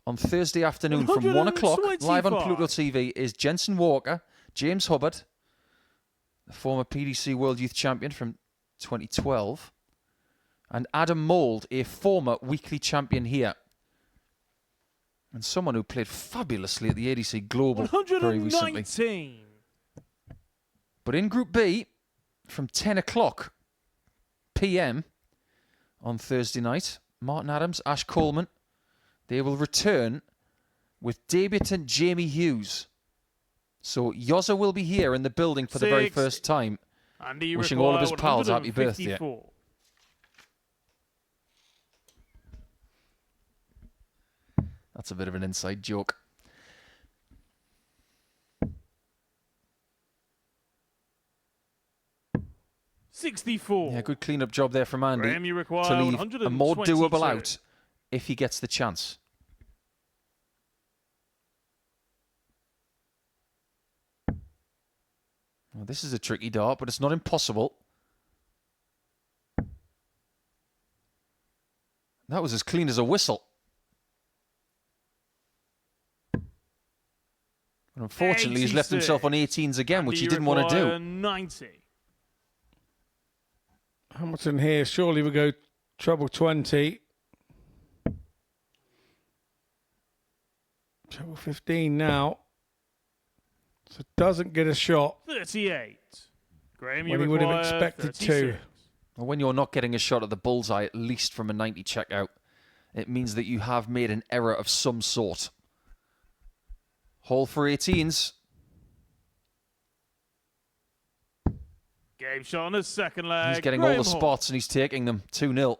on Thursday afternoon from 1 o'clock, live on Pluto TV, is Jensen Walker, James Hubbard, the former PDC World Youth Champion from 2012, and Adam Mould, a former weekly champion here, and someone who played fabulously at the ADC Global very recently. But in Group B, from 10 o'clock p.m. on Thursday night, Martin Adams, Ash Coleman, they will return with debutant Jamie Hughes. So Yozza will be here in the building for the very first time, wishing all of his pals happy birthday. That's a bit of an inside joke. Yeah, good clean-up job there from Andy Graeme, you require to leave a more 122. doable out if he gets the chance. Well, this is a tricky dart, but it's not impossible. That was as clean as a whistle. But unfortunately, he's left himself on 18s again, which he didn't want to do. 90. Hamilton here surely will go treble 20. Treble 15 now. So doesn't get a shot 38. Graeme, when you he would have require expected 36. to. Well, when you're not getting a shot at the bullseye, at least from a 90 checkout, it means that you have made an error of some sort. Hole for 18s. Game shot on his second leg. He's getting Graeme all the Hall. spots and he's taking them. 2-0.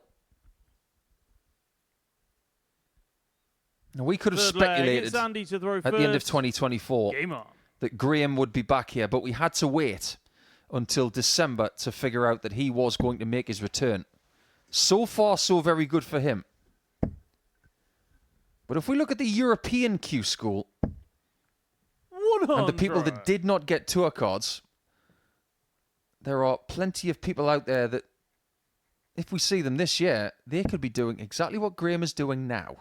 Now, we could have Third leg, speculated it's Andy to throw at the end of first. 2024 Game on. that Graeme would be back here, but we had to wait until December to figure out that he was going to make his return. So far, so very good for him. But if we look at the European Q School 100. and the people that did not get tour cards, there are plenty of people out there that, if we see them this year, they could be doing exactly what Graeme is doing now,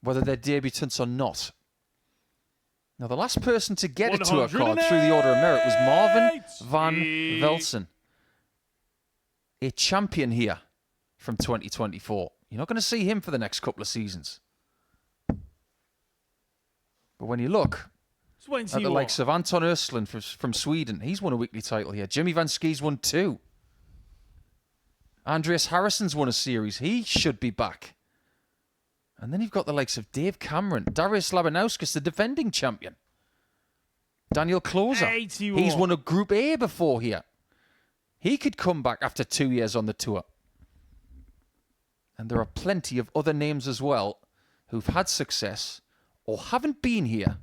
whether they're debutants or not. Now, the last person to get a tour card through the Order of Merit was Marvin van Velsen, a champion here from 2024. You're not going to see him for the next couple of seasons. But when you look at the likes of Anton Östlund from Sweden, he's won a weekly title here. Jimmy Van Ski's won 2. Andreas Harrison's won a series. He should be back. And then you've got the likes of Dave Cameron, Darius Labanauskas, the defending champion. Daniel Closer. 81. He's won a Group A before here. He could come back after 2 years on the tour. And there are plenty of other names as well who've had success or haven't been here,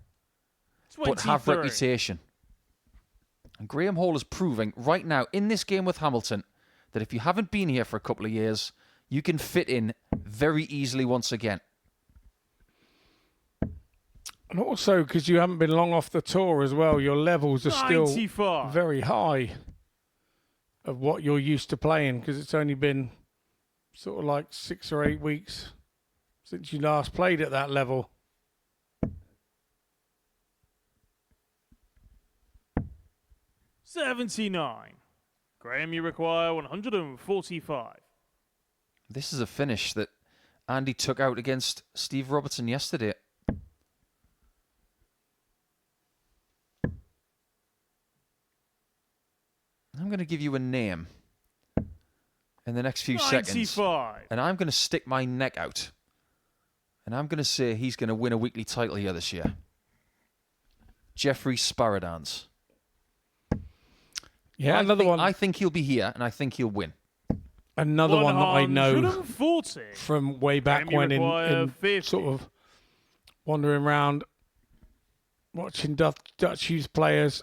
but have 23. reputation. And Graeme Hall is proving right now in this game with Hamilton that if you haven't been here for a couple of years, you can fit in very easily once again. And also, because you haven't been long off the tour as well, your levels are still 95. very high of what you're used to playing, because it's only been sort of like 6 or 8 weeks since you last played at that level. $79. Graeme, you require 145. This is a finish that Andy took out against Steve Robertson yesterday. I'm going to give you a name in the next few 95. seconds. And I'm going to stick my neck out. And I'm going to say he's going to win a weekly title here this year. Jeffrey Sparadans. Yeah, another one. I think he'll be here, and I think he'll win. Another one that I know 140. from way back Graeme, you when require in 50. sort of wandering around, watching Dutch youth players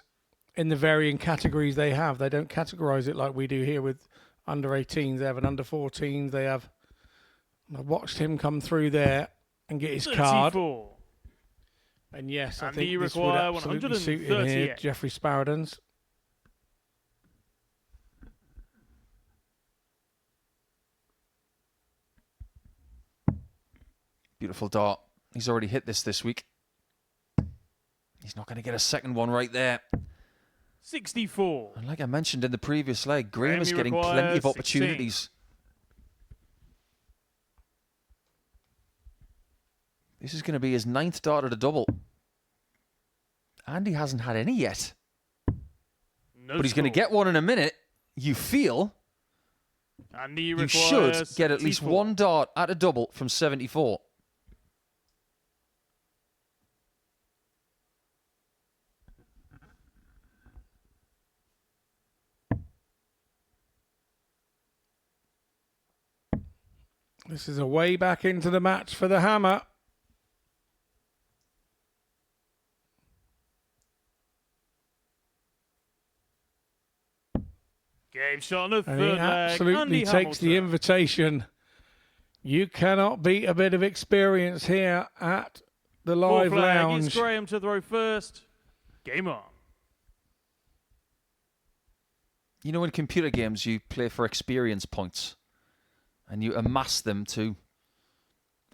in the varying categories they have. They don't categorise it like we do here with under 18s. They have an under 14s. They have. I watched him come through there and get his 34. card. And yes, I Andy, think you this would require absolutely suit him here, 138. Jeffrey Sparadans. Beautiful dart. He's already hit this week. He's not going to get a second one right there. 64. And like I mentioned in the previous leg, Graeme is Graeme, you getting require plenty of 16. opportunities. This is going to be his 9th dart at a double. Andy hasn't had any yet. No But he's going to score. get one in a minute. You feel Andy, you require should get at least 74. one dart at a double from 74. This is a way back into the match for the hammer. Game shot on the And third he leg. absolutely Andy takes the Hamilton. invitation. You cannot beat a bit of experience here at the Fourth Live leg, Lounge. it's Graeme to throw first. Game on. You know, in computer games, you play for experience points. And you amass them to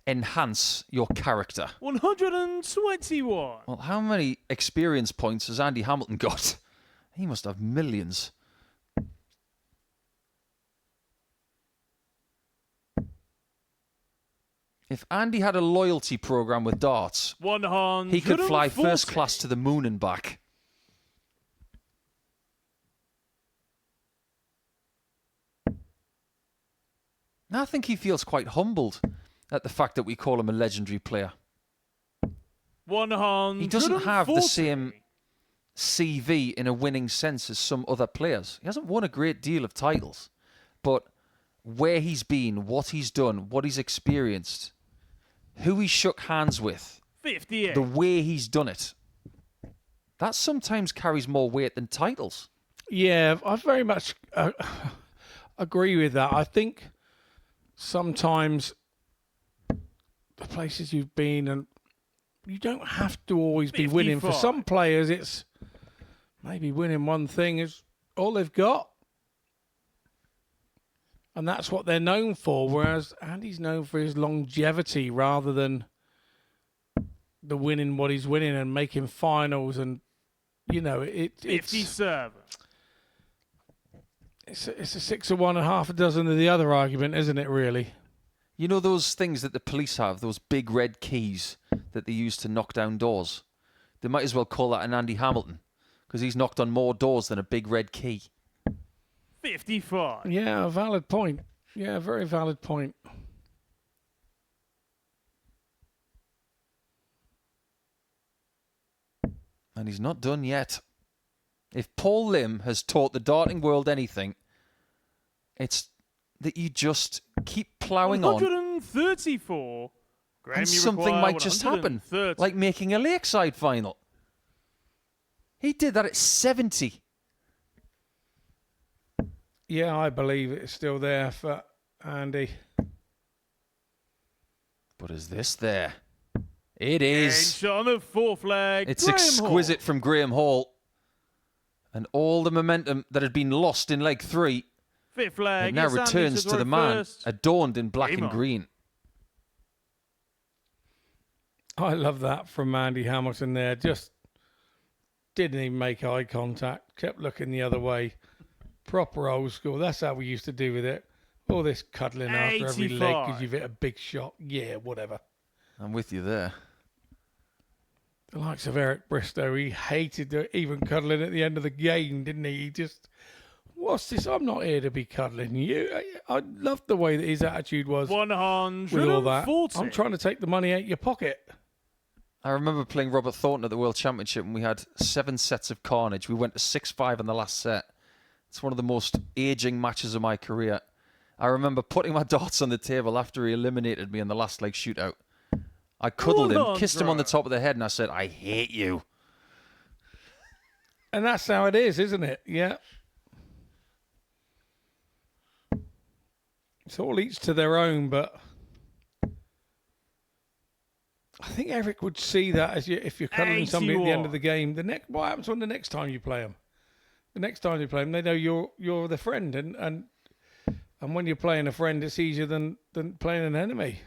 enhance your character. 121. Well, how many experience points has Andy Hamilton got? He must have millions. If Andy had a loyalty program with darts, 140. he could fly first class to the moon and back. And I think he feels quite humbled at the fact that we call him a legendary player. 140. He doesn't have the same CV in a winning sense as some other players. He hasn't won a great deal of titles, but where he's been, what he's done, what he's experienced, who he shook hands with, 58. the way he's done it, that sometimes carries more weight than titles. Yeah, I very much agree with that. I think sometimes the places you've been, and you don't have to always be winning. For some players, it's maybe winning one thing is all they've got. And that's what they're known for, whereas Andy's known for his longevity rather than the winning what he's winning and making finals. And, you know, it's 57. It's a 6 of one and half a dozen of the other argument, isn't it, really? You know those things that the police have, those big red keys that they use to knock down doors? They might as well call that an Andy Hamilton, because he's knocked on more doors than a big red key. 55. Yeah, a valid point. Yeah, very valid point. And he's not done yet. If Paul Lim has taught the darting world anything, it's that you just keep ploughing on. 134. Graeme, And you something require might just happen, 130. like making a Lakeside final. He did that at 70. Yeah, I believe it's still there for Andy. But is this there? It is. Shot on the fourth leg. It's Graeme exquisite Hall. from Graeme Hall. And all the momentum that had been lost in leg 3, Fifth leg. it now It's Andy returns to throw the man, first. adorned in black Game and on. green. I love that from Andy Hamilton there. Just didn't even make eye contact. Kept looking the other way. Proper old school. That's how we used to do with it. All this cuddling after every leg 85. because you've hit a big shot. Yeah, whatever. I'm with you there. The likes of Eric Bristow, he hated even cuddling at the end of the game, didn't he? He just, what's this? I'm not here to be cuddling you. I loved the way that his attitude was 140. with all that. I'm trying to take the money out your pocket. I remember playing Robert Thornton at the World Championship, and we had 7 sets of carnage. We went to 6-5 in the last set. It's one of the most aging matches of my career. I remember putting my darts on the table after he eliminated me in the last leg shootout. I cuddled him, kissed him on the top of the head, and I said, I hate you. And that's how it is, isn't it? Yeah. It's all each to their own, but I think Eric would see that as if you're cuddling somebody at the end of the game. What happens when the next time you play them? The next time you play them, they know you're the friend, and when you're playing a friend, it's easier than playing an enemy.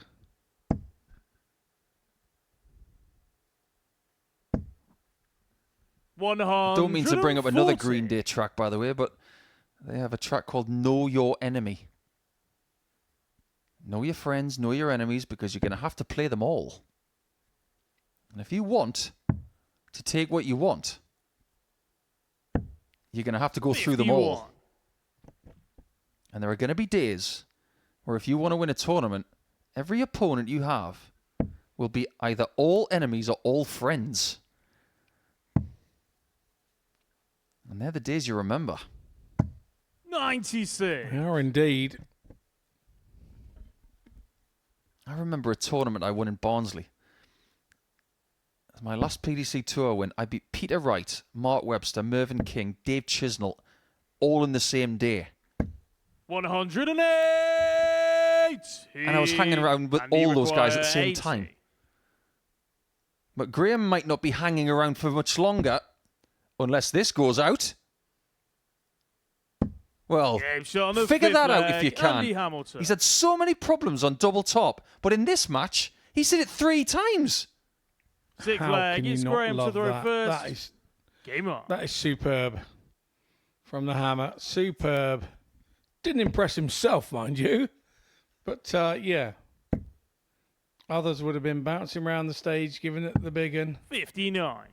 Don't mean to bring up another Green Day track, by the way, but they have a track called Know Your Enemy. Know your friends, know your enemies, because you're going to have to play them all. And if you want to take what you want, you're going to have to go through them all. And there are going to be days where if you want to win a tournament, every opponent you have will be either all enemies or all friends. And they're the days you remember. 96. They are indeed. I remember a tournament I won in Barnsley. As my last PDC Tour win, I beat Peter Wright, Mark Webster, Mervyn King, Dave Chisnell, all in the same day. 108. And I was hanging around with all those guys at the same time. But Graeme might not be hanging around for much longer, unless this goes out. Well, figure that out if you can. He's had so many problems on double top, but in this match, he's hit it 3 times. Sixth How leg. can you It's not Graeme to love throw that? first. Game on. That is superb. From the hammer. Superb. Didn't impress himself, mind you. But, yeah. Others would have been bouncing around the stage, giving it the big one. 59.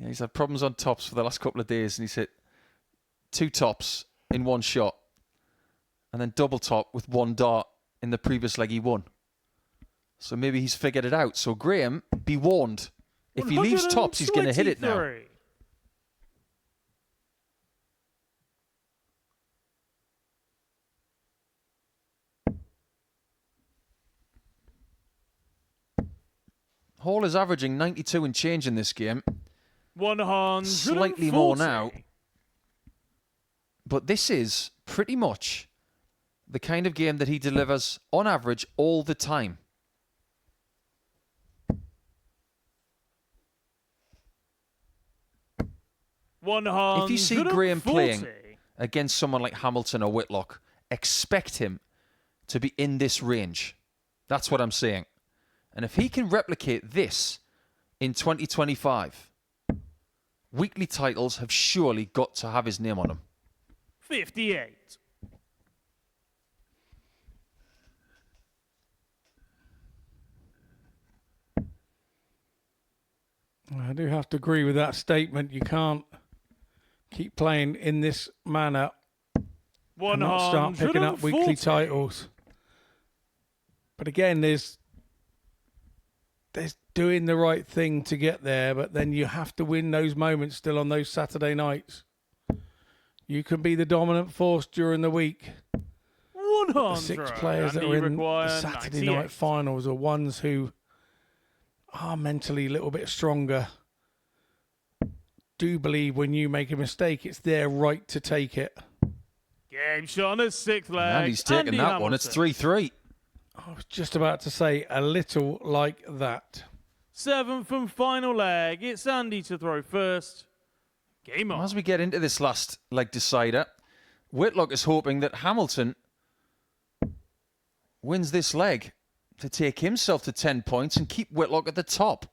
Yeah, he's had problems on tops for the last couple of days, and he's hit 2 tops in one shot, and then double top with 1 dart in the previous leg he won. So maybe he's figured it out. So Graeme, be warned. If he leaves tops, he's going to hit it now. Hall is averaging 92 and change in this game. 140. Slightly more now. But this is pretty much the kind of game that he delivers on average all the time. If you see Graeme playing against someone like Hamilton or Whitlock, expect him to be in this range. That's what I'm saying. And if he can replicate this in 2025, weekly titles have surely got to have his name on them. 58. I do have to agree with that statement. You can't keep playing in this manner and not start picking up weekly titles. But again, there's doing the right thing to get there, but then you have to win those moments still on those Saturday nights. You can be the dominant force during the week. 100. The 6 players that are in the Saturday night finals are ones who are mentally a little bit stronger. Do believe when you make a mistake, it's their right to take it. Game shot on his 6th leg. And he's taken that one. It's 3-3. I was just about to say a little like that. 7th and final leg. It's Andy to throw first. Game on. As we get into this last leg decider, Whitlock is hoping that Hamilton wins this leg to take himself to 10 points and keep Whitlock at the top.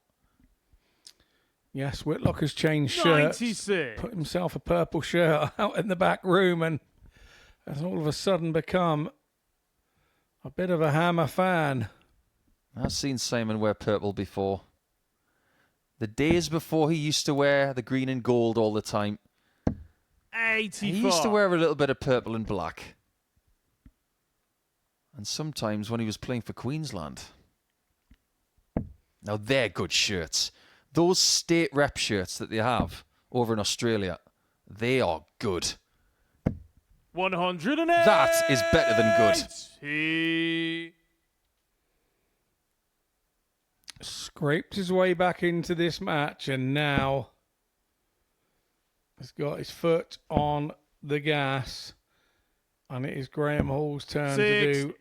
Yes, Whitlock has changed shirts, 96. put himself a purple shirt out in the back room, and has all of a sudden become a bit of a Hammer fan. I've seen Simon wear purple before. The days before he used to wear the green and gold all the time. 84. He used to wear a little bit of purple and black. And sometimes when he was playing for Queensland. Now they're good shirts. Those state rep shirts that they have over in Australia, they are good. 108. That is better than good. He Scraped his way back into this match, and now has got his foot on the gas. And it is Graeme Hall's turn to do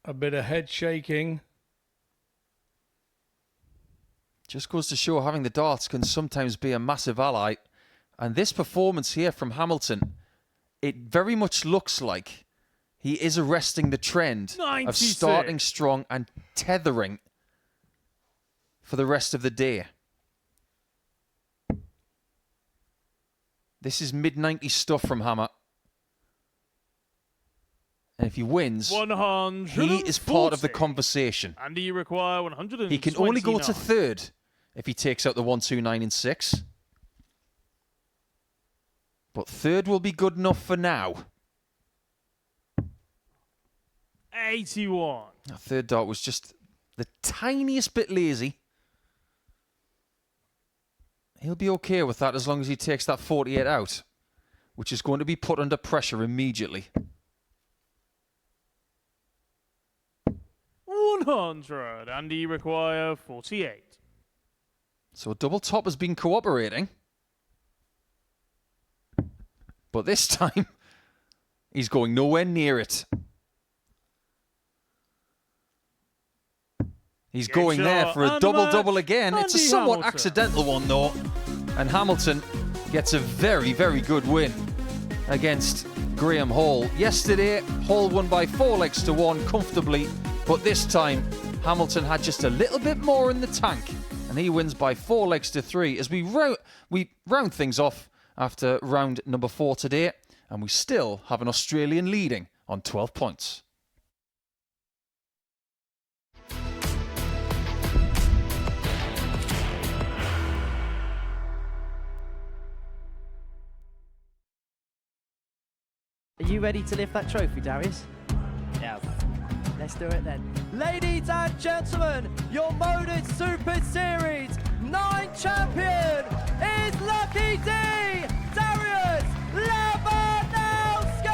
a bit of head shaking. Just goes to show having the darts can sometimes be a massive ally. And this performance here from Hamilton, it very much looks like he is arresting the trend 96. of starting strong and tethering for the rest of the day. This is mid-90s stuff from Hammer. And if he wins, 140. he is part of the conversation. And you require 129. He can only go to 3rd if he takes out the 1, 2, 9 and 6. But 3rd will be good enough for now. 81. Now, 3rd dart was just the tiniest bit lazy. He'll be okay with that as long as he takes that 48 out, which is going to be put under pressure immediately. 100. And you require 48. So double top has been cooperating. But this time, he's going nowhere near it. He's going there for a double-double again. It's a somewhat accidental one, though. And Hamilton gets a very, very good win against Graeme Hall. Yesterday, Hall won by 4 legs to 1 comfortably. But this time, Hamilton had just a little bit more in the tank. And he wins by 4 legs to 3 as we round things off after round number 4 today. And we still have an Australian leading on 12 points. Are you ready to lift that trophy, Darius? Yes. Let's do it then. Ladies and gentlemen, your MODUS Super Series 9 champion is Lucky D, Darius Lewandowski!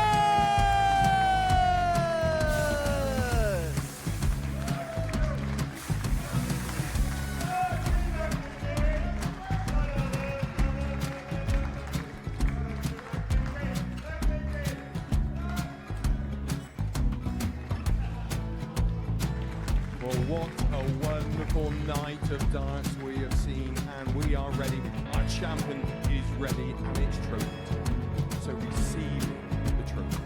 Well, what a wonderful night of darts we have seen, and we are ready. Our champion is ready, and it's trophy time. So receive the trophy.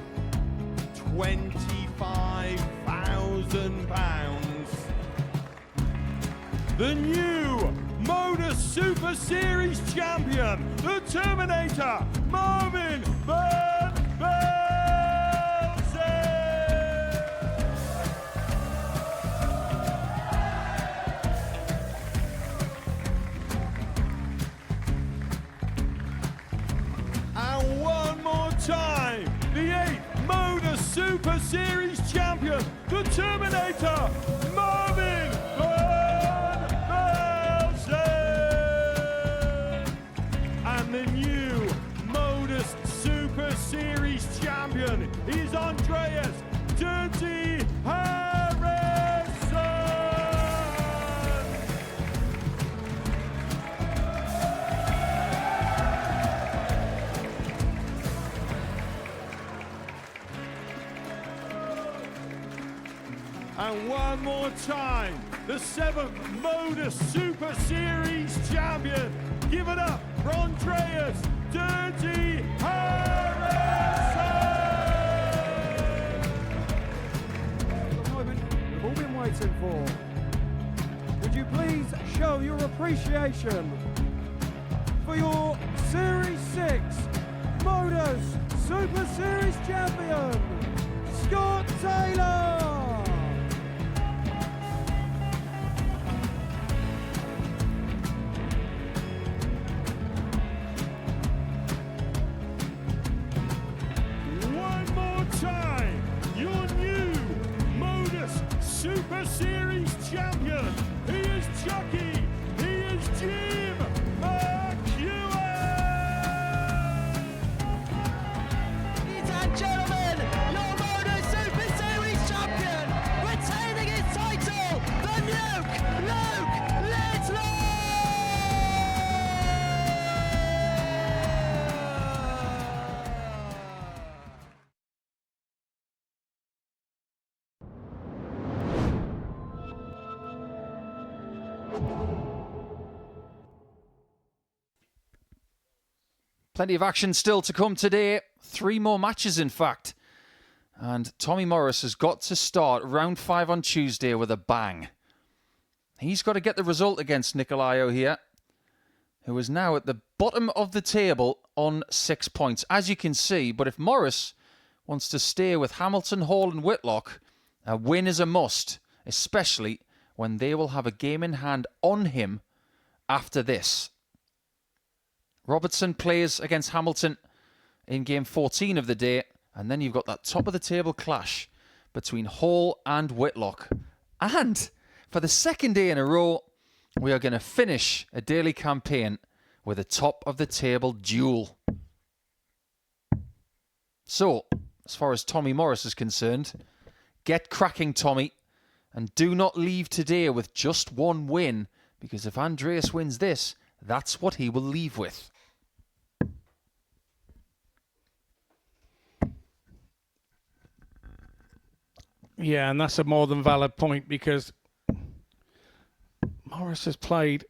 £25,000. The new MODUS Super Series champion, the Terminator, Marvin Van Velzen. And one more time, the 8th MODUS Super Series champion, the Terminator, Marvin Van Velzen. And the new MODUS Super Series champion is Andreas Dirty Harrison. And one more time, the 7th MODUS Super Series champion. Give it up for Andreas Dirty Harrison. The moment we've all been waiting for. Would you please show your appreciation for your Series 6 MODUS Super Series champion, Scott Taylor? One more time, your new MODUS Super Series champion. He is Chucky. He is Jim McEwen. Ladies and gentlemen, your MODUS Super Series champion, retaining his title, the Luke Whitlock! Plenty of action still to come today. 3 more matches, in fact. And Tommy Morris has got to start round 5 on Tuesday with a bang. He's got to get the result against Nikolaou here, who is now at the bottom of the table on 6 points, as you can see. But if Morris wants to stay with Hamilton, Hall and Whitlock, a win is a must, especially when they will have a game in hand on him after this. Robertson plays against Hamilton in game 14 of the day, and then you've got that top of the table clash between Hall and Whitlock. And for the second day in a row, we are going to finish a daily campaign with a top of the table duel. So, as far as Tommy Morris is concerned, get cracking, Tommy, and do not leave today with just 1 win, because if Andreas wins this, that's what he will leave with. Yeah, and that's a more than valid point, because Morris has played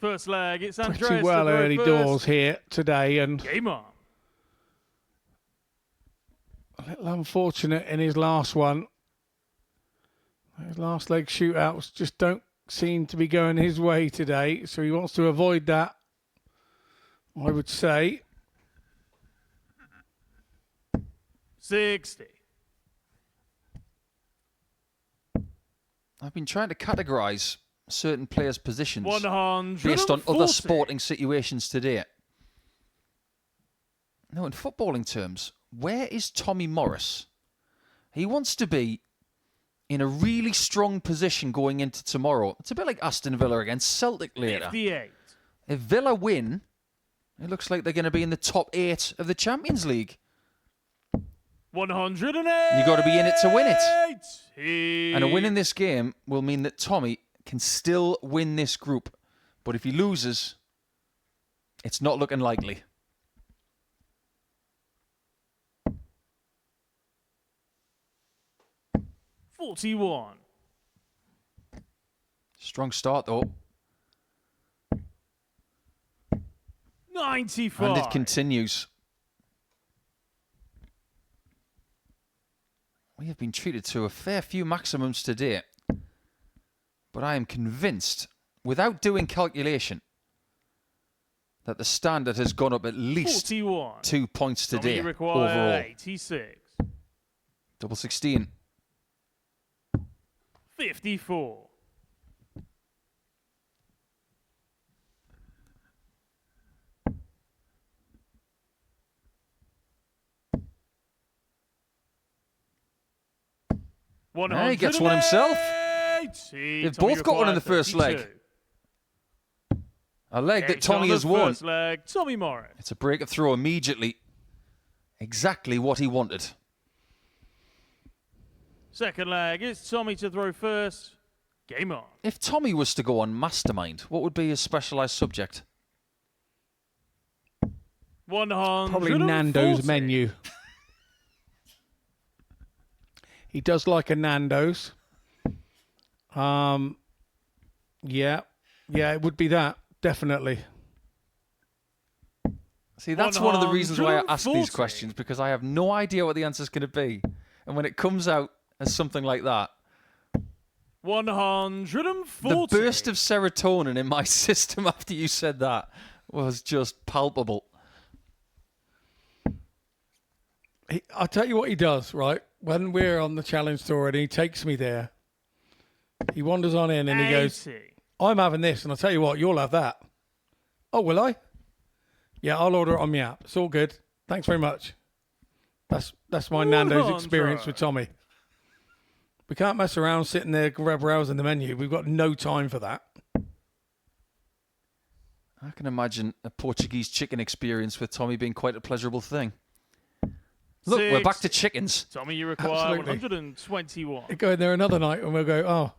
First leg, it's Andreas. pretty well early doors here today, and Game on. a little unfortunate in his last one. His last leg shootouts just don't seem to be going his way today, so he wants to avoid that, I would say. 60. I've been trying to categorise certain players' positions 140. based on other sporting situations today. No, in footballing terms, where is Tommy Morris? He wants to be in a really strong position going into tomorrow. It's a bit like Aston Villa against Celtic later. 58. If Villa win, it looks like they're going to be in the top 8 of the Champions League. 108. You got to be in it to win it. And a win in this game will mean that Tommy can still win this group. But if he loses, it's not looking likely. $41. Strong start, though. 95. And it continues. We have been treated to a fair few maximums today. But I am convinced, without doing calculation, that the standard has gone up at least 41. 2 points today You require overall. 86. Double 16. 54. Yeah, he gets one himself. They've both got one in the first leg. A leg that Tommy has won. First leg, Tommy Morris. It's a break of throw immediately. Exactly what he wanted. Second leg, it's Tommy to throw first. Game on. If Tommy was to go on Mastermind, what would be his specialised subject? 140. Probably Nando's menu. He does like a Nando's. Yeah, it would be that, definitely. See, that's one of the reasons why I ask these questions, because I have no idea what the answer's going to be. And when it comes out as something like that, 140. the burst of serotonin in my system after you said that was just palpable. I'll tell you what he does, right? When we're on the challenge tour and he takes me there, he wanders on in and he goes, I'm having this, and I'll tell you what, you'll have that. Oh, will I? Yeah, I'll order it on my app. It's all good. Thanks very much. That's my Nando's experience with Tommy. We can't mess around sitting there browsing the menu. We've got no time for that. I can imagine a Portuguese chicken experience with Tommy being quite a pleasurable thing. Look, we're back to chickens. Tommy, you require Absolutely. 121. You go in there another night and we'll go, oh,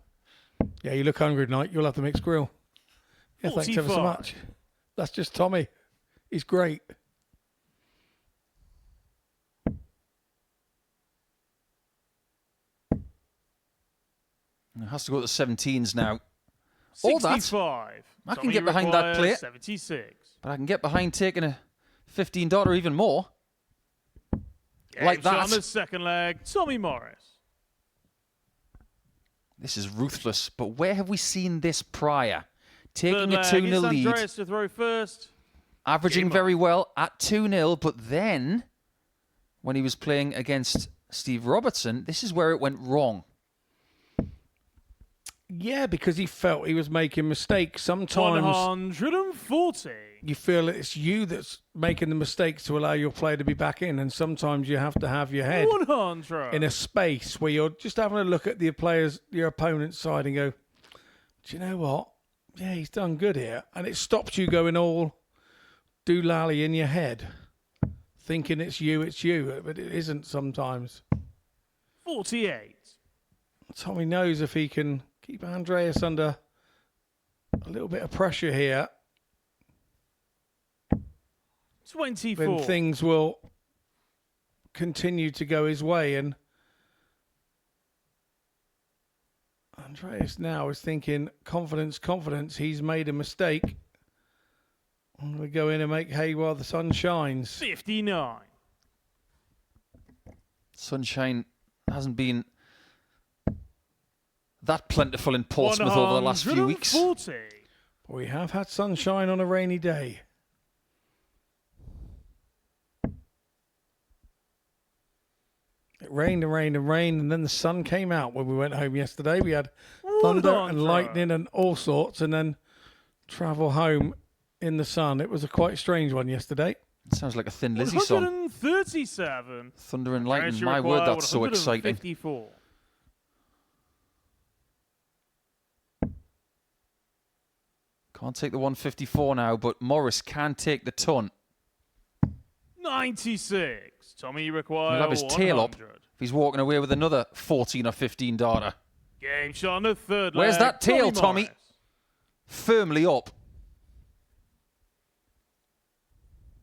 yeah, you look hungry tonight. You'll have the mixed grill. Yeah, thanks ever so 45. much. That's just Tommy. He's great. It has to go to the 17s now. All that. 65. I can Tommy, get you behind that require plate. 76. But I can get behind taking a $15 or even more. Like Game's on that. the second leg, Tommy Morris. This is ruthless. But where have we seen this prior? Taking Third a leg, 2-0 it's lead. Andreas to throw first. Averaging Game very on. well at 2-0. But then, when he was playing against Steve Robertson, this is where it went wrong. Yeah, because he felt he was making mistakes. Sometimes 140. you feel it's you that's making the mistakes to allow your player to be back in, and sometimes you have to have your head 100. in a space where you're just having a look at your opponent's side and go, do you know what? Yeah, he's done good here. And it stops you going all doolally in your head, thinking it's you, but it isn't sometimes. 48. Tommy knows if he can keep Andreas under a little bit of pressure here, 24. then things will continue to go his way. And Andreas now is thinking, confidence. He's made a mistake. I'm going to go in and make hay while the sun shines. 59. Sunshine hasn't been that plentiful in Portsmouth over the last few weeks. 140. We have had sunshine on a rainy day. It rained and rained and rained, and then the sun came out when we went home yesterday. We had thunder and lightning and all sorts, and then travel home in the sun. It was a quite strange one yesterday. Sounds like a Thin Lizzy song. 137. Thunder and lightning. Andreas, My require word, that's so exciting. 154. Can't take the 154 now, but Morris can take the ton. 96. Tommy, you require He'll have his 100. tail up if he's walking away with another 14 or 15 darter. Game shot on the third leg. Where's that tail, Tommy? Morris. Firmly up.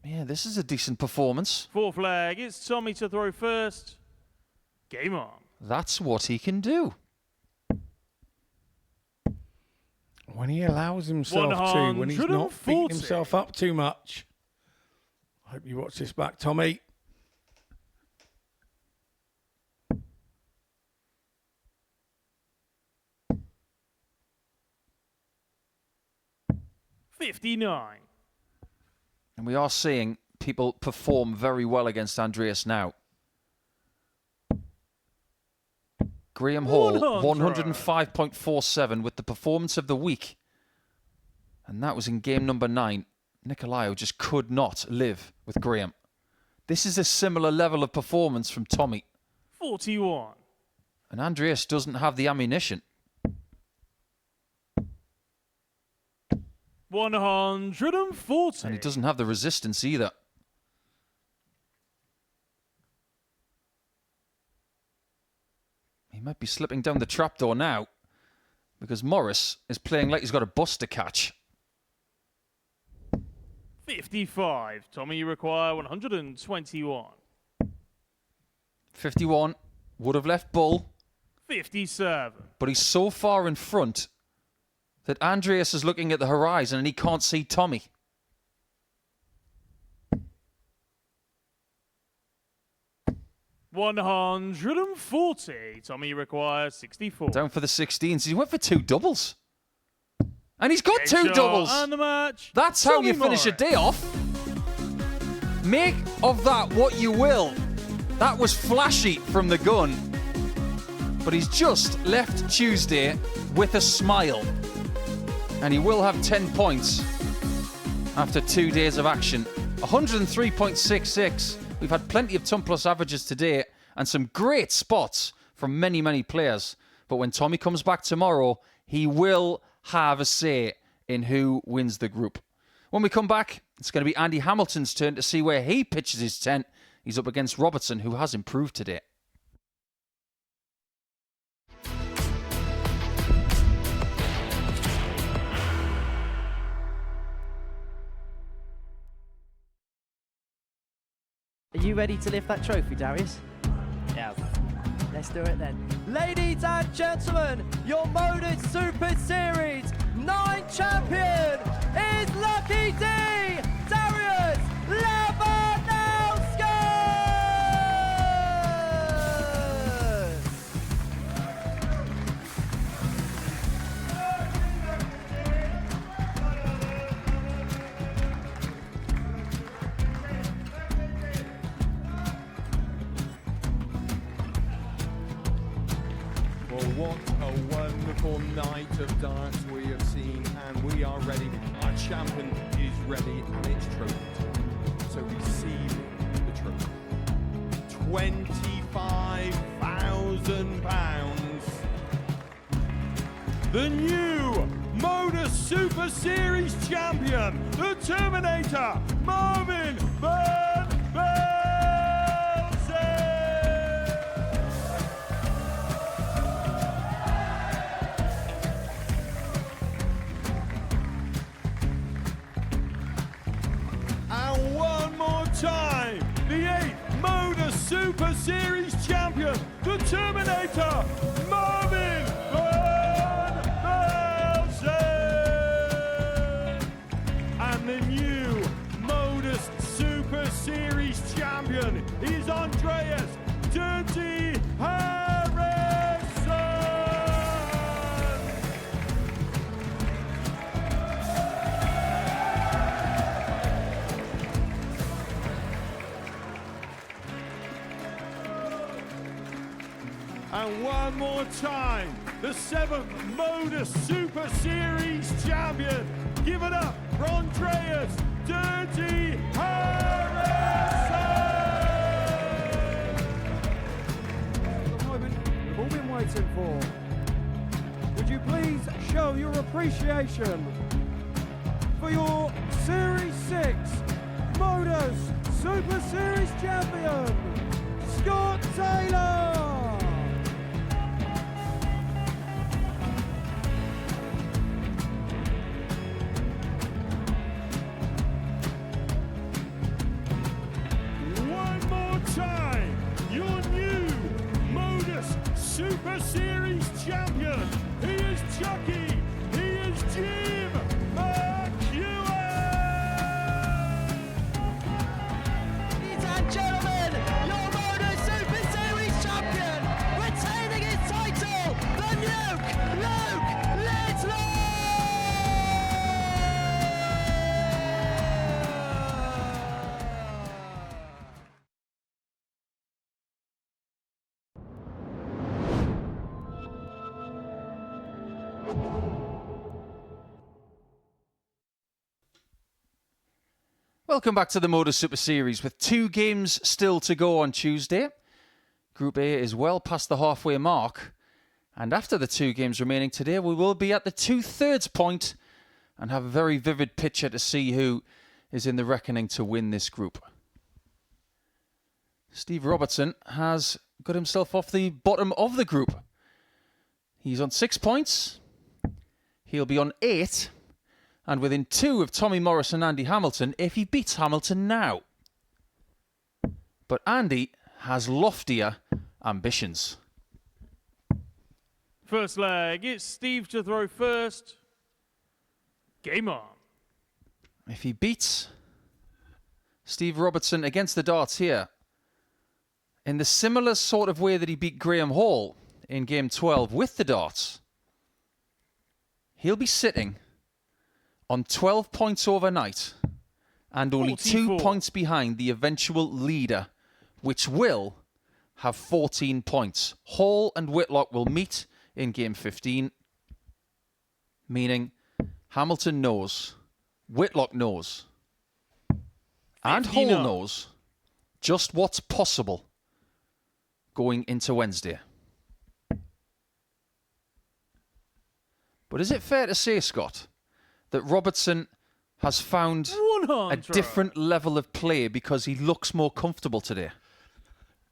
Yeah, this is a decent performance. Fourth leg. It's Tommy to throw first. Game on. That's what he can do. When he allows himself to, when he's not beating 140. himself up too much. I hope you watch this back, Tommy. $59. And we are seeing people perform very well against Andreas now. Graeme Hall, 105.47 with the performance of the week. And that was in game number 9. Nikolaou just could not live with Graeme. This is a similar level of performance from Tommy. 41. And Andreas doesn't have the ammunition. 140. And he doesn't have the resistance either. He might be slipping down the trapdoor now because Morris is playing like he's got a bus to catch. 55. Tommy, you require 121. 51 would have left Bull, 57. but he's so far in front that Andreas is looking at the horizon and he can't see Tommy. $140. Tommy, you require 64. Down for the 16s. He went for 2 doubles. And he's got Game 2 shot doubles. And the match. That's how Tommy you finish a Morris. day off. Make of that what you will. That was flashy from the gun. But he's just left Tuesday with a smile. And he will have 10 points after 2 days of action. 103.66. We've had plenty of ton plus averages today and some great spots from many, many players. But when Tommy comes back tomorrow, he will have a say in who wins the group. When we come back, it's going to be Andy Hamilton's turn to see where he pitches his tent. He's up against Robertson, who has improved today. Are you ready to lift that trophy, Darius? Yes. Let's do it then. Ladies and gentlemen, your MODUS Super Series 9 champion is Lucky D, Darius Lewandowski! Well, what a wonderful night of darts we have seen, and we are ready. Our champion is ready, and it's trophy time. So receive the trophy. £25,000. The new MODUS Super Series champion, the Terminator, Marvin Van Velzen. And one more time, the 8th MODUS Super Series champion, the Terminator, Marvin Van Velzen. And the new MODUS Super Series champion is Andreas Dirty Harrison. And one more time, the 7th MODUS Super Series champion. Give it up for Andreas Dirty Harrison. waiting for. Would you please show your appreciation for your Series 6 MODUS Super Series champion, Scott Taylor! One more time, your new MODUS Super Series champion. He is Chucky. He is Jim McEwen. Ladies and gentlemen, your MODUS Super Series champion, retaining his title, the Nuke, Luke Whitlock! Welcome back to the MODUS Super Series with 2 games still to go on Tuesday. Group A is well past the halfway mark. And after the 2 games remaining today, we will be at the 2/3 point and have a very vivid picture to see who is in the reckoning to win this group. Steve Robertson has got himself off the bottom of the group. He's on 6 points. He'll be on 8. And within 2 of Tommy Morris and Andy Hamilton if he beats Hamilton now. But Andy has loftier ambitions. First leg, it's Steve to throw first. Game on. If he beats Steve Robertson against the darts here, in the similar sort of way that he beat Graeme Hall in game 12 with the darts, he'll be sitting on 12 points overnight and only 44. 2 points behind the eventual leader, which will have 14 points. Hall and Whitlock will meet in game 15, meaning Hamilton knows, Whitlock knows, and Hall 59. knows just what's possible going into Wednesday. But is it fair to say, Scott, that Robertson has found 100. a different level of play because he looks more comfortable today?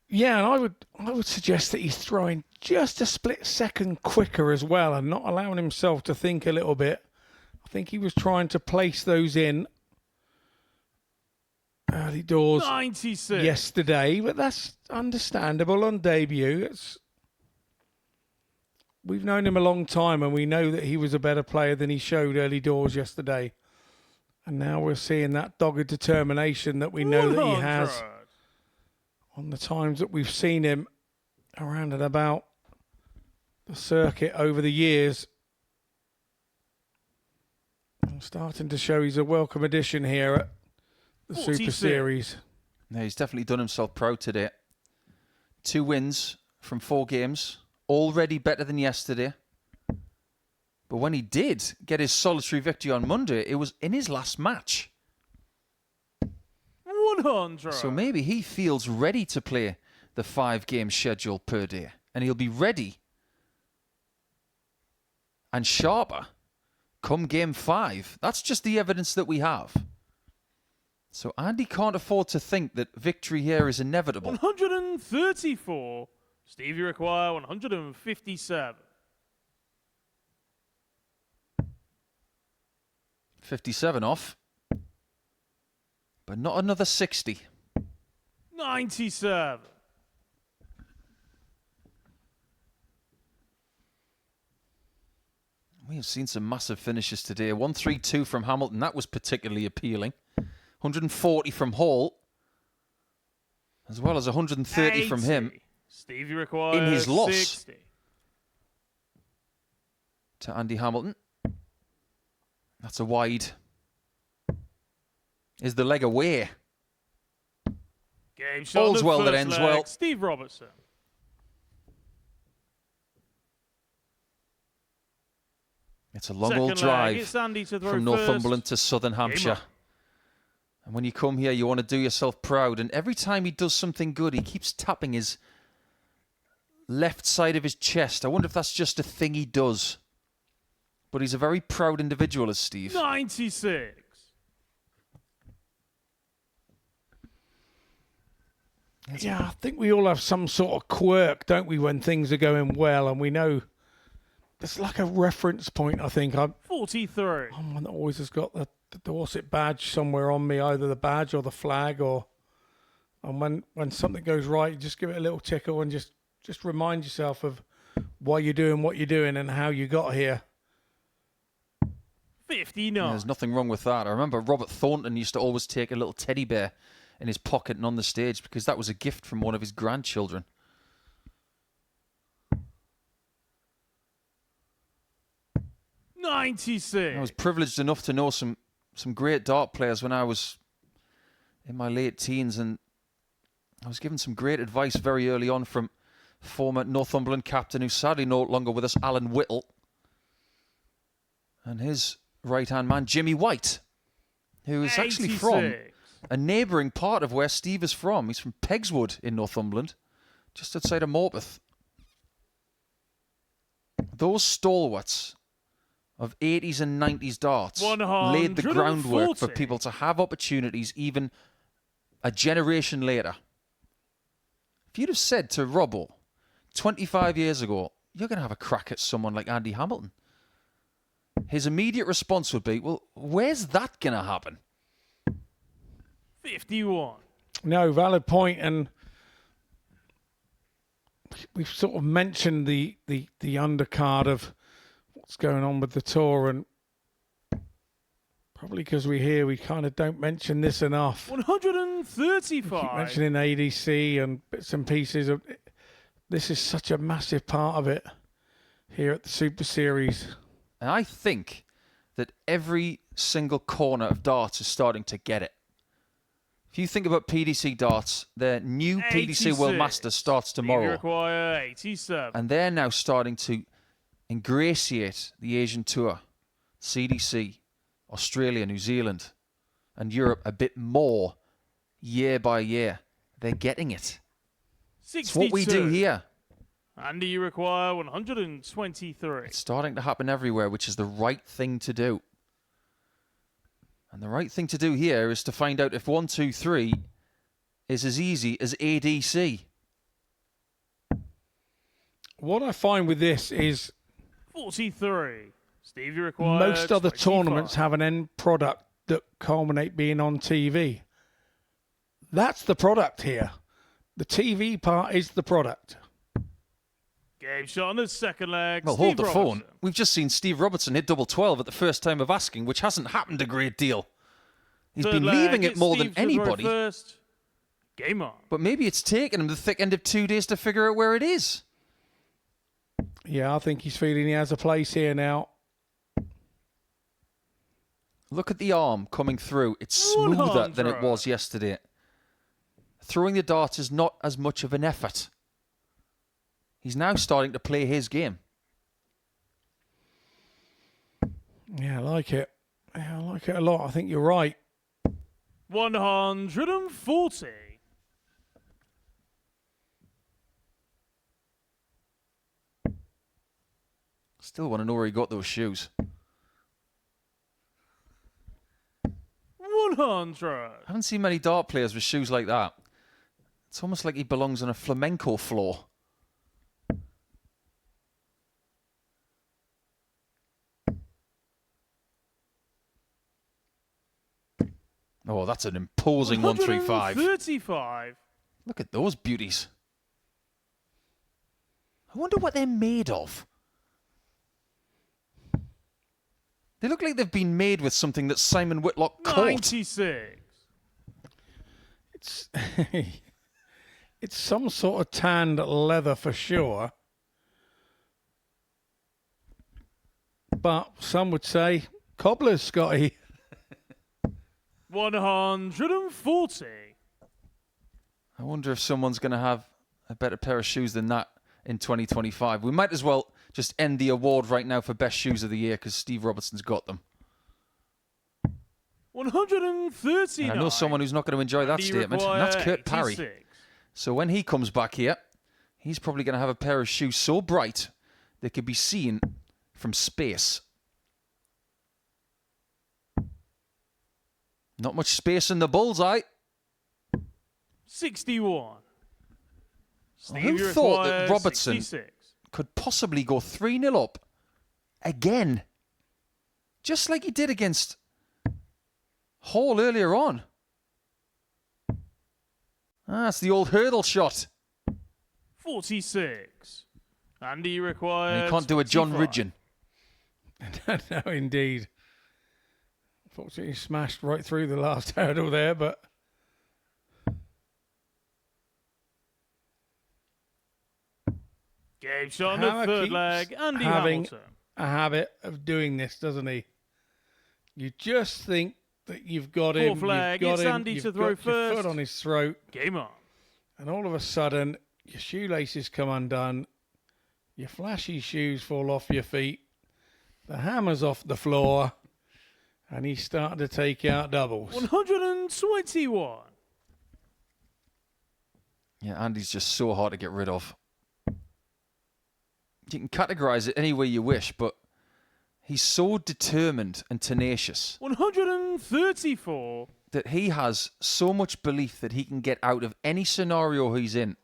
Yeah, and I would suggest that he's throwing just a split second quicker as well and not allowing himself to think a little bit. I think he was trying to place those in early doors 96. yesterday, but that's understandable on debut. We've known him a long time and we know that he was a better player than he showed early doors yesterday. And now we're seeing that dogged determination that we know that he has 100. on the times that we've seen him around and about the circuit over the years. I'm starting to show he's a welcome addition here at the 46. Super Series. Yeah, he's definitely done himself proud today. 2 wins from 4 games. Already better than yesterday. But when he did get his solitary victory on Monday, it was in his last match. 100. So maybe he feels ready to play the 5-game schedule per day. And he'll be ready and sharper come game 5. That's just the evidence that we have. So Andy can't afford to think that victory here is inevitable. 134. Steve, you require 157. 57 off. But not another 60. 97. We have seen some massive finishes today. 132 from Hamilton. That was particularly appealing. 140 from Hall. As well as 130 from him. 80. Steve, you require In his loss. 60. To Andy Hamilton. That's a wide. Is the leg away? Game shot. All's the well that first ends leg. well. Steve Robertson. It's a long Second old leg, drive it's Andy to throw from first. Northumberland to Southern Hampshire. on. And when you come here, you want to do yourself proud. And every time he does something good, he keeps tapping his left side of his chest. I wonder if that's just a thing he does. But he's a very proud individual, is Steve. 96. Yeah, I think we all have some sort of quirk, don't we, when things are going well, and we know there's like a reference point. I think 43. I'm one that always has got the Dorset badge somewhere on me, either the badge or the flag, and when something goes right, you just give it a little tickle and just remind yourself of why you're doing what you're doing and how you got here. 59. Yeah, there's nothing wrong with that. I remember Robert Thornton used to always take a little teddy bear in his pocket and on the stage because that was a gift from one of his grandchildren. I was privileged enough to know some great dart players when I was in my late teens, and I was given some great advice very early on from former Northumberland captain, who's sadly no longer with us, Alan Whitlock, and his right-hand man, Jimmy White, who is actually from a neighbouring part of where Steve is from. He's from Pegswood in Northumberland, just outside of Morpeth. Those stalwarts of 80s and 90s darts laid the groundwork for people to have opportunities even a generation later. If you'd have said to Robbo 25 years ago, you're going to have a crack at someone like Andy Hamilton, his immediate response would be, well, where's that going to happen? 51. No, valid point, and we've sort of mentioned the undercard of what's going on with the tour, and probably because we kind of don't mention this enough. 135. Keep mentioning ADC and bits and pieces of it. This is such a massive part of it here at the Super Series. And I think that every single corner of darts is starting to get it. If you think about PDC darts, their new 86. PDC World Masters starts tomorrow. You require 87. And they're now starting to ingratiate the Asian Tour, CDC, Australia, New Zealand, and Europe a bit more year by year. They're getting it. 62. It's what we do here. And you require 123. It's starting to happen everywhere, which is the right thing to do. And the right thing to do here is to find out if 1, 2, 3 is as easy as ADC. What I find with this is 43. Steve, you require most other 25. tournaments have an end product that culminate being on TV. That's the product here. The TV part is the product. Game shot on the second leg. Well, Steve hold the Robertson. phone. We've just seen Steve Robertson hit double 12 at the first time of asking, which hasn't happened a great deal. He's Third been leg, leaving it it's more Steve than to throw anybody. First. Game on. But maybe it's taken him the thick end of 2 days to figure out where it is. Yeah, I think he's feeling he has a place here now. Look at the arm coming through. It's smoother than it was yesterday. Throwing the darts is not as much of an effort. He's now starting to play his game. Yeah, I like it. Yeah, I like it a lot. I think you're right. 140. Still want to know where he got those shoes. 100. I haven't seen many dart players with shoes like that. It's almost like he belongs on a flamenco floor. Oh, that's an imposing 135. 135. Look at those beauties. I wonder what they're made of. They look like they've been made with something that Simon Whitlock caught. 96. It's some sort of tanned leather for sure. But some would say cobblers, Scotty. 140. I wonder if someone's going to have a better pair of shoes than that in 2025. We might as well just end the award right now for best shoes of the year because Steve Robertson's got them. 139. And I know someone who's not going to enjoy that statement, and that's Kurt Parry. So when he comes back here, He's probably going to have a pair of shoes so bright they could be seen from space. Not much space in the bullseye. 61. Who thought that Robertson 66. could possibly go 3-0 up again? Just like he did against Hall earlier on. That's the old hurdle shot. 46. Andy requires. And he can't do a John 25. Ridgeon. No, indeed. Unfortunately, smashed right through the last hurdle there, but Game shot on the Hammer third keeps leg. Andy having Hamilton. a habit of doing this, doesn't he? You just think that you've got him, Fourth leg, you've got it's him, Andy you've to got throw your first. foot on his throat, Game on. and all of a sudden, your shoelaces come undone, your flashy shoes fall off your feet, the hammer's off the floor, and he's starting to take out doubles. 121. Yeah, Andy's just so hard to get rid of. You can categorize it any way you wish, but he's so determined and tenacious 134. that he has so much belief that he can get out of any scenario he's in.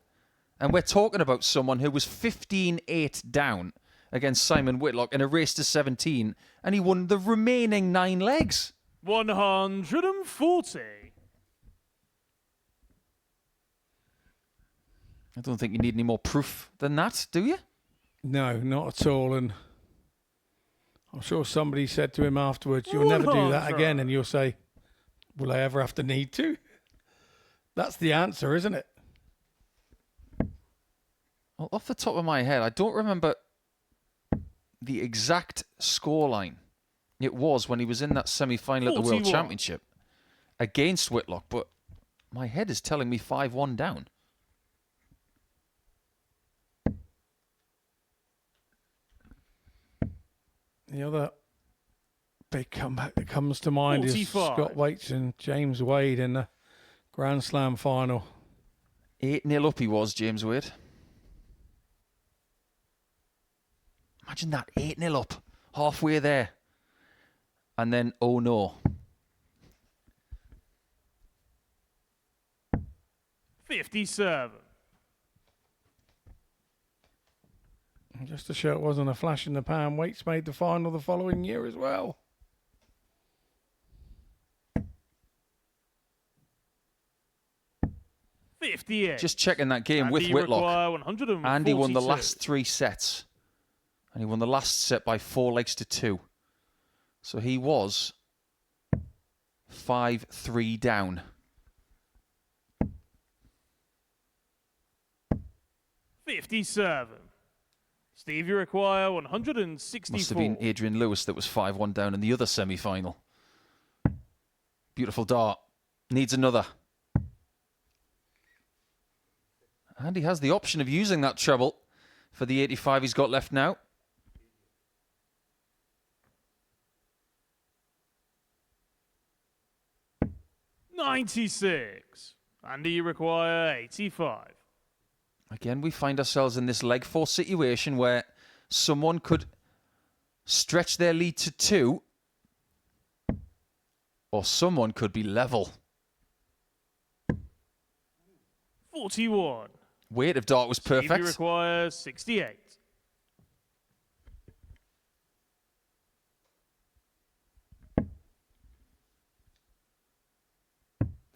And we're talking about someone who was 15-8 down against Simon Whitlock in a race to 17, and he won the remaining 9 legs. 140. I don't think you need any more proof than that, do you? No, not at all. And I'm sure somebody said to him afterwards, "You'll never do that again." And you'll say, "Will I ever have to need to?" That's the answer, isn't it? Well, off the top of my head, I don't remember the exact scoreline it was when he was in that semi-final at the World 41. Championship against Whitlock, but my head is telling me 5-1 down. The other big comeback that comes to mind 45. is Scott Waits and James Wade in the Grand Slam final. 8-0 up he was, James Wade. Imagine that, 8-0 up, halfway there. And then, oh no. 57. Just to show it wasn't a flash in the pan, Waits made the final the following year as well. Just checking that game with Whitlock. Andy won the last 3 sets. And he won the last set by 4 legs to 2. So he was 5-3 down. $57. Steve, you require 164. Must have been Adrian Lewis that was 5-1 down in the other semi-final. Beautiful dart. Needs another. And he has the option of using that treble for the 85 he's got left now. $96. Andy, you require 85. Again, we find ourselves in this leg 4 situation where someone could stretch their lead to 2, or someone could be level. 41. Weight of dart was perfect. Steve, you require 68.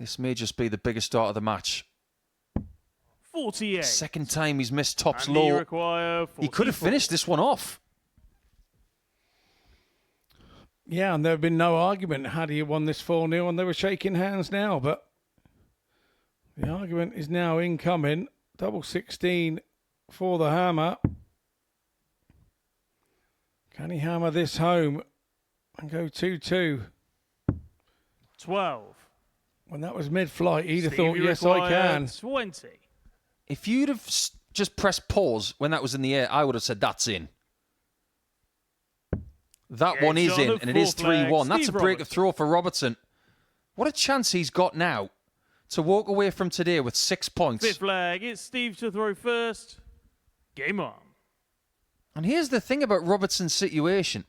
This may just be the biggest dart of the match. 48. Second time he's missed tops Andy, you low. require 44. He could have finished this one off. Yeah, and there had been no argument had he won this 4-0, and they were shaking hands now, but the argument is now incoming. Double 16 for the hammer. Can he hammer this home and go 2-2? 12. When that was mid-flight, he'd have Steve, thought, you yes, I require can. 20. If you'd have just pressed pause when that was in the air, I would have said that's in. That Yeah, one is John, in, the and it is fourth leg, 3-1. That's a Steve break of Robertson. throw for Robertson. What a chance he's got now to walk away from today with 6 points. Fifth leg, it's Steve to throw first. Game on. And here's the thing about Robertson's situation.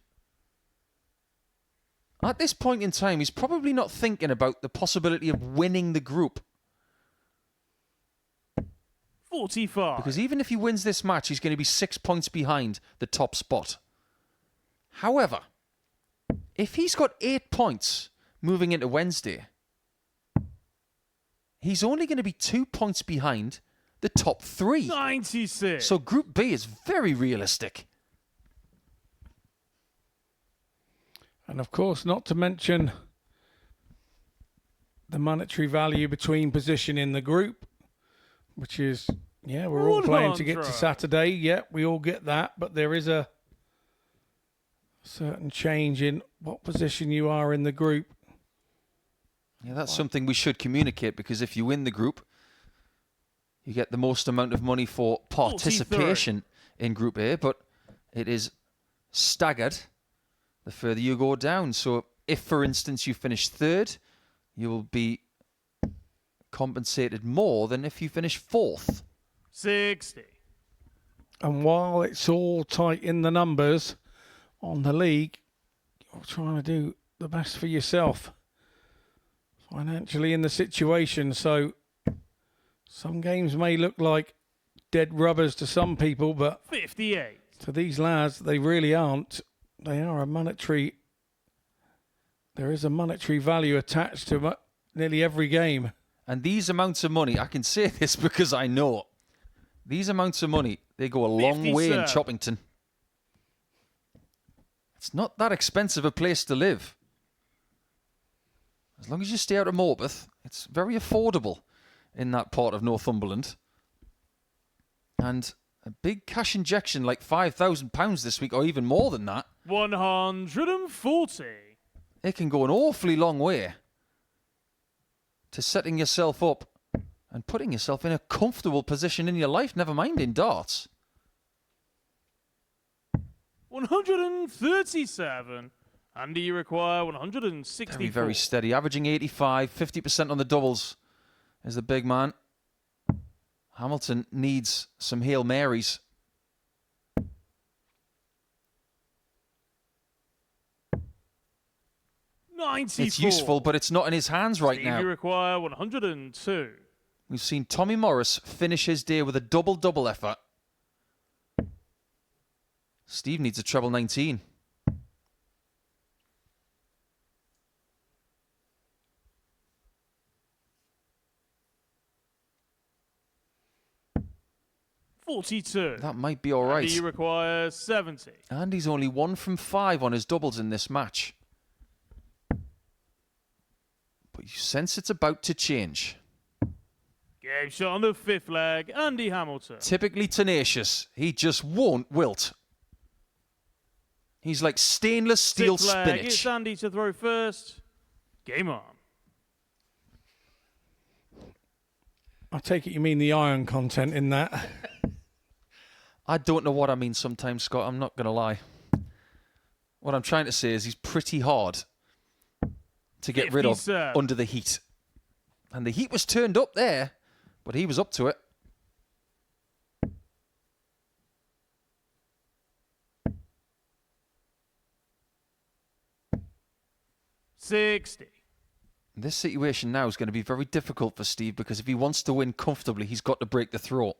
At this point in time, he's probably not thinking about the possibility of winning the group. 45. Because even if he wins this match, he's going to be 6 points behind the top spot. However, if he's got 8 points moving into Wednesday, he's only going to be 2 points behind the top 3. 96. So Group B is very realistic. And of course, not to mention the monetary value between position in the group, which is, yeah, we're all playing to get to Saturday. Yeah, we all get that. But there is a certain change in what position you are in the group. Yeah, that's something we should communicate, because if you win the group, you get the most amount of money for participation in Group A, but it is staggered the further you go down. So if, for instance, you finish 3rd, you will be compensated more than if you finish 4th. 60. And while it's all tight in the numbers on the league, you're trying to do the best for yourself financially in the situation. So some games may look like dead rubbers to some people, but 58. to these lads, they really aren't. They are a monetary... There is a monetary value attached to nearly every game. And these amounts of money, I can say this because I know, these amounts of money, they go a long way in Choppington. It's not that expensive a place to live. As long as you stay out of Morpeth, it's very affordable in that part of Northumberland. And a big cash injection like £5,000 this week, or even more than that, 140. it can go an awfully long way to setting yourself up and putting yourself in a comfortable position in your life, never mind in darts. 137. Andy, you require 164. Very, very steady. Averaging 85, 50% on the doubles is the big man. Hamilton needs some Hail Marys. It's useful, but it's not in his hands right now. You require 102. We've seen Tommy Morris finish his day with a double-double effort. Steve needs a treble 19. That might be all right. He requires 70. And he's only 1 from 5 on his doubles in this match. But you sense it's about to change. Game shot on the 5th leg, Andy Hamilton. Typically tenacious. He just won't wilt. He's like stainless steel 6th leg, spinach. it's Andy to throw first. Game on. I take it you mean the iron content in that. I don't know what I mean sometimes, Scott. I'm not going to lie. What I'm trying to say is he's pretty hard to get rid of under the heat. And the heat was turned up there, but he was up to it. $60. This situation now is going to be very difficult for Steve, because if he wants to win comfortably, he's got to break the throw.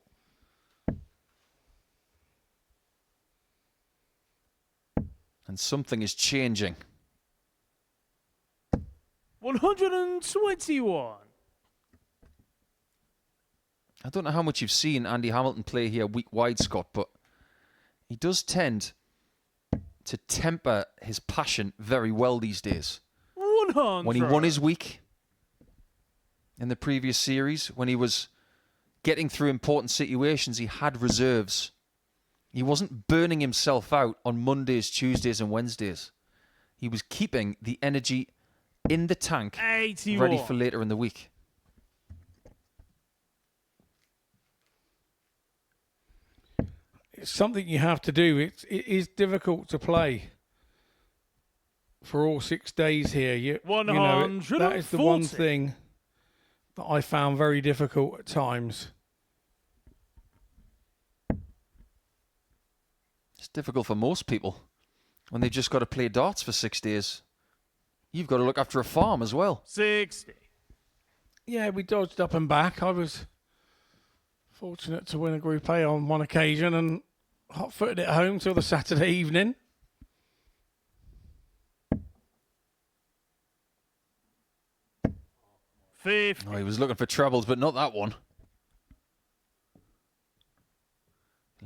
And something is changing. 121. I don't know how much you've seen Andy Hamilton play here week wide, Scott, but he does tend to temper his passion very well these days. 100. When he won his week in the previous series, when he was getting through important situations, he had reserves. He wasn't burning himself out on Mondays, Tuesdays and Wednesdays. He was keeping the energy in the tank 81. ready for later in the week. It's something you have to do. It is difficult to play for all 6 days here. You know, that is the one thing that I found very difficult at times. It's difficult for most people when they've just got to play darts for 6 days. You've got to look after a farm as well. 60. Yeah, we dodged up and back. I was fortunate to win a Group A on one occasion and hot-footed it home till the Saturday evening. Oh, he was looking for trebles, but not that one.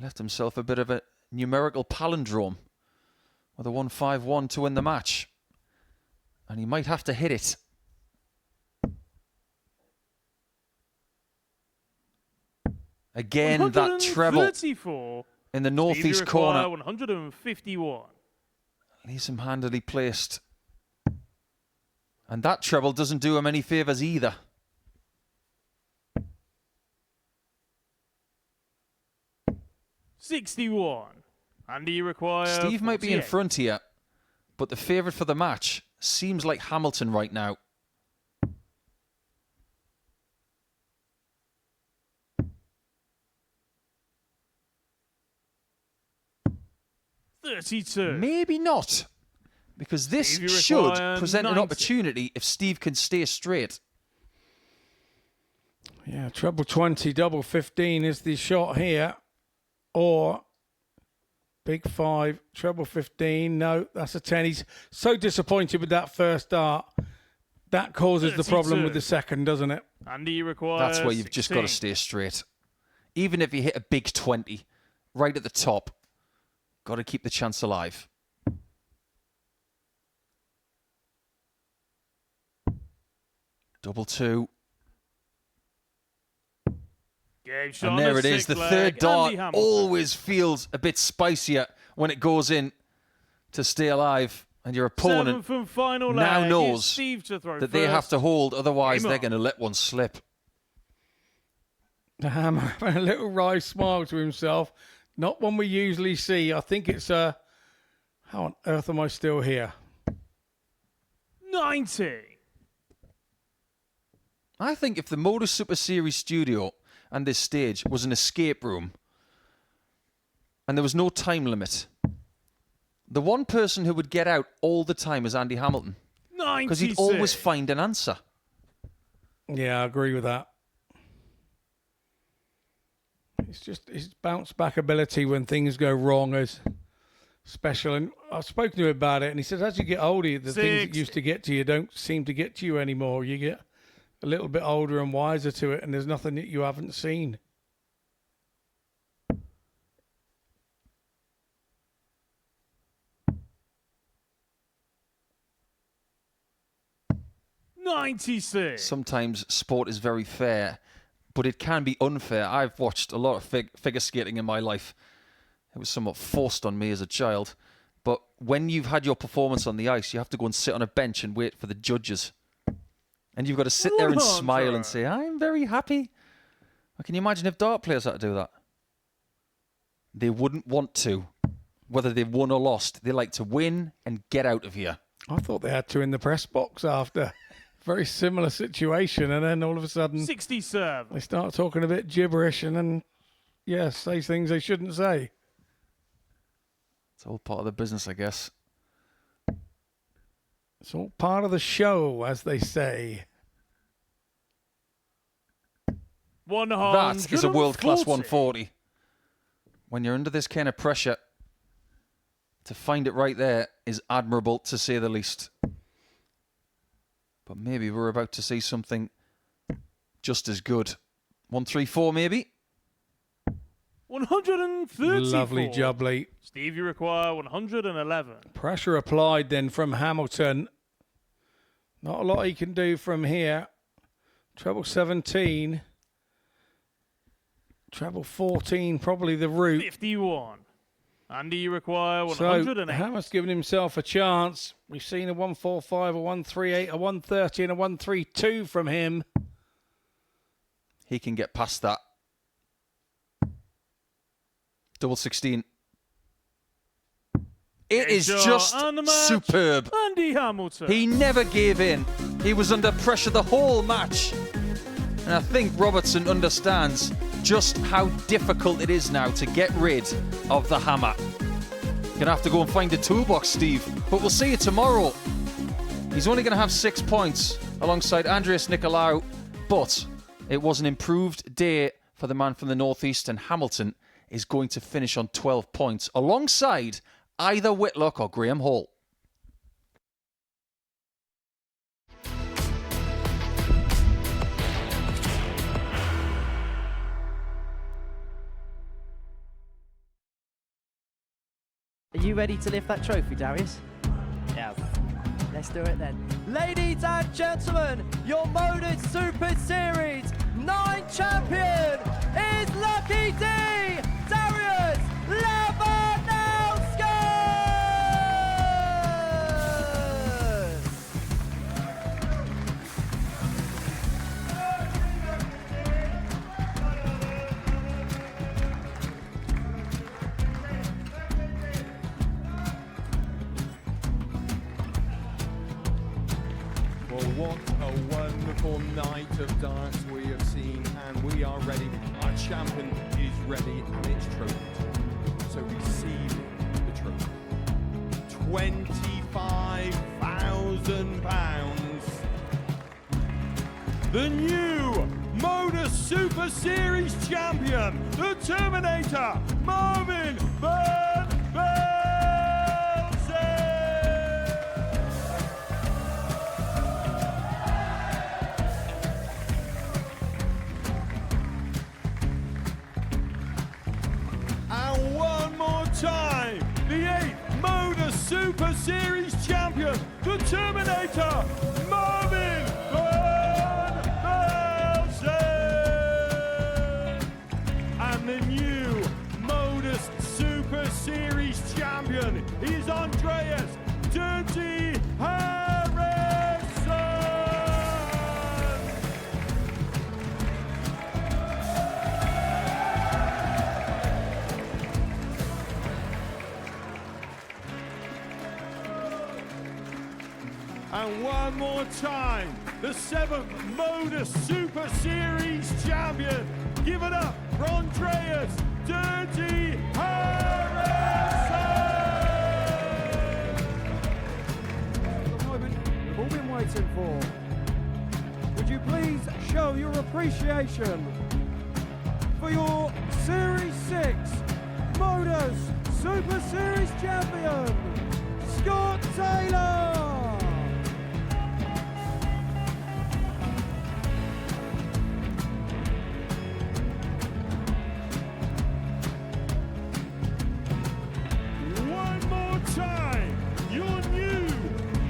Left himself a bit of a numerical palindrome with a 1-5-1 to win the match. And he might have to hit it. Again, that treble in the northeast corner. 151. Leaves him handily placed. And that treble doesn't do him any favours either. $61. And he requires... Steve might be in 48. front here, but the favourite for the match seems like Hamilton right now. $32. Maybe not, because this Steve, you should require present an 90. opportunity if Steve can stay straight. Yeah, treble 20, double 15 is the shot here. Or big 5, treble 15. No, that's a 10. He's so disappointed with that first dart. That causes the problem with the second, doesn't it? And he requires... That's where you've just got to 16. stay straight. Even if you hit a big 20, right at the top, got to keep the chance alive. Double 2. And there it is. The third dart always feels a bit spicier when it goes in to stay alive. And your opponent now knows that they have to hold, otherwise they're going to let one slip. The Hammer having a little wry smile to himself. Not one we usually see. I think it's how on earth am I still here? 90. I think if the MODUS Super Series studio and this stage was an escape room and there was no time limit, the one person who would get out all the time is Andy Hamilton. Because he'd always find an answer. Yeah, I agree with that. It's just his bounce back ability when things go wrong is special. And I've spoken to him about it, and he says as you get older, the things that used to get to you don't seem to get to you anymore. You get a little bit older and wiser to it, and there's nothing that you haven't seen. $96. Sometimes sport is very fair, but it can be unfair. I've watched a lot of figure skating in my life. It was somewhat forced on me as a child. But when you've had your performance on the ice, you have to go and sit on a bench and wait for the judges. And you've got to sit there and smile and say, I'm very happy. Can you imagine if dart players had to do that? They wouldn't want to. Whether they won or lost, they like to win and get out of here. I thought they had to in the press box after. Very similar situation, and then all of a sudden 67. They start talking a bit gibberish and then say things they shouldn't say. It's all part of the business, I guess. It's all part of the show, as they say. 100. That is a world-class 140. When you're under this kind of pressure, to find it right there is admirable, to say the least. But maybe we're about to see something just as good. 134, maybe? 134. Lovely jubbly. Steve, you require 111. Pressure applied then from Hamilton. Not a lot he can do from here. Treble 17. Treble 14, probably the route. 51. Andy, you require So 108. Hammer's given himself a chance. We've seen a 145, a 138, a 130 and a 132 from him. He can get past that. Double 16. It is just superb. Andy Hamilton. He never gave in. He was under pressure the whole match. And I think Robertson understands just how difficult it is now to get rid of the hammer. Gonna have to go and find a toolbox, Steve. But we'll see you tomorrow. He's only gonna have 6 points alongside Andreas Nikolaou, but it was an improved day for the man from the northeast, and Hamilton is going to finish on 12 points alongside either Whitlock or Graeme Hall. Are you ready to lift that trophy, Darius? Yes. Let's do it then. Ladies and gentlemen, your MODUS Super Series 9 champion is Lucky D, Darius Lewandowski! Well, what a wonderful night of darts we have seen, and we are ready. Our champion is ready, and it's trophy. So receive the trophy. £25,000. The new MODUS Super Series champion, the Terminator, Marvin Van Velzen. And one more time, the 8th MODUS Super Series champion, the Terminator, Marvin Van Velzen. And the new MODUS Super Series champion is Andreas Dirty Harrison. And one more time, the 7th MODUS Super Series champion. Give it up for Andreas Dirty Harrison. The moment we've all been waiting for. Would you please show your appreciation for your Series 6 MODUS Super Series champion, Scott Taylor? One more time, your new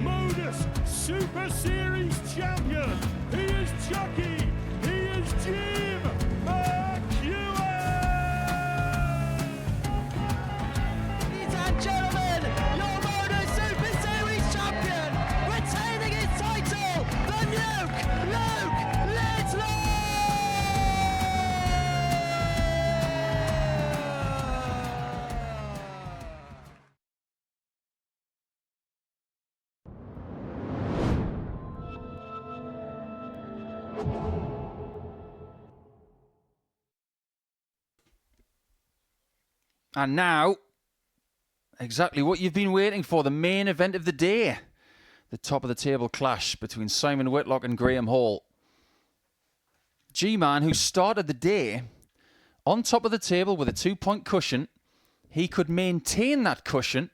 MODUS Super Series champion. He is Chucky. He is Jim McEwen. Ladies and gentlemen, your MODUS Super Series champion, retaining his title, the Nuke, Luke Lidlow! And now, exactly what you've been waiting for, the main event of the day. The top of the table clash between Simon Whitlock and Graeme Hall. G-Man, who started the day on top of the table with a 2-point cushion, he could maintain that cushion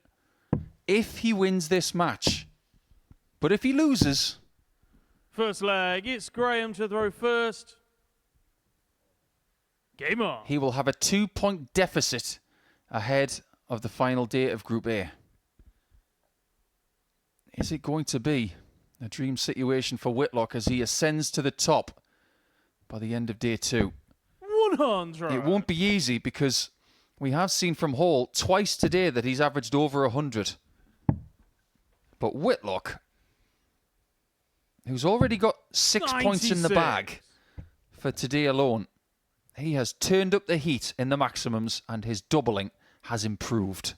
if he wins this match. But if he loses... First leg, it's Graeme to throw first. Game on. He will have a 2-point deficit ahead of the final day of Group A. Is it going to be a dream situation for Whitlock as he ascends to the top by the end of day 2? 100. It won't be easy because we have seen from Hall twice today that he's averaged over 100. But Whitlock, who's already got 6 points in the 96. bag for today alone, he has turned up the heat in the maximums and his doubling has improved.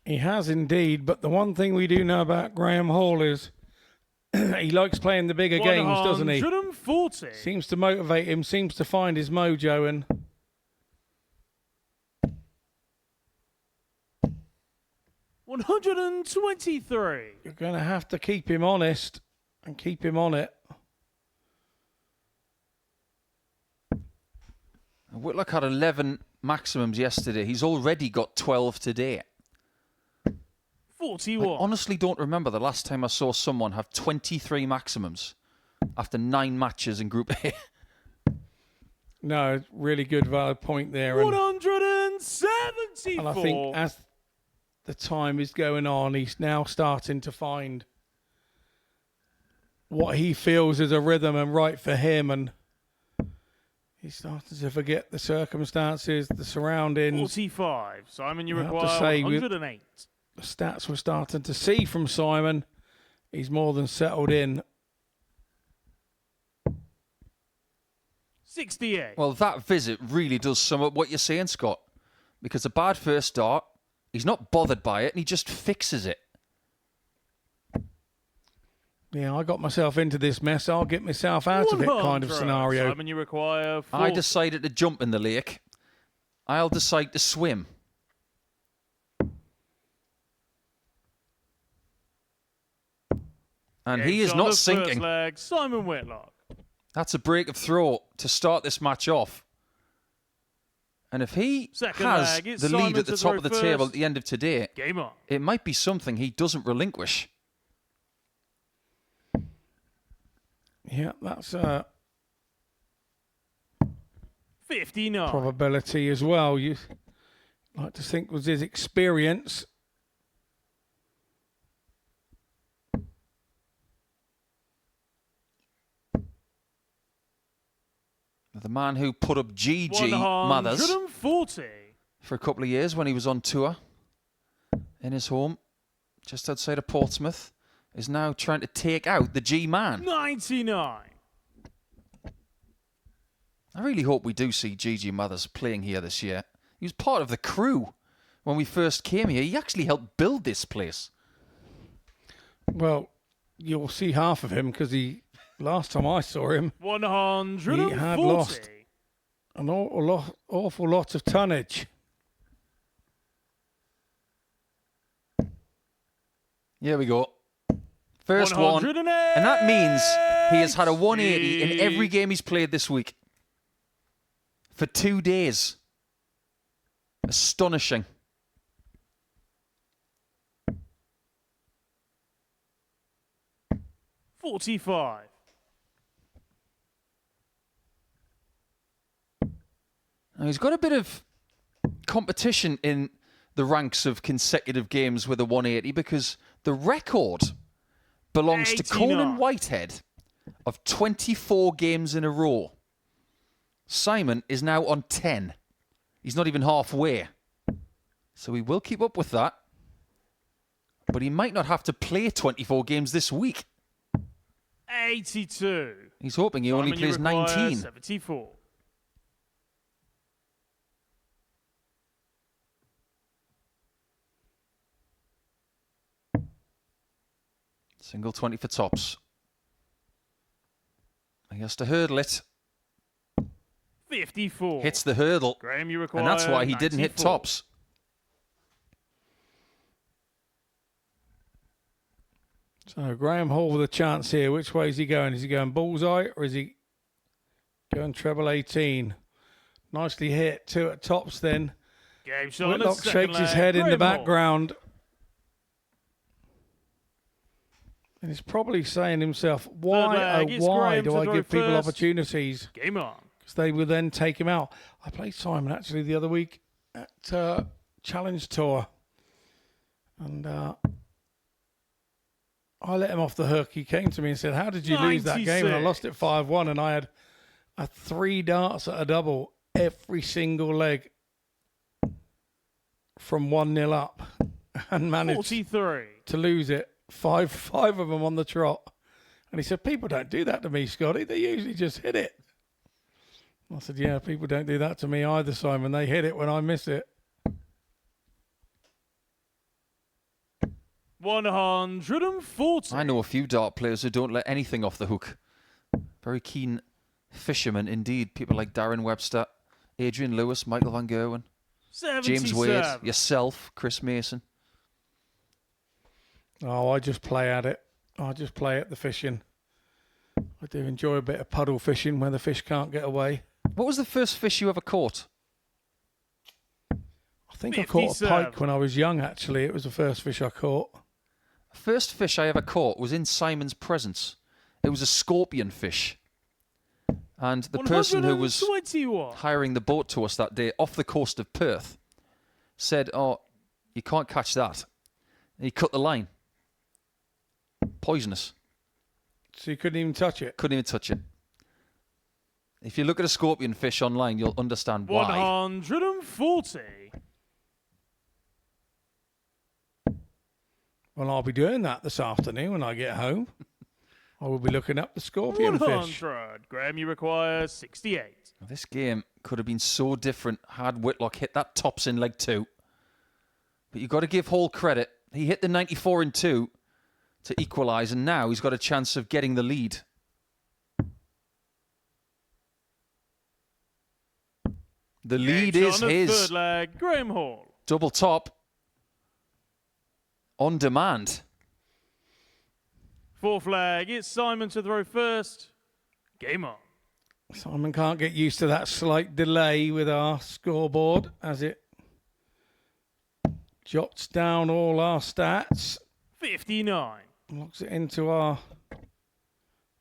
He has indeed, but the one thing we do know about Graeme Hall is he likes playing the bigger games, doesn't he? 140. Seems to motivate him, seems to find his mojo, and 123. You're going to have to keep him honest and keep him on it. Whitlock had 11 maximums yesterday. He's already got 12 today. 41. I honestly don't remember the last time I saw someone have 23 maximums after 9 matches in Group A. No, really good valid point there. 174. And I think as the time is going on, he's now starting to find what he feels is a rhythm and right for him. And he's starting to forget the circumstances, the surroundings. 45. Simon, you I have to require say, with 108. The stats we're starting to see from Simon, he's more than settled in. 68. Well, that visit really does sum up what you're saying, Scott. Because a bad first start, he's not bothered by it, and he just fixes it. Yeah, I got myself into this mess. I'll get myself out of it kind of scenario. Simon, you require 4. I decided to jump in the lake. I'll decide to swim. And he is not sinking. First leg, Simon Whitlock. That's a break of throw to start this match off. And if he has the lead at the top of the table at the end of today, Game on. it might be something he doesn't relinquish. Yeah, that's 59. probability as well. You like to think was his experience. The man who put up GG Mothers 140. for a couple of years when he was on tour in his home just outside of Portsmouth is now trying to take out the G-Man. 99. I really hope we do see GG Mothers playing here this year. He was part of the crew when we first came here. He actually helped build this place. Well, you'll see half of him because last time I saw him, 140. he had lost an awful lot of tonnage. Here we go. First one. And that means he has had a 180 in every game he's played this week. For 2 days. Astonishing. $45. Now, he's got a bit of competition in the ranks of consecutive games with a 180 because the record belongs to Conan Whitehead of 24 games in a row. Simon is now on 10. He's not even halfway. So he will keep up with that. But he might not have to play 24 games this week. 82. He's hoping he only plays 19. 74. Single 20 for tops. He has to hurdle it. 54. Hits the hurdle. Graeme, you require and that's why he didn't hit 94. tops. So Graham Hall with a chance here. Which way is he going? Is he going bullseye or is he going treble 18? Nicely hit. 2 at tops then. Game shot on the Whitlock second shakes his leg. head in the Graeme Hall. background. And he's probably saying to himself, why, leg, oh it's why Graeme do to I throw give people first. opportunities? Game on. Because they will then take him out. I played Simon actually the other week at Challenge Tour. And I let him off the hook. He came to me and said, how did you lose that game? And I lost it 5-1 and I had 3 darts at a double every single leg from 1-0 up and managed 43. to lose it. Five of them on the trot. And he said, people don't do that to me, Scotty. They usually just hit it. I said, yeah, people don't do that to me either, Simon. They hit it when I miss it. 140. I know a few dart players who don't let anything off the hook. Very keen fishermen indeed. People like Darren Webster, Adrian Lewis, Michael Van Gerwen, 77. James Wade, yourself, Chris Mason. Oh, I just play at it. I just play at the fishing. I do enjoy a bit of puddle fishing where the fish can't get away. What was the first fish you ever caught? I think I caught a pike when I was young, actually. It was the first fish I caught. First fish I ever caught was in Simon's presence. It was a scorpion fish. And the person who was hiring the boat to us that day off the coast of Perth said, "Oh, you can't catch that." And he cut the line. Poisonous. So you couldn't even touch it? Couldn't even touch it. If you look at a scorpion fish online, you'll understand why. 140. Well, I'll be doing that this afternoon when I get home. I will be looking up the scorpion 100. fish. Graeme, you require 68. This game could have been so different had Whitlock hit that tops in leg 2. But you've got to give Hall credit. He hit the 94 in 2 to equalise, and now he's got a chance of getting the lead. The lead is his. Third leg, Graeme Hall. Double top. On demand. Fourth leg, it's Simon to throw first. Game on. Simon can't get used to that slight delay with our scoreboard as it jots down all our stats. 59. Locks it into our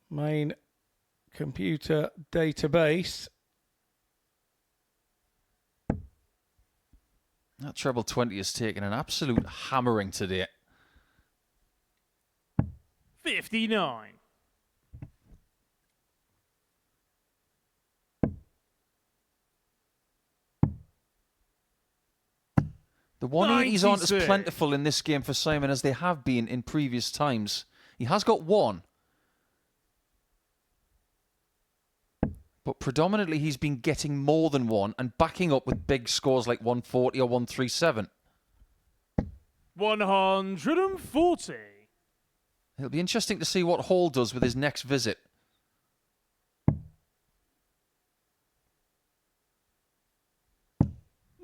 main computer database. That treble 20 has taken an absolute hammering today. 59. The 180s aren't as plentiful in this game for Simon as they have been in previous times. He has got one. But predominantly he's been getting more than one and backing up with big scores like 140 or 137. 140. It'll be interesting to see what Hall does with his next visit.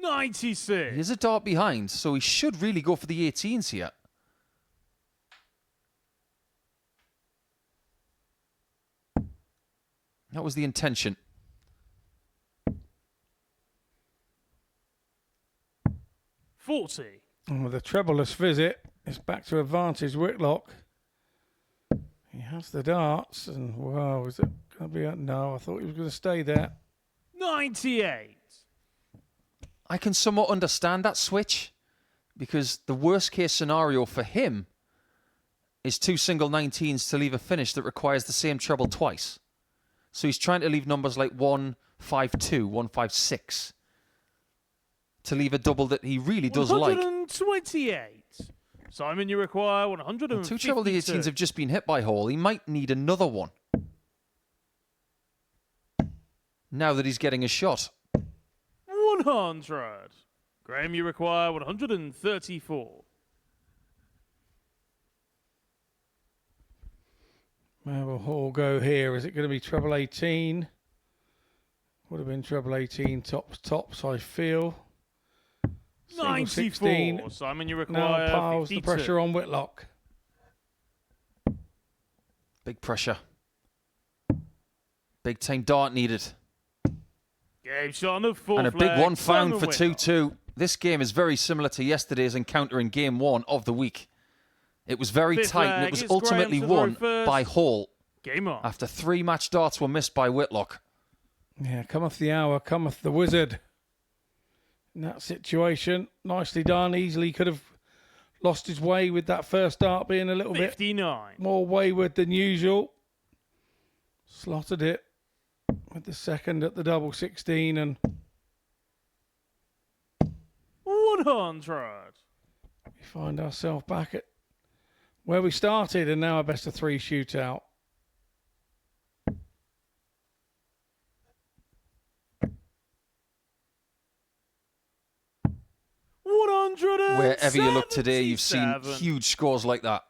$96. He is a dart behind, so he should really go for the 18s here. That was the intention. 40. And with a trebleless visit, it's back to advantage Whitlock. He has the darts, and wow, is it going to be a... No, I thought he was going to stay there. 98. I can somewhat understand that switch, because the worst case scenario for him is 2 single 19s to leave a finish that requires the same treble twice. So he's trying to leave numbers like 152, 156 to leave a double that he really does like. 128. Simon, you require 152. Well, 2 treble 18s have just been hit by Hall. He might need another one now that he's getting a shot. 100. Graeme, you require 134. Where will Hall go here? Is it going to be treble 18? Would have been treble 18 tops, I feel. 94. 16. Simon, you require now piles 52. the pressure on Whitlock. Big pressure. Big time dart needed. Game shot on the fourth And a big leg, one found Simon for Whitlock. 2-2. This game is very similar to yesterday's encounter in game 1 of the week. It was very Fifth tight, and leg, it was it's ultimately Graeme to won throw by first. Hall Game on. after 3 match darts were missed by Whitlock. Yeah, cometh the hour, cometh the wizard. In that situation, nicely done. Easily could have lost his way with that first dart being a little 59. bit more wayward than usual. Slotted it with the second at the double 16 and 100. we find ourselves back at where we started and now a best of 3 shootout. Wherever you look today, you've seen huge scores like that.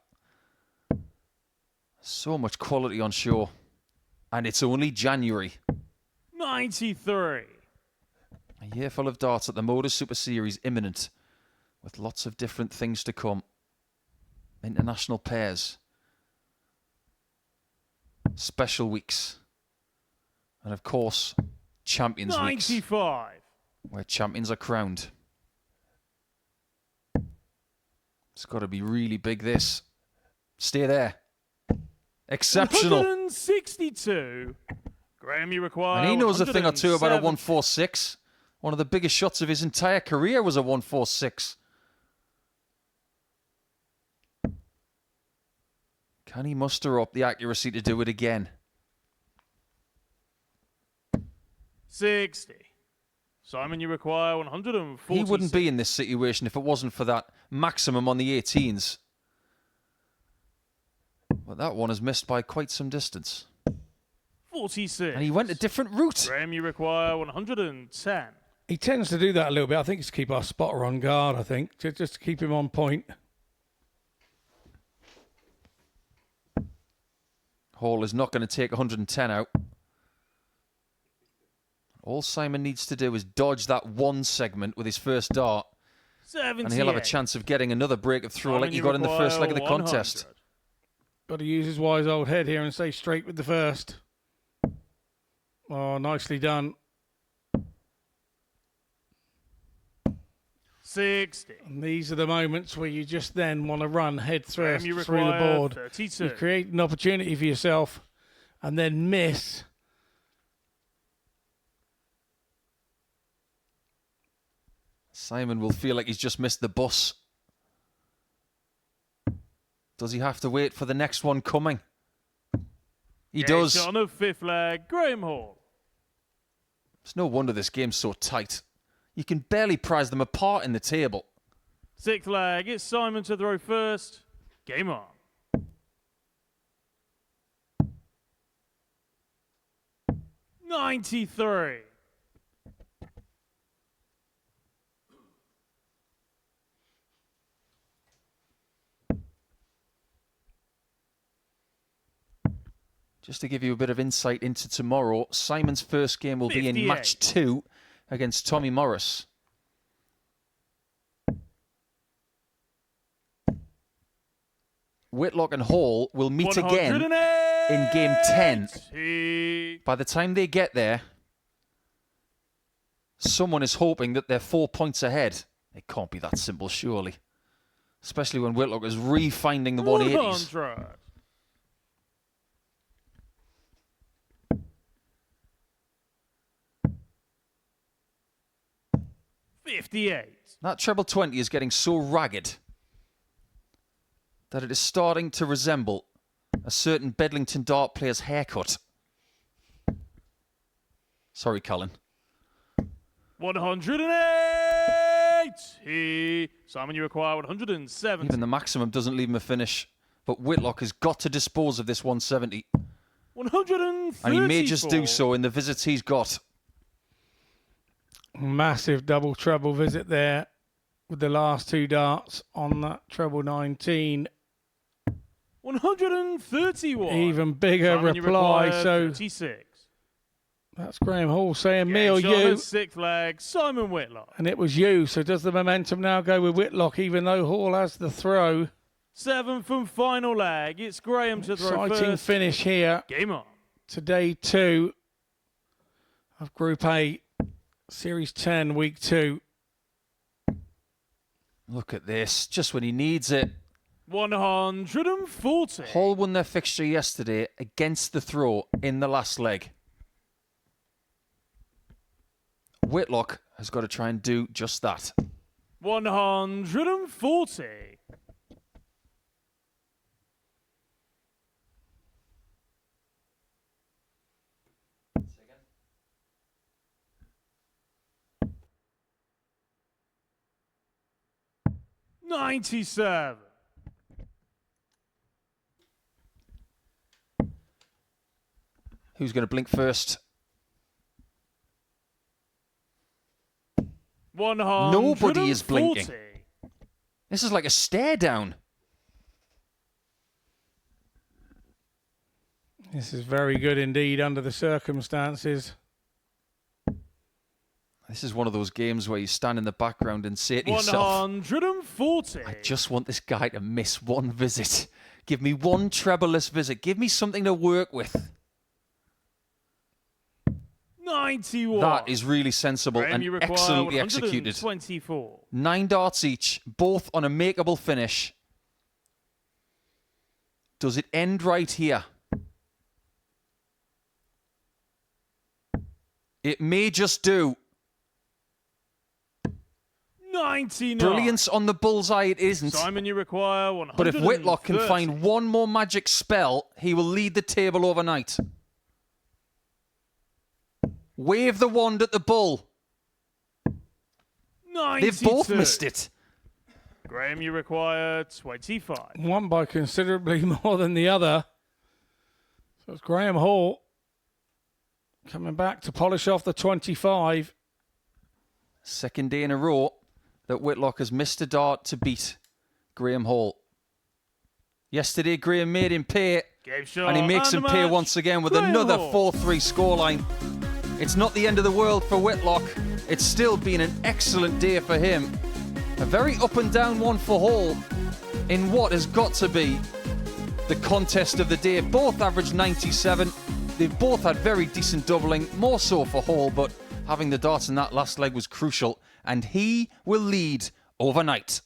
So much quality on show. And it's only January. 93. A year full of darts at the MODUS Super Series imminent, with lots of different things to come. international pairs, special weeks, and of course, Champions Weeks, 95. where champions are crowned. It's got to be really big, this. Stay there. Exceptional. 162. Graeme, you require And he knows a thing or two about a 107. 146. One of the biggest shots of his entire career was a 146. Can he muster up the accuracy to do it again? 60. Simon, you require 140. He wouldn't be in this situation if it wasn't for that maximum on the 18s. But that one is missed by quite some distance. 46. And he went a different route. Graeme, you require 110. He tends to do that a little bit. I think it's to keep our spotter on guard, I think, just to keep him on point. Hall is not going to take 110 out. All Simon needs to do is dodge that one segment with his first dart. 78. And he'll have a chance of getting another break of throw Simon, like he you got in the first leg of the require contest. 100. Got to use his wise old head here and stay straight with the first. Oh, nicely done. 60. And these are the moments where you just then want to run head thrust you through the require board. 32. You create an opportunity for yourself and then miss. Simon will feel like he's just missed the bus. Does he have to wait for the next one coming? He does. On a fifth leg, Graeme Hall. It's no wonder this game's so tight. You can barely prize them apart in the table. Sixth leg, it's Simon to throw first. Game on. $93. Just to give you a bit of insight into tomorrow, Simon's first game will be in 58. match 2 against Tommy Morris. Whitlock and Hall will meet again in game 10. By the time they get there, someone is hoping that they're 4 points ahead. It can't be that simple, surely. Especially when Whitlock is refinding the 180s. 100. $58. That treble 20 is getting so ragged that it is starting to resemble a certain Bedlington dart player's haircut. Sorry, Colin. 180. Simon, you require 170. Even the maximum doesn't leave him a finish. But Whitlock has got to dispose of this 170. 134. And he may just do so in the visits he's got. Massive double treble visit there with the last two darts on that treble 19. 131. Even bigger Simon, you reply. require So 36. that's Graeme Hall saying me or Shot you. at sixth leg, Simon Whitlock. And it was you. So does the momentum now go with Whitlock, even though Hall has the throw? Seventh and final leg. It's Graeme to throw Exciting first. finish here. Game on. To day 2 of Group A, Series 10, Week 2. Look at this. Just when he needs it. 140. Hall won their fixture yesterday against the throw in the last leg. Whitlock has got to try and do just that. 140. $97. Who's going to blink first? Nobody is blinking. This is like a stare down. This is very good indeed under the circumstances. This is one of those games where you stand in the background and say to yourself, 140. I just want this guy to miss one visit. Give me one treble-less visit. Give me something to work with. 91. That is really sensible Graeme, you and require excellently executed. 124. 9 darts each, both on a makeable finish. Does it end right here? It may just do. 99. Brilliance on the bullseye it isn't. Simon, you require 130. But if Whitlock can find one more magic spell, he will lead the table overnight. Wave the wand at the bull. 92. They've both missed it. Graeme, you require 25. One by considerably more than the other. So it's Graeme Hall coming back to polish off the 25. Second day in a row that Whitlock has missed a dart to beat Graeme Hall. Yesterday, Graeme made him pay, and he makes him pay once again with another 4-3 scoreline. It's not the end of the world for Whitlock. It's still been an excellent day for him. A very up and down one for Hall in what has got to be the contest of the day. Both averaged 97. They've both had very decent doubling, more so for Hall, but having the darts in that last leg was crucial, and he will lead overnight.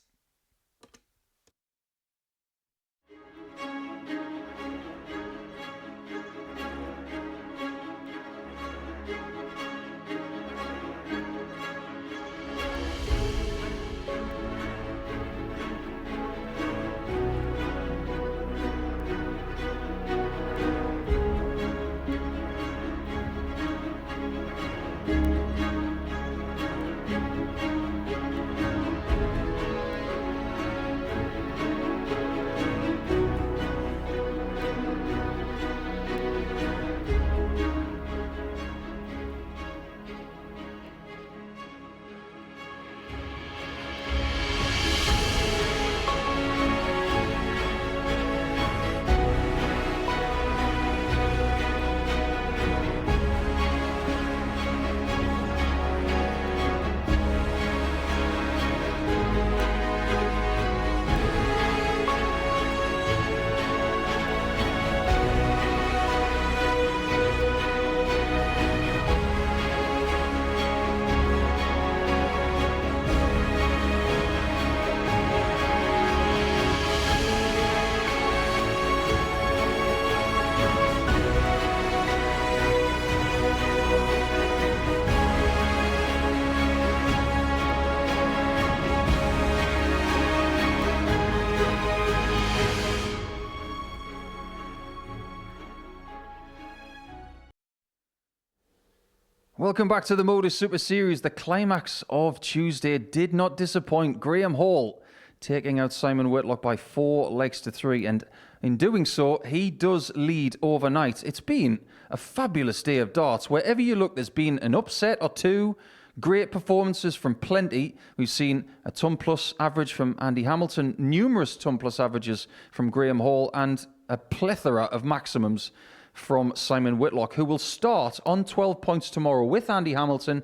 Welcome back to the MODUS Super Series. The climax of Tuesday did not disappoint. Graeme Hall taking out Simon Whitlock by 4 legs to 3, and in doing so, he does lead overnight. It's been a fabulous day of darts. Wherever you look, there's been an upset or two. Great performances from plenty. We've seen a ton plus average from Andy Hamilton, numerous ton plus averages from Graeme Hall, and a plethora of maximums from Simon Whitlock, who will start on 12 points tomorrow with Andy Hamilton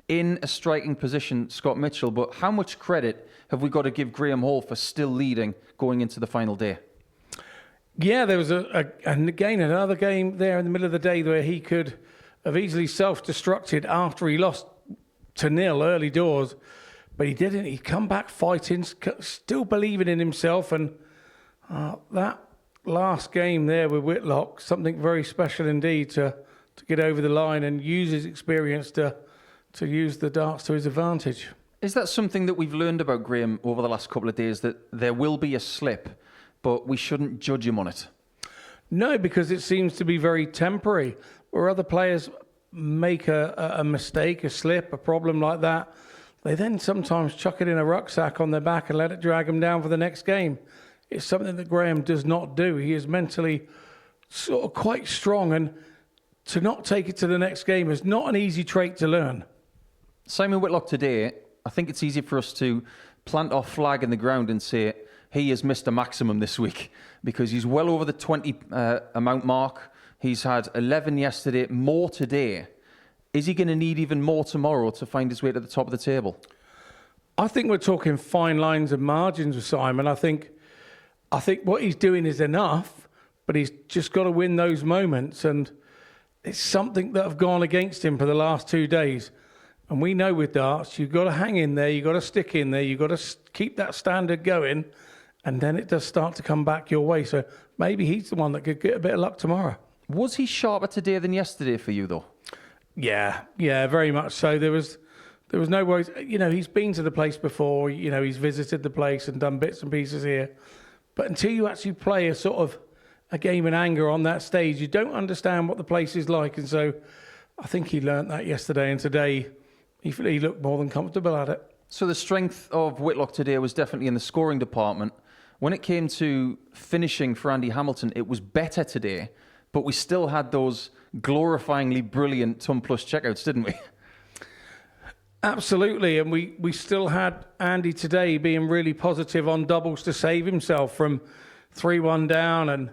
in a striking position, Scott Mitchell. But how much credit have we got to give Graeme Hall for still leading going into the final day? Yeah, there was another game there in the middle of the day where he could have easily self-destructed after he lost to 0 early doors, but he didn't. He come back fighting, still believing in himself, and that last game there with Whitlock, something very special indeed to get over the line and use his experience to use the darts to his advantage. Is that something that we've learned about Graeme over the last couple of days, that there will be a slip, but we shouldn't judge him on it? No, because it seems to be very temporary. Where other players make a mistake, a slip, a problem like that, they then sometimes chuck it in a rucksack on their back and let it drag them down for the next game. It's something that Graeme does not do. He is mentally sort of quite strong, and to not take it to the next game is not an easy trait to learn. Simon Whitlock today, I think it's easy for us to plant our flag in the ground and say he has missed a maximum this week, because he's well over the 20 amount mark. He's had 11 yesterday, more today. Is he going to need even more tomorrow to find his way to the top of the table? I think we're talking fine lines and margins with Simon. I think what he's doing is enough, but he's just got to win those moments. And it's something that have gone against him for the last 2 days. And we know with darts, you've got to hang in there, you've got to stick in there, you've got to keep that standard going, and then it does start to come back your way. So maybe he's the one that could get a bit of luck tomorrow. Was he sharper today than yesterday for you, though? Yeah, very much so. There was no worries. You know, he's been to the place before. You know, he's visited the place and done bits and pieces here. But until you actually play a game in anger on that stage, you don't understand what the place is like. And so I think he learnt that yesterday, and today he looked more than comfortable at it. So the strength of Whitlock today was definitely in the scoring department. When it came to finishing for Andy Hamilton, it was better today, but we still had those glorifyingly brilliant ton plus checkouts, didn't we? Absolutely, and we still had Andy today being really positive on doubles to save himself from 3-1 down, and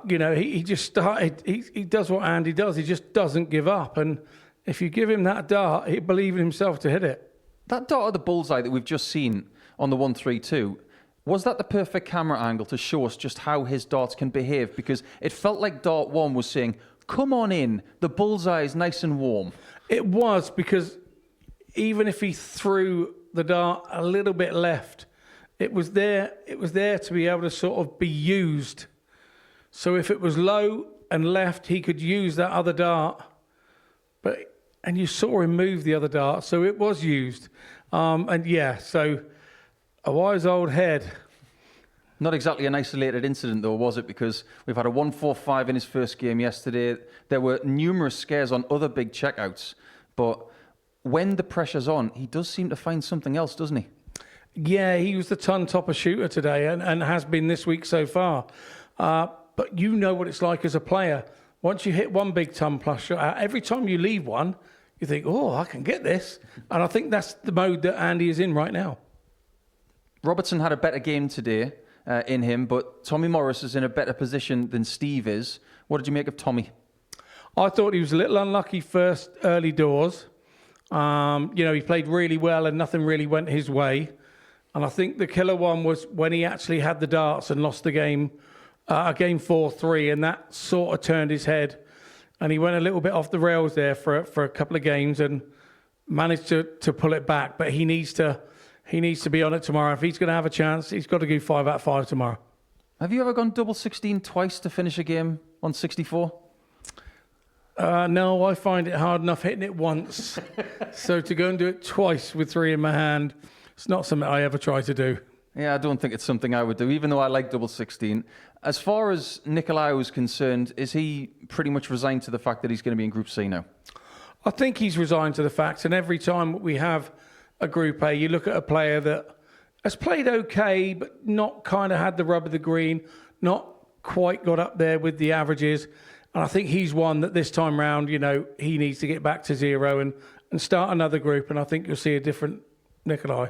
you know, he just started. He does what Andy does. He just doesn't give up, and if you give him that dart, he'll believe in himself to hit it. That dart of the bullseye that we've just seen on the 132, was that the perfect camera angle to show us just how his darts can behave? Because it felt like dart 1 was saying, come on in, the bullseye is nice and warm. It was, because even if he threw the dart a little bit left, it was there to be able to sort of be used. So if it was low and left, he could use that other dart. And you saw him move the other dart, so it was used. So a wise old head. Not exactly an isolated incident, though, was it? Because we've had a 145 in his first game yesterday. There were numerous scares on other big checkouts. But when the pressure's on, he does seem to find something else, doesn't he? Yeah, he was the ton topper shooter today and has been this week so far. But you know what it's like as a player. Once you hit one big ton plus shot, every time you leave one, you think, oh, I can get this. And I think that's the mode that Andy is in right now. Robertson had a better game today in him, but Tommy Morris is in a better position than Steve is. What did you make of Tommy? I thought he was a little unlucky first early doors. You know, he played really well and nothing really went his way. And I think the killer one was when he actually had the darts and lost the game, game 4-3, and that sort of turned his head. And he went a little bit off the rails there for a couple of games and managed to pull it back. But he needs to be on it tomorrow. If he's going to have a chance, he's got to go 5 out of 5 tomorrow. Have you ever gone double 16 twice to finish a game on 64? No, I find it hard enough hitting it once. So to go and do it twice with 3 in my hand, it's not something I ever try to do. Yeah, I don't think it's something I would do, even though I like double 16. As far as Nikolaou is concerned, is he pretty much resigned to the fact that he's going to be in Group C now? I think he's resigned to the fact, and every time we have a Group A, you look at a player that has played okay, but not kind of had the rub of the green, not quite got up there with the averages. And I think he's one that this time round, you know, he needs to get back to 0 and start another group, and I think you'll see a different Nikolaou.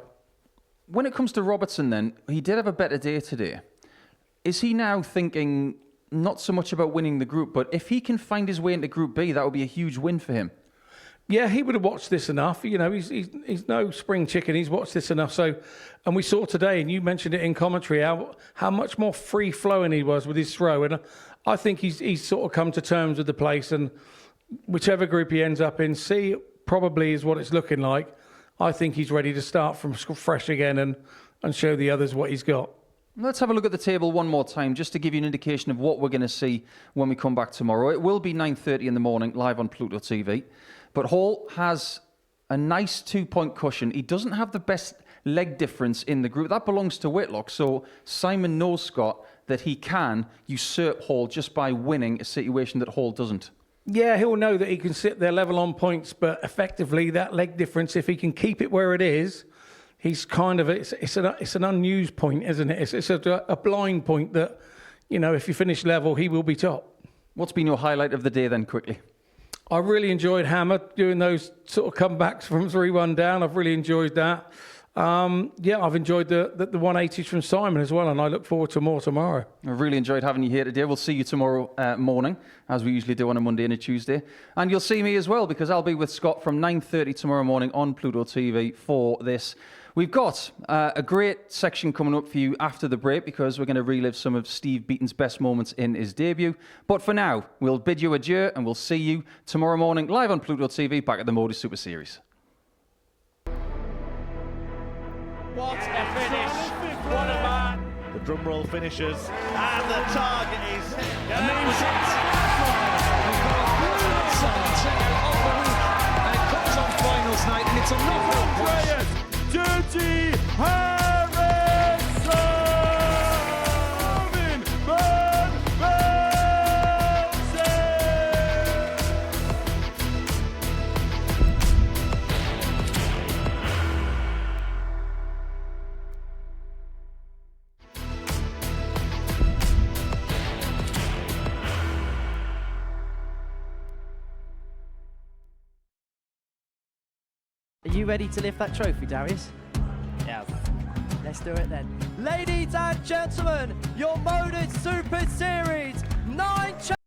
When it comes to Robertson then, he did have a better day today. Is he now thinking not so much about winning the group, but if he can find his way into Group B, that would be a huge win for him? Yeah, he would have watched this enough. You know, he's no spring chicken. He's watched this enough. So, and we saw today, and you mentioned it in commentary, how much more free-flowing he was with his throw. And I think he's sort of come to terms with the place. And whichever group he ends up in, C probably is what it's looking like. I think he's ready to start from fresh again and show the others what he's got. Let's have a look at the table one more time, just to give you an indication of what we're going to see when we come back tomorrow. It will be 9:30 in the morning, live on Pluto TV. But Hall has a nice 2-point cushion. He doesn't have the best leg difference in the group. That belongs to Whitlock. So Simon knows, Scott, that he can usurp Hall just by winning a situation that Hall doesn't. Yeah, he'll know that he can sit there level on points, but effectively that leg difference, if he can keep it where it is, he's kind of, it's an unused point, isn't it? It's a blind point that, you know, if you finish level, he will be top. What's been your highlight of the day then, quickly? I really enjoyed Hammer doing those sort of comebacks from 3-1 down. I've really enjoyed that. Yeah, I've enjoyed the 180s from Simon as well, and I look forward to more tomorrow. I really enjoyed having you here today. We'll see you tomorrow morning, as we usually do on a Monday and a Tuesday. And you'll see me as well, because I'll be with Scott from 9:30 tomorrow morning on Pluto TV for this. We've got a great section coming up for you after the break, because we're going to relive some of Steve Beaton's best moments in his debut. But for now, we'll bid you adieu, and we'll see you tomorrow morning live on Pluto TV back at the MODUS Super Series. What a finish! What a man! The drum roll finishes, and the target is. And that was it. We've got a brilliant second set of the week, and it comes on finals night, and it's a knockout point. Dirty Harrison! Van Velzen! Are you ready to lift that trophy, Darius? Yes. Let's do it then. Ladies and gentlemen, your MODUS Super Series 9